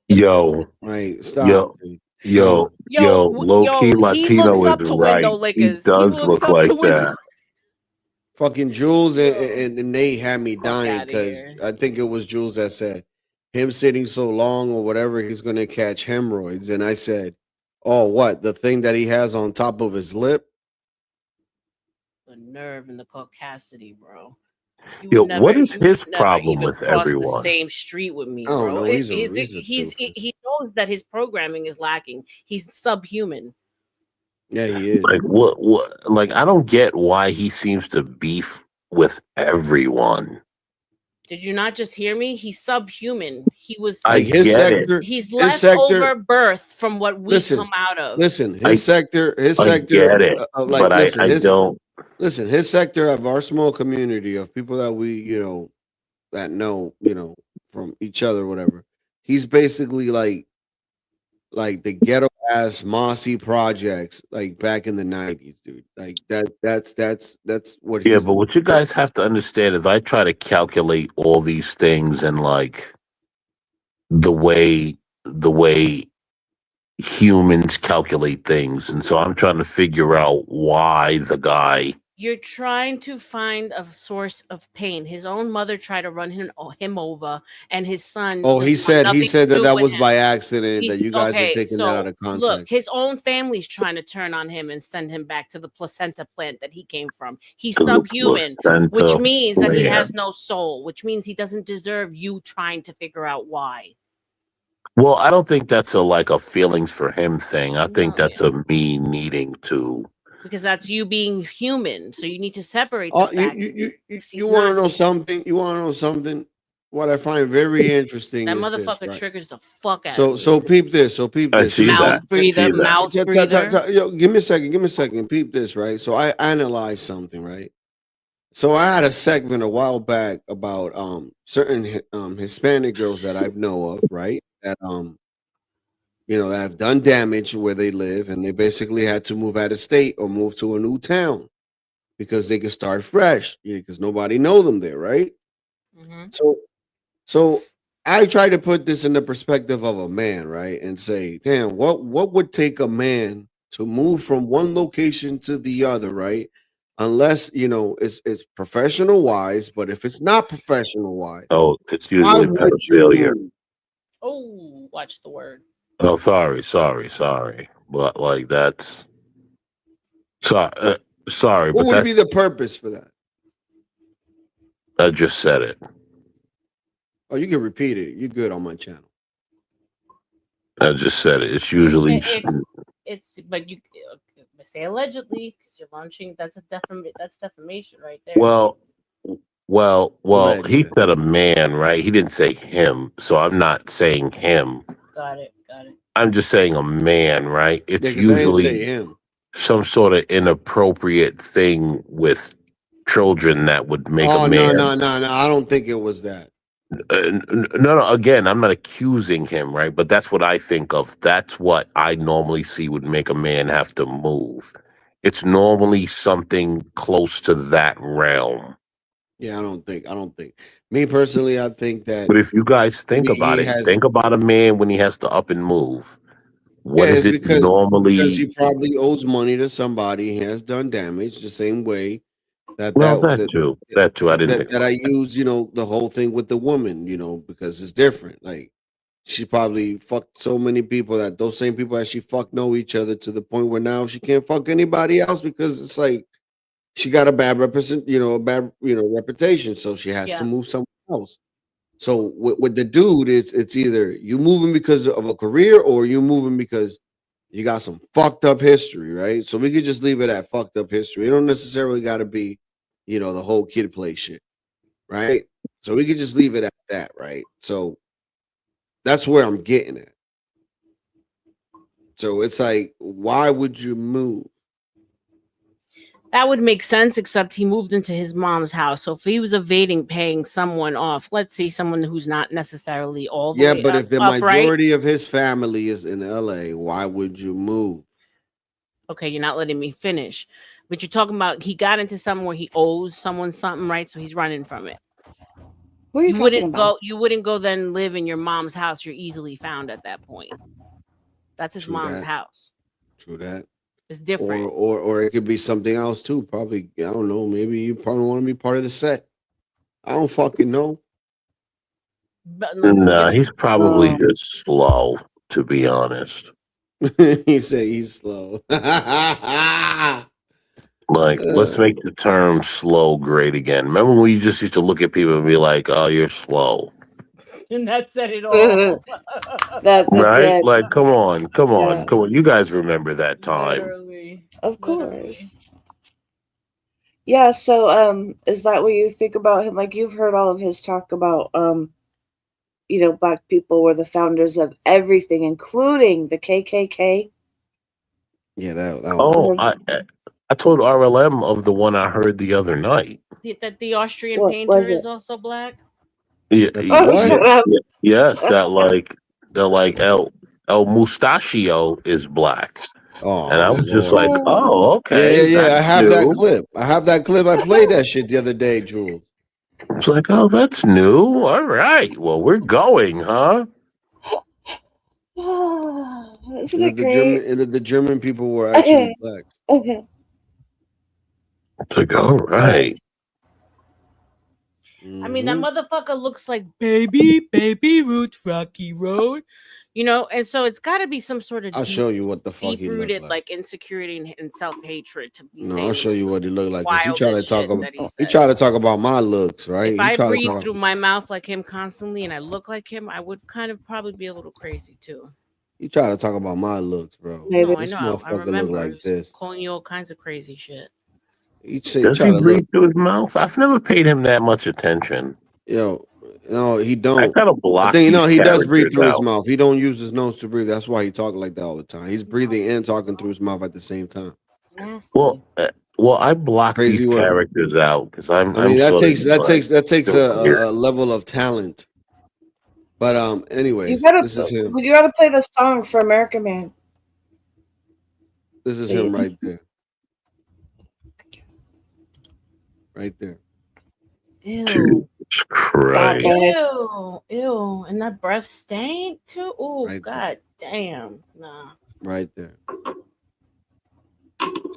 S19: Yo,
S5: Like, stop.
S19: yo,
S5: Dude.
S19: yo,
S20: Yo,
S19: low key
S20: he looks
S19: Latino is
S20: up to window
S19: right. He
S20: lickers. He
S19: does
S20: looks
S19: look
S20: up to
S19: like
S20: window.
S19: that.
S5: Fucking Jules and Nate had me dying
S20: outta
S5: because
S20: here.
S5: I think it was Jules that said him sitting so long or whatever, he's gonna catch hemorrhoids. And I said, oh, what? The thing that he has on top of his lip?
S20: The nerve and the caucasity, bro.
S19: Yo, what is his
S20: Never
S19: problem
S20: even
S19: with
S20: cross the
S19: everyone?
S20: same street with me,
S5: I don't
S20: bro.
S5: know. He's a
S20: He knows that his programming is lacking. He's subhuman.
S5: Yeah, he is.
S19: Like what like I don't get why he seems to beef with everyone.
S20: Did you not just hear me? He's subhuman. He was
S19: I
S5: Like his
S19: get it.
S5: sector,
S20: he's
S5: his
S20: leftover
S5: sector.
S20: birth from what we
S5: Listen,
S20: come out of.
S5: listen. His
S19: I
S5: sector,
S19: I get it,
S5: like
S19: but I don't.
S5: listen. His sector of our small community of people that we, that know, from each other, or whatever. He's basically like the ghetto ass Mossy projects, like back in the 90s, dude. Like that's what
S19: Yeah,
S5: he's
S19: but
S5: doing.
S19: what you guys have to understand is I try to calculate all these things and like the way humans calculate things, and so I'm trying to figure out why the guy.
S20: You're trying to find a source of pain. His own mother tried to run him over, and his son
S5: Oh, he
S20: doesn't want
S5: said
S20: nothing to
S5: that
S20: do with
S5: was
S20: him.
S5: by accident, that
S20: He's
S5: you guys are
S20: okay.
S5: taking that out
S20: So
S5: of
S20: look,
S5: context.
S20: his own family's trying to turn on him and send him back to the placenta plant that he came from. He's
S19: To the
S20: subhuman, which
S19: placenta
S20: means that he has
S19: plant.
S20: no soul, which means he doesn't deserve you trying to figure out why.
S19: Well, I don't think that's a feelings for him thing. I think that's a me needing to.
S20: Because that's you being human. So you need to separate the
S5: Oh,
S20: fact.
S5: you want to know something? You want to know something? What I find very interesting
S20: That
S5: is this,
S20: motherfucker
S5: right?
S20: triggers the fuck out
S5: So
S20: of me.
S5: so peep this. So peep
S19: I
S5: this.
S19: see
S20: Mouth
S19: that.
S20: breather, mouth breather.
S5: Yo, give me a second. Give me a second. Peep this, right? So I analyzed something, right? So I had a segment a while back about certain Hispanic girls that I know of, right? That that have done damage where they live, and they basically had to move out of state or move to a new town because they could start fresh, because nobody know them there, right? So I try to put this in the perspective of a man, right? And say, damn, what would take a man to move from one location to the other, right? Unless, it's professional wise, but if it's not professional wise,
S19: Oh, it's
S5: why
S19: usually
S5: would you
S19: pedophilia.
S5: move?
S20: Oh, watch the word.
S19: Oh, sorry. But like that's sorry,
S5: What
S19: but
S5: would be
S19: that's
S5: the purpose for that?
S19: I just said it.
S5: Oh, you can repeat it. You're good on my channel.
S19: I just said it. It's usually
S20: It's but you say allegedly because you're launching. That's defamation right there.
S19: well,
S5: Alleged.
S19: he said a man, right? He didn't say him, so I'm not saying him.
S20: Got it.
S19: I'm just saying a man, right?
S5: Yeah,
S19: It's
S5: 'cause I didn't say
S19: usually
S5: him.
S19: some sort of inappropriate thing with children that would make
S5: Oh
S19: a
S5: no,
S19: man.
S5: no. I don't think it was that.
S19: No. Again, I'm not accusing him, right? But that's what I think of. That's what I normally see would make a man have to move. It's normally something close to that realm.
S5: Yeah, I don't think. Me personally, I think that
S19: But if you guys think
S5: he
S19: about it,
S5: has.
S19: think about a man when he has to up and move.
S5: Yeah,
S19: What is
S5: it's
S19: it
S5: because
S19: normally?
S5: he probably owes money to somebody. He has done damage the same way
S19: Well, that too. That too. I didn't think.
S5: that I use. The whole thing with the woman. Because it's different. Like she probably fucked so many people that those same people that she fucked know each other to the point where now she can't fuck anybody else because it's like she got a bad reputation, so she has to move somewhere else. So with the dude, it's either you moving because of a career or you moving because You got some fucked up history, right? So we could just leave it at fucked up history. It don't necessarily got to be, you know, the whole kid play shit, right? So we could just leave it at that, right? So that's where I'm getting at. So it's like, why would you move?
S20: That would make sense, except he moved into his mom's house. So if he was evading paying someone off, let's see, someone who's not necessarily all the
S5: Yeah,
S20: way
S5: but
S20: up,
S5: if the
S20: upright.
S5: majority of his family is in LA, why would you move?
S20: Okay, you're not letting me finish. But you're talking about he got into something where he owes someone something, right? So he's running from it.
S6: What are you talking about?
S20: You wouldn't go then live in your mom's house. You're easily found at that point. That's his
S5: True
S20: mom's
S5: that.
S20: house.
S5: True that.
S20: It's different.
S5: Or it could be something else too. Probably, I don't know. Maybe you probably want to be part of the set. I don't fucking know.
S20: But
S19: Nah, he's probably just slow, to be honest.
S5: He said he's slow.
S19: Like, let's make the term slow great again. Remember when you just used to look at people and be like, oh, you're slow.
S20: And that said it all.
S19: Right?
S6: did.
S19: Like, come on.
S6: Yeah.
S19: You guys remember that time.
S6: Of course. Yeah, so is that what you think about him? Like, you've heard all of his talk about you know, black people were the founders of everything, including the KKK.
S5: Yeah, that
S19: Oh, I told RLM of the one I heard the other night.
S20: That the Austrian
S6: What
S20: painter
S6: was
S20: is
S6: it?
S20: also black.
S19: Yeah,
S6: shut up.
S19: yes, that like El Mustachio is black.
S5: Oh,
S19: and I was just like,
S5: Lord.
S19: oh, okay.
S5: Yeah. I
S19: that's
S5: have that
S19: new.
S5: clip. I played that shit the other day, Jules.
S19: It's like, oh, that's new. All right. Well, we're going, huh?
S6: Isn't
S5: The
S6: it great?
S5: the German people were actually black.
S6: Okay.
S19: It's like, all right.
S20: I mean, that motherfucker looks like baby Ruth Rocky Road, you know, and so it's got to be some sort of
S5: I'll show you what the fuck he looked
S20: deep-rooted
S5: like.
S20: insecurity and self-hatred to be
S5: No,
S20: saying
S5: I'll show you what he looked like. 'Cause He
S20: wildest
S5: tried to talk
S20: shit
S5: about.
S20: that he
S5: He
S20: said.
S5: tried to talk about my looks, right?
S20: If
S5: He
S20: I
S5: tried to
S20: breathe
S5: talk-
S20: through my mouth like him constantly and I look like him, I would kind of probably be a little crazy too.
S5: He tried to talk about my looks, bro.
S20: No, I
S5: This
S20: know. I
S5: motherfucker look
S20: remember
S5: like
S20: he was
S5: this.
S20: calling you all kinds of crazy shit.
S19: Does he breathe through his mouth? I've never paid him that much attention.
S5: Yo, no, he don't.
S19: I gotta block
S5: But then,
S19: these
S5: he does breathe
S19: characters
S5: through his
S19: out.
S5: mouth. He don't use his nose to breathe. That's why he talk like that all the time. He's breathing and talking through his mouth at the same time.
S19: Well, I block
S5: Crazy
S19: these
S5: work.
S19: characters out because I'm.
S5: I mean,
S19: I'm
S5: that
S19: sort of
S5: takes
S19: like,
S5: a level of talent. But
S6: You
S5: anyways,
S6: gotta,
S5: this is him.
S6: you gotta play the song for American Man.
S5: This is him right there. Right there.
S20: Ew.
S19: Jesus Christ.
S20: Ew. And that breath stank too. Oh,
S5: Right
S20: god damn. Nah.
S5: Right there.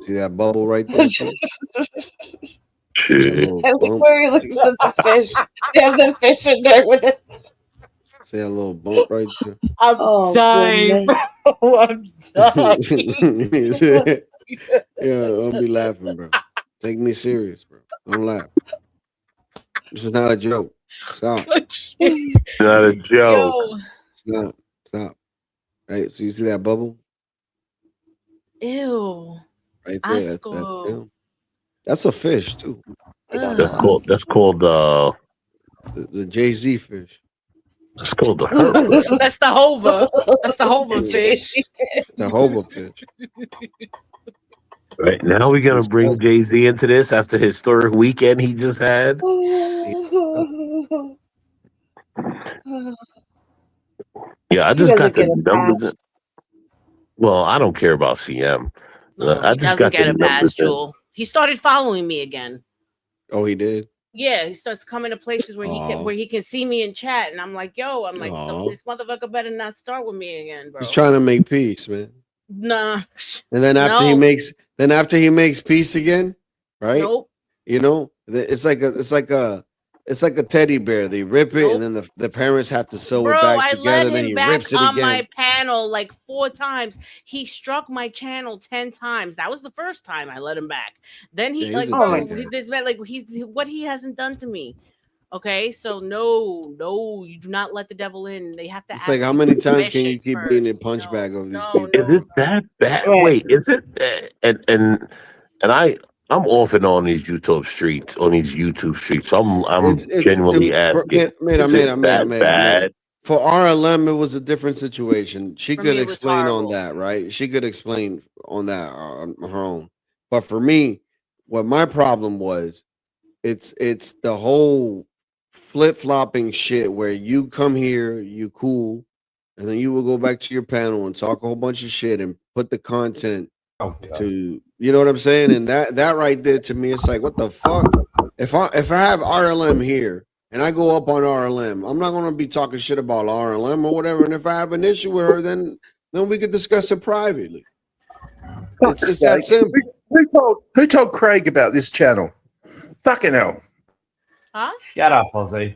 S5: See that bubble right there?
S6: I like where he looks at the fish. They have the fish in there with it.
S5: See that little bump right there?
S20: I'm dying, bro. I'm dying.
S5: Yeah, don't be laughing, bro. Take me serious, bro. Don't laugh. This is not a joke. Stop.
S19: Not a joke.
S5: Stop. Right. So you see that bubble?
S20: Ew.
S5: Right there. That's him. That's a fish too.
S19: That's called
S5: the Jay-Z fish.
S19: That's called the herb.
S20: That's the Hova. That's the Hova fish.
S5: The Hova fish.
S19: Right now, we're gonna bring Jay-Z into this after the historic weekend he just had. Yeah, I just got the numbers. Well, I don't care about CM. I
S20: He
S19: just
S20: doesn't
S19: got
S20: get
S19: the
S20: a pass,
S19: numbers in.
S20: Jewel. He started following me again.
S5: Oh, he did.
S20: Yeah, he starts coming to places where he can see me in chat, and I'm like, yo, this motherfucker better not start with me again, bro.
S5: He's trying to make peace, man.
S20: Nah.
S5: And then after he makes peace again, right?
S20: Nope.
S5: You know, it's like a teddy bear. They rip it, and then the parents have to sew
S20: Bro,
S5: it back
S20: I
S5: together.
S20: let
S5: Then
S20: him
S5: he
S20: back
S5: rips it
S20: on
S5: again.
S20: my panel like 4 times. He struck my channel 10 times. That was the first time I let him back. Then he
S5: Yeah,
S20: like,
S5: he's a
S20: bro,
S5: big guy.
S20: this man, like he's what he hasn't done to me. Okay, so no, you do not let the devil in. They have to.
S5: It's
S20: ask
S5: like, how
S20: you
S5: many
S20: for
S5: times can
S20: permission
S5: you keep
S20: first.
S5: being a punchbag of these people?
S19: Is it that bad?
S6: Right.
S19: Wait, is it? And I'm off and on these YouTube streets, So I'm genuinely asking, is it that bad?
S5: For RLM, it was a different situation. She
S20: For
S5: could
S20: me, it was
S5: explain on
S20: horrible.
S5: that, right? She could explain on that on her own. But for me, what my problem was, it's the whole flip-flopping shit where you come here, you cool, and then you will go back to your panel and talk a whole bunch of shit and put the content to, you know what I'm saying? And that right there, to me, it's like, what the fuck? If I have RLM here and I go up on RLM, I'm not gonna be talking shit about RLM or whatever. And if I have an issue with her, then we could discuss it privately. It's that simple.
S4: Who told Craig about this channel? Fucking hell.
S20: Huh?
S15: Shut up, Ozzy.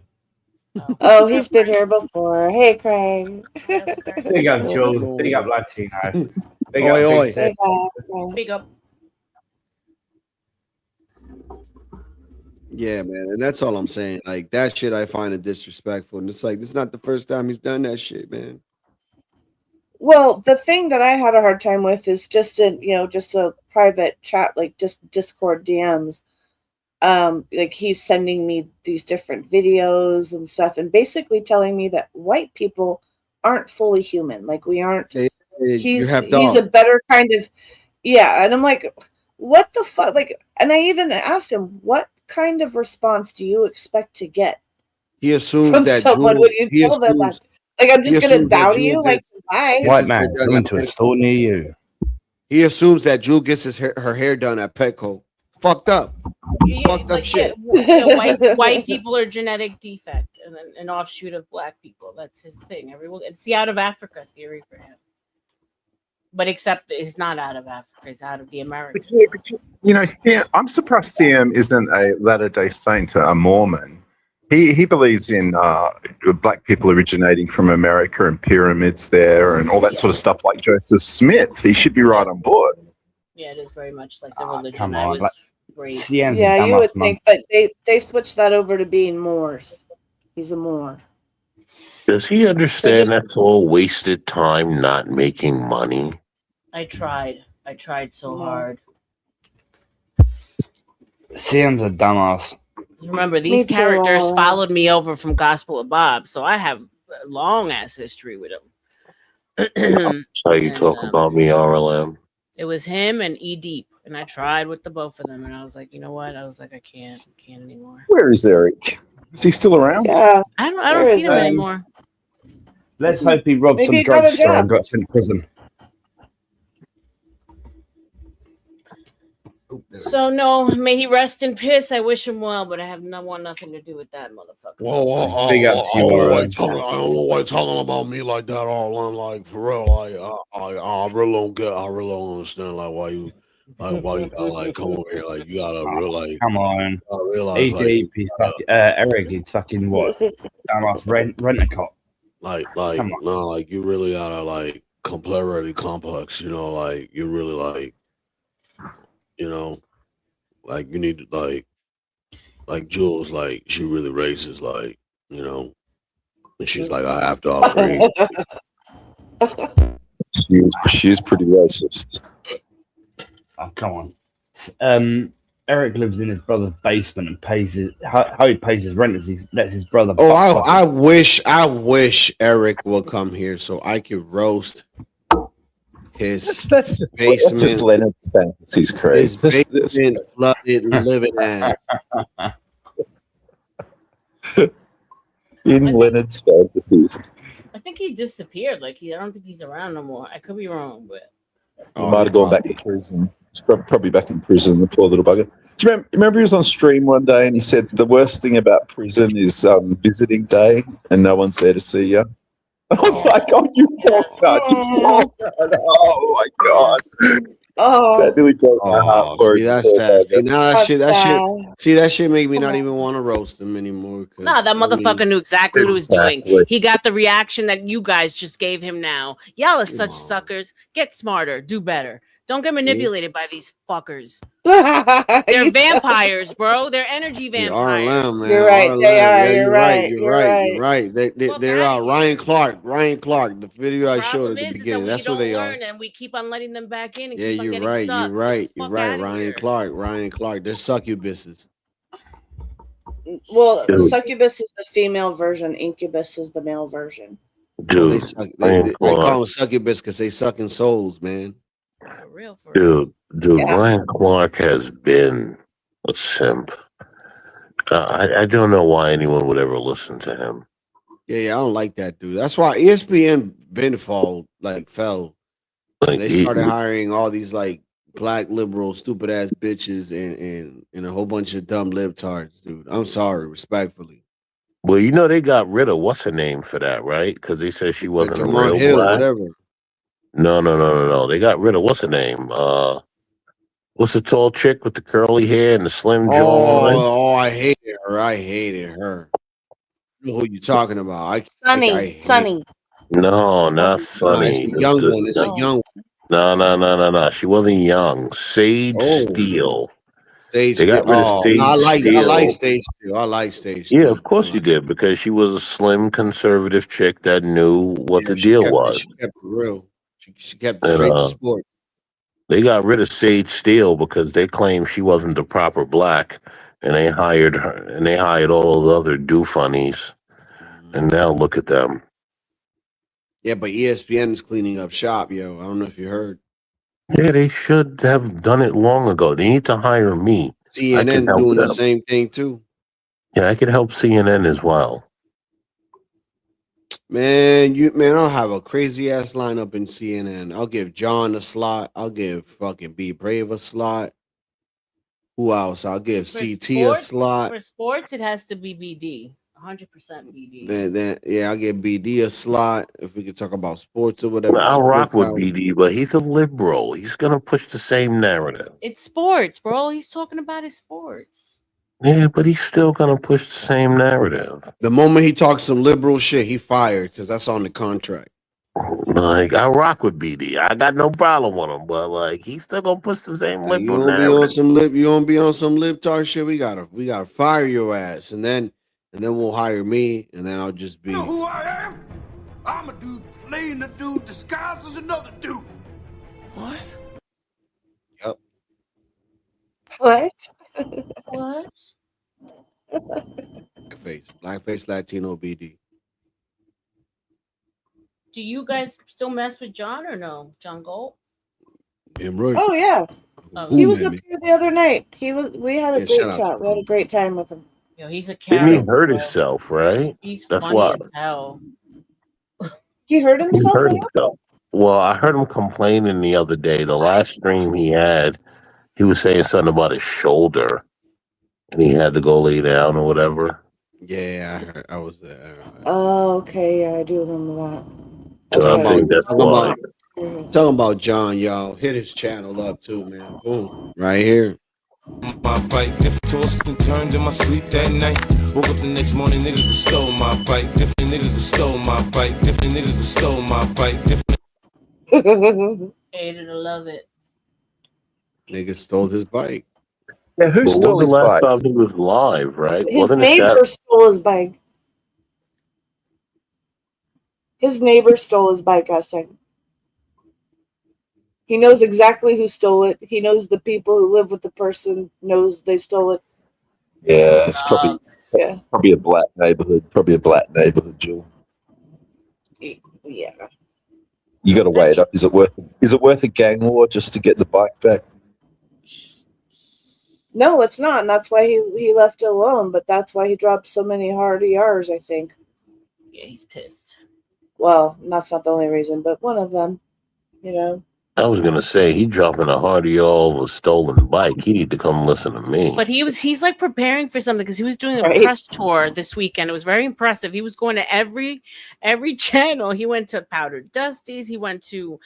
S6: Oh, he's been here before. Hey, Craig.
S15: Big up, Jules. Big up, Latino. Big
S5: Oi,
S15: up,
S5: oi.
S15: Big Sid.
S20: Big up.
S5: Yeah, man, and that's all I'm saying. Like, that shit, I find it disrespectful, and it's like, this is not the first time he's done that shit, man.
S6: Well, the thing that I had a hard time with is just a private chat, like just Discord DMs. Like he's sending me these different videos and stuff, and basically telling me that white people aren't fully human. Like we aren't. He's a better kind of, yeah. And I'm like, what the fuck? Like, and I even asked him, what kind of response do you expect to get?
S5: He assumes
S6: from
S5: that
S6: someone
S5: Jules,
S6: when you tell them that? Like, I'm just gonna doubt you? Like, why?
S15: White man coming to a store near you.
S5: He assumes that Jules gets her hair done at Petco. Fucked up. Fucked up shit.
S20: White people are genetic defect and an offshoot of black people. That's his thing. It's the out of Africa theory for him. But except it's not out of Africa; it's out of the Americas.
S4: You know, I'm surprised Sam isn't a Latter-day Saint, a Mormon. He believes in black people originating from America and pyramids there and all that sort of stuff, like Joseph Smith. He should be right on board.
S20: Yeah, it is very much like the religion.
S15: Come
S20: I
S15: on,
S20: was raised.
S6: Yeah, you would think, but they switched that over to being Moors. He's a Moor.
S19: Does he understand that's all wasted time not making money?
S20: I tried so hard.
S15: Sam's a dumbass.
S20: Remember, these characters followed me over from Gospel of Bob, so I have a long ass history with them.
S19: So you talk about me, RLM.
S20: It was him and E Deep, and I tried with the both of them, and I was like, you know what? I was like, I can't anymore.
S4: Where is Eric? Is he still around?
S6: Yeah.
S20: I don't see him anymore.
S15: Let's hope he robbed some drugstore and got sent to prison.
S20: So no, may he rest in piss. I wish him well, but I have nothing to do with that motherfucker.
S5: Whoa, I don't know why you're talking about me like that. All I'm like, for real, I really don't get. I really don't understand, like, why you gotta, like, come over here, like, you gotta realize.
S15: Come on,
S5: realize,
S15: ED, he's fucking, Eric, he's fucking what? Dumbass rent a cop.
S5: Like, no, like, you really gotta, like, completely complex, you know, like, you really, like, you know, like, you need to, like Jules, like, she really racist, like, you know, and she's like, I have to agree.
S4: She is pretty racist.
S15: Oh, come on. Eric lives in his brother's basement and pays his how he pays his rent is he lets his brother.
S5: Oh, I wish Eric will come here so I could roast his
S4: that's just
S5: basement.
S4: That's just Leonard's fantasies, Craig.
S5: His basement flooded living ass.
S4: In Leonard's fantasies.
S20: I think he disappeared. Like I don't think he's around no more. I could be wrong, but
S4: He might have gone back to prison. He's probably back in prison, the poor little bugger. Do you remember he was on stream one day and he said the worst thing about prison is visiting day and no one's there to see you? I was like, oh, you poor God. Oh, my God.
S6: Oh,
S4: that nearly broke my heart.
S5: See, that's sad. See, now that shit make me not even want to roast him anymore.
S20: no, that motherfucker knew exactly what he was doing. He got the reaction that you guys just gave him now. Y'all are such suckers. Get smarter. Do better. Don't get
S5: See?
S20: manipulated by these fuckers.
S6: They're
S20: They're vampires, bro. They're energy
S5: Yeah,
S20: vampires.
S5: RLM, man.
S6: You're right. They
S5: RLM.
S6: are.
S5: Yeah,
S6: You're
S5: you're right.
S6: right.
S5: You're
S6: You're
S5: right.
S6: right.
S5: You're right. They're Ryan Clark. Ryan Clark. The video I showed
S20: Problem
S5: at the
S20: is that
S5: beginning.
S20: we
S5: That's what
S20: don't
S5: they are.
S20: learn, and we keep on letting them back in and
S5: Yeah,
S20: keep on
S5: you're
S20: getting
S5: right. You're
S20: sucked.
S5: right.
S20: Get the
S5: You're
S20: fuck
S5: right.
S20: out of
S5: Ryan
S20: here.
S5: Clark. Ryan Clark. They're succubuses.
S6: Well,
S19: Dude,
S6: succubus is the female version. Incubus is the male version.
S5: Well, they
S19: dude,
S5: suck.
S19: Ryan
S5: I call
S19: Clark,
S5: them succubus because they sucking souls, man.
S20: For real, for real.
S19: dude,
S6: Yeah.
S19: Ryan Clark has been a simp. I don't know why anyone would ever listen to him.
S5: Yeah, I don't like that dude. That's why ESPN fell.
S19: Like
S5: They started hiring all these like black liberal stupid ass bitches and a whole bunch of dumb libtards, dude. I'm sorry, respectfully.
S19: well, you know, they got rid of what's her name for that, right? Because they said she wasn't a
S5: Jamont
S19: real
S5: Hill,
S19: black.
S5: whatever.
S19: No. They got rid of what's her name? What's the tall chick with the curly hair and the slim jawline?
S5: I hated her. I know who you talking about. I
S6: Sunny.
S5: hate.
S6: Sunny.
S19: No, not
S5: Nah, it's
S19: Sunny.
S5: a young one. It's a young one.
S19: No. She wasn't young. Sage
S5: Oh,
S19: Steele.
S5: Stage.
S19: They got rid of
S5: Oh, no,
S19: Sage
S5: I like
S19: Steele.
S5: stage two. I like stage
S19: Yeah,
S5: two.
S19: of course you did, because she was a slim conservative chick that knew what the
S5: She
S19: deal
S5: kept
S19: was.
S5: it real. She kept it
S19: And
S5: straight to sport.
S19: they got rid of Sage Steele because they claimed she wasn't the proper black, and they hired her, and they hired all the other do funnies. And now look at them.
S5: Yeah, but ESPN is cleaning up shop, yo. I don't know if you heard.
S19: Yeah, they should have done it long ago. They need to hire me. I can
S5: CNN
S19: help
S5: doing the
S19: them.
S5: same thing too.
S19: Yeah, I could help CNN as well.
S5: Man, I'll have a crazy ass lineup in CNN. I'll give John a slot. I'll give fucking Be Brave a slot. Who else? I'll give CT a slot.
S20: For sports, it has to be BD. 100% BD.
S5: Then I'll give BD a slot if we could talk about sports or whatever.
S19: I'll rock with
S5: Sports hour.
S19: BD, but he's a liberal. He's gonna push the same narrative.
S20: It's sports, bro. He's talking about his sports.
S19: Yeah, but he's still gonna push the same narrative.
S5: The moment he talks some liberal shit, he fired because that's on the contract.
S19: Like, I rock with BD. I got no problem with him, but like, he's still gonna push the same
S5: You
S19: liberal
S5: don't be
S19: narrative.
S5: on some you don't be on some libtard shit. We gotta fire your ass, and then we'll hire me, and then I'll just be.
S1: You know who I am? I'm a dude playing a dude disguised as another dude. What?
S5: Yep.
S6: What?
S20: What?
S5: Blackface Latino BD.
S20: Do you guys still mess with John or no? John Gold?
S5: Damn right.
S6: Oh yeah.
S20: Oh.
S6: He was up here the other night. We had a
S5: Yeah,
S6: great
S5: shout out
S6: chat. We had a great time with him.
S20: Yo, he's a
S19: Didn't he
S20: character.
S19: hurt himself, right?
S20: He's
S19: That's
S20: funny
S19: why
S20: as hell.
S6: He hurt
S19: he
S6: himself?
S19: hurt himself. Well, I heard him complaining the other day. The last stream he had, he was saying something about his shoulder, and he had to go lay down or whatever.
S5: Yeah, I was there.
S6: Oh, okay. Yeah, I do remember that.
S19: So I think that's why.
S5: Talking about John, y'all. Hit his channel up too, man. Boom. Right here.
S1: My bike, if tossed and turned in my sleep that night. Woke up the next morning, niggas have stole my bike. Different niggas have stole my bike. Different niggas have stole my bike.
S20: Hate it or love it.
S5: Niggas stole his bike.
S4: Yeah, who
S19: But
S4: stole
S19: when
S4: his
S19: the last
S4: bike?
S19: time he was live, right?
S6: His
S19: Wasn't it
S6: neighbor
S19: that?
S6: stole his bike. His neighbor stole his bike, I think. He knows exactly who stole it. He knows the people who live with the person knows they stole it.
S4: Yeah, it's probably a black neighborhood. Probably a black neighborhood, Jill.
S6: Yeah.
S4: You got to weigh it up. Is it worth a gang war just to get the bike back?
S6: No, it's not, and that's why he left it alone. But that's why he dropped so many hard ERs, I think.
S20: Yeah, he's pissed.
S6: Well, that's not the only reason, but one of them. You know.
S19: I was gonna say he dropping a hardy all of a stolen bike. He need to come listen to me.
S20: But he's like preparing for something because he was doing a press tour this weekend. It was very impressive. He was going to every channel. He went to Powder Dusty's. He went to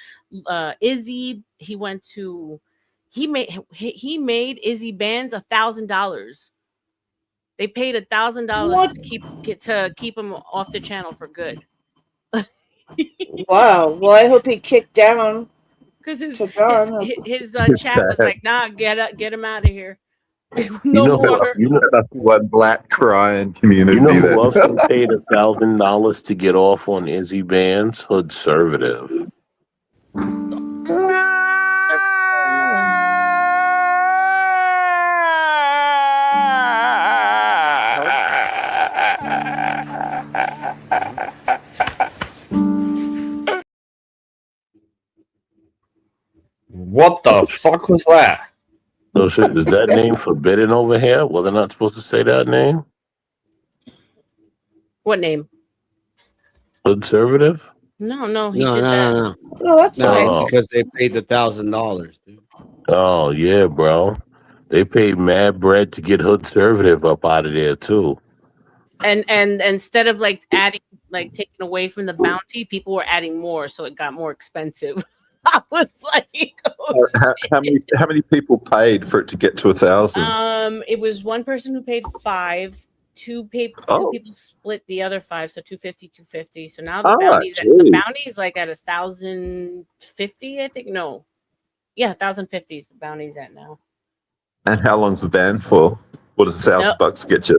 S20: Izzy. He made Izzy bands $1,000. They paid $1,000 to keep him off the channel for good.
S6: Wow. Well, I hope he kicked down.
S20: Because his
S6: John.
S20: his chat was like, nah, get him out of here. No more.
S4: That's one black crying community.
S19: You know who
S4: then.
S19: else been paid $1,000 to get off on Izzy Band's Hoodservative?
S15: What the fuck was that?
S19: So shit, is that name forbidden over here? Well, they're not supposed to say that name?
S20: What name?
S19: Hoodservative?
S20: No, he
S5: No,
S20: did that.
S5: no.
S6: Oh, that's
S5: No,
S6: nice.
S5: it's because they paid the $1,000, dude.
S19: Oh, yeah, bro. They paid mad bread to get Hoodservative up out of there, too.
S20: And instead of like adding, like taking away from the bounty, people were adding more, so it got more expensive. I was like, oh,
S4: how many people paid for it to get to 1,000?
S20: it was one person who paid 5, two people split the other 5, so 250. So now the bounty is like at 1,050, I think. No, yeah, 1,050 is the bounty's at now.
S4: And how long's the ban for? What does $1,000 get you?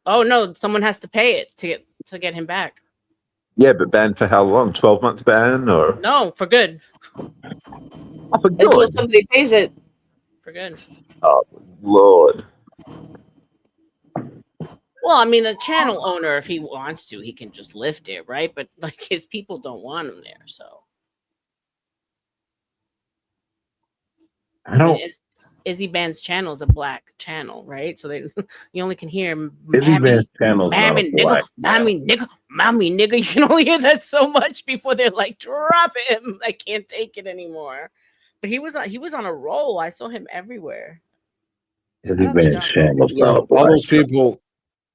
S20: Oh no, someone has to pay it to get him back.
S4: Yeah, but ban for how long? 12-month ban or?
S20: No, for good.
S4: Oh, for good.
S6: Until somebody pays it.
S20: For good.
S4: Oh Lord.
S20: Well, I mean, the channel owner, if he wants to, he can just lift it, right? But like his people don't want him there, so.
S19: I don't.
S20: Izzy Band's channel is a black channel, right? So you only can hear
S19: Izzy Band's channel is not a
S20: mammy nigga,
S19: black
S20: mommy nigga, mommy nigga. You can only hear that so much before they're like, drop him. I can't take it anymore. But he was on a roll. I saw him everywhere.
S19: Izzy Band's channel is not a
S5: All
S19: black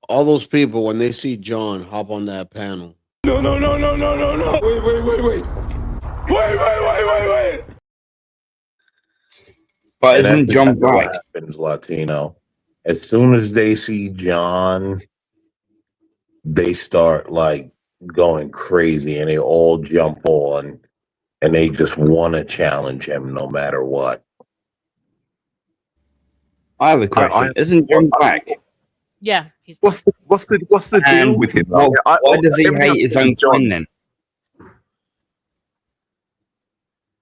S5: those people, when they see John hop on that panel.
S1: No. Wait.
S15: But
S19: And
S15: isn't
S19: that's
S15: John
S19: exactly what
S15: black?
S19: happens, Latino. As soon as they see John, they start like going crazy and they all jump on and they just want to challenge him no matter what.
S15: I have a question. Isn't John black?
S20: Yeah.
S4: What's the deal with him?
S15: Why does he
S4: everything
S15: hate his
S4: else
S15: own
S4: is John.
S15: kind then?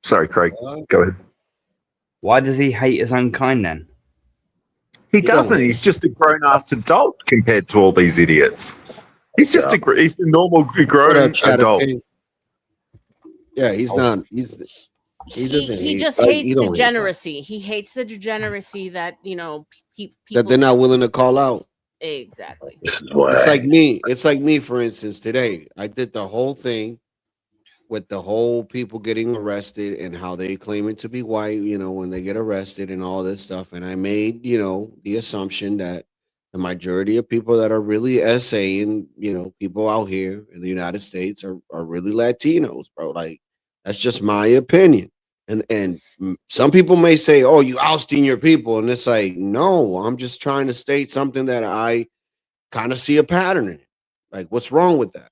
S4: Sorry, Craig. Go ahead.
S15: Why does he hate his own kind then?
S4: He doesn't. He's just a grown-ass adult compared to all these idiots. He's just he's a normal grown adult.
S5: Yeah, he's not. He
S20: just hates degeneracy. He hates the degeneracy that people
S5: that they're not willing to call out.
S20: Exactly.
S5: It's like me. It's like me, for instance. Today, I did the whole thing with the whole people getting arrested and how they claim it to be white, when they get arrested and all this stuff. And I made, the assumption that the majority of people that are really essaying, people out here in the United States are really Latinos, bro. Like, that's just my opinion. And some people may say, oh, you ousting your people. And it's like, no, I'm just trying to state something that I kind of see a pattern in. Like, what's wrong with that?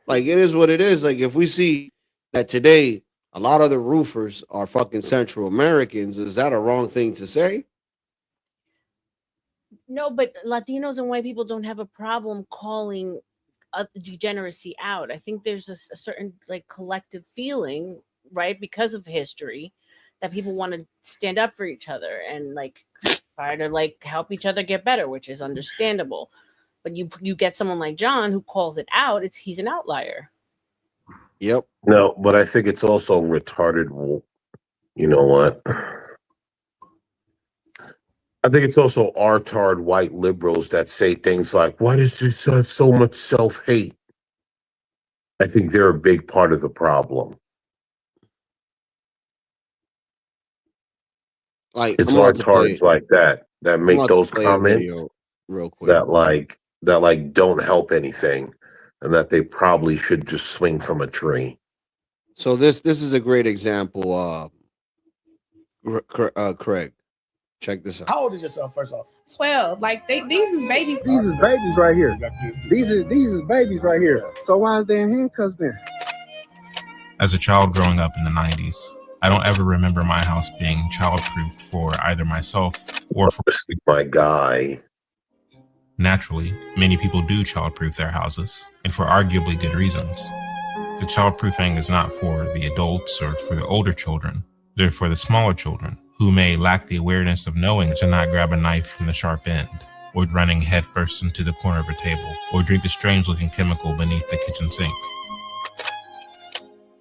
S5: Like, it is what it is. Like, if we see that today a lot of the roofers are fucking Central Americans, is that a wrong thing to say?
S20: No, but Latinos and white people don't have a problem calling degeneracy out. I think there's a certain like collective feeling, right, because of history, that people want to stand up for each other and like try to like help each other get better, which is understandable. But you get someone like John who calls it out, he's an outlier.
S5: Yep.
S19: No, but I think it's also retarded. You know what? I think it's also artard white liberals that say things like, why does this have so much self-hate? I think they're a big part of the problem.
S5: Like,
S19: it's artards like that make those comments
S5: real quick.
S19: that don't help anything, and that they probably should just swing from a tree.
S5: So this is a great example. Craig, check this out.
S7: How old is your son, first off?
S16: 12. Like these is babies.
S7: These is babies right here. These is babies right here. So why is they in handcuffs then?
S18: As a child growing up in the 90s, I don't ever remember my house being child-proofed for either myself or for
S19: my guy.
S18: Naturally, many people do child-proof their houses, and for arguably good reasons. The child-proofing is not for the adults or for the older children. They're for the smaller children, who may lack the awareness of knowing to not grab a knife from the sharp end, or running headfirst into the corner of a table, or drink the strange-looking chemical beneath the kitchen sink.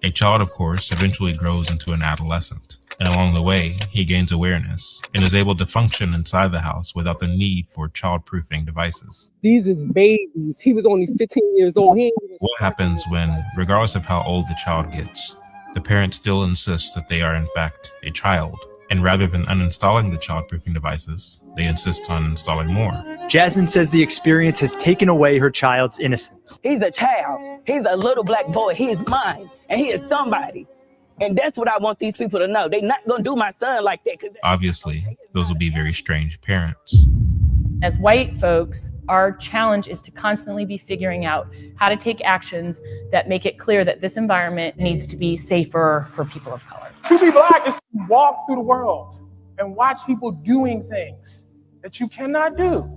S18: A child, of course, eventually grows into an adolescent, and along the way, he gains awareness and is able to function inside the house without the need for child-proofing devices.
S21: These is babies. He was only 15 years old.
S18: What happens when, regardless of how old the child gets, the parent still insists that they are in fact a child, and rather than uninstalling the child-proofing devices, they insist on installing more.
S22: Jasmine says the experience has taken away her child's innocence.
S25: He's a child. He's a little black boy. He is mine, and he is somebody. And that's what I want these people to know. They're not going to do my son like that.
S18: Obviously, those will be very strange parents.
S26: As white folks, our challenge is to constantly be figuring out how to take actions that make it clear that this environment needs to be safer for people of color.
S7: To be black is to walk through the world and watch people doing things that you cannot do,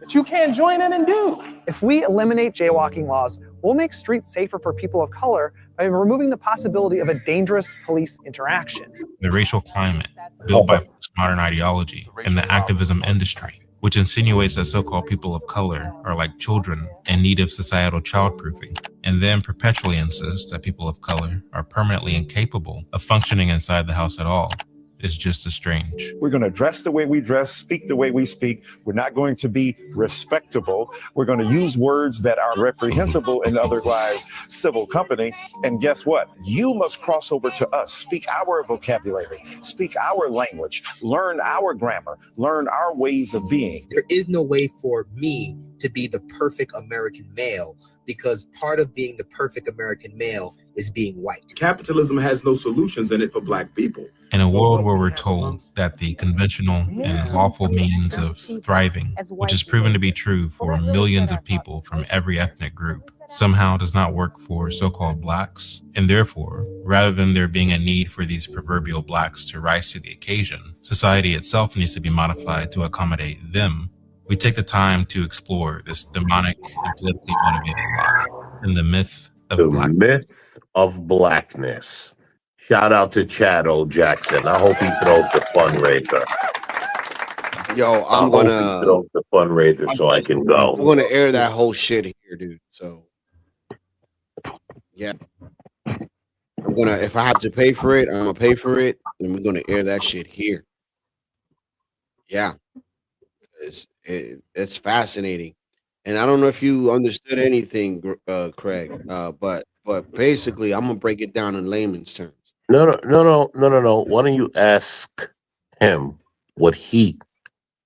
S7: that you can't join in and do.
S27: If we eliminate jaywalking laws, we'll make streets safer for people of color by removing the possibility of a dangerous police interaction.
S18: The racial climate, built by postmodern ideology and the activism industry, which insinuates that so-called people of color are like children in need of societal childproofing, and then perpetually insists that people of color are permanently incapable of functioning inside the house at all, is just as strange.
S28: We're going to dress the way we dress, speak the way we speak. We're not going to be respectable. We're going to use words that are reprehensible in otherwise civil company. And guess what? You must cross over to us, speak our vocabulary, speak our language, learn our grammar, learn our ways of being.
S29: There is no way for me to be the perfect American male, because part of being the perfect American male is being white.
S30: Capitalism has no solutions in it for black people.
S18: In a world where we're told that the conventional and lawful means of thriving, which is proven to be true for millions of people from every ethnic group, somehow does not work for so-called blacks, and therefore, rather than there being a need for these proverbial blacks to rise to the occasion, society itself needs to be modified to accommodate them. We take the time to explore this demonic and politically motivated lie and the myth of blackness.
S19: Myth of blackness. Shout out to Chad O. Jackson. I hope he throws the fundraiser.
S5: Yo,
S19: I hope he throws the fundraiser so I can go.
S5: I'm gonna air that whole shit here, dude. So yeah, I'm gonna. If I have to pay for it, I'm gonna pay for it, and we're gonna air that shit here. Yeah, it's fascinating, and I don't know if you understood anything, Craig. But basically, I'm gonna break it down in layman's terms.
S19: No. Why don't you ask him what he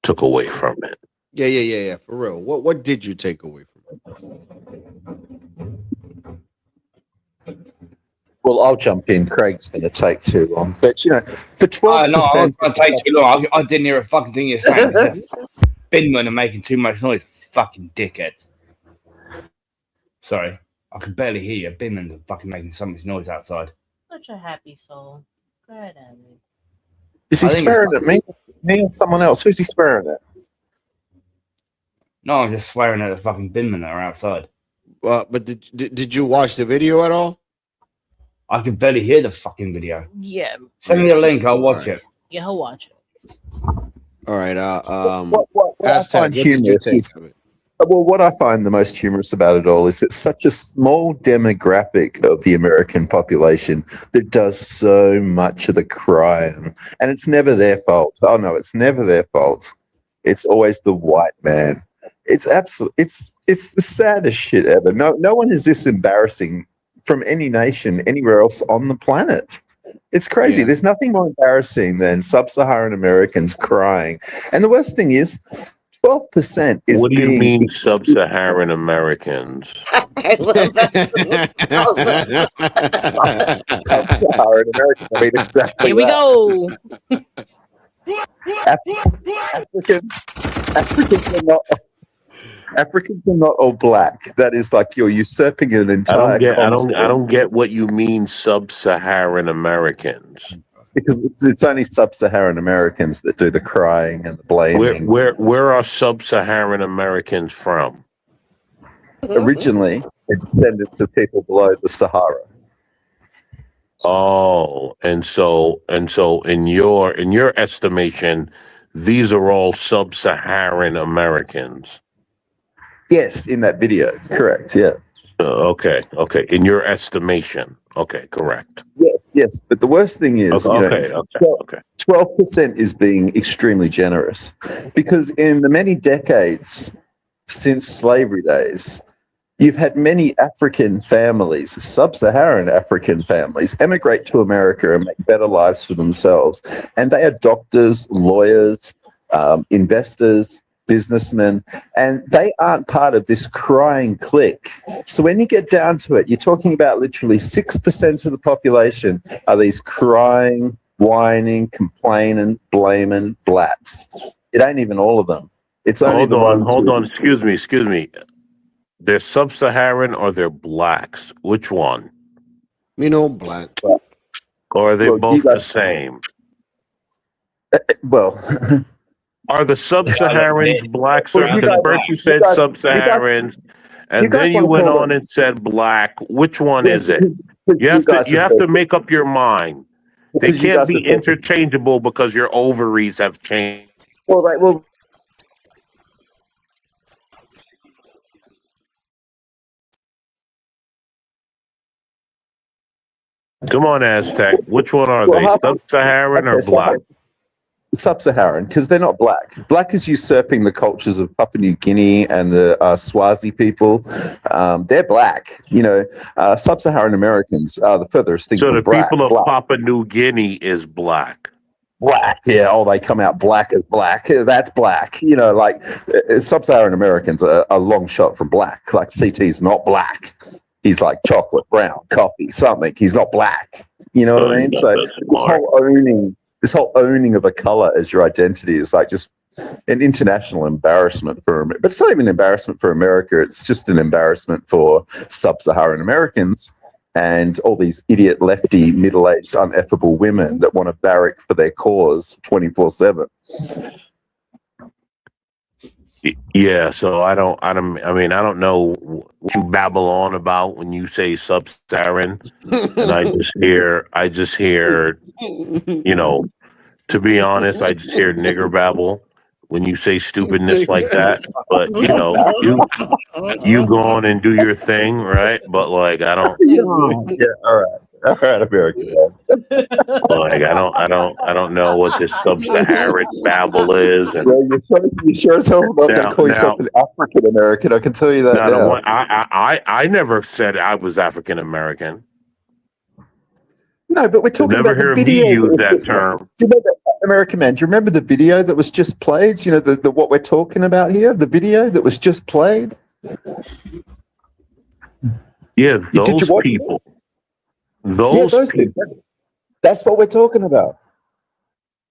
S19: took away from it?
S5: Yeah. For real. What did you take away from it?
S4: Well, I'll jump in. Craig's going to take too long. But, you know, for 12%...
S15: no, I was going to take too long. I didn't hear a fucking thing you're saying. Binman are making too much noise. Fucking dickhead. Sorry. I can barely hear you. Binman's are fucking making so much noise outside.
S20: Such a happy soul. Go ahead, Andy.
S4: Is he swearing at me? Me or someone else? Who's he swearing at?
S15: No, I'm just swearing at the fucking binmen that are outside.
S5: But did you watch the video at all?
S15: I can barely hear the fucking video.
S20: Yeah.
S15: Send me the link. I'll watch it.
S20: Yeah, he'll watch it.
S5: All right.
S4: What I find humorous is, well, what I find the most humorous about it all is it's such a small demographic of the American population that does so much of the crime, and it's never their fault. Oh no, it's never their fault. It's always the white man. It's it's the saddest shit ever. No one is this embarrassing from any nation anywhere else on the planet. It's crazy. Yeah. There's nothing more embarrassing than sub-Saharan Americans crying, and the worst thing is, 12% is.
S19: What do you mean, sub-Saharan Americans?
S4: I love that. Sub-Saharan Americans. I mean, exactly.
S20: Here we go.
S4: African. Africans are not all black. That is like you're usurping an entire continent.
S19: I don't get what you mean sub-Saharan Americans.
S4: Because it's only sub-Saharan Americans that do the crying and the blaming.
S19: Where are sub-Saharan Americans from?
S4: Originally, they're descendants of people below the Sahara.
S19: Oh, and so in your estimation, these are all sub-Saharan Americans.
S4: Yes, in that video, correct. Yeah.
S19: Okay. In your estimation, okay, correct.
S4: Yes. But the worst thing is, 12% is being extremely generous, because in the many decades since slavery days, you've had many African families, sub-Saharan African families, emigrate to America and make better lives for themselves. And they are doctors, lawyers, investors, businessmen, and they aren't part of this crying clique. So when you get down to it, you're talking about literally 6% of the population are these crying, whining, complaining, blaming blats. It ain't even all of them. It's only the ones.
S19: Hold on. Excuse me. They're sub-Saharan or they're blacks? Which one?
S5: Black.
S19: Or are they both the same?
S4: Well,
S19: are the sub-Saharans blacks? Because first you said sub-Saharans, and then you went on and said black. Which one is it? You have to make up your mind. They can't be interchangeable because your ovaries have changed.
S4: Well,
S19: come on, Aztec. Which one are they? Sub-Saharan or black?
S4: Sub-Saharan, because they're not black. Black is usurping the cultures of Papua New Guinea and the Swazi people. They're black. Sub-Saharan Americans are the furthest thing from black.
S19: So the people of Papua New Guinea is black.
S4: Black, yeah. Oh, they come out black as black. That's black. Sub-Saharan Americans are a long shot from black. Like CT's not black. He's like chocolate, brown, coffee, something. He's not black. You know what I mean? So this whole owning of a color as your identity is like just an international embarrassment for America. But it's not even an embarrassment for America. It's just an embarrassment for sub-Saharan Americans and all these idiot, lefty, middle-aged, uneffable women that want to barrack for their cause 24/7.
S19: Yeah, so I don't know what you babble on about when you say sub-Saharan, and I just hear, to be honest, I just hear nigger babble when you say stupidness like that. But you go on and do your thing, right? But like I don't.
S4: Yeah, all right, American.
S19: Like I don't know what this sub-Saharan babble is. And
S4: you sure as hell not going to call yourself an African American. I can tell you that now.
S19: I never said I was African American.
S4: No, but we're talking about the video.
S19: Never hear me use that term.
S4: Do you know that, American man? Do you remember the video that was just played? The what we're talking about here. The video that was just played.
S19: Yeah, those people. Those people.
S4: That's what we're talking about.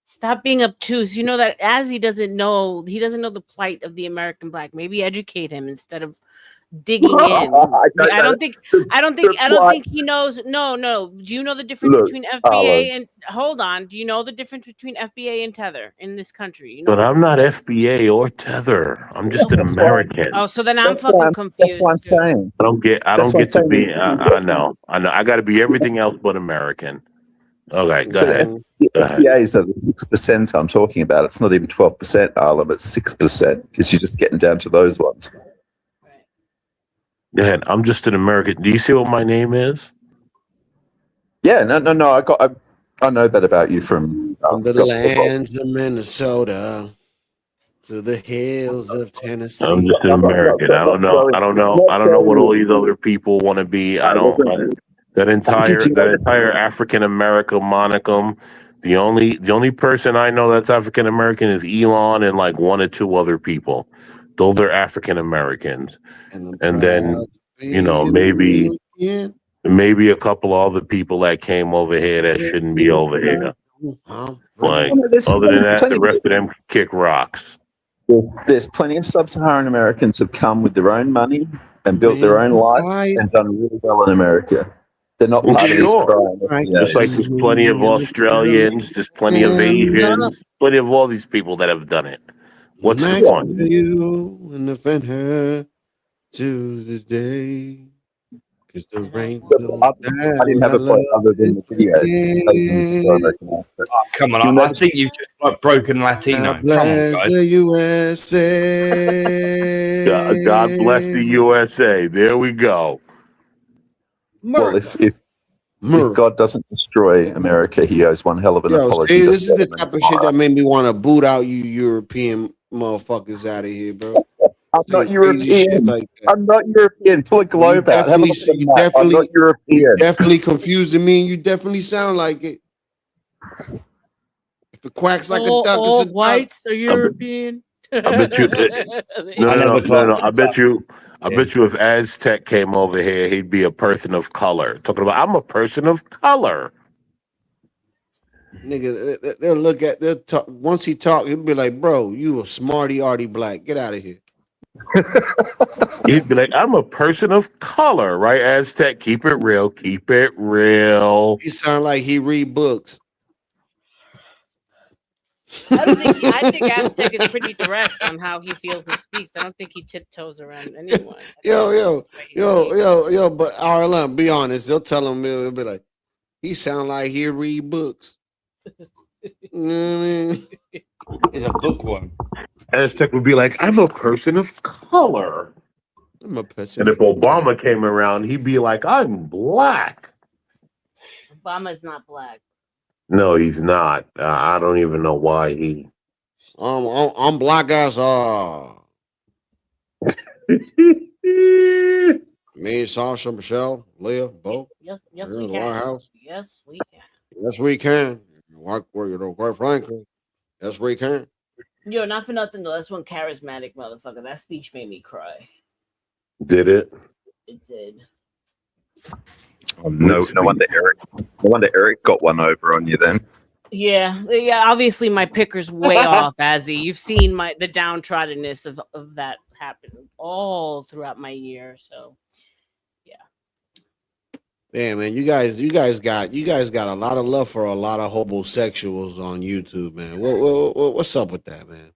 S20: Stop being obtuse. You know that as he doesn't know the plight of the American black. Maybe educate him instead of digging in. I don't think he knows. No. Do you know the difference between FBA and hold on? Do you know the difference between FBA and Tether in this country?
S19: But I'm not FBA or Tether. I'm just an American.
S20: Oh, so then I'm fucking confused.
S4: That's what I'm saying.
S19: I don't get to be. I know. I got to be everything else but American. Okay, go ahead.
S4: FBAs are the 6% I'm talking about. It's not even 12%, Arlen. It's 6% because you're just getting down to those ones.
S19: Go ahead. I'm just an American. Do you see what my name is?
S4: Yeah, no. I know that about you from
S5: the lands of Minnesota to the hills of Tennessee.
S19: I'm just an American. I don't know what all these other people want to be. That entire African American monicum. The only person I know that's African American is Elon and like one or two other people. Those are African Americans, and then maybe a couple of other people that came over here that shouldn't be over here. Like other than that, the rest of them kick rocks.
S4: There's plenty of sub-Saharan Americans have come with their own money and built their own life and done really well in America. They're not
S19: Well,
S4: part of this
S19: sure.
S4: crime.
S19: Just like there's plenty of Australians, there's plenty of Asians, plenty of all these people that have done it. What's the one?
S5: You and offend her to this day. Because the rain.
S4: I didn't have a point other than the video.
S15: Come on, I think you've just like broken Latino. Come on, guys.
S5: The USA.
S19: God bless the USA. There we go.
S4: Well, if God doesn't destroy America, he owes one hell of an apology.
S5: See, this is the type of shit that made me want to boot out you European motherfuckers out of here, bro.
S4: I'm not European. I'm not European. Pull a globe out. I'm not European.
S5: You're definitely confusing me, and you definitely sound like it. If it quacks like a duck,
S20: all
S5: it's a
S20: whites are European.
S19: I bet you. No. I bet you if Aztec came over here, he'd be a person of color. Talking about, I'm a person of color.
S5: Nigga, they'll talk. Once he talk, he'll be like, bro, you a smarty arty black. Get out of here.
S19: He'd be like, I'm a person of color, right? Aztec, keep it real. Keep it real.
S5: He sound like he read books.
S20: I think Aztec is pretty direct on how he feels and speaks. I don't think he tiptoes around anyone.
S5: Yo, but RLM, be honest, they'll tell him, they'll be like, he sound like he read books. You know what I mean?
S15: He's a bookworm.
S19: Aztec would be like, I'm a person of color.
S5: I'm a person.
S19: And if Obama came around, he'd be like, I'm black.
S20: Obama's not black.
S19: No, he's not. I don't even know why he.
S5: I'm black as me, Sasha, Michelle, Leah, both.
S20: Yes,
S5: We're
S20: we
S5: in the
S20: can.
S5: White House.
S20: Yes, we can.
S5: Yes, we can. Quite frankly, yes, we can.
S20: Yo, not for nothing though. That's one charismatic motherfucker. That speech made me cry.
S19: Did it?
S20: It did.
S4: Oh, no wonder Eric got one over on you then.
S20: Yeah. Obviously, my picker's way off, Azzy. You've seen the downtroddenness of that happen all throughout my year. So, yeah.
S5: Yeah, man, you guys got a lot of love for a lot of homosexuals on YouTube, man. What's up with that, man?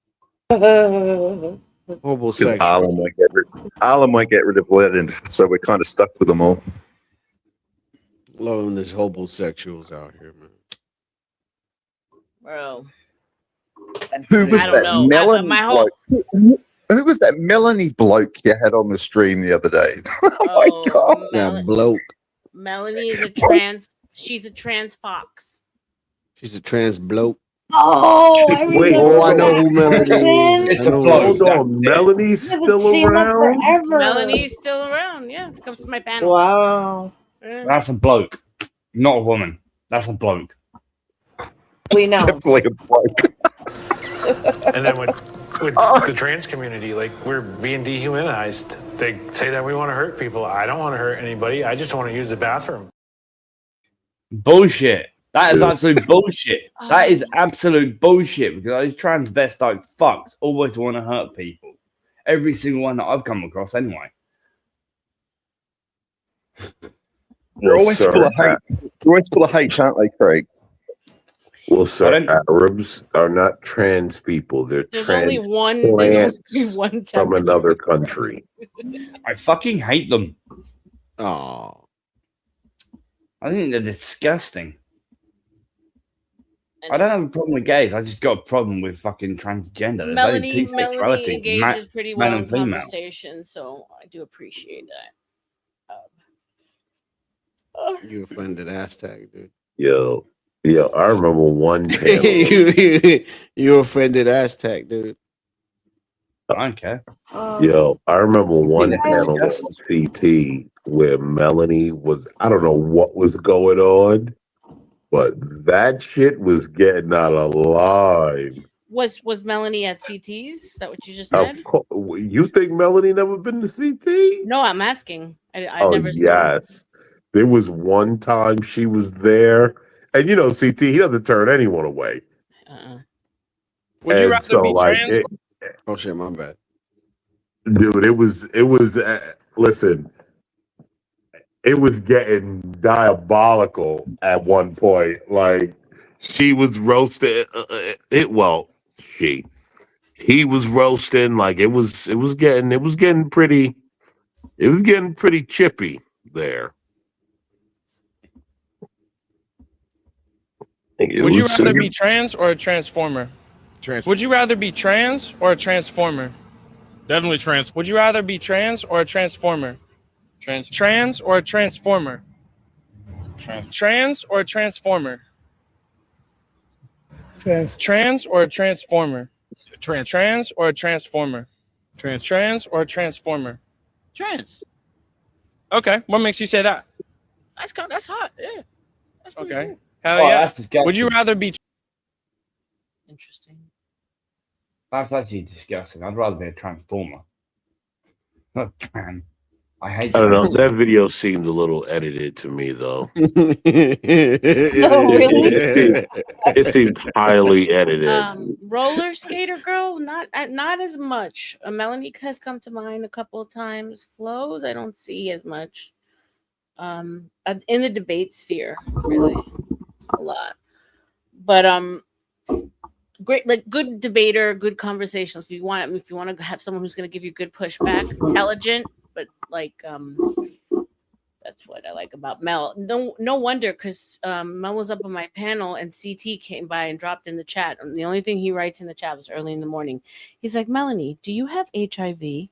S5: Homosexual.
S4: Harlem might get rid of Lennon, so we're kind of stuck with them all.
S5: Loving this homosexuals out here, man.
S20: Bro.
S4: And who was that Melanie bloke? Who was that Melanie bloke you had on the stream the other day? Oh my god.
S5: That bloke.
S20: Melanie is she's a trans fox.
S5: She's a trans bloke.
S6: Oh, I
S5: I know who Melanie is.
S19: Hold on, Melanie's still around?
S20: Melanie's still around, yeah. Comes to my panel.
S6: Wow.
S15: That's a bloke, not a woman. That's a bloke.
S6: We know.
S4: Definitely a bloke.
S2: And then with the trans community, like, we're being dehumanized. They say that we want to hurt people. I don't want to hurt anybody. I just want to use the bathroom.
S15: Bullshit. That is absolute bullshit. That is absolute bullshit because those transvestite fucks always want to hurt people. Every single one that I've come across, anyway.
S4: They're always full of hate. They're always full of hate, aren't they, Craig?
S19: Well, sir, Arabs are not trans people. They're
S20: only
S19: trans
S20: one
S19: from another country.
S15: I fucking hate them.
S5: Oh,
S15: I think they're disgusting. I don't have a problem with gays. I just got a problem with fucking transgender. There's only two sexuality,
S20: engages pretty well
S15: man
S20: in
S15: and female.
S20: conversation, so I do appreciate that.
S5: you offended Aztec, dude.
S19: Yo, I remember one panel.
S5: you offended Aztec, dude.
S15: I don't care.
S19: Yo, I remember one panel on CT where Melanie was, I don't know what was going on, but that shit was getting out of line.
S20: Was Melanie at CTs? Is that what you just said?
S19: You think Melanie never been to CT?
S20: No, I'm asking. I never saw.
S19: Yes. There was one time she was there, and CT, he doesn't turn anyone away.
S3: Would you rather be trans
S5: Oh shit, my bad.
S3: Dude, it was listen, it was getting diabolical at one point. Like she was roasted. He was roasting. Like it was getting pretty chippy there.
S8: Would you rather be trans or a transformer? Would you rather be trans or a transformer?
S9: Definitely trans.
S8: Would you rather be trans or a transformer? Trans or a transformer? Trans or a transformer? Trans or a transformer? Trans or a transformer? Trans or a transformer?
S9: Trans.
S8: Okay, what makes you say that?
S9: That's hot. Yeah. That's pretty
S8: Okay.
S9: cool.
S8: Hell
S15: Oh,
S8: yeah.
S15: that's disgusting.
S8: Would you rather be
S20: Interesting.
S15: That's actually disgusting. I'd rather be a transformer. Not trans. I hate.
S19: I don't know.
S15: trans.
S19: That video seemed a little edited to me, though.
S6: No, really?
S19: It seemed highly edited.
S20: Roller skater girl, not as much. Melanie has come to mind a couple of times. Flows, I don't see as much. In the debate sphere, really, a lot. But great, like good debater, good conversations. If you want to have someone who's going to give you good pushback, intelligent, but like that's what I like about Mel. No wonder, because Mel was up on my panel and CT came by and dropped in the chat. And the only thing he writes in the chat was early in the morning. He's like, Melanie, do you have HIV?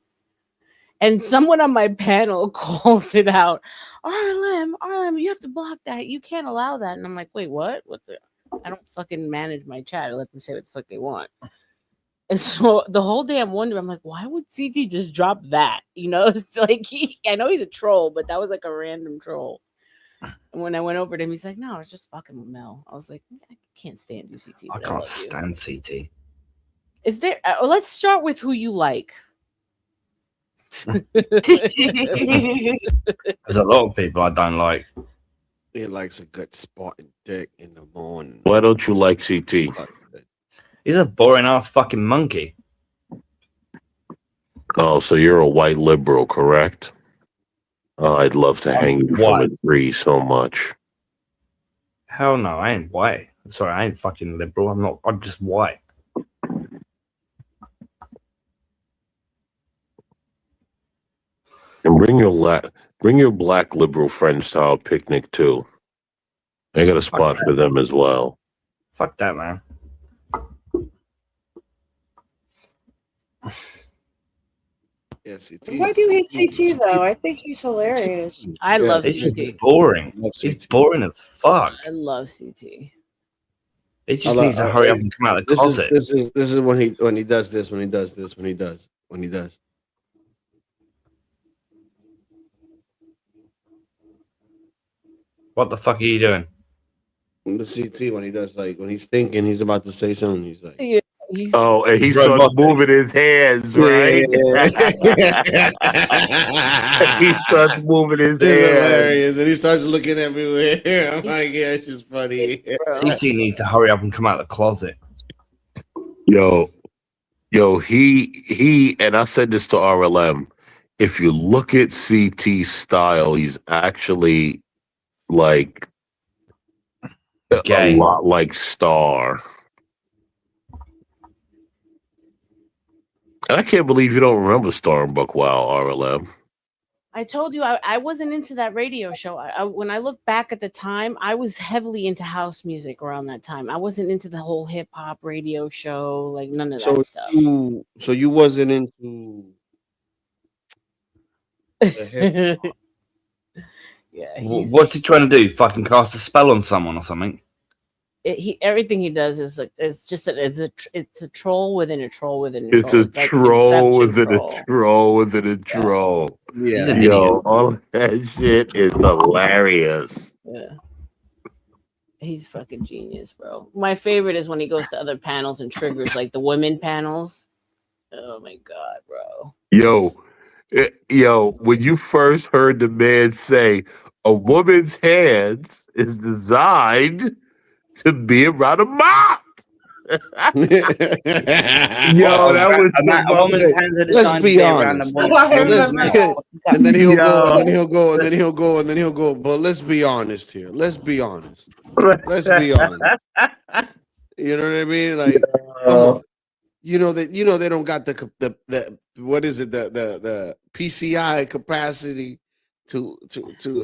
S20: And someone on my panel calls it out. RLM, you have to block that. You can't allow that. And I'm like, wait, what? I don't fucking manage my chat. I let them say what the fuck they want. And so the whole day I'm wondering, I'm like, why would CT just drop that? You know, it's like I know he's a troll, but that was like a random troll. And when I went over to him, he's like, no, I was just fucking with Mel. I was like, I can't stand you, CT.
S15: I can't stand CT.
S20: Is there? Let's start with who you like.
S15: There's a lot of people I don't like.
S5: He likes a good spotted dick in the morning.
S19: Why don't you like CT?
S15: He's a boring ass fucking monkey.
S19: Oh, so you're a white liberal, correct? Oh, I'd love to hang you from a tree so much.
S15: Hell no, I ain't white. Sorry, I ain't fucking liberal. I'm just white.
S19: And bring your black liberal friends to our picnic too. I got a spot for them as well.
S15: Fuck that, man.
S5: Yeah, CT.
S6: Why do you hate CT though? I think he's hilarious.
S20: I love
S15: It's just
S20: CT.
S15: boring. It's boring as fuck.
S20: I love CT.
S15: It just needs to hurry up and come out of the closet.
S5: This is when he does this, when he does.
S15: What the fuck are you doing?
S5: The CT when he does, like when he's thinking he's about to say something, he's like,
S20: yeah,
S19: and he starts moving his hands, right? He starts moving his hands.
S5: Hilarious, and he starts looking everywhere. I'm like, yeah, it's just funny.
S15: CT needs to hurry up and come out of the closet.
S19: Yo, he, and I said this to RLM. If you look at CT's style, he's actually like a lot like Star. And I can't believe you don't remember Star and Buckwild, RLM.
S20: I told you I wasn't into that radio show. When I look back at the time, I was heavily into house music around that time. I wasn't into the whole hip hop radio show, like none of that stuff.
S5: So you wasn't into the hip hop.
S20: Yeah.
S15: What's he trying to do? Fucking cast a spell on someone or something?
S20: Everything he does is like it's a troll within a troll within a
S19: It's
S20: troll.
S19: a troll within a troll within a troll.
S5: Yeah.
S19: Yo, all that shit is hilarious.
S20: Yeah. He's fucking genius, bro. My favorite is when he goes to other panels and triggers like the women panels. Oh my god, bro.
S19: Yo, when you first heard the man say a woman's hands is designed to be around a mop.
S3: Yo, that was
S15: a woman's hands are
S5: Let's
S15: designed to
S5: be
S15: be around a
S5: honest.
S15: woman's
S5: And then he'll go, and then
S3: Yo.
S5: he'll go, and then he'll go, and then he'll go. But let's be honest here. Let's be honest. Let's be honest. You know what I mean? Like, come on. You know they don't got the what is it, the PCI capacity to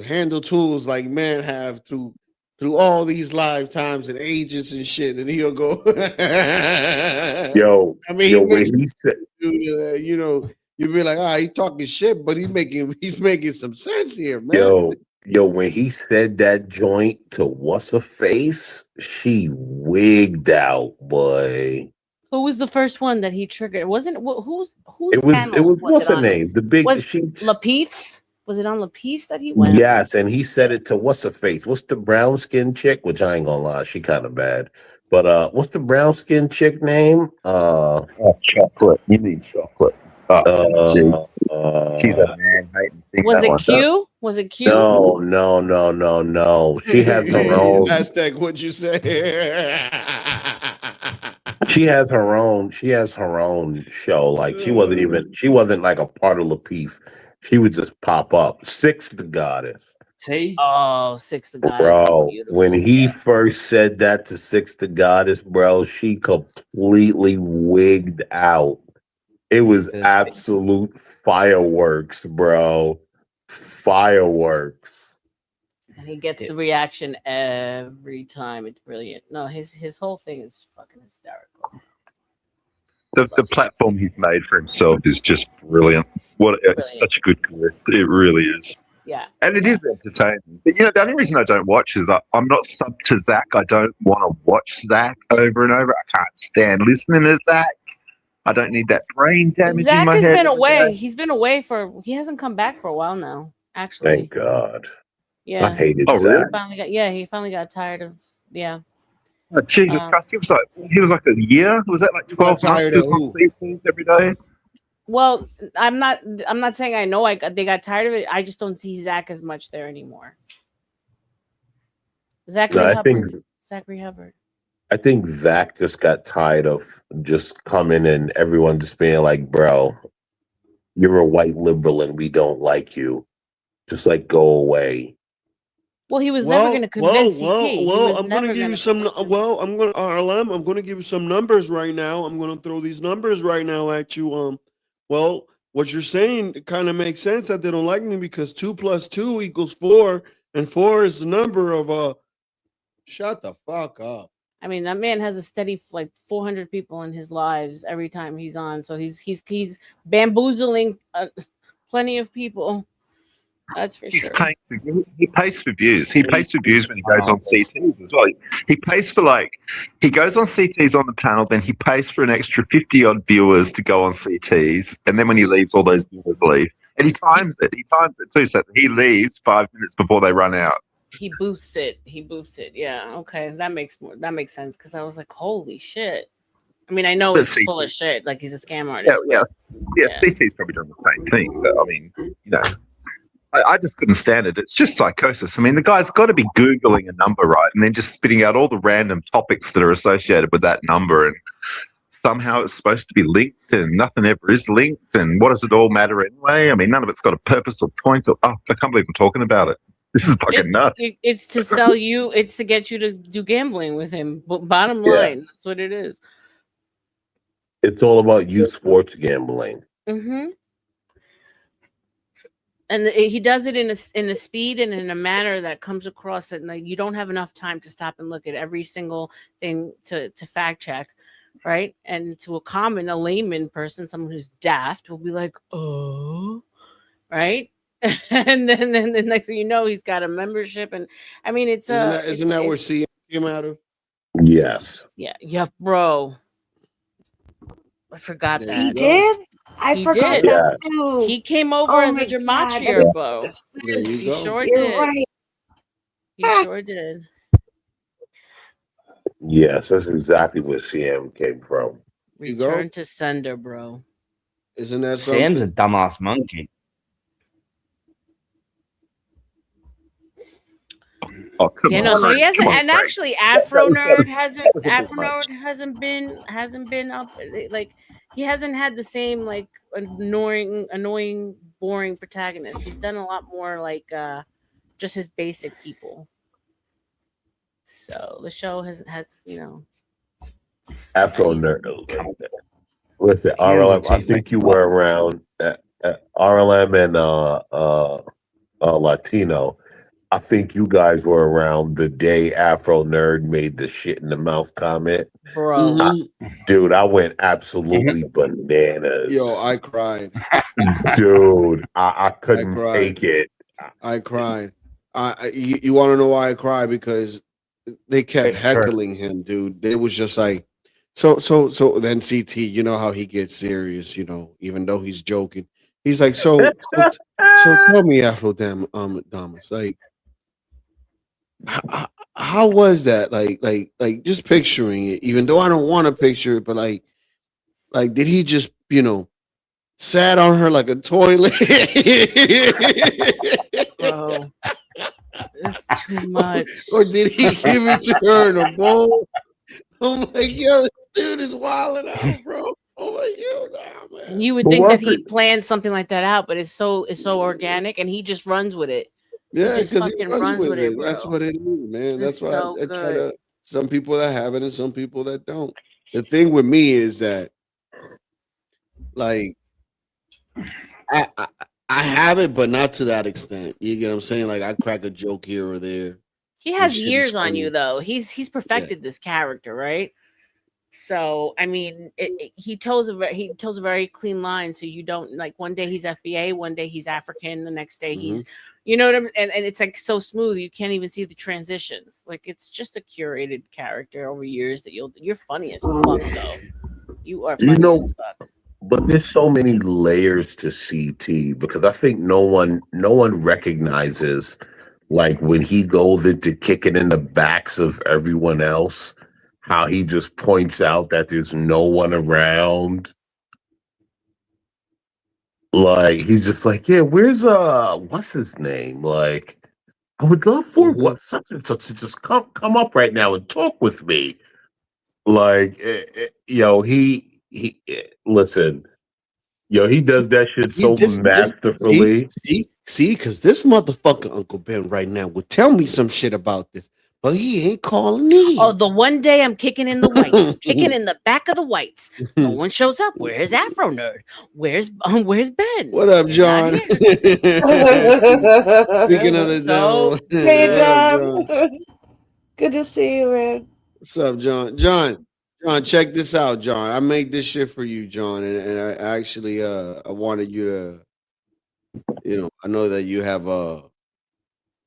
S5: handle tools like men have through all these lifetimes and ages and shit. And he'll go,
S3: Yo,
S5: I mean,
S3: yo,
S5: he
S3: when
S5: makes
S3: he said,
S5: you know, you'd be like, he talking shit, but he's making some sense here, man.
S3: yo, when he said that joint to what's her face, she wigged out, boy.
S20: Who was the first one that he triggered? Wasn't who's
S3: It was
S20: panel
S3: what's
S20: it
S3: her
S20: on?
S3: name? The big
S20: Was
S3: she.
S20: Lapeef's? Was it on Lapeef's that he went?
S3: Yes, and he said it to what's her face? What's the brown skin chick? Which I ain't gonna lie, she kind of bad. But what's the brown skin chick name?
S4: Chocolate. You need chocolate. She's a man hating thing.
S20: Was it Q? Was it Q?
S3: No. She has her own.
S5: Aztec, what'd you say?
S3: She has her own show. Like she wasn't like a part of Lapeef. She would just pop up. Six the Goddess.
S15: See?
S20: Oh, Six the Goddess.
S3: Bro, when he first said that to Six the Goddess, bro, she completely wigged out. It was absolute fireworks, bro. Fireworks.
S20: And he gets the reaction every time. It's brilliant. No, his whole thing is fucking hysterical.
S4: The platform he's made for himself is just brilliant. It's such a good career. It really is.
S20: Yeah.
S4: And it is entertaining. But the only reason I don't watch is I'm not sub to Zach. I don't want to watch Zach over and over. I can't stand listening to Zach. I don't need that brain damage in my head.
S20: Zach has been away. He's been away he hasn't come back for a while now, actually.
S3: Thank God.
S20: Yeah.
S3: I hated
S4: Zach.
S3: Zach.
S20: He finally got tired of
S4: Oh, Jesus Christ. He was like a year? Was that like 12 months? He was on CTs every day?
S20: Well, I'm not saying I know they got tired of it. I just don't see Zach as much there anymore. Zachary Hubbard.
S3: I think Zach just got tired of just coming and everyone just being like, bro, you're a white liberal and we don't like you. Just like go away.
S20: Well, he was never going to convince CP.
S1: Well, I'm going to give you some. Well, I'm going to RLM. I'm going to give you some numbers right now. I'm going to throw these numbers right now at you. Well, what you're saying kind of makes sense that they don't like me because 2 + 2 = 4, and 4 is the number of
S5: Shut the fuck up.
S20: I mean, that man has a steady 400 people in his lives every time he's on. So he's bamboozling plenty of people. That's for sure.
S4: He pays for views. He pays for views when he goes on CTs as well. He pays for he goes on CTs on the panel, then he pays for an extra 50 odd viewers to go on CTs, and then when he leaves, all those viewers leave. And he times it. He times it too, so he leaves 5 minutes before they run out.
S20: He boosts it. Yeah. Okay. That makes sense because I was like, holy shit. I mean, I know it's full of shit. Like he's a scam artist.
S4: Yeah. CT's probably doing the same thing. But I mean, I just couldn't stand it. It's just psychosis. I mean, the guy's got to be Googling a number, right? And then just spitting out all the random topics that are associated with that number. And somehow it's supposed to be linked and nothing ever is linked. And what does it all matter anyway? I mean, none of it's got a purpose or point. I can't believe I'm talking about it. This is fucking nuts.
S20: It's to sell you. It's to get you to do gambling with him. But bottom line, that's what it is.
S3: It's all about youth sports gambling.
S20: Mm-hmm. And he does it in a speed and in a manner that comes across that you don't have enough time to stop and look at every single thing to fact check, right? And to a layman person, someone who's daft will be like, oh, right? And then the next thing you know, he's got a membership, and I mean, isn't
S5: that where CM came out of?
S3: Yes.
S20: Yeah, bro. I forgot that.
S6: He did. I forgot that too.
S20: He came over as a gematria, bro. He sure did.
S6: Right.
S20: He sure did.
S3: Yes, that's exactly where CM came from.
S20: Return to sender, bro.
S5: Isn't that something?
S15: Sam's a dumbass monkey.
S4: Oh, come
S20: Yeah,
S4: on.
S20: no, so he hasn't,
S4: Come on,
S20: and
S4: Frank.
S20: actually, Afro
S4: That
S20: Nerd
S4: was a bit much.
S20: hasn't been up, like he hasn't had the same like annoying, boring protagonist. He's done a lot more like just his basic people. So the show has
S3: Afro nerd. Listen, RLM. I think you were around RLM and Latino. I think you guys were around the day Afro Nerd made the shit in the mouth comment.
S20: Bro.
S3: Dude, I went absolutely bananas.
S5: Yo, I cried.
S3: Dude, I couldn't
S5: cried.
S3: take it.
S5: I cried. You want to know why I cried? Because they kept heckling him, dude. It was just like, so then CT, you know how he gets serious, even though he's joking. He's like, so tell me, Afro Damas, like, how was that? Like just picturing it, even though I don't want to picture it, but like did he just, sat on her like a toilet?
S20: Bro, it's too much.
S5: Or did he give it to her in a bowl? I'm like, yo, this dude is wilding out, bro. Oh my god, man.
S20: You would think that he planned something like that out, but it's so organic, and he just runs with it.
S5: Yeah,
S20: he just
S5: because he
S20: fucking
S5: runs with it.
S20: bro.
S5: That's what it is, man.
S20: It's
S5: That's why
S20: so
S5: I try
S20: good.
S5: to. Some people that have it, and some people that don't. The thing with me is that, like, I have it, but not to that extent. You get what I'm saying? Like, I crack a joke here or there.
S20: He
S5: and
S20: has
S5: shit is
S20: years on
S5: funny.
S20: you though. He's perfected this character, right? So I mean, he tells a very clean line. So you don't like one day he's FBA, one day he's African, the next day he's, you know what I mean? And it's like so smooth, you can't even see the transitions. Like it's just a curated character over years that you're funny as fuck though. You are funny as fuck.
S3: But there's so many layers to CT because I think no one recognizes, like, when he goes into kicking in the backs of everyone else, how he just points out that there's no one around. Like, he's just like, yeah, where's what's his name? Like, I would love for what such and such to just come up right now and talk with me. Like, listen, he does that shit so masterfully.
S5: See, because this motherfucker Uncle Ben right now would tell me some shit about this, but he ain't calling me.
S20: Oh, the one day I'm kicking in the whites, kicking in the back of the whites. No one shows up. Where's Afro Nerd? Where's Ben?
S5: What up, John? Speaking of the devil.
S6: Hey,
S5: What up,
S6: John. Good to see you, man.
S5: What's up, John? John, check this out, John. I made this shit for you, John, and I actually I wanted you to, I know that you have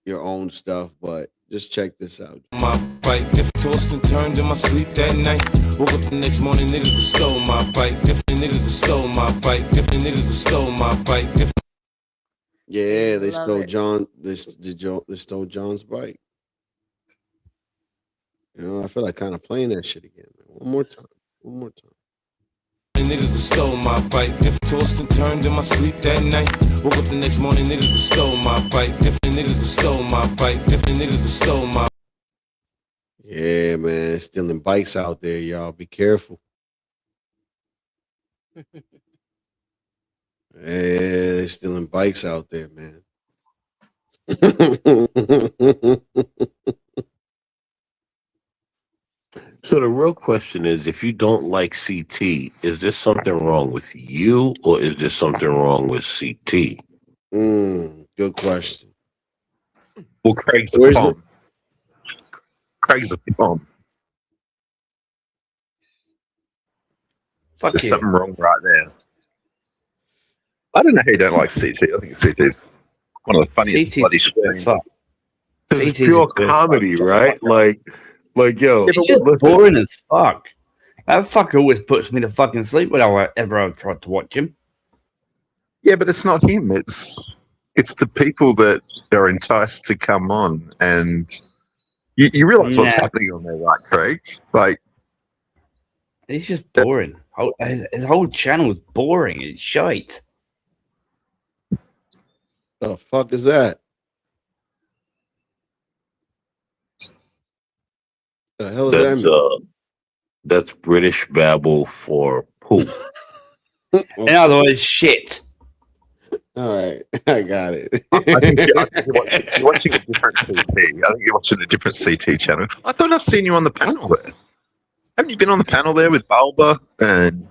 S5: your own stuff, but just check this out.
S10: My bike, if tossed and turned in my sleep that night. Woke up the next morning, niggas have stole my bike. If the niggas have stole my bike, if the niggas have stole my bike.
S5: Yeah, they
S20: Love
S5: stole
S20: it.
S5: John. They stole John's bike. I feel like kind of playing that shit again, man. One more time.
S10: The niggas have stole my bike. If tossed and turned in my sleep that night. Woke up the next morning, niggas have stole my bike. If the niggas have stole my bike. If the niggas have stole my
S5: Yeah, man, stealing bikes out there, y'all. Be careful. Yeah, they're stealing bikes out there, man.
S3: So the real question is, if you don't like CT, is there something wrong with you or is there something wrong with CT?
S5: Good question.
S3: Well, Craig's a
S5: Where's
S3: pump. Craig's a pump.
S4: There's something wrong right there. I don't know how you don't like CT. I think CT is one of the funniest
S15: CT's
S4: bloody
S15: good
S4: things.
S15: fuck.
S3: It's
S15: CT's
S3: pure
S15: a good
S3: comedy,
S15: fuck.
S3: right? Like, yo,
S15: It's just boring as fuck. That fucker always puts me to fucking sleep whenever I've tried to watch him.
S4: Yeah, but it's not him. It's the people that are enticed to come on, and you realize what's happening on there, right, Craig? Like,
S15: he's just boring. His whole channel is boring. It's shite.
S5: The fuck is that? The hell does that mean?
S19: That's British babble for poop.
S15: In other words, shit.
S5: All right, I got it.
S4: I think you're watching a different CT. I think you're watching a different CT channel. I thought I've seen you on the panel there. Haven't you been on the panel there with Balba and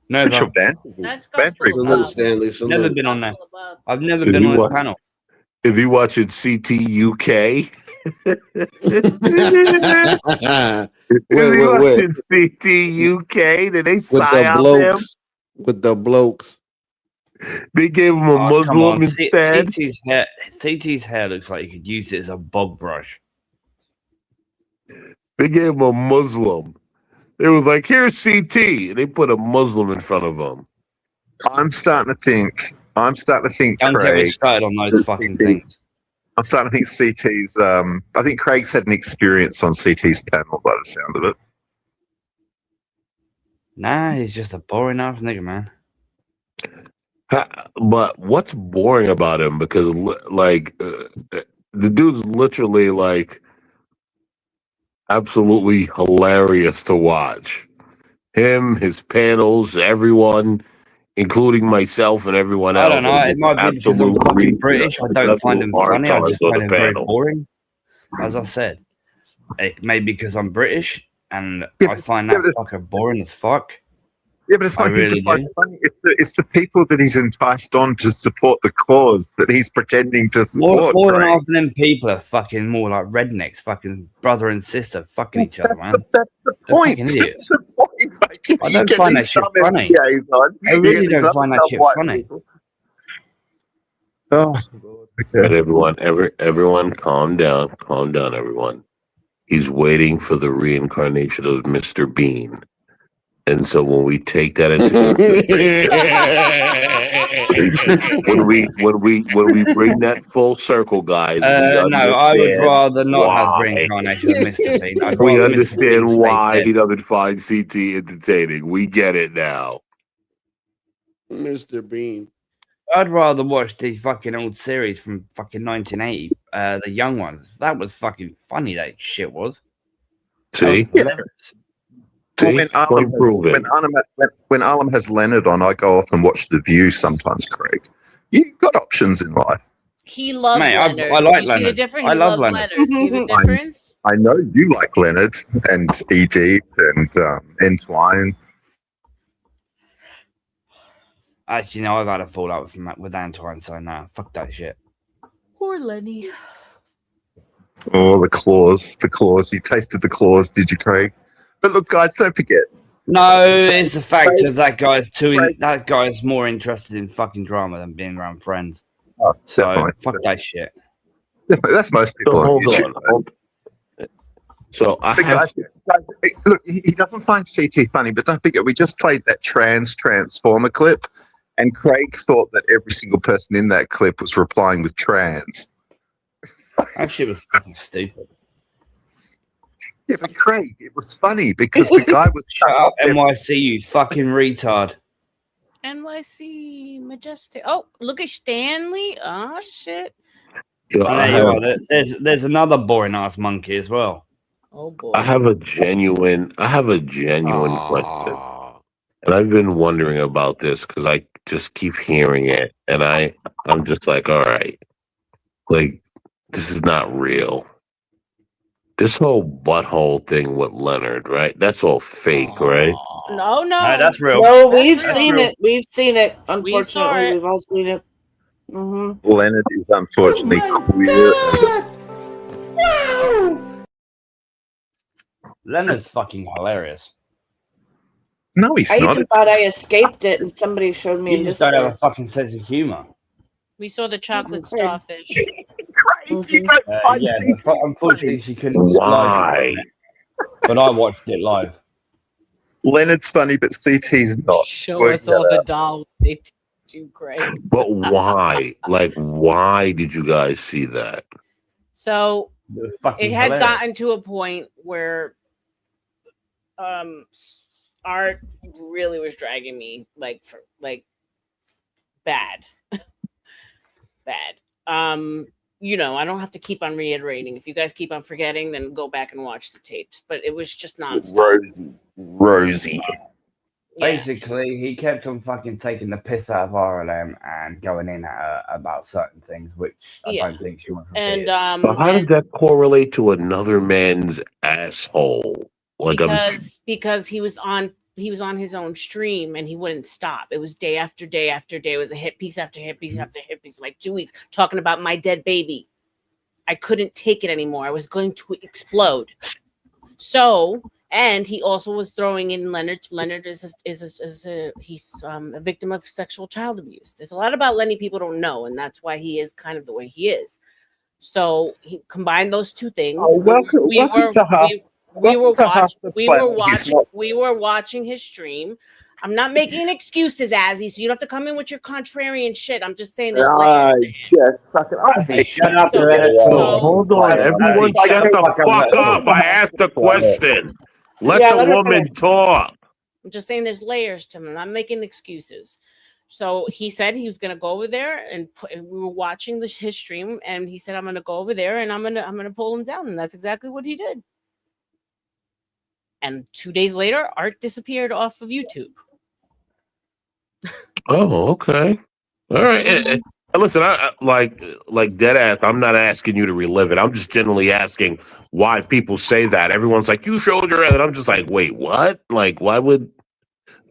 S15: Never.
S4: Rachel
S20: That's
S5: Salute, Stanley. Salute.
S15: Never been on there. I've never
S19: If
S15: been
S19: you
S15: on this
S19: watch-
S15: panel.
S19: If you watching CT UK, if you watching CT UK, did they
S5: With the
S19: psyop him?
S5: blokes. With the blokes.
S19: They gave him a
S15: Oh, come on.
S19: Muslim instead.
S15: TT's hair looks like you could use it as a bog brush.
S19: They gave him a Muslim. It was like, here's CT. And they put a Muslim in front of him.
S4: I'm starting to think.
S15: Don't get me
S4: Craig.
S15: started on those fucking things.
S4: I'm starting to think CT's. I think Craig's had an experience on CT's panel by the sound of it.
S15: Nah, he's just a boring ass nigga, man.
S19: But what's boring about him? Because the dude's literally like absolutely hilarious to watch. Him, his panels, everyone, including myself and everyone else.
S15: I don't know. It might be because I'm fucking British. I don't find them funny. I just find them very boring. As I said, it may be because I'm British and I find that fucker boring as fuck.
S4: Yeah, but it's not
S15: really
S4: funny. It's the people that he's enticed on to support the cause that he's pretending to support.
S15: More than half of them people are fucking more like rednecks, fucking brother and sister, fucking each other, man.
S4: That's the
S15: They're
S4: point.
S15: fucking idiots.
S4: That's the point. It's like,
S15: I don't find that shit funny. I really don't find that shit funny.
S4: Oh,
S19: But everyone, calm down, everyone. He's waiting for the reincarnation of Mr. Bean, and so when we take that into when we bring that full circle, guys,
S15: No, I would rather not have reincarnation of Mr. Bean. I'd
S19: We
S15: rather Mr.
S19: understand
S15: Bean stay
S19: why
S15: dead.
S19: he doesn't find CT entertaining. We get it now.
S5: Mr. Bean.
S15: I'd rather watch these fucking old series from fucking 1980, the young ones. That was fucking funny. That shit was.
S19: See,
S4: Well, when Arlam has Leonard on, I go off and watch The View sometimes, Craig. You've got options in life.
S20: He loves
S15: Mate,
S20: Leonard.
S15: I like
S20: You see the
S15: Leonard.
S20: difference?
S15: I
S20: He
S15: love
S20: loves
S15: Leonard.
S20: See the difference?
S4: I know you like Leonard and E-Deep and Entwine.
S15: Actually, no, I've had a fallout with Antoine, so nah, fuck that shit.
S20: Poor Lenny.
S4: Oh, the claws. You tasted the claws, did you, Craig? But look, guys, don't forget.
S15: No, it's the fact of that guy's more interested in fucking drama than being around friends.
S4: Oh,
S15: so
S4: definitely.
S15: fuck that shit.
S4: That's most people
S19: So
S4: on
S19: hold
S4: YouTube.
S19: on. So I
S4: But
S19: have
S4: guys, look, he doesn't find CT funny, but don't forget, we just played that transformer clip, and Craig thought that every single person in that clip was replying with trans.
S15: That shit was fucking stupid.
S4: Yeah, but Craig, it was funny because the guy was
S15: Shut up, NYC, you fucking retard.
S20: NYC Majestic. Oh, look at Stanley. Oh shit.
S15: There's another boring ass monkey as well.
S20: Oh boy.
S19: I have a genuine question. And I've been wondering about this because I just keep hearing it, and I'm just like, all right, like this is not real. This whole butthole thing with Leonard, right? That's all fake, right?
S20: No,
S15: that's real.
S6: No,
S20: That's
S6: we've
S20: real.
S6: seen it. We've seen it.
S20: We saw
S6: Unfortunately,
S20: it.
S6: we've all seen it. Mm-hmm.
S4: Leonard is unfortunately queer.
S15: Leonard's fucking hilarious.
S4: No, he's
S6: I
S4: not.
S6: even thought I escaped it, and somebody showed me.
S15: You
S6: in
S15: just don't have a
S6: Discord.
S15: fucking sense of humor.
S20: We saw the chocolate
S6: Okay.
S20: starfish.
S15: Unfortunately, she couldn't
S19: Why?
S15: live it, but I watched it live.
S4: Leonard's funny, but CT's not.
S20: Show
S4: Work
S20: us all
S4: that
S20: the
S4: out.
S20: dolls they do great.
S19: But why? Like, why did you guys see that?
S20: So
S15: It was fucking
S20: it had
S15: hilarious.
S20: gotten to a point where art really was dragging me bad. you know, I don't have to keep on reiterating. If you guys keep on forgetting, then go back and watch the tapes. But it was just nonstop.
S4: Rosie.
S15: Basically, he kept on fucking taking the piss out of RLM and going in at her about certain things, which I don't think she wants to
S20: And
S19: But how does that correlate to another man's asshole? Like
S20: because he was on his own stream and he wouldn't stop. It was day after day after day. It was a hit piece after hit piece after hit piece, like 2 weeks talking about my dead baby. I couldn't take it anymore. I was going to explode. So, and he also was throwing in Leonard. Leonard he's a victim of sexual child abuse. There's a lot about Lenny people don't know, and that's why he is kind of the way he is. So he combined those two things. We were watching his stream. I'm not making excuses, Azzy, so you don't have to come in with your contrarian shit. I'm just saying there's
S19: shut up. Hold on, everyone shut the fuck up. I asked the question. Let the woman talk.
S20: I'm just saying there's layers to him. I'm not making excuses. So he said he was going to go over there, and we were watching his stream, and he said, I'm going to go over there and I'm going to pull him down. And that's exactly what he did. And 2 days later, Art disappeared off of YouTube.
S19: Oh, okay. All right. And listen, I like dead ass. I'm not asking you to relive it. I'm just generally asking why people say that. Everyone's like, you showed your ass. And I'm just like, wait, what? Like, why would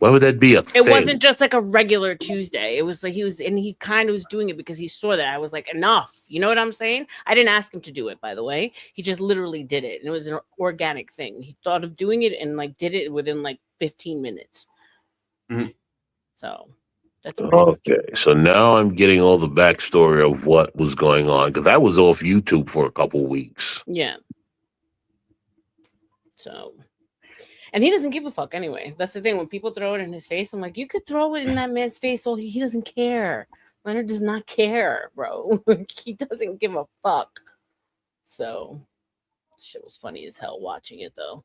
S19: that be a thing?
S20: It wasn't just like a regular Tuesday. It was like he kind of was doing it because he saw that. I was like, enough. You know what I'm saying? I didn't ask him to do it, by the way. He just literally did it. And it was an organic thing. He thought of doing it and like did it within like 15 minutes.
S15: Mm-hmm.
S20: So that's
S19: okay. So now I'm getting all the backstory of what was going on, because I was off YouTube for a couple weeks.
S20: Yeah. So, and he doesn't give a fuck anyway. That's the thing. When people throw it in his face, I'm like, you could throw it in that man's face. So he doesn't care. Leonard does not care, bro. He doesn't give a fuck. So, shit was funny as hell watching it though.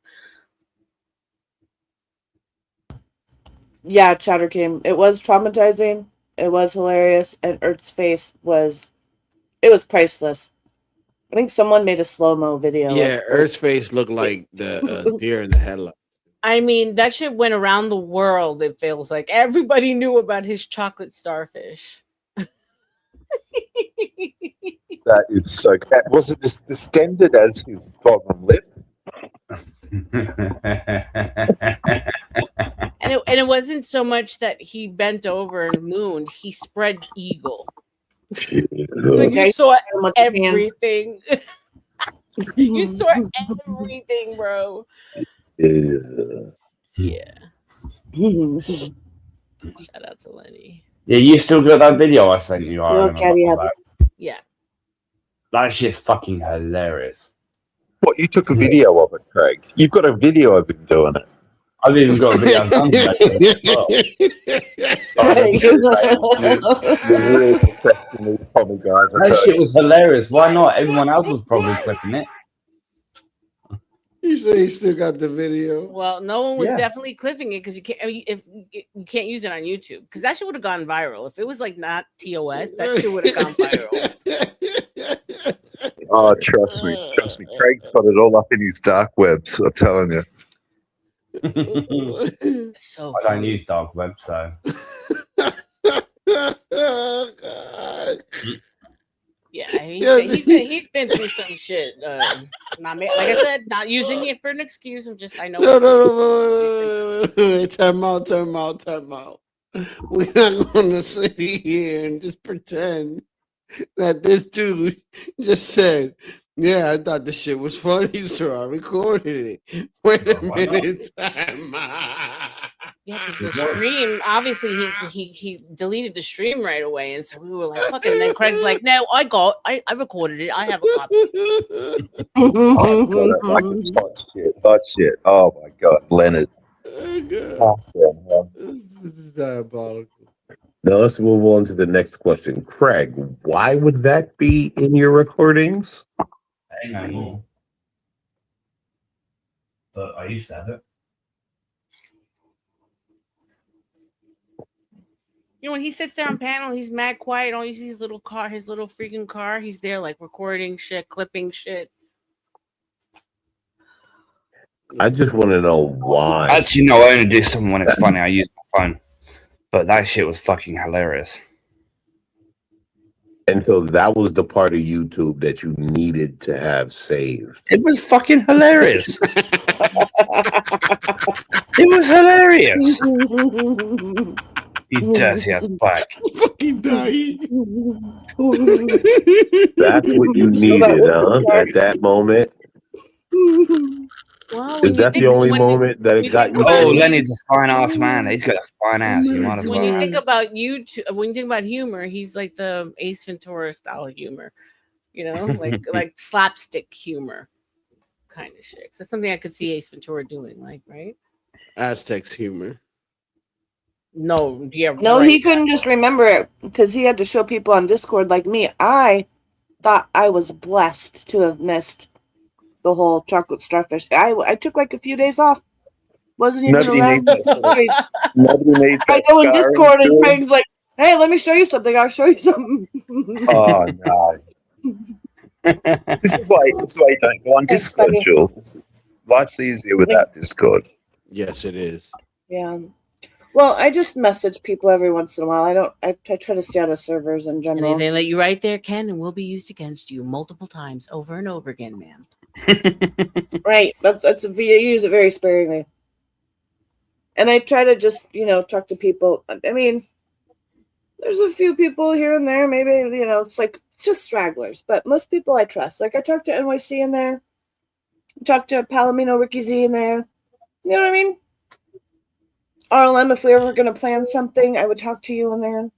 S6: Yeah, Chatter King. It was traumatizing. It was hilarious. And Ert's face was priceless. I think someone made a slow-mo video.
S5: Yeah, Earth's face looked like the deer in the headlight.
S20: I mean, that shit went around the world. It feels like everybody knew about his chocolate starfish.
S4: That is so bad. Was it distended as his bottom lip?
S20: And it wasn't so much that he bent over and mooned. He spread eagle. So you saw everything. You saw everything, bro. Yeah. Shout out to Lenny.
S15: Yeah, you still got that video I sent you?
S20: Yeah.
S15: That shit's fucking hilarious.
S4: What, you took a video of it, Craig? You've got a video of him doing it.
S15: I've even got a video of him
S4: You're really protecting these Tommy guys.
S15: That shit was hilarious. Why not? Everyone else was probably clipping it.
S5: He said he still got the video.
S20: Well, no one was definitely clipping it because you can't use it on YouTube, because that shit would have gone viral. If it was like not TOS, that shit would have gone viral.
S4: Oh, trust me. Craig's got it all up in his dark webs. I'm telling you.
S20: So
S15: I don't use dark web, so.
S5: Oh, God.
S20: Yeah, he's been through some shit. Like I said, not using it for an excuse. I know.
S5: No. Wait, time out. We're not going to sit here and just pretend that this dude just said, yeah, I thought the shit was funny, so I recorded it. Wait a minute. Time out.
S20: Yeah, because the stream, obviously he deleted the stream right away, and so we were like, "Fucking!" And then Craig's like, "No, I recorded it. I have a copy."
S4: Oh, God, hot shit. Oh my God, Leonard.
S5: Oh, God. This is diabolical.
S19: Now let's move on to the next question. Craig, why would that be in your recordings?
S15: I don't know. But I used to have it.
S20: You know, when he sits there on panel, he's mad quiet. All you see is his little freaking car. He's there like recording shit, clipping shit.
S3: I just want to know why.
S15: Actually, no, I only do something when it's funny. I use my phone. But that shit was fucking hilarious.
S3: And so that was the part of YouTube that you needed to have saved.
S15: It was fucking hilarious. It was hilarious. You dirty ass black.
S1: Fucking dying.
S3: That's what you needed, huh? At that moment.
S20: Well,
S3: Is that the only moment that it got you?
S15: Oh, Lenny's a fine ass man. He's got a fine ass. You might as
S20: When you
S15: well.
S20: think about YouTube, when you think about humor, he's like the Ace Ventura style humor, you know, like slapstick humor kind of shit. So that's something I could see Ace Ventura doing, like, right?
S5: Aztecs humor.
S20: No, yeah,
S6: No,
S20: right.
S6: he couldn't just remember it because he had to show people on Discord like me. I thought I was blessed to have missed the whole chocolate starfish. I took like a few days off. Wasn't even
S4: Nobody
S6: around.
S4: needs that sort of- Nobody needs
S6: I
S4: that
S6: go in
S4: scarring
S6: Discord and
S4: film.
S6: Craig's like, "Hey, let me show you something. I'll show you something."
S4: Oh no! This is why you don't go on Discord,
S6: funny.
S4: Jules. Life's easier without Discord.
S5: Yes, it is.
S6: Yeah. Well, I just message people every once in a while. I try to stay out of servers in general.
S20: And they let you right there, Ken, and will be used against you multiple times over and over again, ma'am.
S6: Right. That's I use it very sparingly. And I try to just, talk to people. I mean, there's a few people here and there, maybe, it's like just stragglers, but most people I trust. Like I talked to NYC in there. I talked to Palomino Ricky Z in there. You know what I mean? RLM, if we were going to plan something, I would talk to you in there.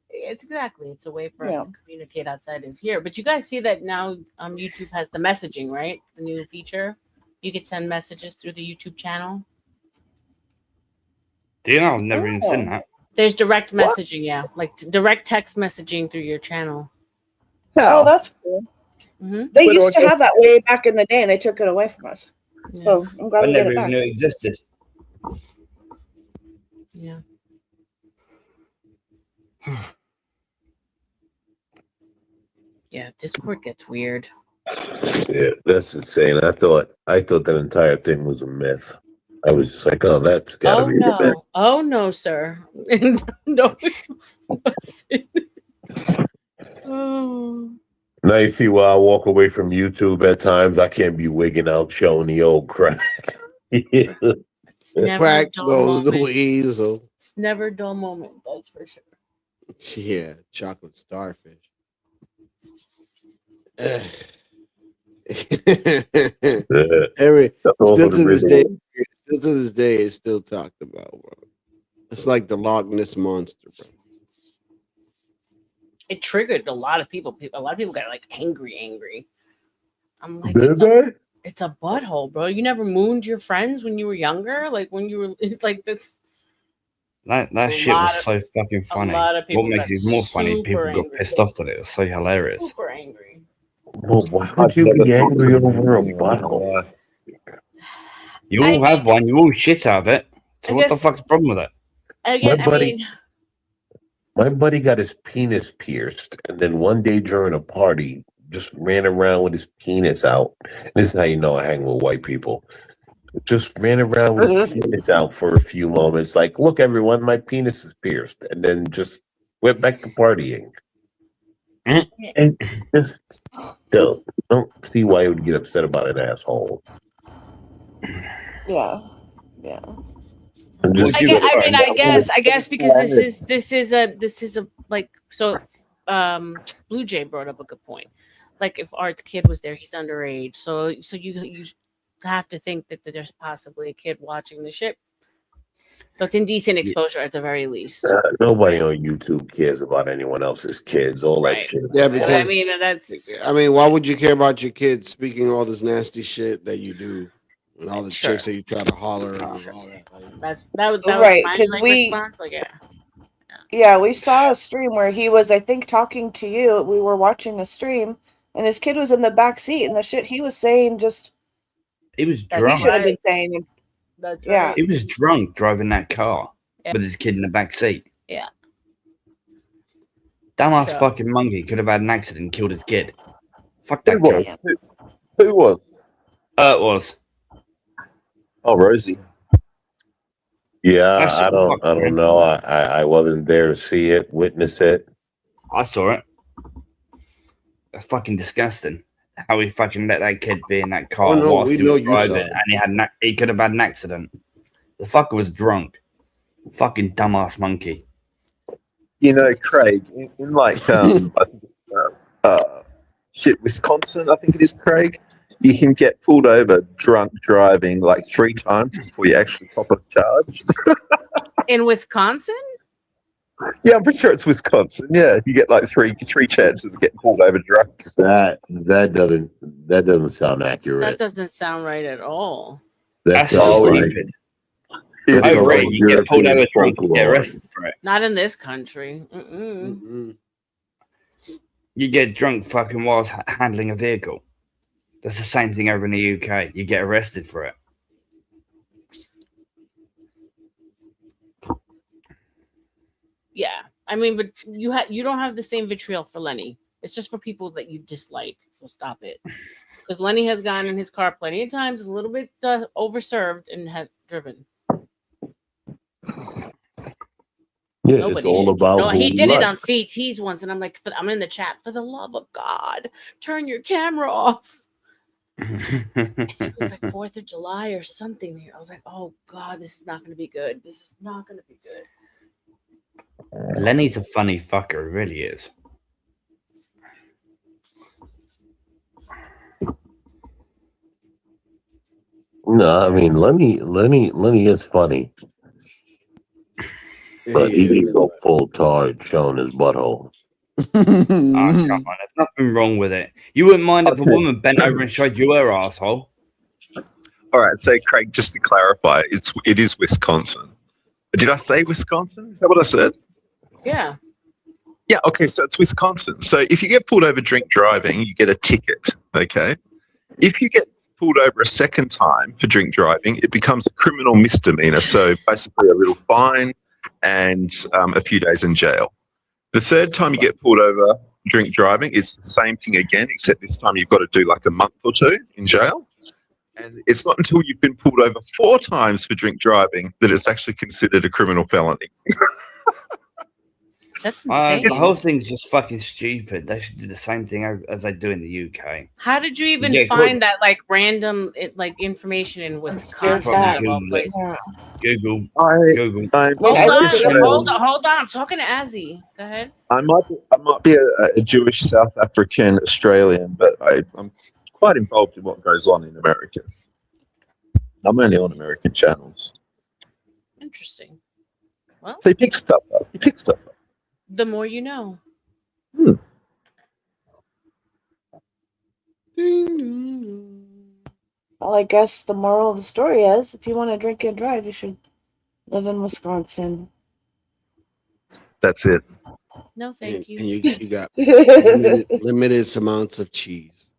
S20: It's a way for us to communicate outside of here. But you guys see that now YouTube has the messaging, right? The new feature. You could send messages through the YouTube channel.
S15: Do you know? I've never even seen that.
S20: There's direct messaging, yeah. Like direct text messaging through your channel.
S6: Oh, that's cool.
S20: Mm-hmm.
S6: They used to have that way back in the day, and they took it away from us. So I'm glad
S15: I
S6: we get
S15: never
S6: it
S15: even
S6: back.
S15: knew it existed.
S20: Yeah. Yeah, Discord gets weird.
S3: Yeah, that's insane. I thought that entire thing was a myth. I was just like, oh, that's gotta be a myth.
S20: Oh no, sir. No. Oh.
S3: Now you see why I walk away from YouTube at times. I can't be wigging out showing the old crack.
S5: Crack goes the weasel.
S20: It's never a dull moment, that's for sure.
S5: Yeah, chocolate starfish.
S3: That's all
S5: Still
S3: for the
S5: to this
S3: rhythm.
S5: day, it's still talked about, bro. It's like the Loch Ness monster, bro.
S20: It triggered a lot of people. A lot of people got like angry. I'm like,
S3: Did they?
S20: it's a butthole, bro. You never mooned your friends when you were younger, like when you were like this.
S15: That shit was so fucking funny.
S20: lot of people
S15: What makes
S20: got
S15: it more funny? People
S20: super
S15: got
S20: angry.
S15: pissed off with it. It was so hilarious.
S20: Super angry.
S3: Well, why would you be angry over a butthole?
S15: You all have one. You all shit out of it. So
S20: I
S15: what the
S20: guess-
S15: fuck's the problem with it?
S20: Again,
S3: My buddy- My buddy got his penis pierced, and then one day during a party, just ran around with his penis out. This is how you know I hang with white people. Just ran around with his penis out for a few moments, like, look, everyone, my penis is pierced, and then just went back to partying. And just don't see why he would get upset about an asshole.
S6: Yeah.
S3: And just
S20: I guess because this is a like so. Blue Jay brought up a good point. Like if Art's kid was there, he's underage, so you have to think that there's possibly a kid watching the shit. So it's indecent exposure at the very least.
S3: Nobody on YouTube cares about anyone else's kids. All that shit.
S5: Yeah,
S20: So,
S5: because
S20: that's.
S5: why would you care about your kids speaking all this nasty shit that you do, and all the chicks that you try to holler and all that?
S20: That was
S6: Right,
S20: my
S6: 'cause
S20: like,
S6: we-
S20: response. Like, yeah.
S6: Yeah, we saw a stream where he was, I think, talking to you. We were watching a stream, and his kid was in the back seat, and the shit he was saying just
S15: He was
S6: that he
S15: drunk.
S6: should have been saying.
S20: That's
S6: Yeah.
S15: He was drunk driving that car
S20: Yeah.
S15: with his kid in the back seat.
S20: Yeah.
S15: Dumbass
S20: So-
S15: fucking monkey could have had an accident and killed his kid. Fuck that
S3: Who
S15: guy.
S3: was? Who was?
S15: It was.
S3: Oh, Rosie. Yeah,
S15: That's
S3: I don't know. I wasn't there to see it, witness it.
S15: I saw it. That's fucking disgusting. How he fucking let that kid be in that car
S5: Oh, no,
S15: whilst
S5: we
S15: he
S5: know
S15: was
S5: you saw
S15: driving,
S5: it.
S15: and he could have had an accident. The fucker was drunk. Fucking dumbass monkey.
S4: You know, Craig, in like I think Wisconsin, I think it is, Craig. You can get pulled over drunk driving like 3 times before you actually pop a charge.
S20: In Wisconsin?
S4: Yeah, I'm pretty sure it's Wisconsin. Yeah, you get like three chances of getting pulled over drunk.
S3: That doesn't sound accurate.
S20: That doesn't sound right at all.
S3: That's
S15: all
S3: like,
S15: stupid.
S3: that's
S15: I agree.
S3: like
S15: You get pulled over drunk, you get
S3: folklore.
S15: arrested for it.
S20: Not in this country. Mm-mm.
S15: You get drunk fucking whilst handling a vehicle. That's the same thing over in the UK. You get arrested for it.
S20: Yeah, I mean, but you don't have the same vitriol for Lenny. It's just for people that you dislike. So stop it. Because Lenny has gone in his car plenty of times, a little bit overserved, and has driven.
S3: Yeah,
S20: Nobody
S3: it's all
S20: should.
S3: about
S20: No,
S3: who
S20: he
S3: you
S20: did it
S3: like.
S20: on CTs once, and I'm like, I'm in the chat. For the love of God, turn your camera off. I think it was like 4th of July or something. I was like, oh God, this is not going to be good. This is not going to be good.
S15: Lenny's a funny fucker, he really is.
S3: No, I mean Lenny is funny, but he didn't go full tard showing his butthole.
S15: Oh, come on, there's nothing wrong with it. You wouldn't mind if a woman bent over and showed you her asshole.
S4: All right, so Craig, just to clarify, it is Wisconsin. Did I say Wisconsin? Is that what I said?
S20: Yeah.
S4: Yeah, okay, so it's Wisconsin. So if you get pulled over drink driving, you get a ticket, okay? If you get pulled over a second time for drink driving, it becomes a criminal misdemeanor. So basically a little fine and a few days in jail. The third time you get pulled over drink driving, it's the same thing again, except this time you've got to do like a month or 2 in jail. And it's not until you've been pulled over 4 times for drink driving that it's actually considered a criminal felony.
S20: That's insane.
S15: The whole thing's just fucking stupid. They should do the same thing as they do in the UK.
S20: How did you even
S15: Yeah,
S20: find that like random information in Wisconsin? Out of all places?
S15: Google.
S4: Hold
S20: Hold on. I'm talking to Azzy. Go ahead.
S4: I might be a Jewish South African Australian, but I'm quite involved in what goes on in America. I'm only on American channels.
S20: Interesting. Well,
S4: So you pick stuff up.
S20: the more you know.
S6: Well, I guess the moral of the story is if you want to drink and drive, you should live in Wisconsin.
S4: That's it.
S20: No, thank you.
S5: And you got limited amounts of cheese.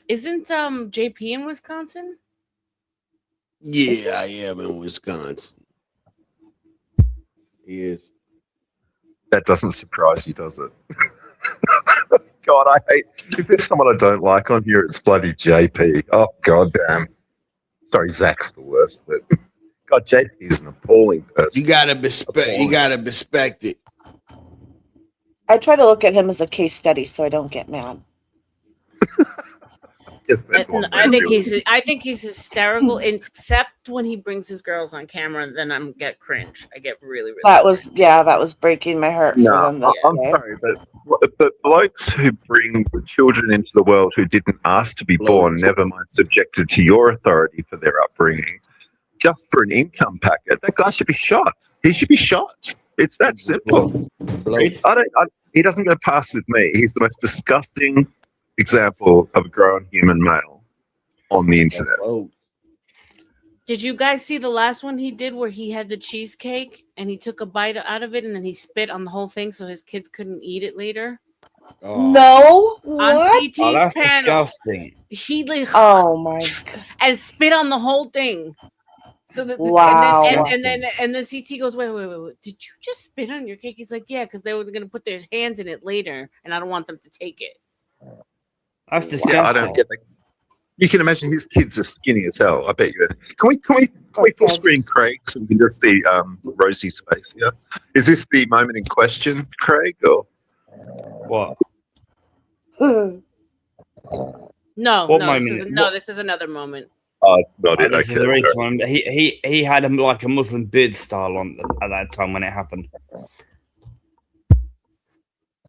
S20: Isn't JP in Wisconsin?
S5: Yeah, I am in Wisconsin. He is.
S4: That doesn't surprise you, does it? God, I hate. If there's someone I don't like on here, it's bloody JP. Oh, God damn. Sorry, Zach's the worst, but God, JP is an appalling person.
S5: You gotta respect it.
S6: I try to look at him as a case study so I don't get mad.
S20: I think he's hysterical, except when he brings his girls on camera. And then I get cringe. I get really.
S6: That was breaking my heart for them.
S4: No, I'm sorry, but blokes who bring children into the world who didn't ask to be born, never mind subjected to your authority for their upbringing, just for an income packet, that guy should be shot. He should be shot. It's that simple. He doesn't go past with me. He's the most disgusting example of a grown human male on the internet.
S20: Did you guys see the last one he did where he had the cheesecake and he took a bite out of it and then he spit on the whole thing so his kids couldn't eat it later?
S6: No,
S20: on
S6: what?
S20: CT's
S15: that's
S20: panel,
S15: disgusting.
S20: he like,
S6: oh my god,
S20: and spit on the whole thing. So
S6: Wow.
S20: and then CT goes, wait, did you just spit on your cake? He's like, yeah, because they were gonna put their hands in it later, and I don't want them to take it.
S15: That's disgusting.
S4: Yeah, I don't get that. You can imagine his kids are skinny as hell. I bet you. Can we full screen Craig so we can just see Rosie's face here? Is this the moment in question, Craig? Or
S15: what?
S20: This is another moment.
S4: Oh, it's not it.
S15: This is
S4: Okay.
S15: the recent one. He had him like a Muslim beard style on at that time when it happened.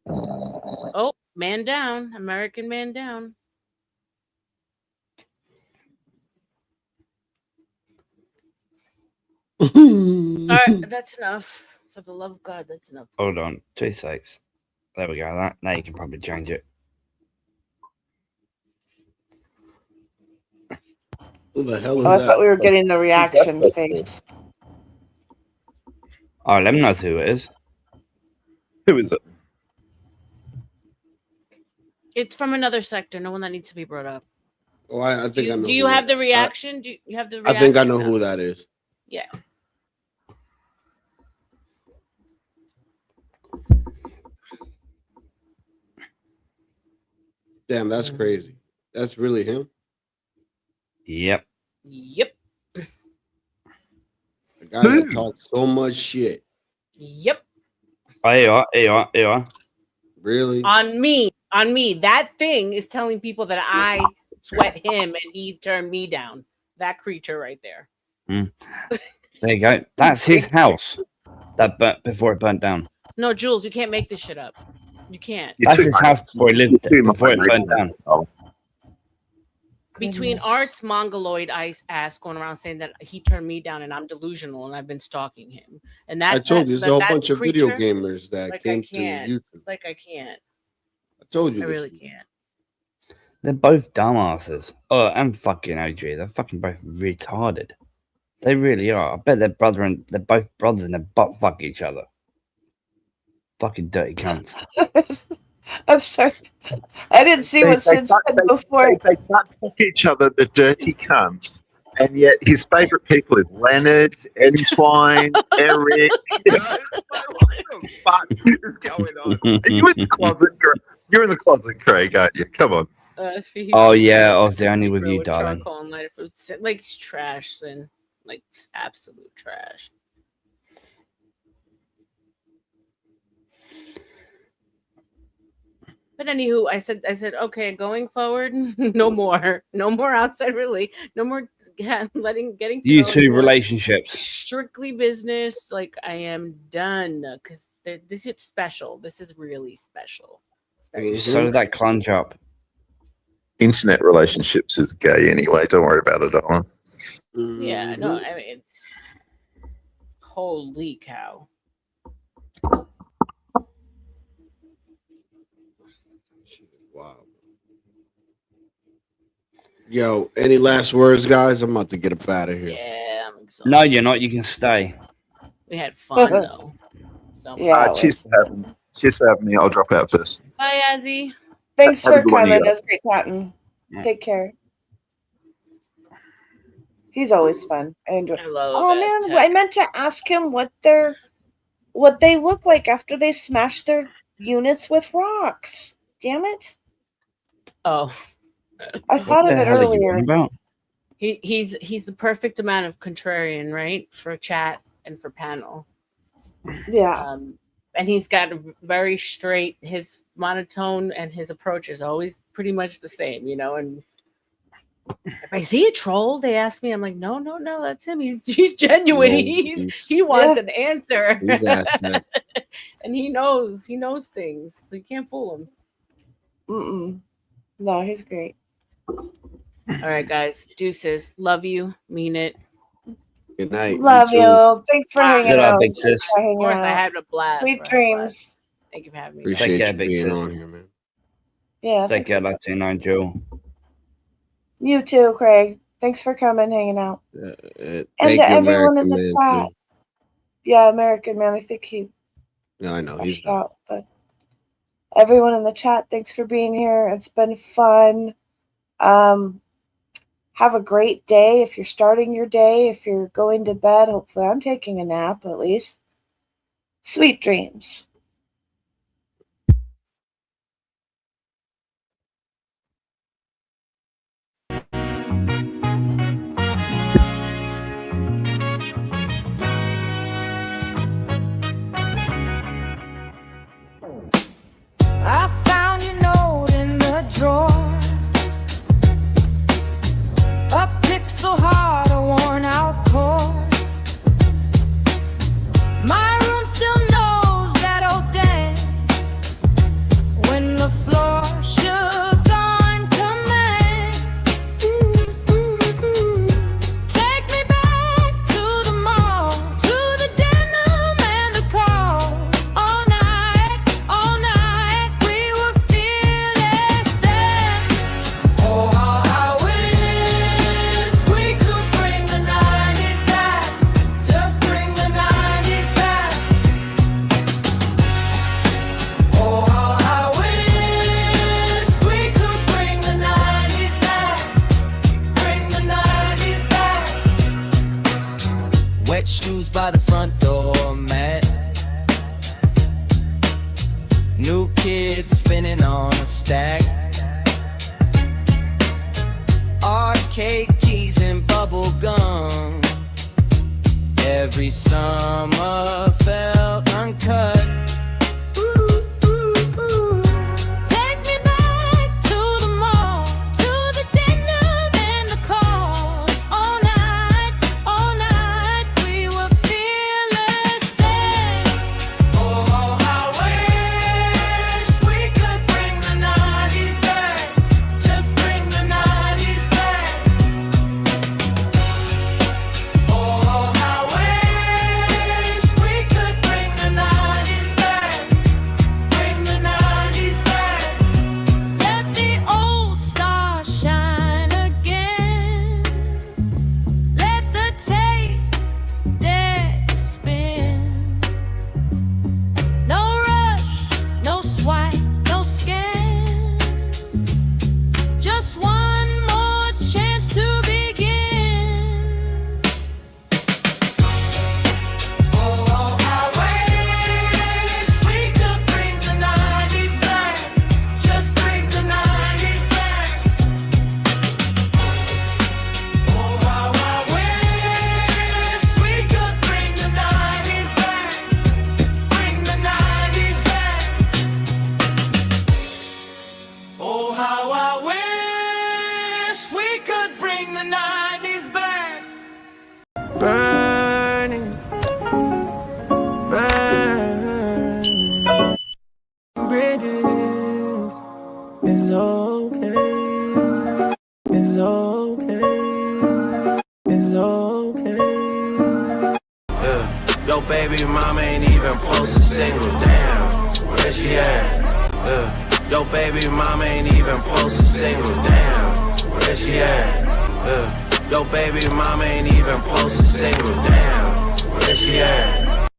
S20: Oh, man down, American man down. All right, that's enough. For the love of God, that's enough.
S15: Hold on, 2 seconds. There we go. Now you can probably change it.
S5: Who the hell is
S6: I
S5: that?
S6: thought we were getting the reaction face.
S15: Oh, let me know who it is.
S4: Who is it?
S20: It's from another sector. No one that needs to be brought up.
S5: Oh, I think I know.
S20: Do you have the reaction? Do you have the reaction?
S5: I think I know who that is.
S20: Yeah.
S5: Damn, that's crazy. That's really him.
S15: Yep.
S20: Yep.
S5: The guy that talks so much shit.
S20: Yep.
S15: Oh, here you are.
S5: Really?
S20: On me. That thing is telling people that I sweat him and he turned me down. That creature right there.
S15: There you go. That's his house. That burnt before it burnt down.
S20: No, Jules, you can't make this shit up. You can't.
S15: That's his house before he lived there, before it burnt down.
S20: Between Art's mongoloid ass going around saying that he turned me down and I'm delusional and I've been stalking him. And that
S5: I told you, there's a whole bunch of video
S20: creature,
S5: gamers that
S20: like,
S5: came
S20: I
S5: to
S20: can't.
S5: YouTube.
S20: Like I can't.
S5: I told you
S20: I
S5: this.
S20: really can't.
S15: They're both dumbasses. Oh, and fucking OG. They're fucking both retarded. They really are. I bet they're both brothers and they butt fuck each other. Fucking dirty cunts.
S6: I'm sorry. I didn't see what Sid said before.
S4: They butt fuck each other, the dirty cunts. And yet his favourite people is Leonard, Entwine, Eric. You know, what the fuck is going on? Are you in the closet, Craig? You're in the closet, Craig, aren't you? Come on.
S15: Oh yeah, I was the only with you, darling.
S20: Like it's trash, and like absolute trash. But anywho, I said, okay, going forward, no more outside, really, no more getting to
S15: You
S20: know
S15: two
S20: anyone.
S15: relationships.
S20: Strictly business. Like I am done because this is special. This is really special.
S15: So that clunge up.
S4: Internet relationships is gay anyway. Don't worry about it, Alan.
S20: Yeah, no, I mean, it's holy cow.
S5: Wow. Yo, any last words, guys? I'm about to get up out of here.
S20: Yeah, I'm exhausted.
S15: No, you're not. You can stay.
S20: We had fun though. So
S4: Cheers for having me. I'll drop out first.
S20: bye, Azzy.
S6: Thanks
S4: Have a
S6: for
S4: good one, you
S6: coming.
S4: guys.
S6: That's great chatting. Take care. He's always fun. I enjoy. Oh man, I meant to ask him what they look like after they smash their units with rocks. Damn it!
S20: Oh,
S6: I thought of it earlier.
S20: He's the perfect amount of contrarian, right? For chat and for panel.
S6: Yeah.
S20: And he's got a very straight. His monotone and his approach is always pretty much the same, you know. And if I see a troll, they ask me, I'm like, no, that's him. He's genuine.
S5: No,
S20: he wants an answer.
S5: He's asked that.
S20: And he knows things, so you can't fool him.
S6: No, he's great.
S20: All right, guys. Deuces. Love you. Mean it.
S5: Good night.
S6: Love you. Thanks for hanging
S15: Sit up,
S6: out.
S15: big sis.
S6: Thanks for hanging
S20: Of course, I
S6: out.
S20: had a blast.
S6: Sweet dreams.
S20: Thank you for having me.
S5: Appreciate
S15: care,
S5: you
S15: big
S5: being
S15: sis.
S5: on here, man.
S6: Yeah.
S15: Take care, Latino Joe.
S6: You too, Craig. Thanks for coming, hanging out.
S5: Thank
S6: And
S5: you,
S6: to everyone in
S5: American
S6: the
S5: man.
S6: chat.
S5: Too.
S6: Yeah, American man. I think he
S5: No, I know he's
S6: crashed out, but everyone in the chat, thanks for being here. It's been fun. Have a great day if you're starting your day. If you're going to bed, hopefully I'm taking a nap at least. Sweet dreams.
S11: I found your note in the drawer. A pixel heart, a worn out cord. My room still knows that old dance when the floor shook on command. Take me back to the mall, to the denim and the calls. All night, we were fearless then. Oh, how I wish we could bring the 90s back. Just bring the 90s back. Oh, how I wish we could bring the 90s back. Bring the 90s back.
S10: Wet shoes by the front door, man. New kids spinning on a stack. Arcade keys and bubble gum. Every summer felt uncut.
S11: Take me back to the mall, to the denim and the calls. All night, we were fearless then. Oh, how I wish we could bring the 90s back. Just bring the 90s back. Oh, how I wish we could bring the 90s back. Bring the 90s back. Let the old stars shine again. Let the tape deck spin. No rush, no swipe, no scan. Just one more chance to begin. Oh, I wish we could bring the 90s back. Just bring the 90s back. Oh, how I wish we could bring the 90s back. Bring the 90s back. Oh, how I wish we could bring the 90s back.
S10: Burning, burning bridges is okay, is okay, is okay. Yo, baby mama ain't even post a single damn. Where she at? Yo, baby mama ain't even post a single damn. Where she at? Yo, baby mama ain't even post a single damn. Where she at?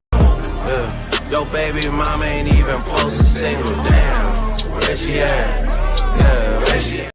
S10: Yo, baby mama ain't even post a single damn. Where she at? Yeah, where she at?